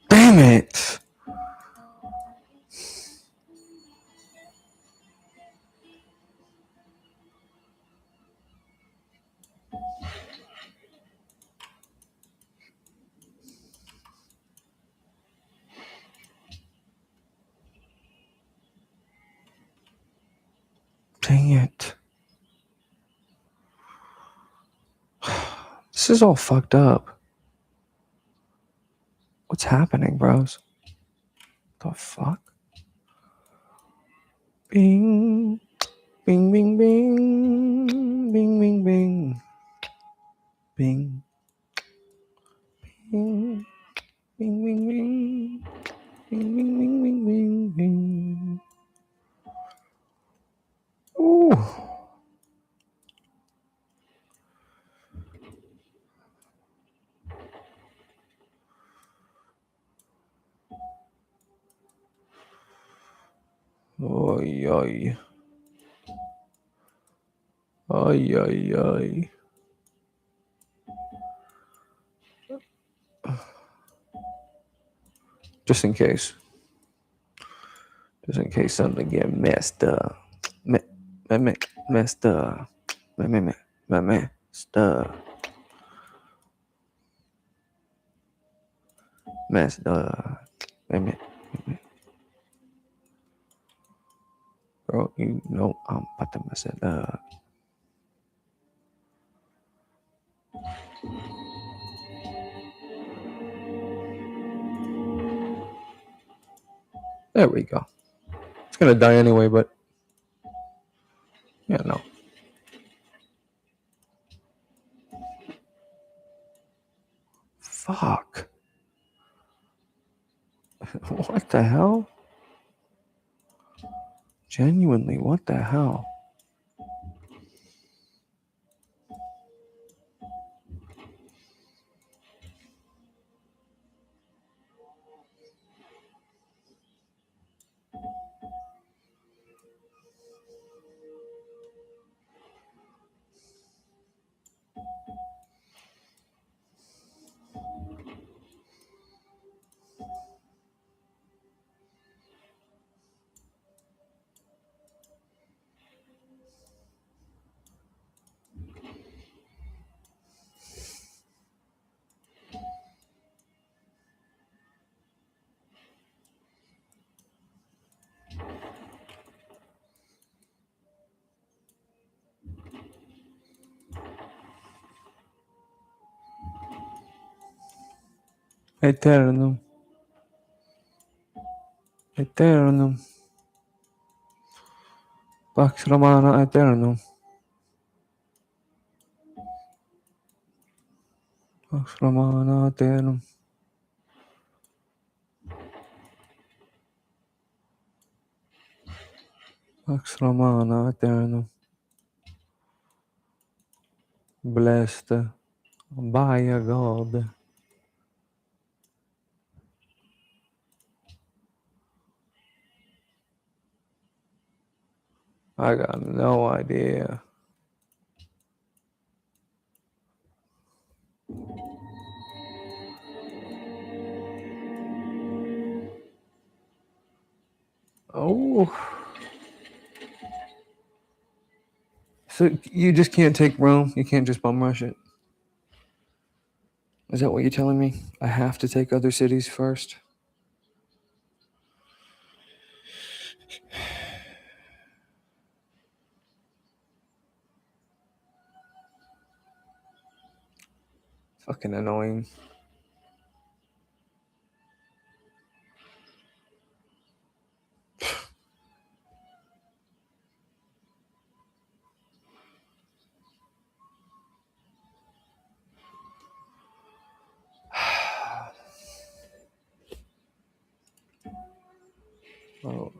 Damn it! Dang it. This is all fucked up. What's happening, bros? The fuck? Bing. Bing, bing, bing. Bing, bing, bing. Bing. Bing. Bing, bing, bing. Bing, bing, bing, bing, bing, bing. Ooh. Oy, oy. Oy, oy, oy. Just in case. Just in case something get messed up. Messed up. Messed up. Messed up. Bro, you know I'm about to mess it up. There we go. It's gonna die anyway, but yeah, no. Fuck. What the hell? Genuinely, what the hell? Eternum. Eternum. Pax Romana Eternum. Pax Romana Eternum. Pax Romana Eternum. Blessed by a God. I got no idea. Oh. So you just can't take Rome? You can't just bum rush it? Is that what you're telling me? I have to take other cities first? Fucking annoying. Oh.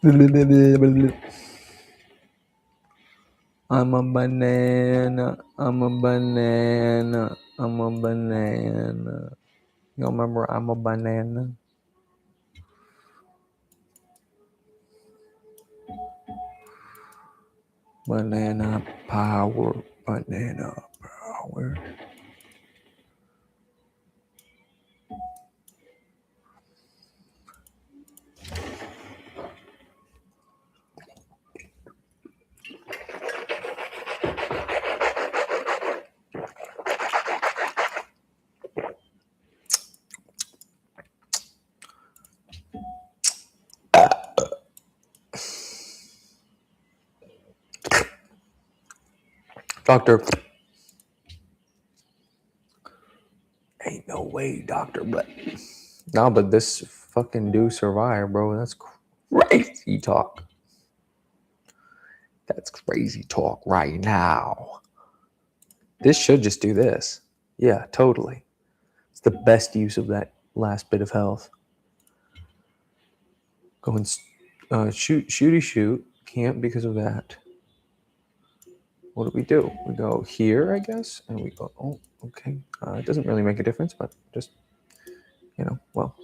I'm a banana. I'm a banana. I'm a banana. You remember I'm a banana? Banana power. Banana power. Doctor. Ain't no way, doctor, but no, but this fucking do survive, bro. That's crazy talk. That's crazy talk right now. This should just do this. Yeah, totally. It's the best use of that last bit of health. Go and shoot. Can't because of that. What do? We go here, I guess, and we go. Oh, okay. It doesn't really make a difference, but just well,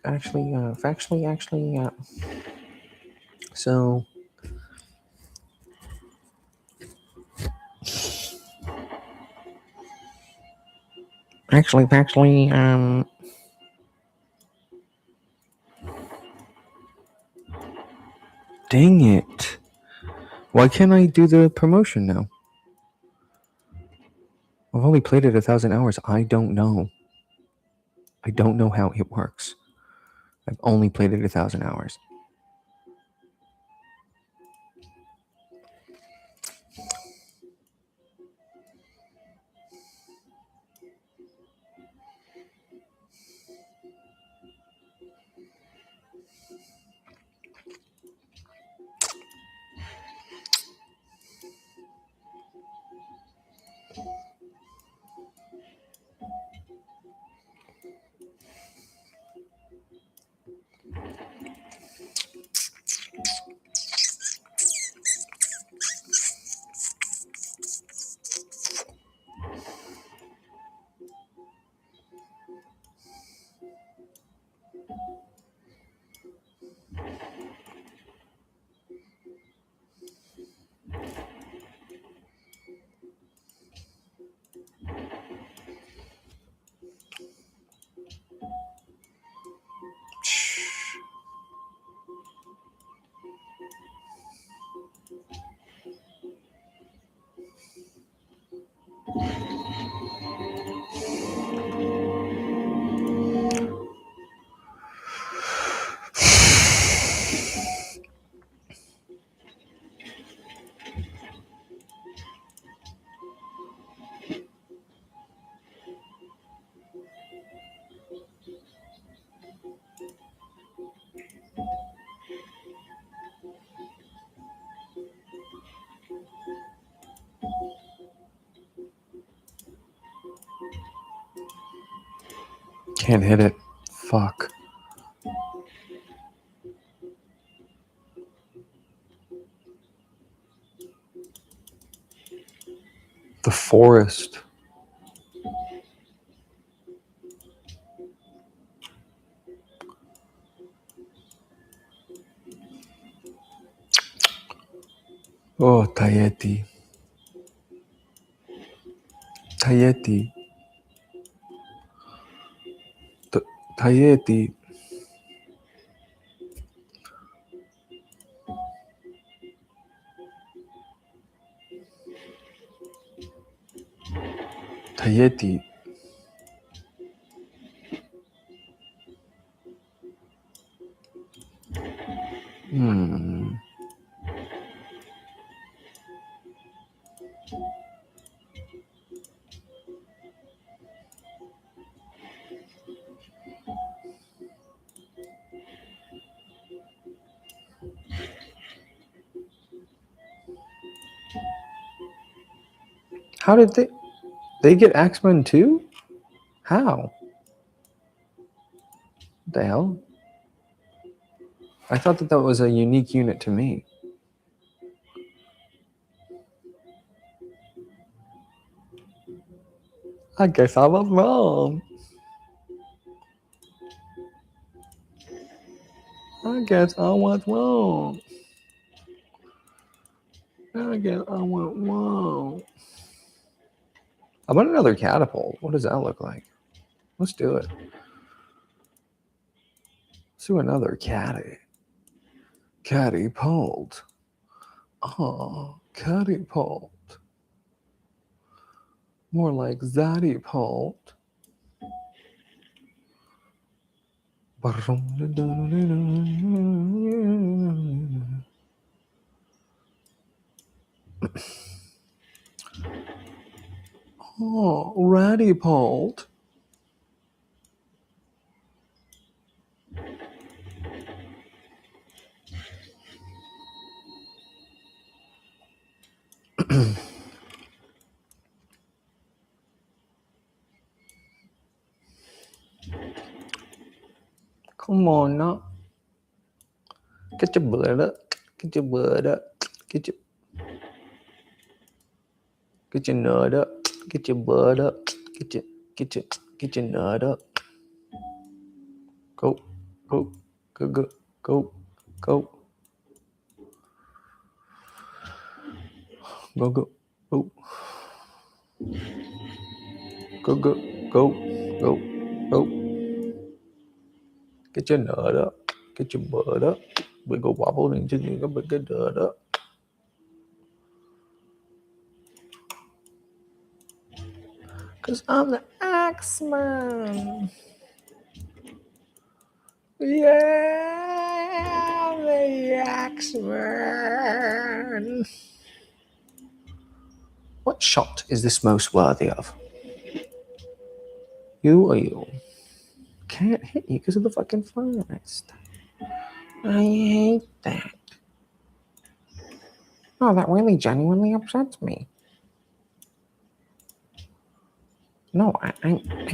factually. So. Actually, dang it. Why can't I do the promotion now? I've only played it 1,000 hours. I don't know. I don't know how it works. I've only played it 1,000 hours. Can't hit it. Fuck. The forest. Oh, Tahiti. Tahiti. Tahiti. Tahiti. How did they get X-Men too? How? What the hell? I thought that was a unique unit to me. I guess I was wrong. I guess I was wrong. I guess I went wrong. I want another catapult. What does that look like? Let's do it. Let's do another catty. Catapult. Oh, catapult. More like zaddy-pult. Oh, ratty-pult. Come on now. Get your blood up. Get your blood up. Get your nut up. Get your blood up. Get your nut up. Go. Go. Go. Go. Go. Go. Go. Go. Go. Go. Go. Go. Go. Go. Get your nut up. Get your butt up. We go wobble and just get your nut up. Cause I'm the X-Man. Yeah, I'm the X-Man. What shot is this most worthy of? You or you? Can't hit you because of the fucking forest. I hate that. Oh, that really genuinely upsets me. No, I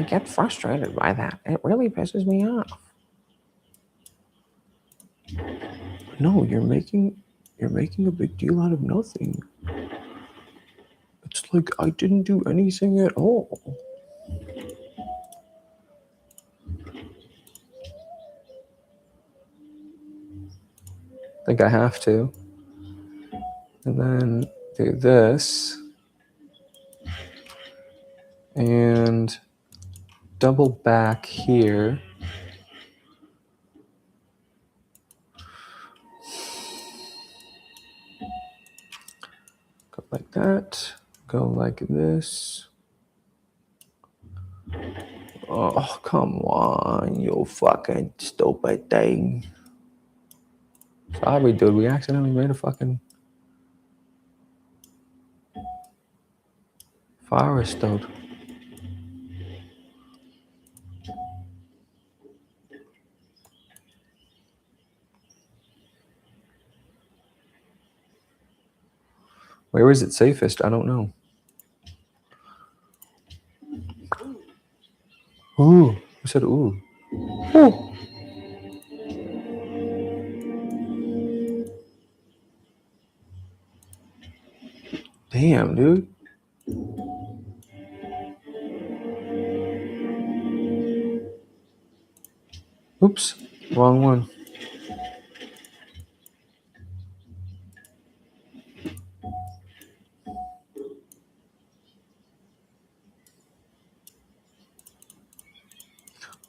get frustrated by that. It really pisses me off. No, you're making a big deal out of nothing. It's like I didn't do anything at all. I think I have to. And then do this. And double back here. Go like that. Go like this. Oh, come on, you fucking stupid thing. Sorry, dude, we accidentally made a fucking forest, dude. Where is it safest? I don't know. Ooh. Who said ooh? Ooh. Damn, dude. Oops, wrong one.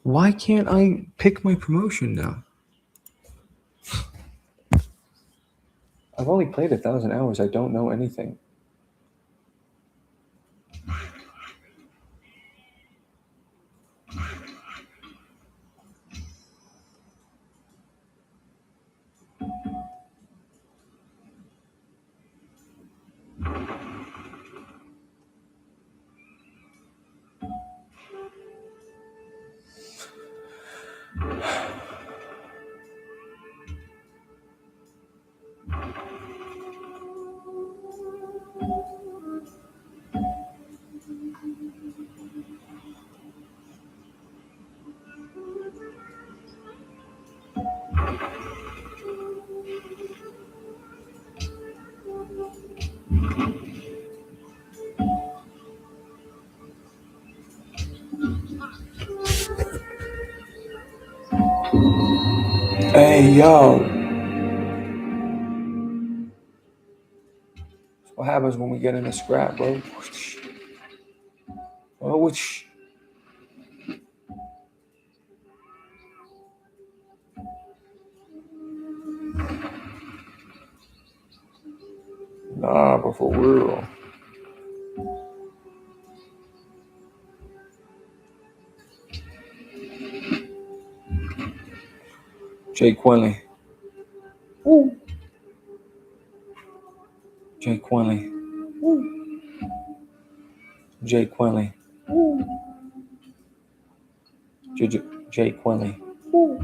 Why can't I pick my promotion now? I've only played 1,000 hours. I don't know anything. Hey, yo. What happens when we get in a scrap, bro? Oh, which... Nah, but for real. Jay Quinley. Ooh. Jay Quinley. Ooh. Jay Quinley. Ooh. Jay Quinley. Ooh.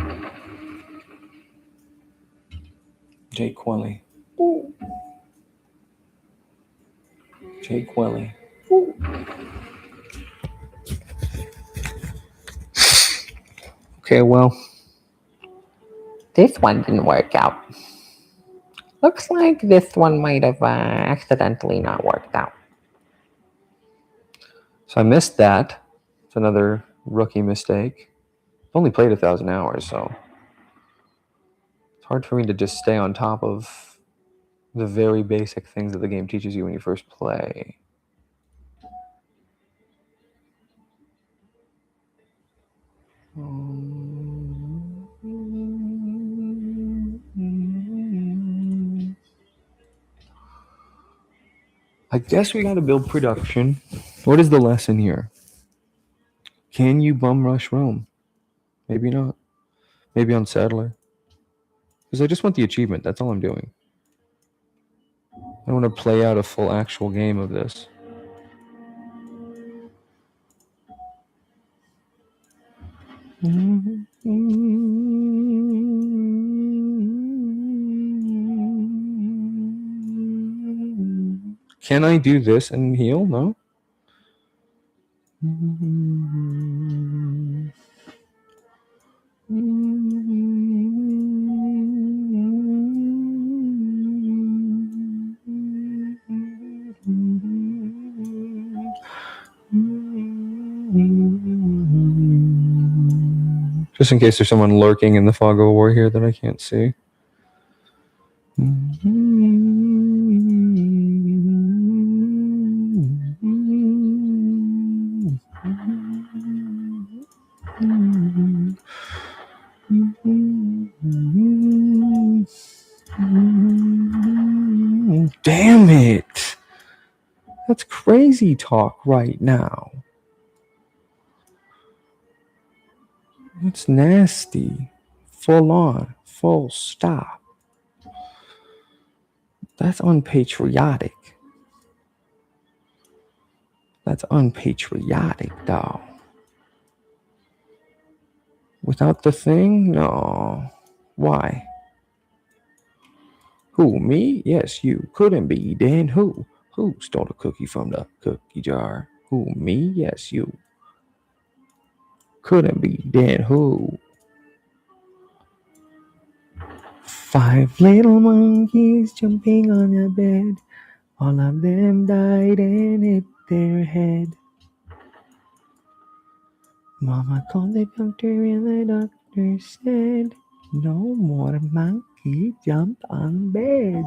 Jay Quinley. Ooh. Jay Quinley. Ooh. Okay, well, This one didn't work out. Looks like this one might have accidentally not worked out. so I missed that. It's another rookie mistake. I've only played 1,000 hours, so it's hard for me to just stay on top of the very basic things that the game teaches you when you first play. I guess we gotta build production. What is the lesson here? Can you bum rush Rome? Maybe not. Maybe on Settler. Because I just want the achievement. That's all I'm doing. I don't want to play out a full actual game of this. Can I do this and heal? No? Just in case there's someone lurking in the fog of war here that I can't see. Damn it! That's crazy talk right now. That's nasty. Full on. Full stop. That's unpatriotic. That's unpatriotic, dog. Without the thing? No. Why? Who, me? Yes, you. Couldn't be. Then who? Who stole the cookie from the cookie jar? Who, me? Yes, you. Couldn't be dead. Who? 5 little monkeys jumping on a bed. All of them died and hit their head. Mama called the doctor and the doctor said, no more monkey jump on bed.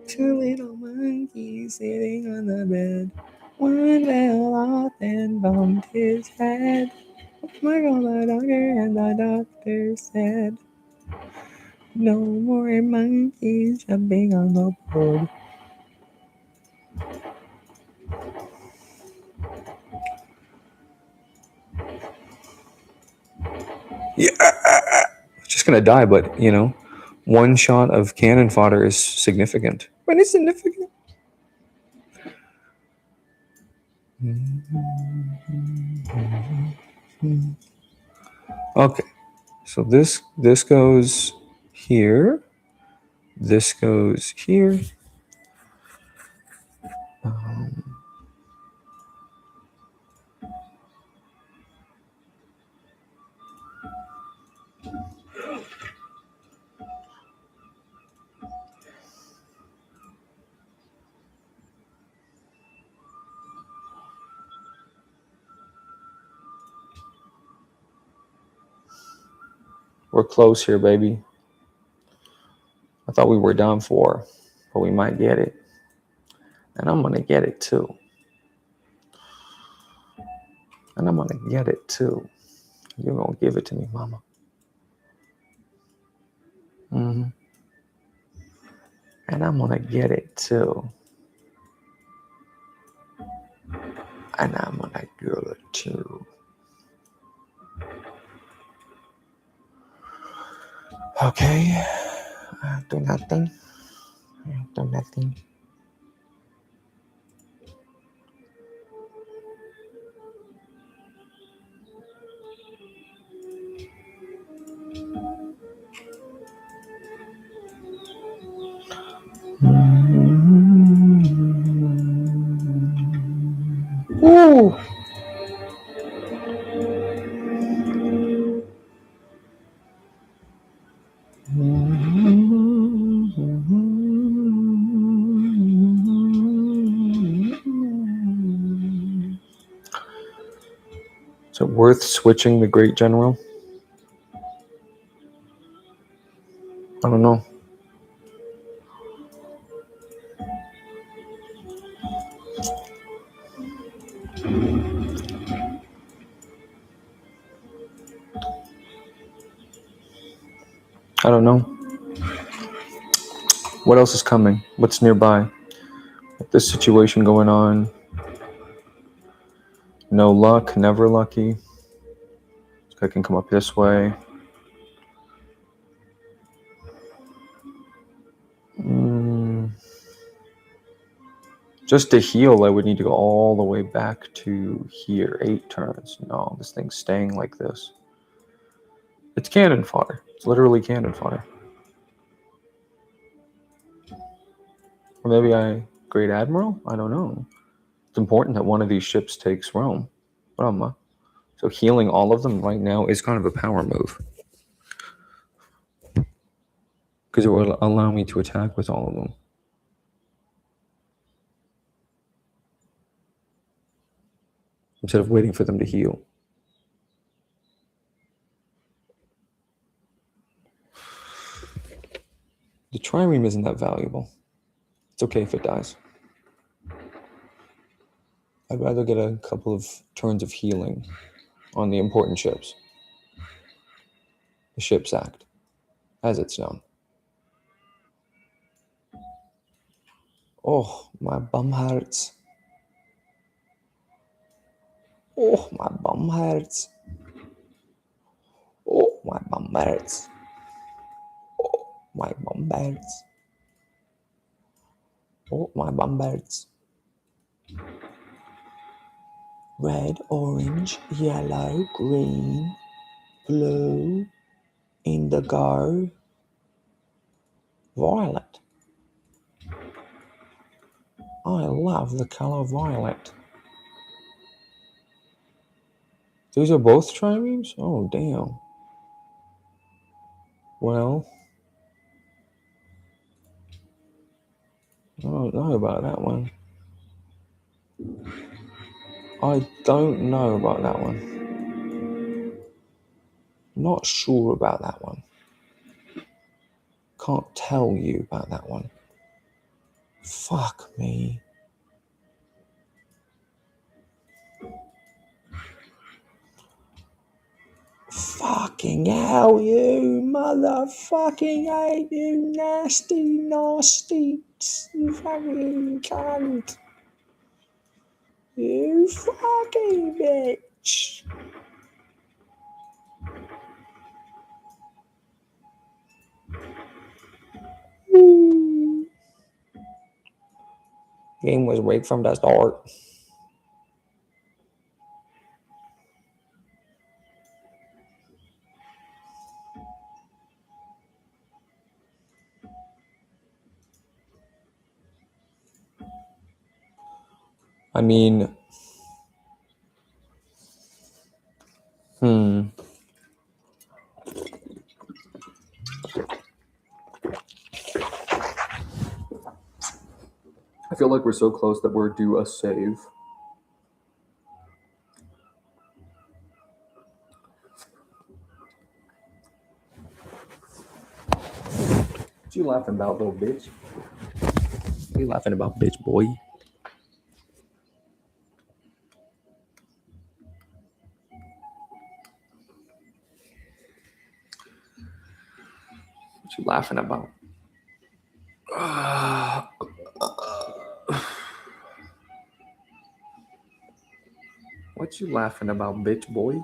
2 little monkeys sitting on the bed. One fell off and bumped his head. Mama called the doctor and the doctor said, no more monkeys jumping on the board. Just gonna die, but you know, one shot of cannon fodder is significant. When it's significant. Okay, so this goes here. This goes here. We're close here, baby. I thought we were done for, but we might get it. And I'm gonna get it too. And I'm gonna get it too. You're gonna give it to me, mama. Mm-hmm. And I'm gonna get it too. And I'm gonna get it too. Okay. Do nothing. Do nothing. Ooh. Is it worth switching the Great General? I don't know. I don't know. What else is coming? What's nearby? This situation going on. No luck, never lucky. This guy can come up this way. Just to heal, I would need to go all the way back to here. 8 turns. No, this thing's staying like this. It's cannon fodder. It's literally cannon fodder. Or maybe Great Admiral? I don't know. It's important that one of these ships takes Rome. So healing all of them right now is kind of a power move. Because it will allow me to attack with all of them. Instead of waiting for them to heal. The trireme isn't that valuable. It's okay if it dies. I'd rather get a couple of turns of healing on the important ships. The Ships Act, as it's known. Oh, my bum hurts. Oh, my bum hurts. Oh, my bum hurts. Oh, my bum hurts. Oh, my bum hurts. Red, orange, yellow, green, blue, indigo, violet. I love the color violet. These are both triremes? Oh, damn. Well, I don't know about that one. I don't know about that one. Not sure about that one. Can't tell you about that one. Fuck me. Fucking hell, you motherfucking hate, you nasty, you fucking cunt. You fucking bitch. Game was rigged from the start. I mean, I feel like we're so close that we're due a save. What you laughing about, little bitch? What you laughing about, bitch boy? What you laughing about? What you laughing about, bitch boy?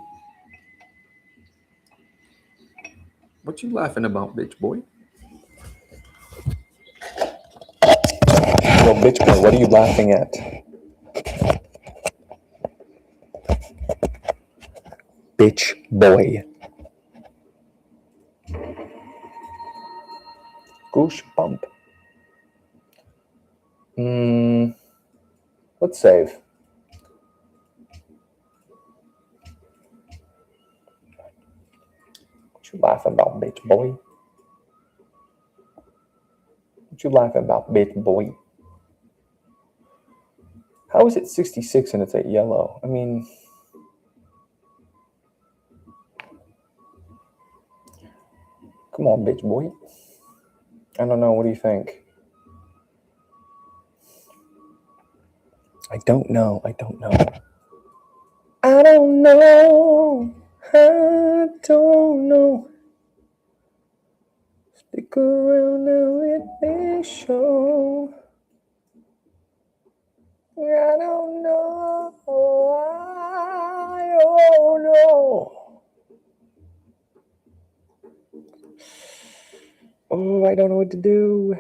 What you laughing about, bitch boy? Yo, bitch boy, what are you laughing at? Bitch boy. Goosebump. Let's save. What you laughing about, bitch boy? What you laughing about, bitch boy? How is it 66 and it's at yellow? I mean, come on, bitch boy. I don't know. What do you think? I don't know. I don't know. I don't know. I don't know. Stick around now with me show. I don't know. I don't know. Oh, I don't know what to do.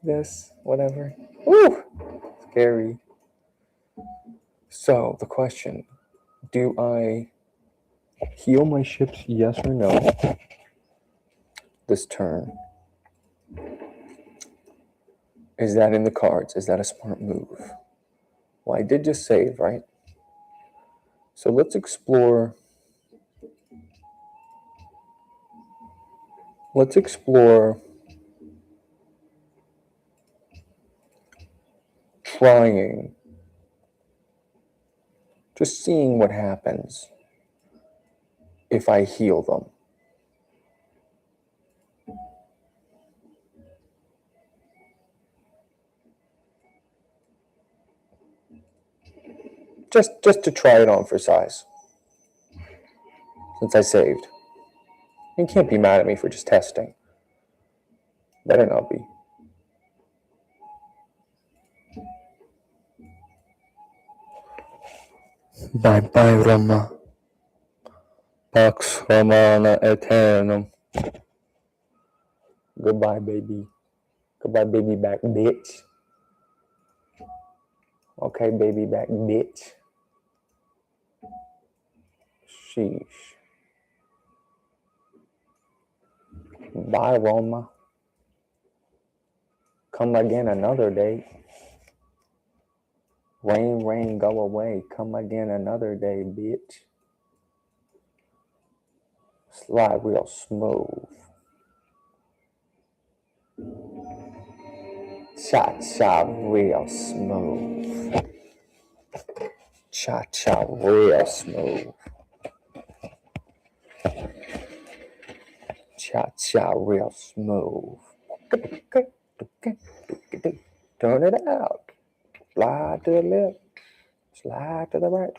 This, whatever. Ooh, scary. So, the question, do I heal my ships, yes or no, this turn? Is that in the cards? Is that a smart move? Well, I did just save, right? So let's explore. Let's explore trying, just seeing what happens if I heal them. Just to try it on for size. Since I saved. You can't be mad at me for just testing. Better not be. Bye-bye, Roma. Pax Romana Eternum. Goodbye, baby. Goodbye, baby back, bitch. Okay, baby back, bitch. Sheesh. Bye, Roma. Come again another day. Rain, rain, go away. Come again another day, bitch. Slide real smooth. Cha-cha real smooth. Cha-cha real smooth. Cha-cha real smooth. Turn it out. Slide to the left. Slide to the right.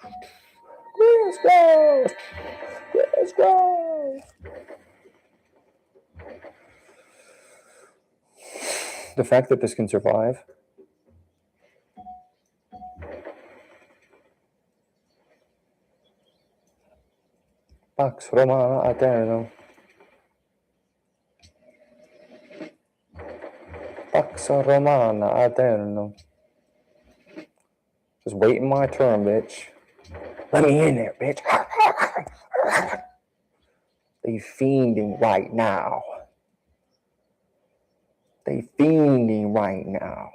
Crisscross. Crisscross. The fact that this can survive. Pax Romana Aeternum. Pax Romana Aeternum. Just waiting my turn, bitch. Let me in there, bitch. They fiending right now. They fiending right now.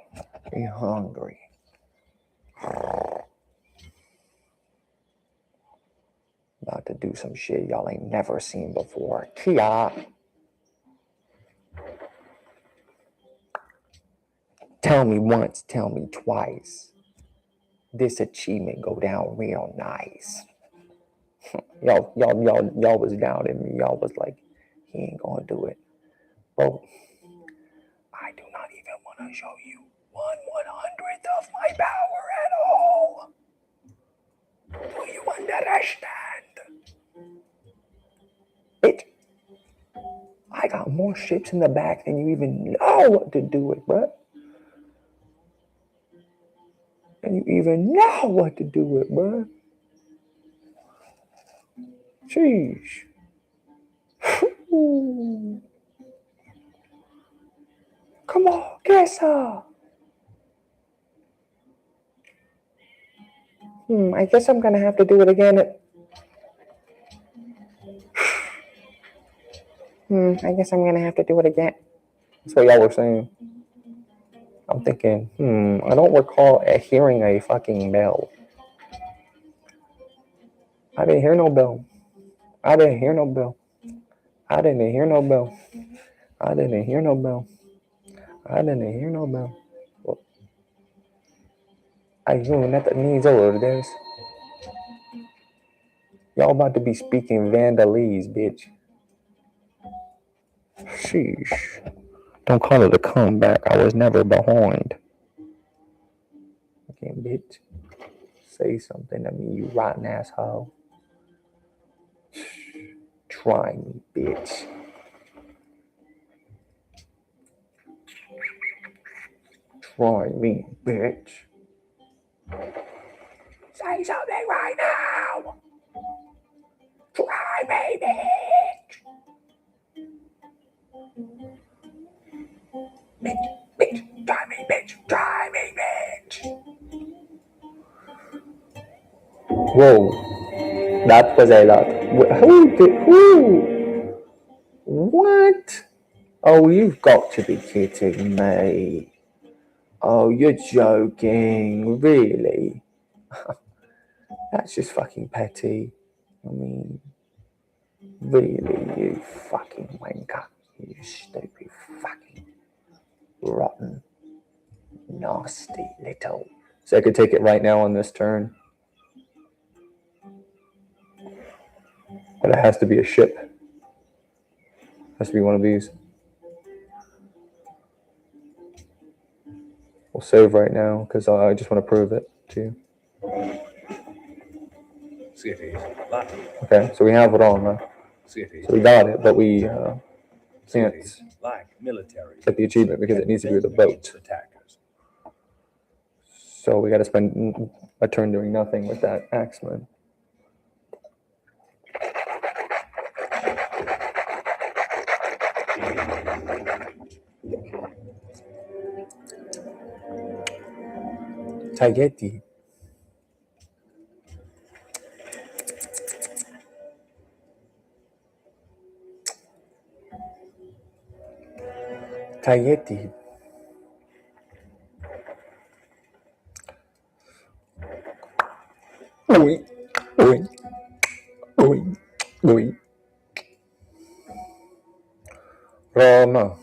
They hungry. About to do some shit y'all ain't never seen before. Kia. Tell me once, tell me twice. This achievement go down real nice. Y'all was down in me. Y'all was like, he ain't gonna do it. Well, I do not even want to show you 1/100th of my power at all. Do you understand? I got more ships in the back than you even know what to do with, bruh. And you even know what to do with, bruh. Sheesh. Come on, guess her. I guess I'm gonna have to do it again. I guess I'm gonna have to do it again. That's what y'all were saying. I'm thinking, I don't recall hearing a fucking bell. I didn't hear no bell. I didn't hear no bell. I didn't hear no bell. I didn't hear no bell. I didn't hear no bell. I doing that needs over, guys. Y'all about to be speaking Vandalese, bitch. Sheesh. Don't call it a comeback. I was never behind. Okay, bitch. Say something to me, you rotten asshole. Try me, bitch. Try me, bitch. Say something right now. Try me, bitch. Bitch. Try me, bitch. Try me, bitch. Whoa. That was a lot. Who? What? Oh, you've got to be kidding me. Oh, you're joking. Really? That's just fucking petty. I mean, really, you fucking wanker. You stupid fucking rotten, nasty little. So I could take it right now on this turn. But it has to be a ship. It has to be one of these. We'll save right now because I just want to prove it to you. Cities. Okay, so we have it on, man. Cities. So we got it, but we can't Like military. get the achievement because it needs to be with a boat. Attackers. So we got to spend a turn doing nothing with that axeman. Tagetti. Tagetti. Oi. Oi. Oi. Oi. Roma.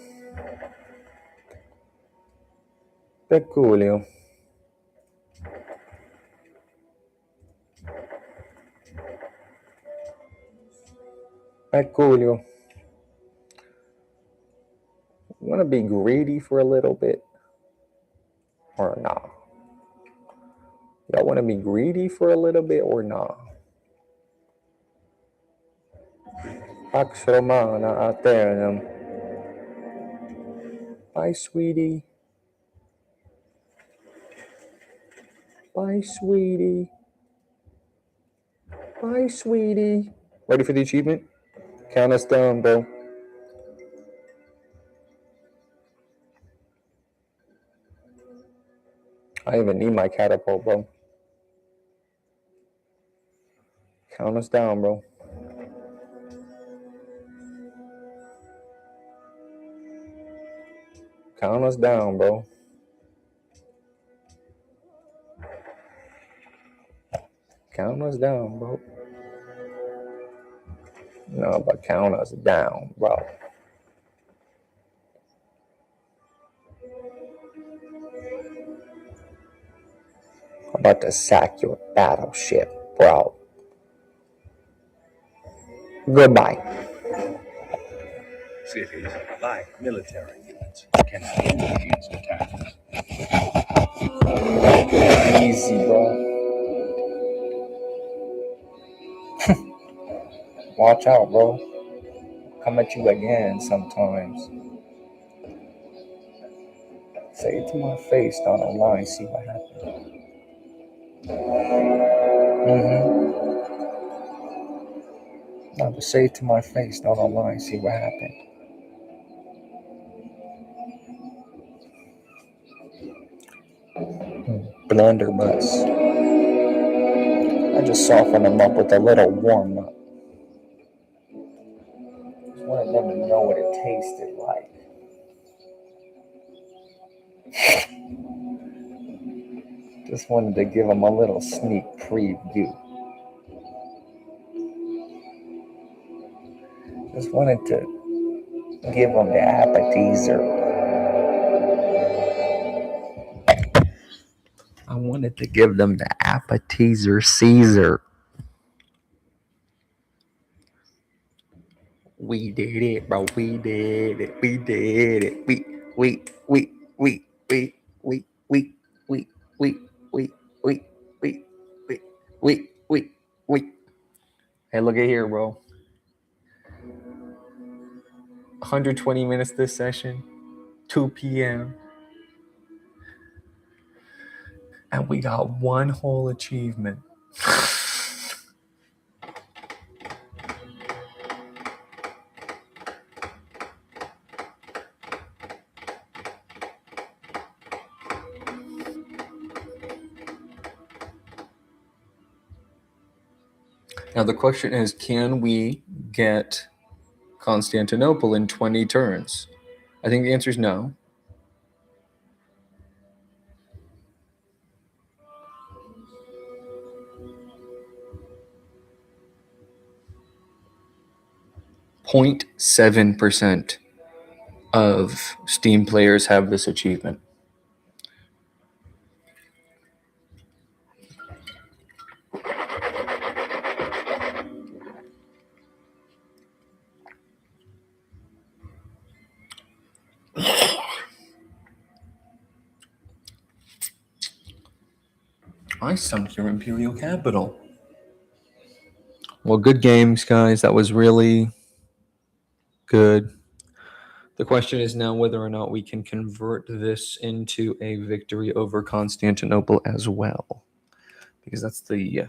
Peculiar. Peculiar. You want to be greedy for a little bit? Or nah? Y'all want to be greedy for a little bit or nah? Pax Romana Aeternum. Bye, sweetie. Bye, sweetie. Bye, sweetie. Ready for the achievement? Count us down, bro. I even need my catapult, bro. Count us down, bro. Count us down, bro. Count us down, bro. No, but count us down, bro. I'm about to sack your battleship, bro. Goodbye. Cities, like military units, can defend against attackers. Easy, bro. Watch out, bro. Come at you again sometimes. Say it to my face down the line, see what happens. No, but say it to my face down the line, see what happened. Blunderbuss. I just softened them up with a little warm up. Just wanted them to know what it tasted like. Just wanted to give them a little sneak preview. Just wanted to give them the appetizer. I wanted to give them the appetizer Caesar. We did it, bro. We did it. We did it. We. Hey, look at here, bro. 120 minutes this session, 2 p.m. And we got one whole achievement. Now the question is, can we get Constantinople in 20 turns? I think the answer is no. .7% of Steam players have this achievement. I sunk your imperial capital. Well, good games, guys. That was really good. The question is now whether or not we can convert this into a victory over Constantinople as well, because that's the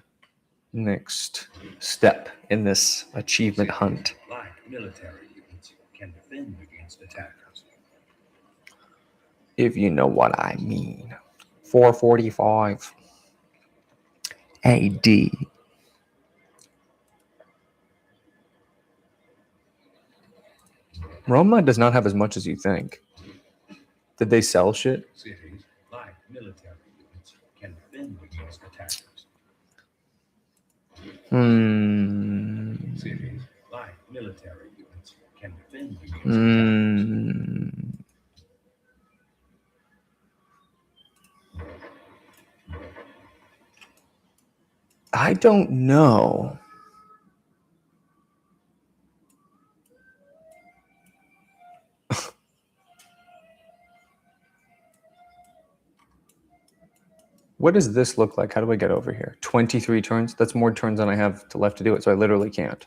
next step in this achievement hunt. Like military units, can defend against attackers. If you know what I mean. 445 AD. Roma does not have as much as you think. Did they sell shit? Cities, like military units, can defend against attackers. Cities, like military units, I don't know. What does this look like? How do I get over here? 23 turns? That's more turns than I have left to do it, so I literally can't.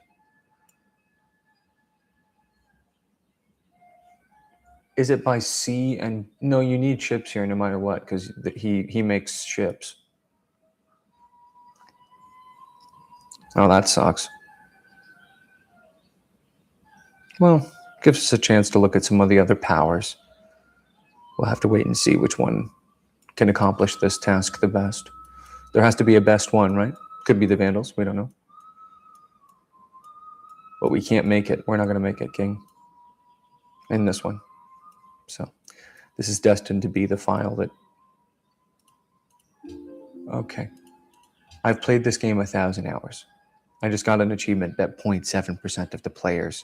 Is it by C and... No, you need ships here no matter what, because he makes ships. Oh, that sucks. Well, gives us a chance to look at some of the other powers. We'll have to wait and see which one can accomplish this task the best. There has to be a best one, right? Could be the Vandals. We don't know. But we can't make it. We're not going to make it, King. In this one. So this is destined to be the file that... Okay. I've played this game 1,000 hours. I just got an achievement that 0.7% of the players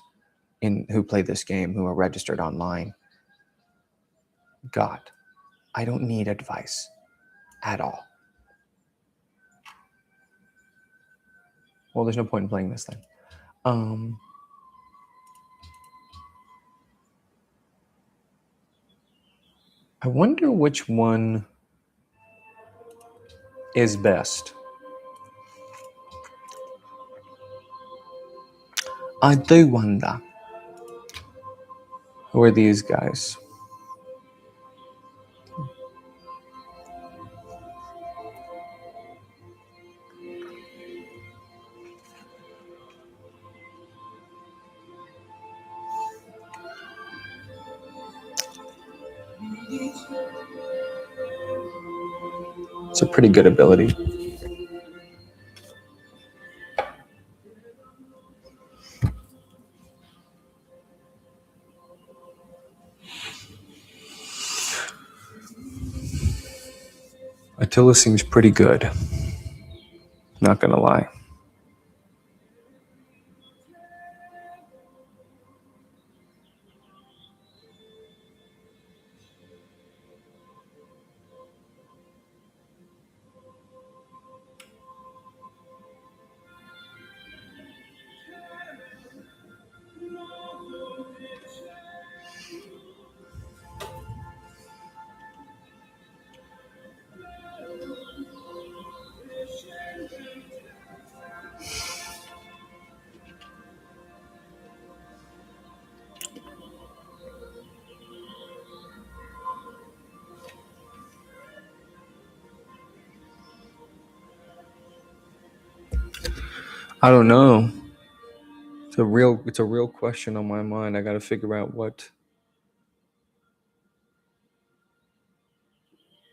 who play this game who are registered online. God, I don't need advice at all. Well, there's no point in playing this then. I wonder which one is best. I do wonder. Who are these guys? It's a pretty good ability. Attila seems pretty good. Not gonna lie. I don't know. It's a real question on my mind. I got to figure out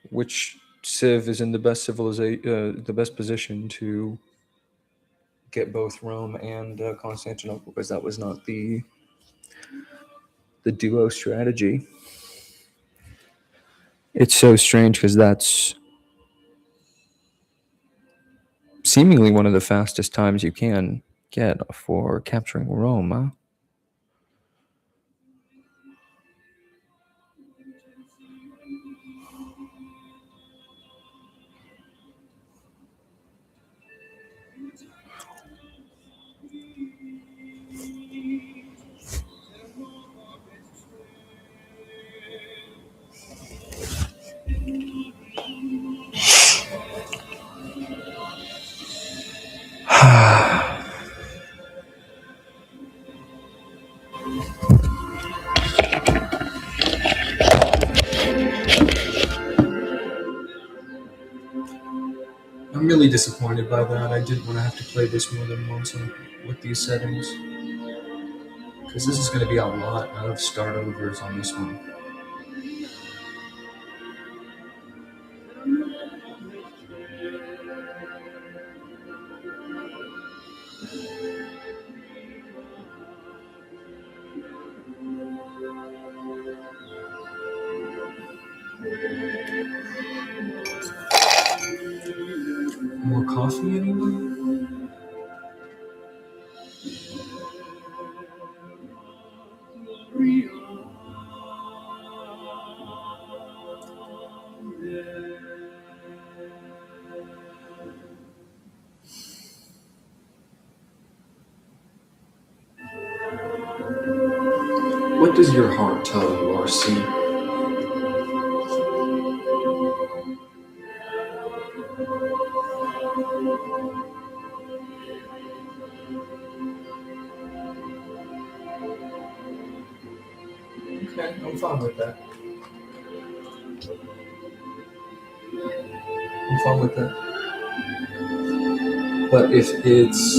which civ is in the best the best position to get both Rome and Constantinople, because that was not the duo strategy. It's so strange because that's seemingly one of the fastest times you can get for capturing Rome, huh? I'm really disappointed by that. I didn't want to have to play this more than once with these settings, because this is going to be a lot of start overs on this one. More coffee, anyone? What does your heart tell you, RC? Okay, I'm fine with that. I'm fine with that. But if it's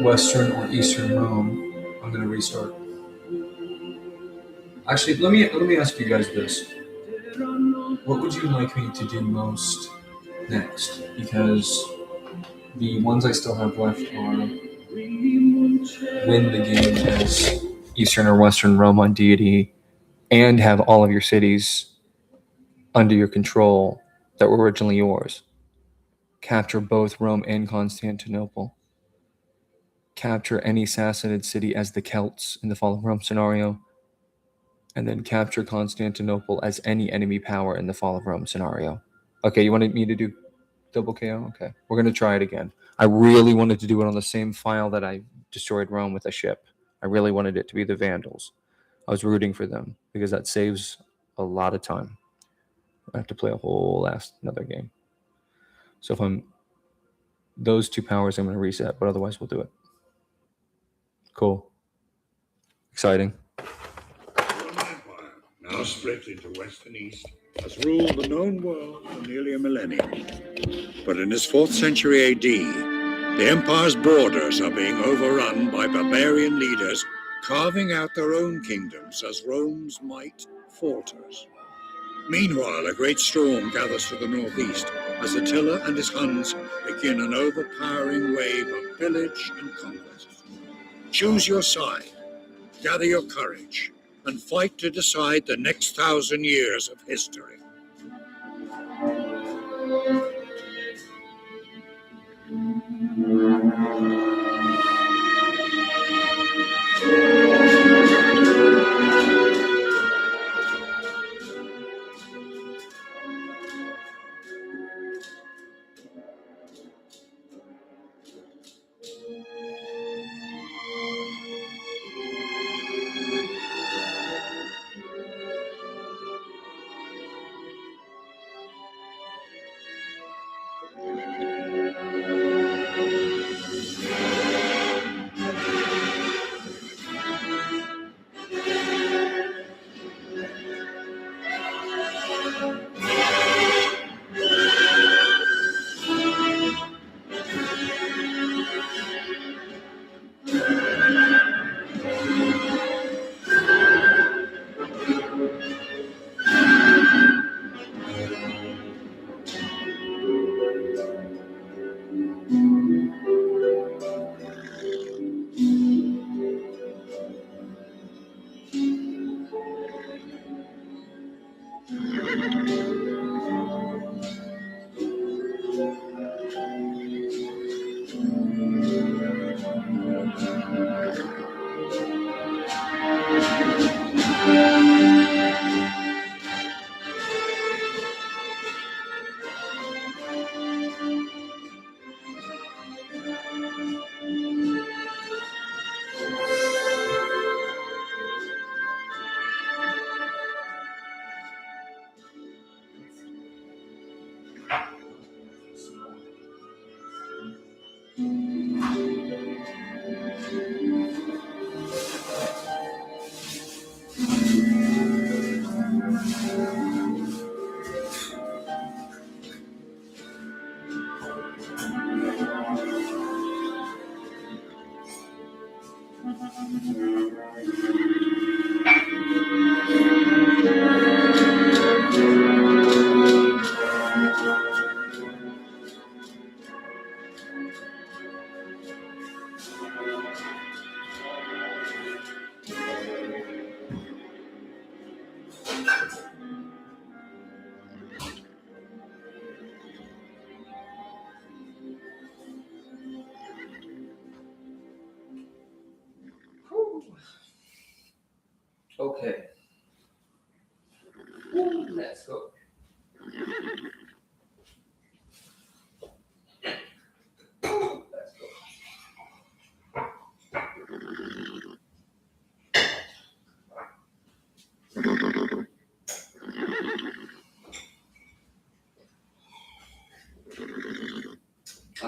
Western or Eastern Rome, I'm gonna restart. Actually, let me ask you guys this. What would you like me to do most next? Because the ones I still have left are win the game as Eastern or Western Rome on deity and have all of your cities under your control that were originally yours. Capture both Rome and Constantinople. Capture any Sassanid city as the Celts in the Fall of Rome scenario. And then capture Constantinople as any enemy power in the Fall of Rome scenario. Okay, you wanted me to do double KO? Okay, we're going to try it again. I really wanted to do it on the same file that I destroyed Rome with a ship. I really wanted it to be the Vandals. I was rooting for them because that saves a lot of time. I have to play a whole another game. So if I'm those two powers, I'm going to reset, but otherwise we'll do it. Cool. Exciting. The Roman Empire, now split into West and East, has ruled the known world for nearly a millennium. But in this 4th century AD, the empire's borders are being overrun by barbarian leaders carving out their own kingdoms as Rome's might falters. Meanwhile, a great storm gathers to the northeast as Attila and his Huns begin an overpowering wave of pillage and conquest. Choose your side, gather your courage, and fight to decide the next 1,000 years of history. Okay. Let's go.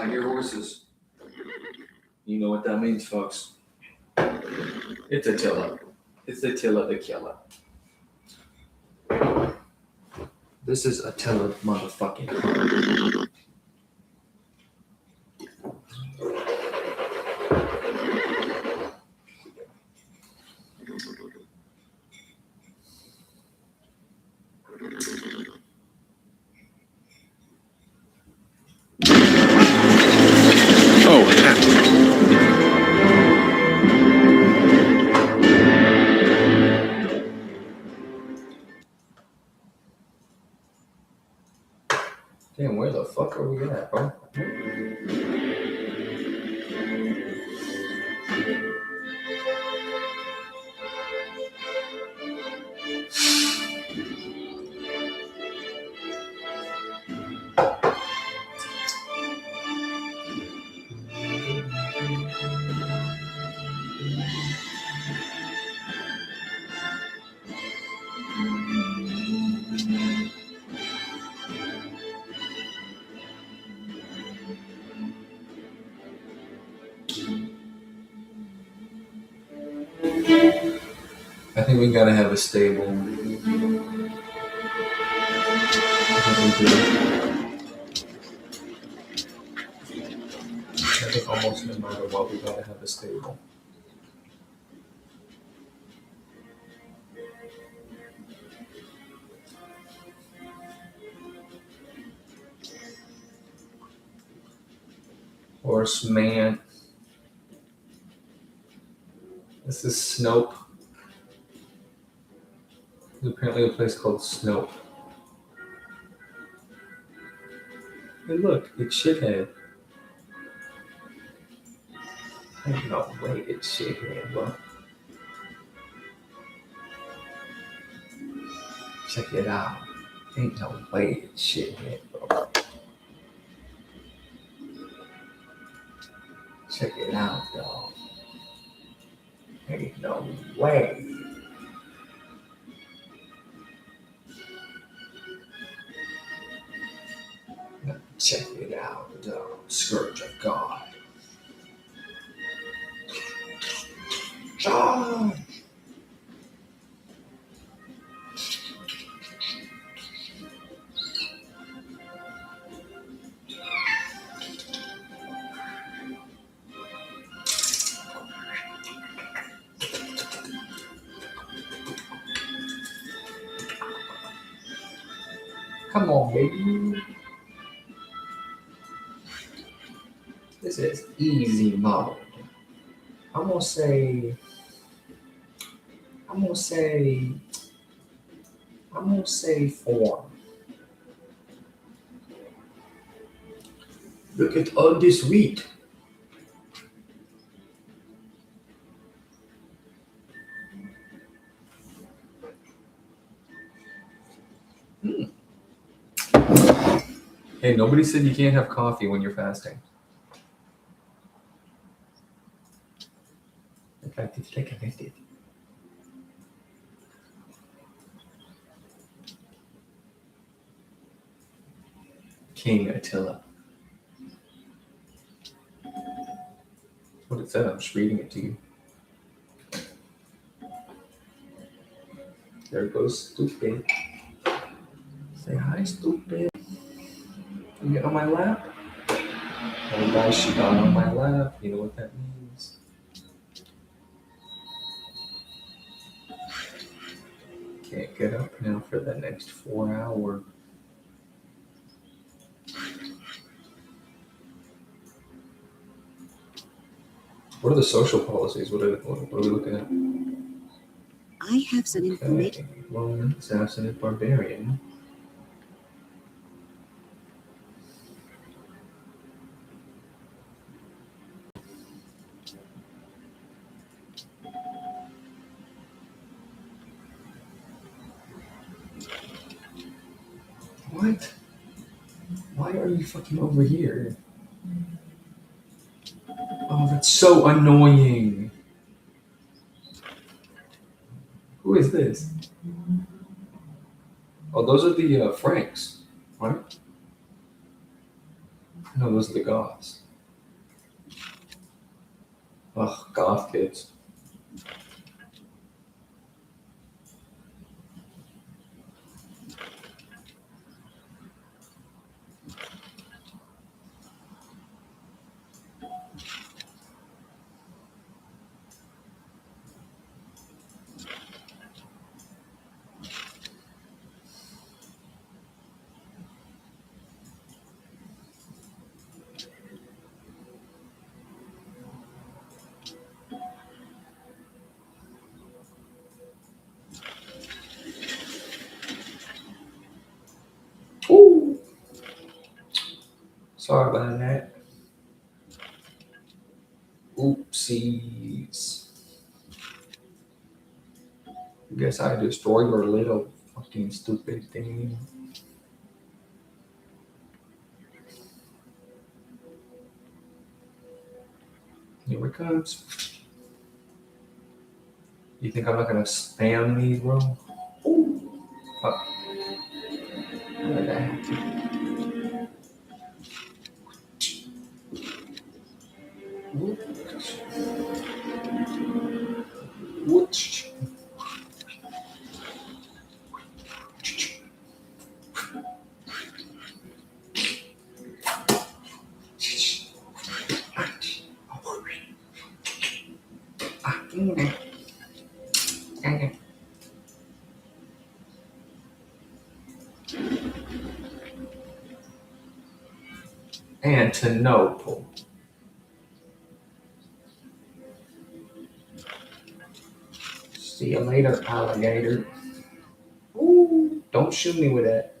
I hear horses. You know what that means, folks. It's Attila. It's Attila the Killer. This is Attila motherfucking. Oh, hat. Damn, where the fuck are we at, bro? I think we gotta have a stable. I think almost no matter what, we gotta have a stable. Horseman. This is Snope. There's apparently a place called Snope. Hey, look, it's Shithead. Ain't no way it's Shithead, bro. Check it out. Ain't no way it's Shithead, bro. Check it out, dog. Ain't no way. Check it out, dog. Scourge of God. Charge! Come on, baby. This is easy mode. I'm gonna say form. Look at all this wheat. Hey, nobody said you can't have coffee when you're fasting. In fact, it's recommended. King Attila. That's what it said. I'm just reading it to you. There goes Stupid. Say hi, Stupid. You get on my lap? Oh, guys, she got on my lap. You know what that means. Can't get up now for the next 4 hours. What are the social policies? What are we looking at? I have some information. Okay. Lone, assassinate, barbarian. What? Why are you fucking over here? Oh, that's so annoying. Who is this? Oh, those are the Franks, right? No, those are the goths. Ugh, goth kids. Ooh. Sorry about that. Oopsies. Guess I destroyed your little fucking stupid thing. Here it comes. You think I'm not gonna spam these, bro? Ooh. Fuck. Look at that. What? Antinople. See you later, alligator. Ooh, don't shoot me with that.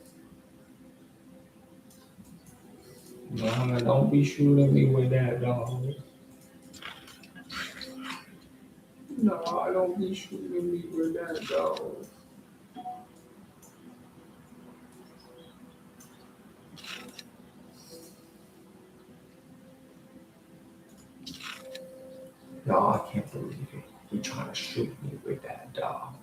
No, don't be shooting me with that, dog. No, don't be shooting me with that, dog. No, I can't believe it. You're trying to shoot me with that, dog.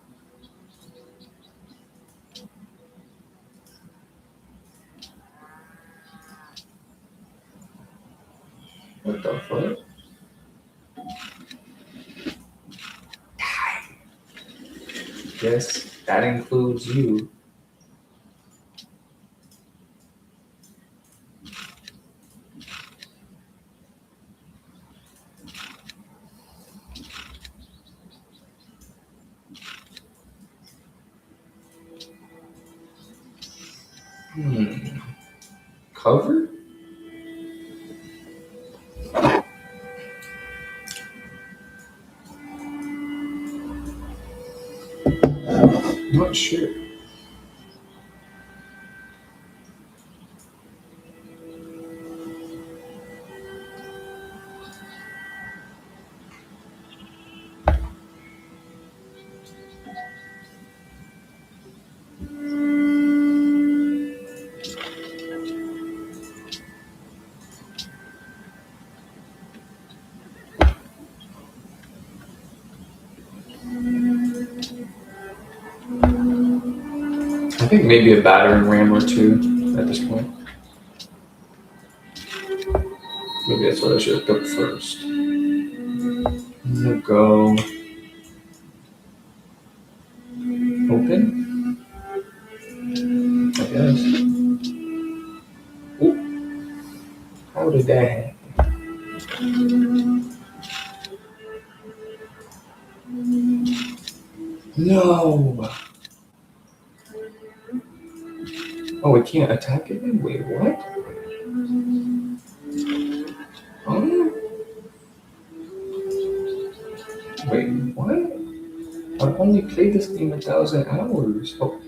What the fuck? Yes, that includes you. Cover? Not sure. I think maybe a battering ram or two at this point. Maybe that's what I should have picked first. I'm gonna go open, I guess. Ooh. How did that happen? No! Oh, we can't attack it then? Wait, what? Oh? Wait, what? I've only played this game 1,000 hours. Oh.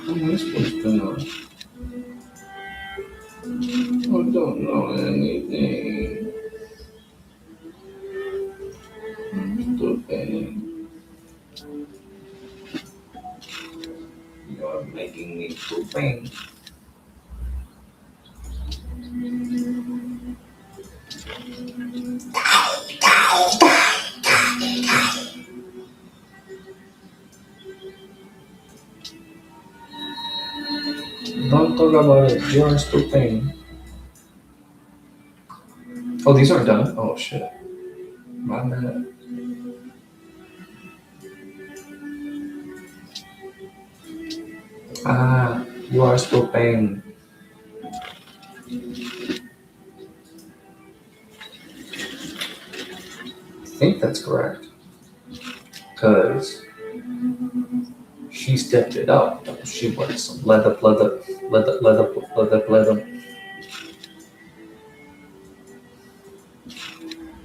How am I supposed to know? I don't know anything. I'm stupid. You're making me stupid. Don't Talk about it. You are still paying. Oh, these aren't done? Oh, shit. My bad. You are still paying. I think that's correct. Because she stepped it up. She wants some leather.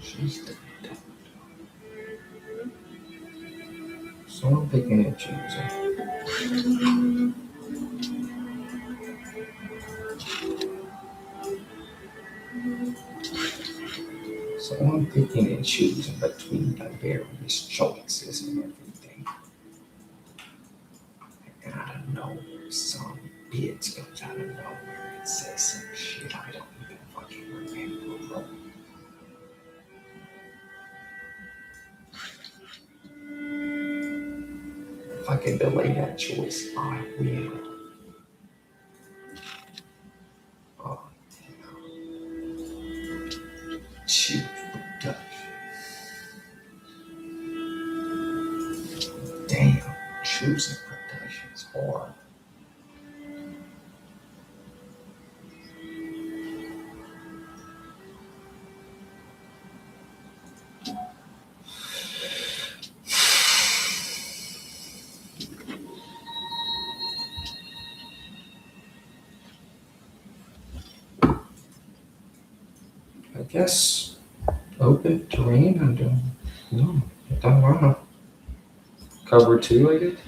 She stepped it up. So I'm picking and choosing. So I'm picking and choosing between the various choices and everything. And I know some bitch comes out of nowhere and says some shit I don't even fucking remember, bro. If I can delay that choice, I will. Oh, shoot, damn, choosing production's hard. I guess open terrain and no, it don't wanna. Cover 2, I guess.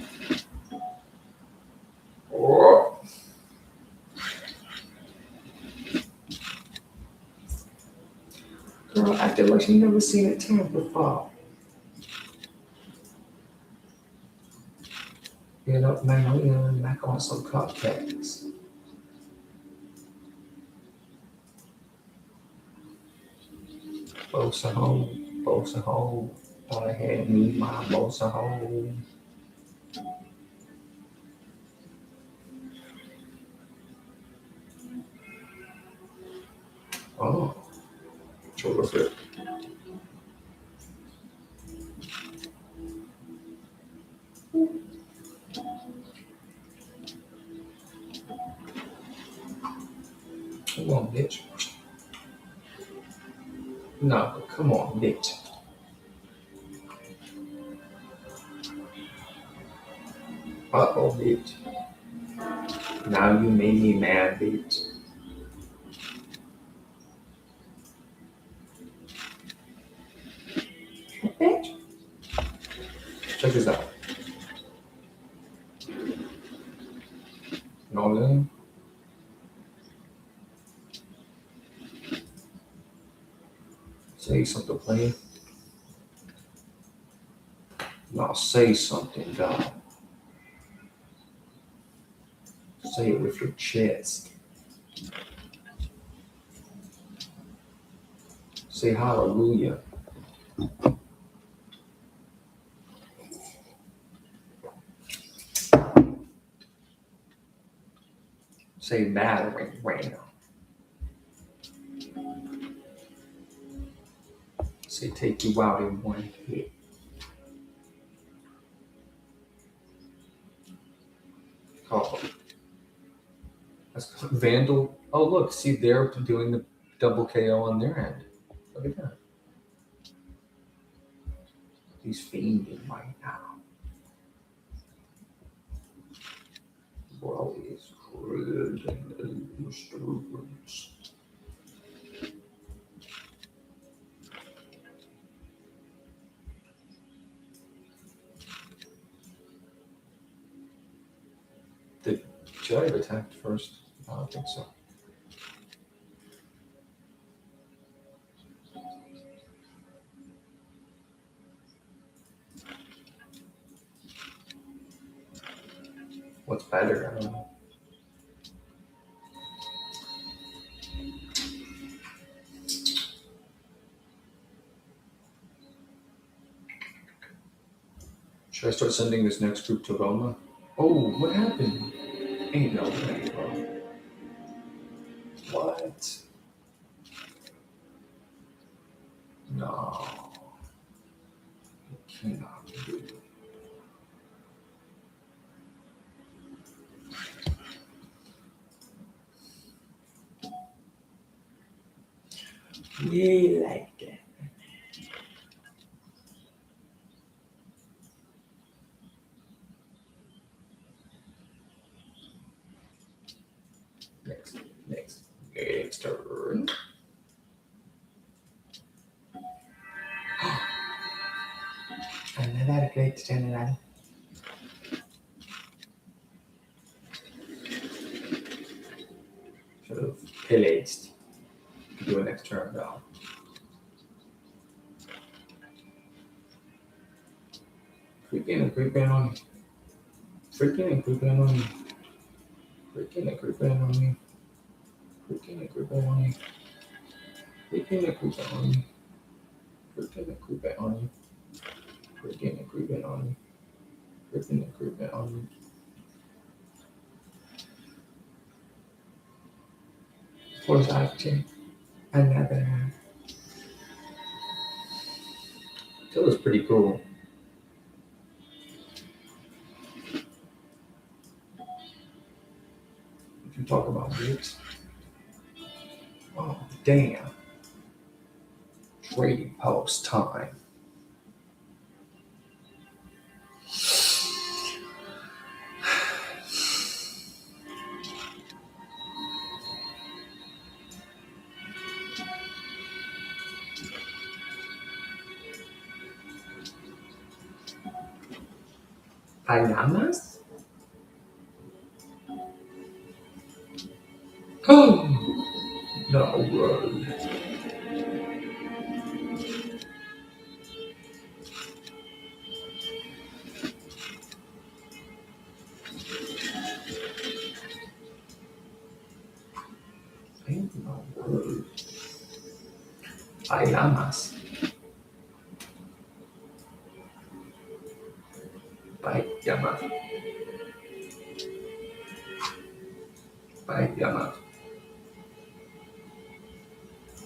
Oh. Girl acted like she never seen a tent before. Get up, man, we gonna knock on some cupcakes. Bosa hole. Go ahead and meet my bosa hole. Oh, terrific. Come on, bitch. No, come on, bitch. Uh-oh, bitch. Now you made me mad, bitch. Bitch. Check this out. Nolan. Say something, player. Now say something, God. Say it with your chest. Say hallelujah. Say battering ram. Say take you out in one hit. Oh, that's Vandal. Oh, look, see, they're doing the double KO on their end. Look at that. He's fiending right now. Bro is creating a disturbance. Should I have attacked first? I don't think so. What's better? I don't know. Should I start sending this next group to Roma? Oh, what happened? Ain't no way, bro. No. You cannot do it. We like it. Next turn. Another great general. Should have pillaged. Do it next turn though. Creeping and creeping on me. Freaking and creeping on me. Freaking and creeping on me. Freaking and creeping on me. Freaking and creeping on me. Freaking and creeping on me. Freaking and creeping on me. Freaking and creeping on me. Voice acting. Another one. That was pretty cool. If you talk about this. Oh, damn. Trading post time. Pajamas? Oh, no way. Ain't no way. Pajamas. Pajamas. Pajamas.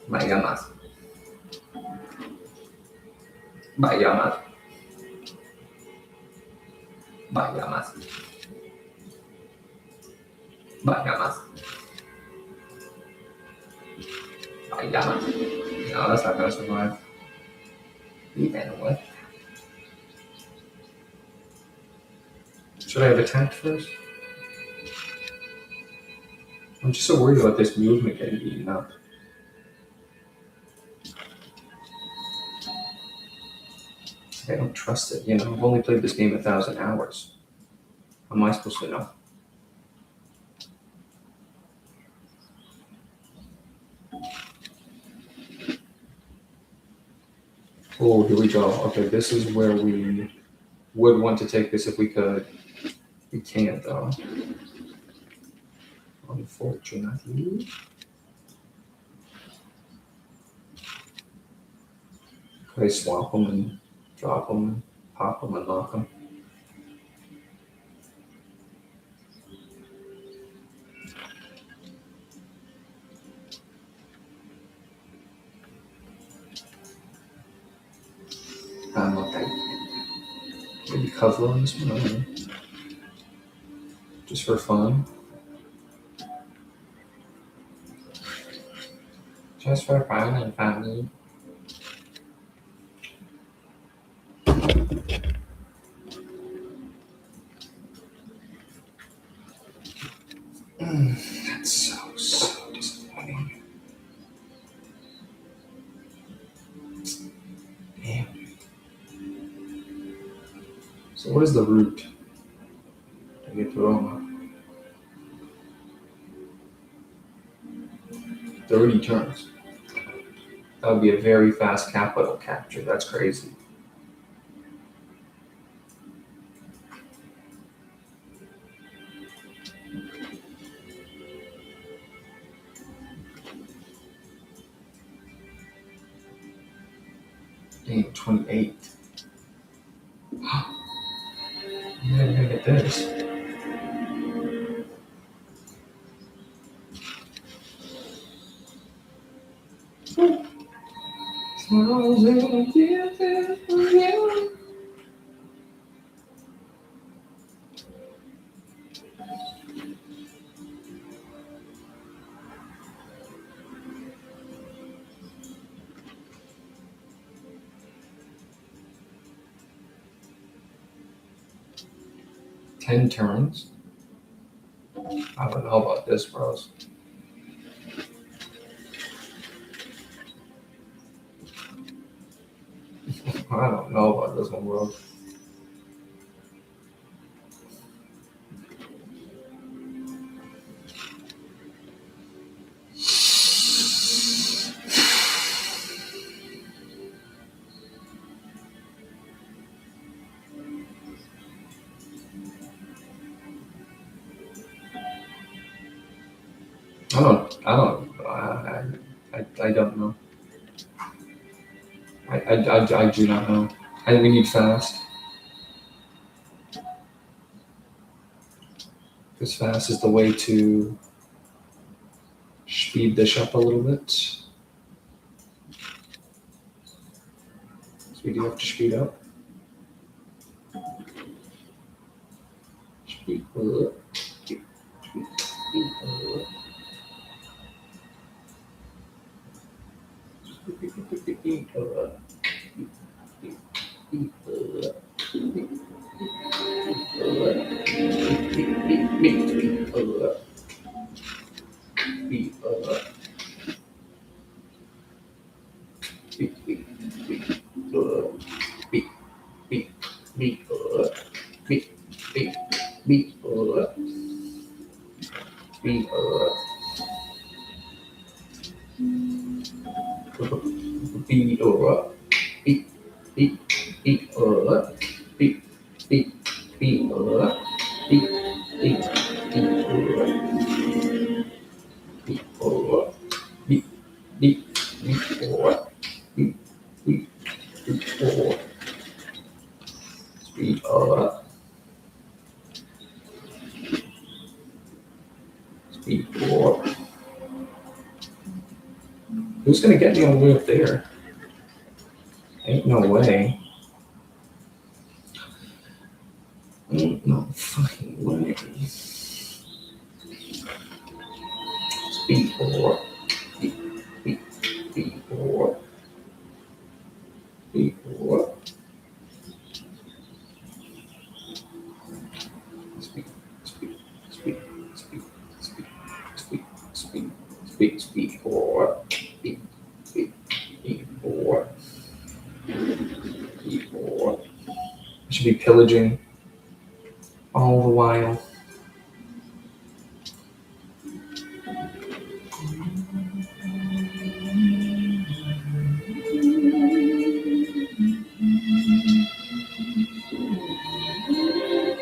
Pajamas. Pajamas. Pajamas. Pajamas. Pajamas. No, that's not gonna survive. Even with. Should I have attacked first? I'm just so worried about this movement getting eaten up. I don't trust it. You know, I've only played this game 1,000 hours. How am I supposed to know? Oh, here we go. Okay, this is where we would want to take this if we could. We can't, though. Unfortunately. Could I swap them and drop them, pop them and lock them? Okay. Maybe cover on this one, I don't know. Just for fun. Just for fun and family. That's so disappointing. Damn. So what is the route to get to Roma? 30 turns. That would be a very fast capital capture. That's crazy. Dang, 28. I'm never gonna get this. 1,000 kisses for you. Ten turns. I don't know about this, bros. I don't know about this one, bro. I don't know. I do not know. I think we need fast. Because fast is the way to speed this up a little bit. So we do have to speed up. Speed up. Speed up. Who's gonna get me all the way up there? Ain't no way. Ain't no fucking way. Speed 4. Speed 4. Speed 4. Speed 4. Speed 4. Speed 4. I should be pillaging all the while.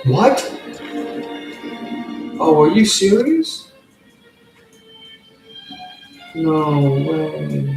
What? Oh, are you serious? No way.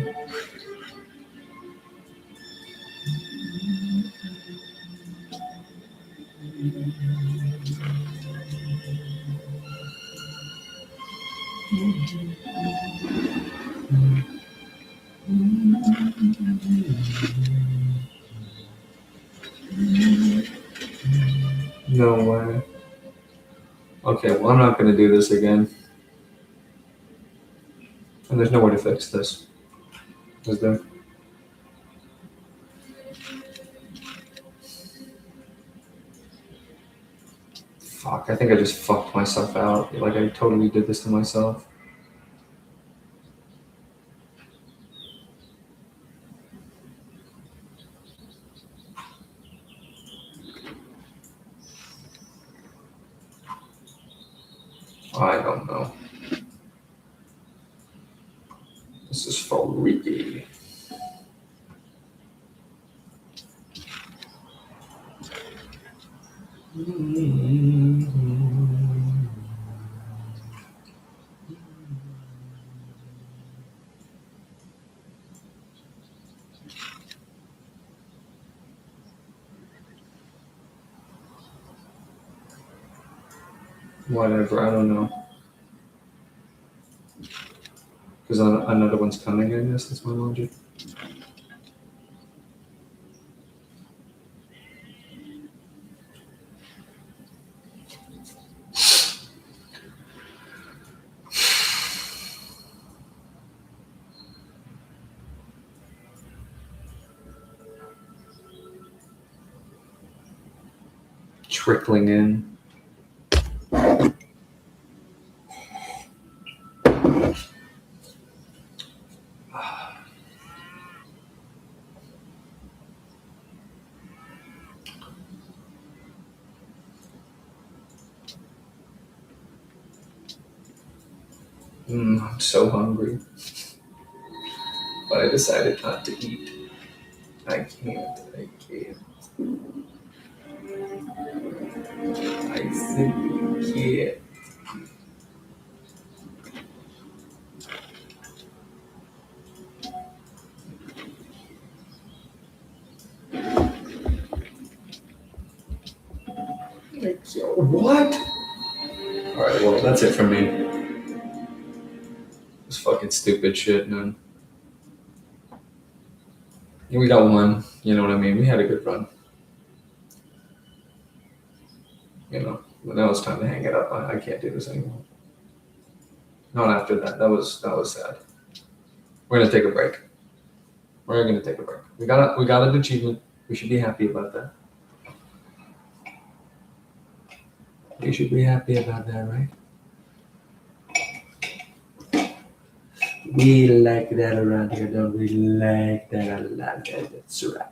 No way. Okay, well, I'm not going to do this again. And there's no way to fix this. Is there? Fuck, I think I just fucked myself out. Like, I totally did this to myself. I don't know. This is freaky. Whatever, I don't know. Because another one's coming, I guess, that's my logic. trickling in. I'm so hungry. But I decided not to eat. I can't. I simply can't. What? Alright, well, that's it for me. This fucking stupid shit, man. We got one, you know what I mean? We had a good run. You know, but now it's time to hang it up. I can't do this anymore. Not after that. That was sad. We're gonna take a break. We're gonna take a break. We got an achievement. We should be happy about that. We should be happy about that, right? We like that around here, don't we? Like that a lot. That's right.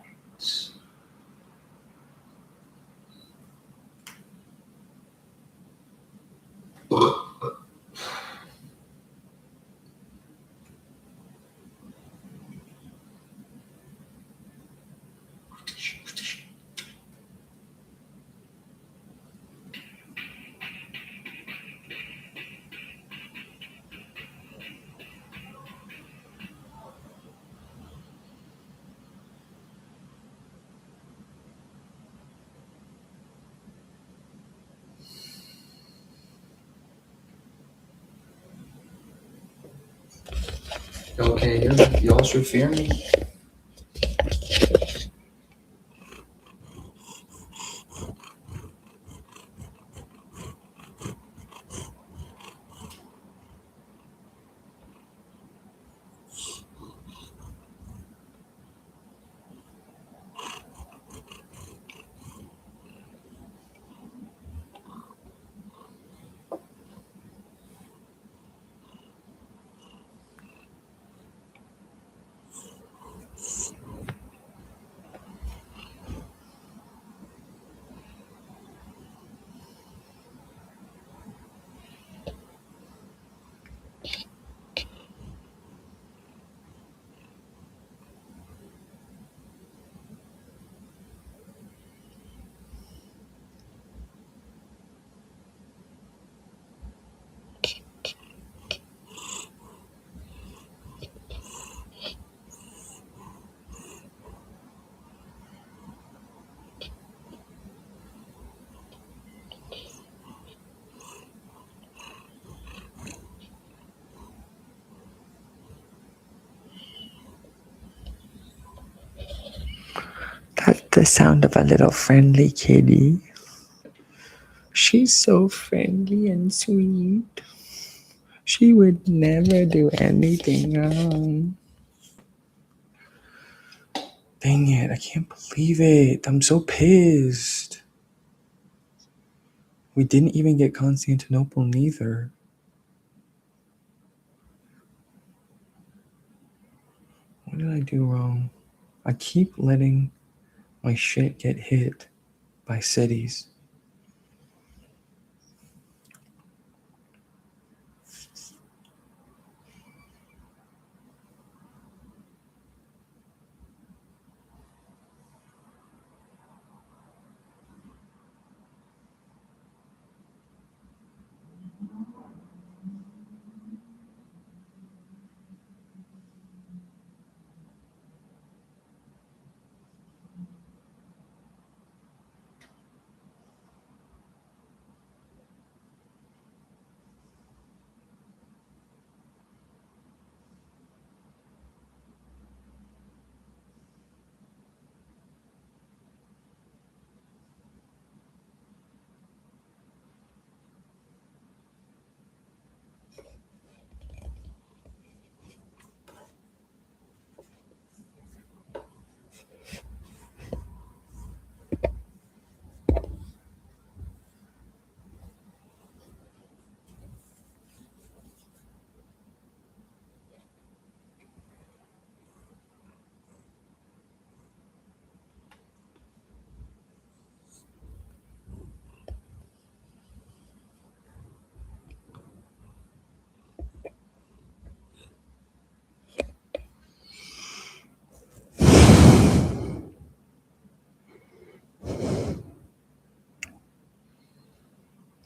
Okay, y'all should fear me. That's the sound of a little friendly kitty. She's so friendly and sweet. She would never do anything wrong. Dang it, I can't believe it. I'm so pissed. We didn't even get Constantinople neither. What did I do wrong? I keep letting my shit get hit by cities.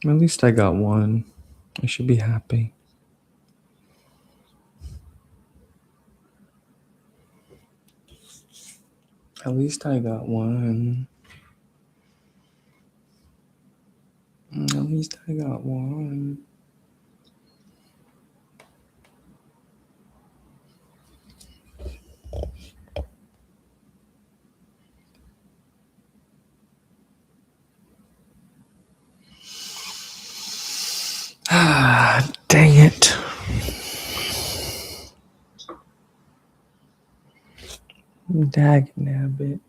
At least I got one. I should be happy. At least I got one. At least I got one. Ah, dang it. Dagnabbit.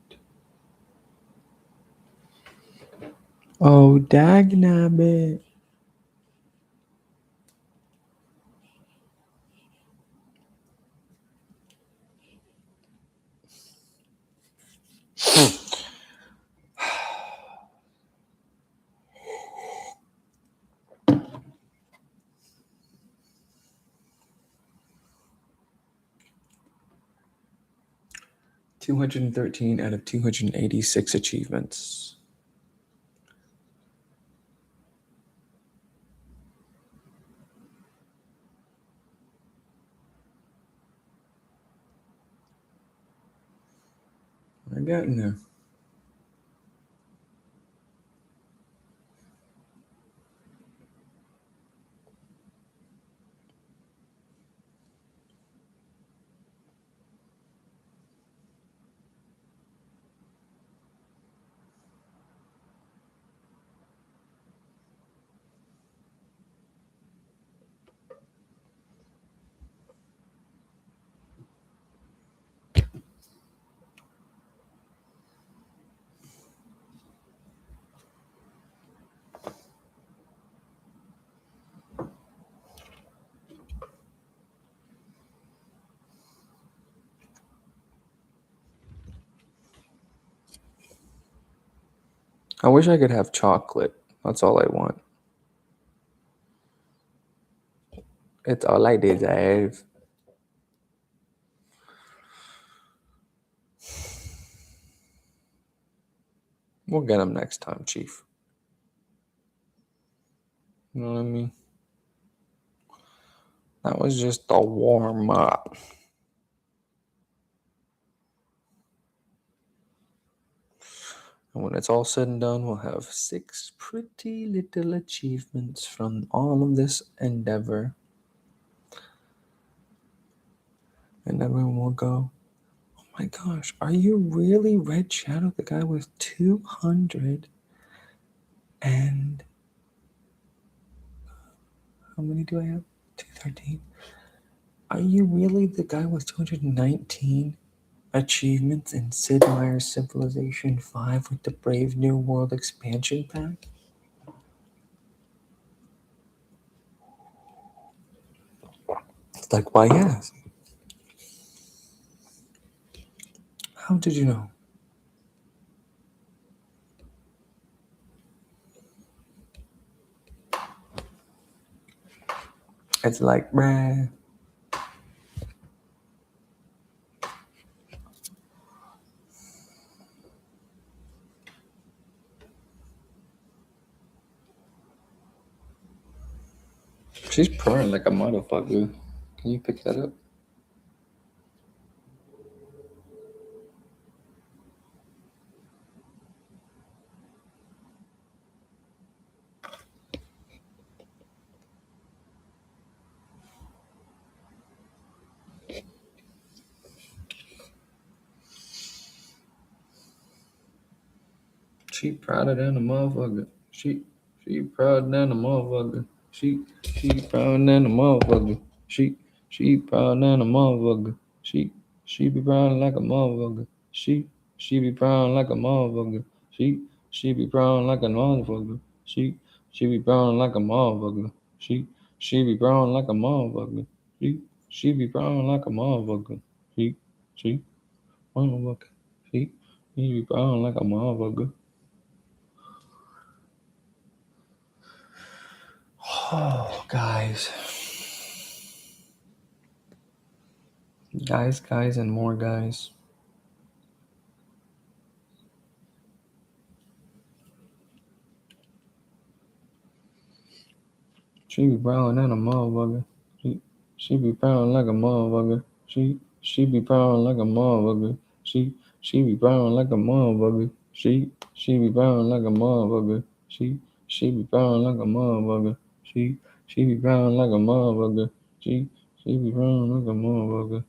Oh, dagnabbit. $213 out of 286 achievements. I got in there. I wish I could have chocolate. That's all I want. It's all I deserve. We'll get him next time, Chief. You know what I mean? That was just a warm up. And when it's all said and done, we'll have 6 pretty little achievements from all of this endeavor. And everyone will go, oh my gosh, are you really Red Shadow, the guy with 200 and how many do I have? 213. Are you really the guy with 219 achievements in Sid Meier's Civilization 5 with the Brave New World expansion pack? It's like, why yes? How did you know? It's like, bruh. She's purring like a motherfucker. Can you pick that up? She prouder than a motherfucker. She prouder than a motherfucker. She prouder than a motherfucker. She prouder than a motherfucker. She be proud like a motherfucker. She be proud like a motherfucker. She be proud like a motherfucker. She be proud like a motherfucker. She be proud like a motherfucker. She be proud like a motherfucker. She motherfucker. She be proud like a motherfucker. Oh, guys, and more guys. She be brown and a motherfucker. She be brown like a motherfucker. She be brown like a motherfucker. She be brown like a motherfucker. She be brown like a motherfucker. She be brown like a motherfucker. She be brown like a motherfucker. She be brown like a motherfucker.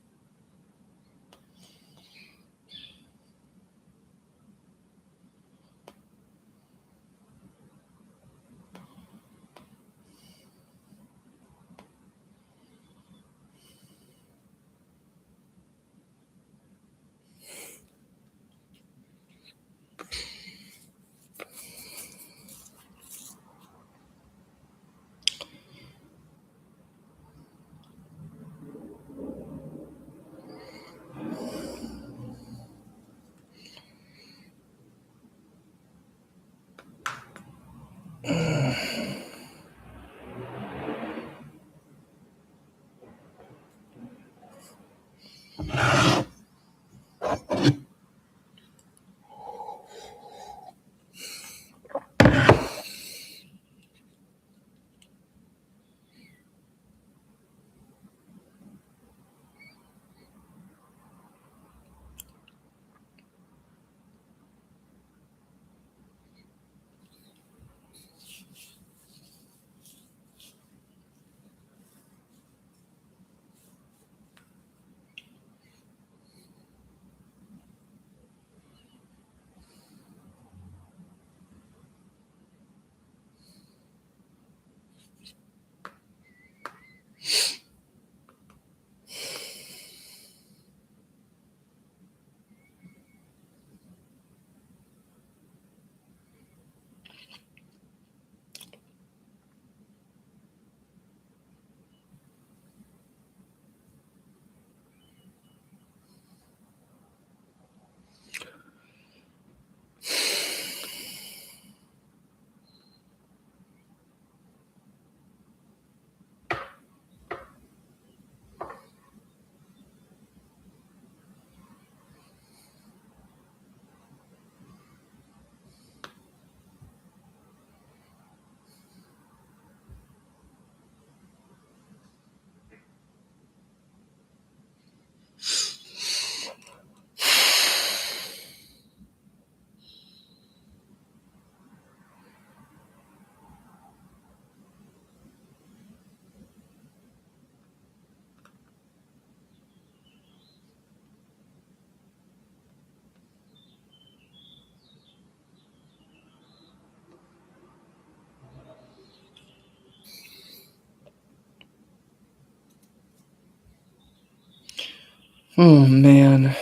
Oh man.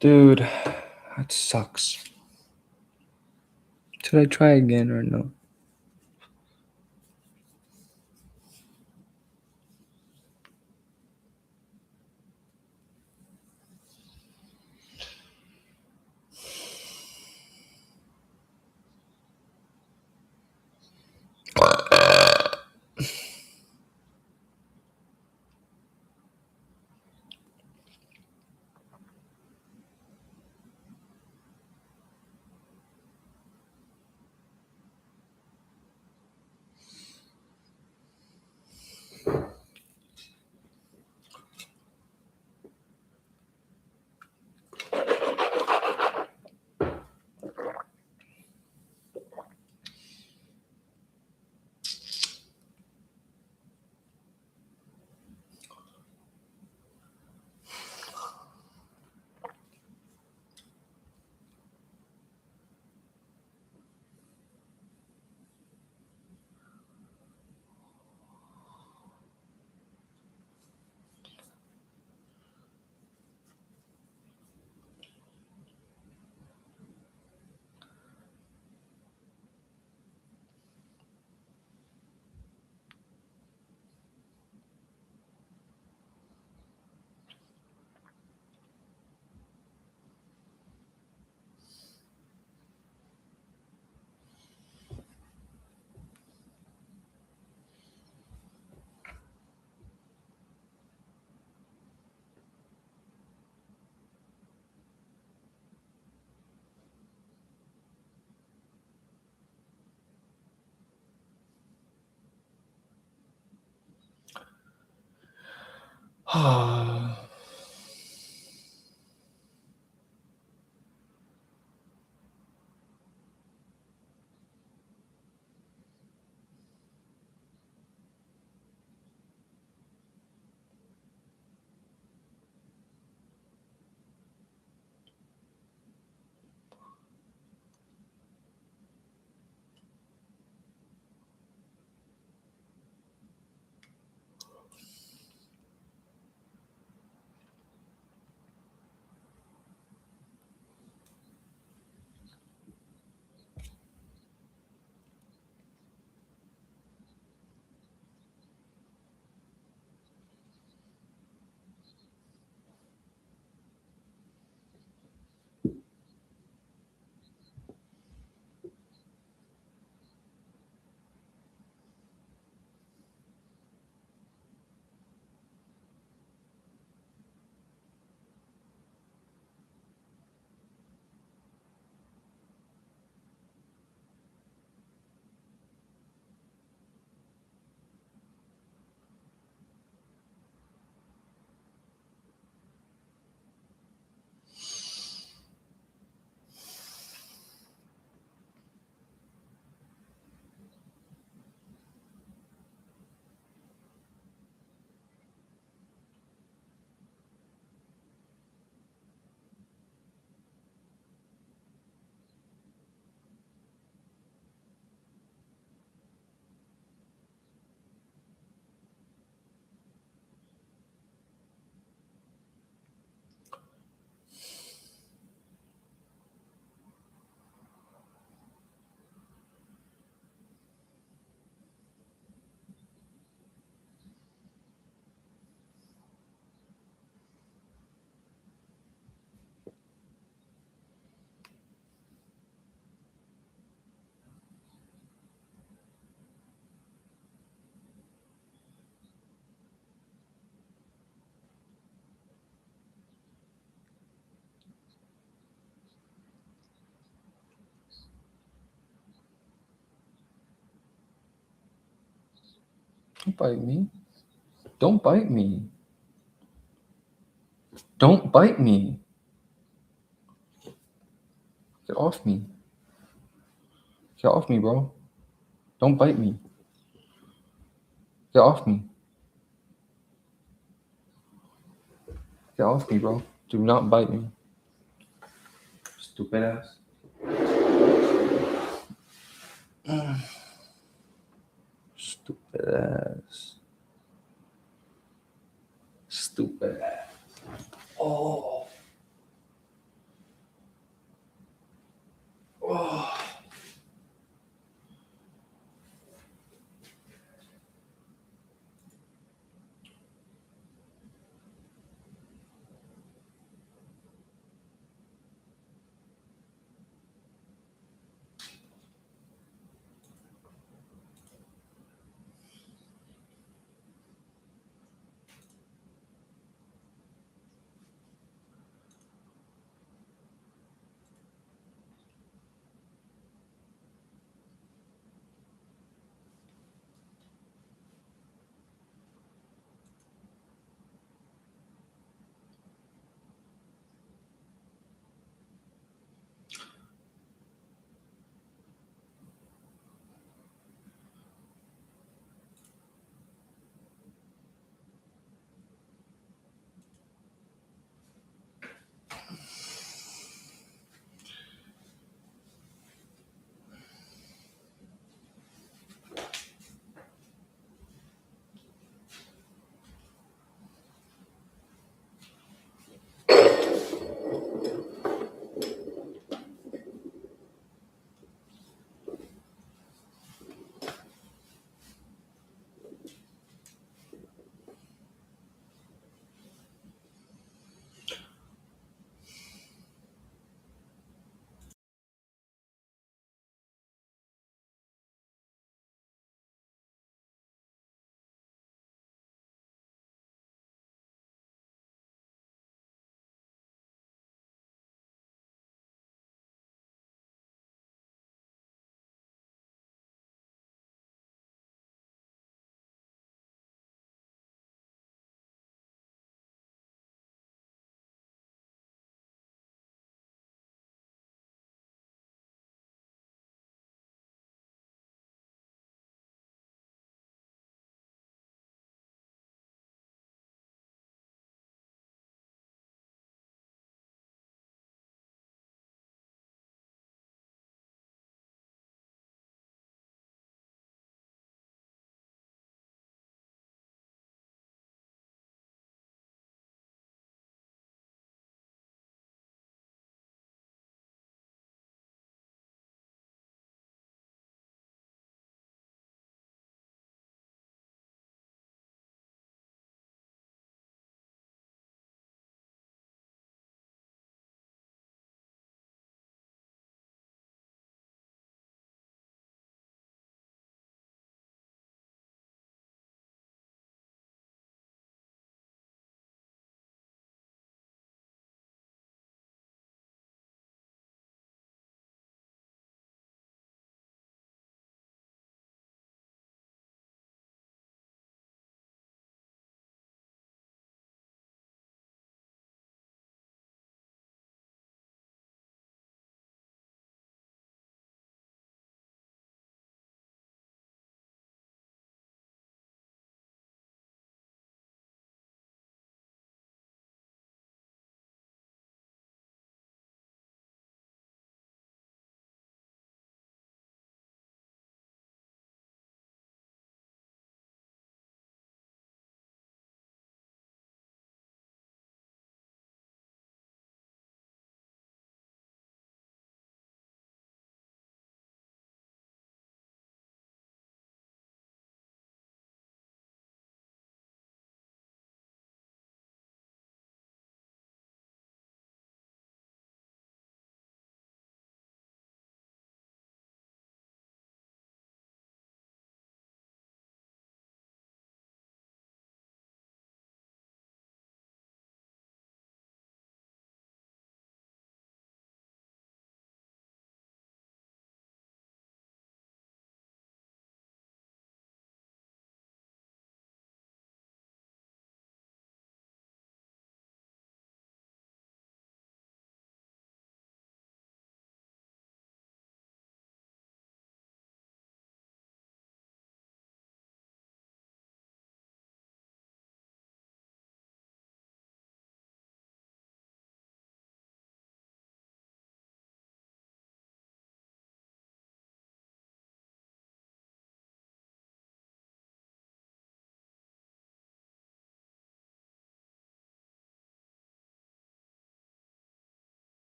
Dude, that sucks. Should I try again or no? Don't bite me. Don't bite me. Don't bite me. Get off me. Get off me, bro. Don't bite me. Get off me. Get off me, bro. Do not bite me. Stupid ass. Stupid ass. Stupid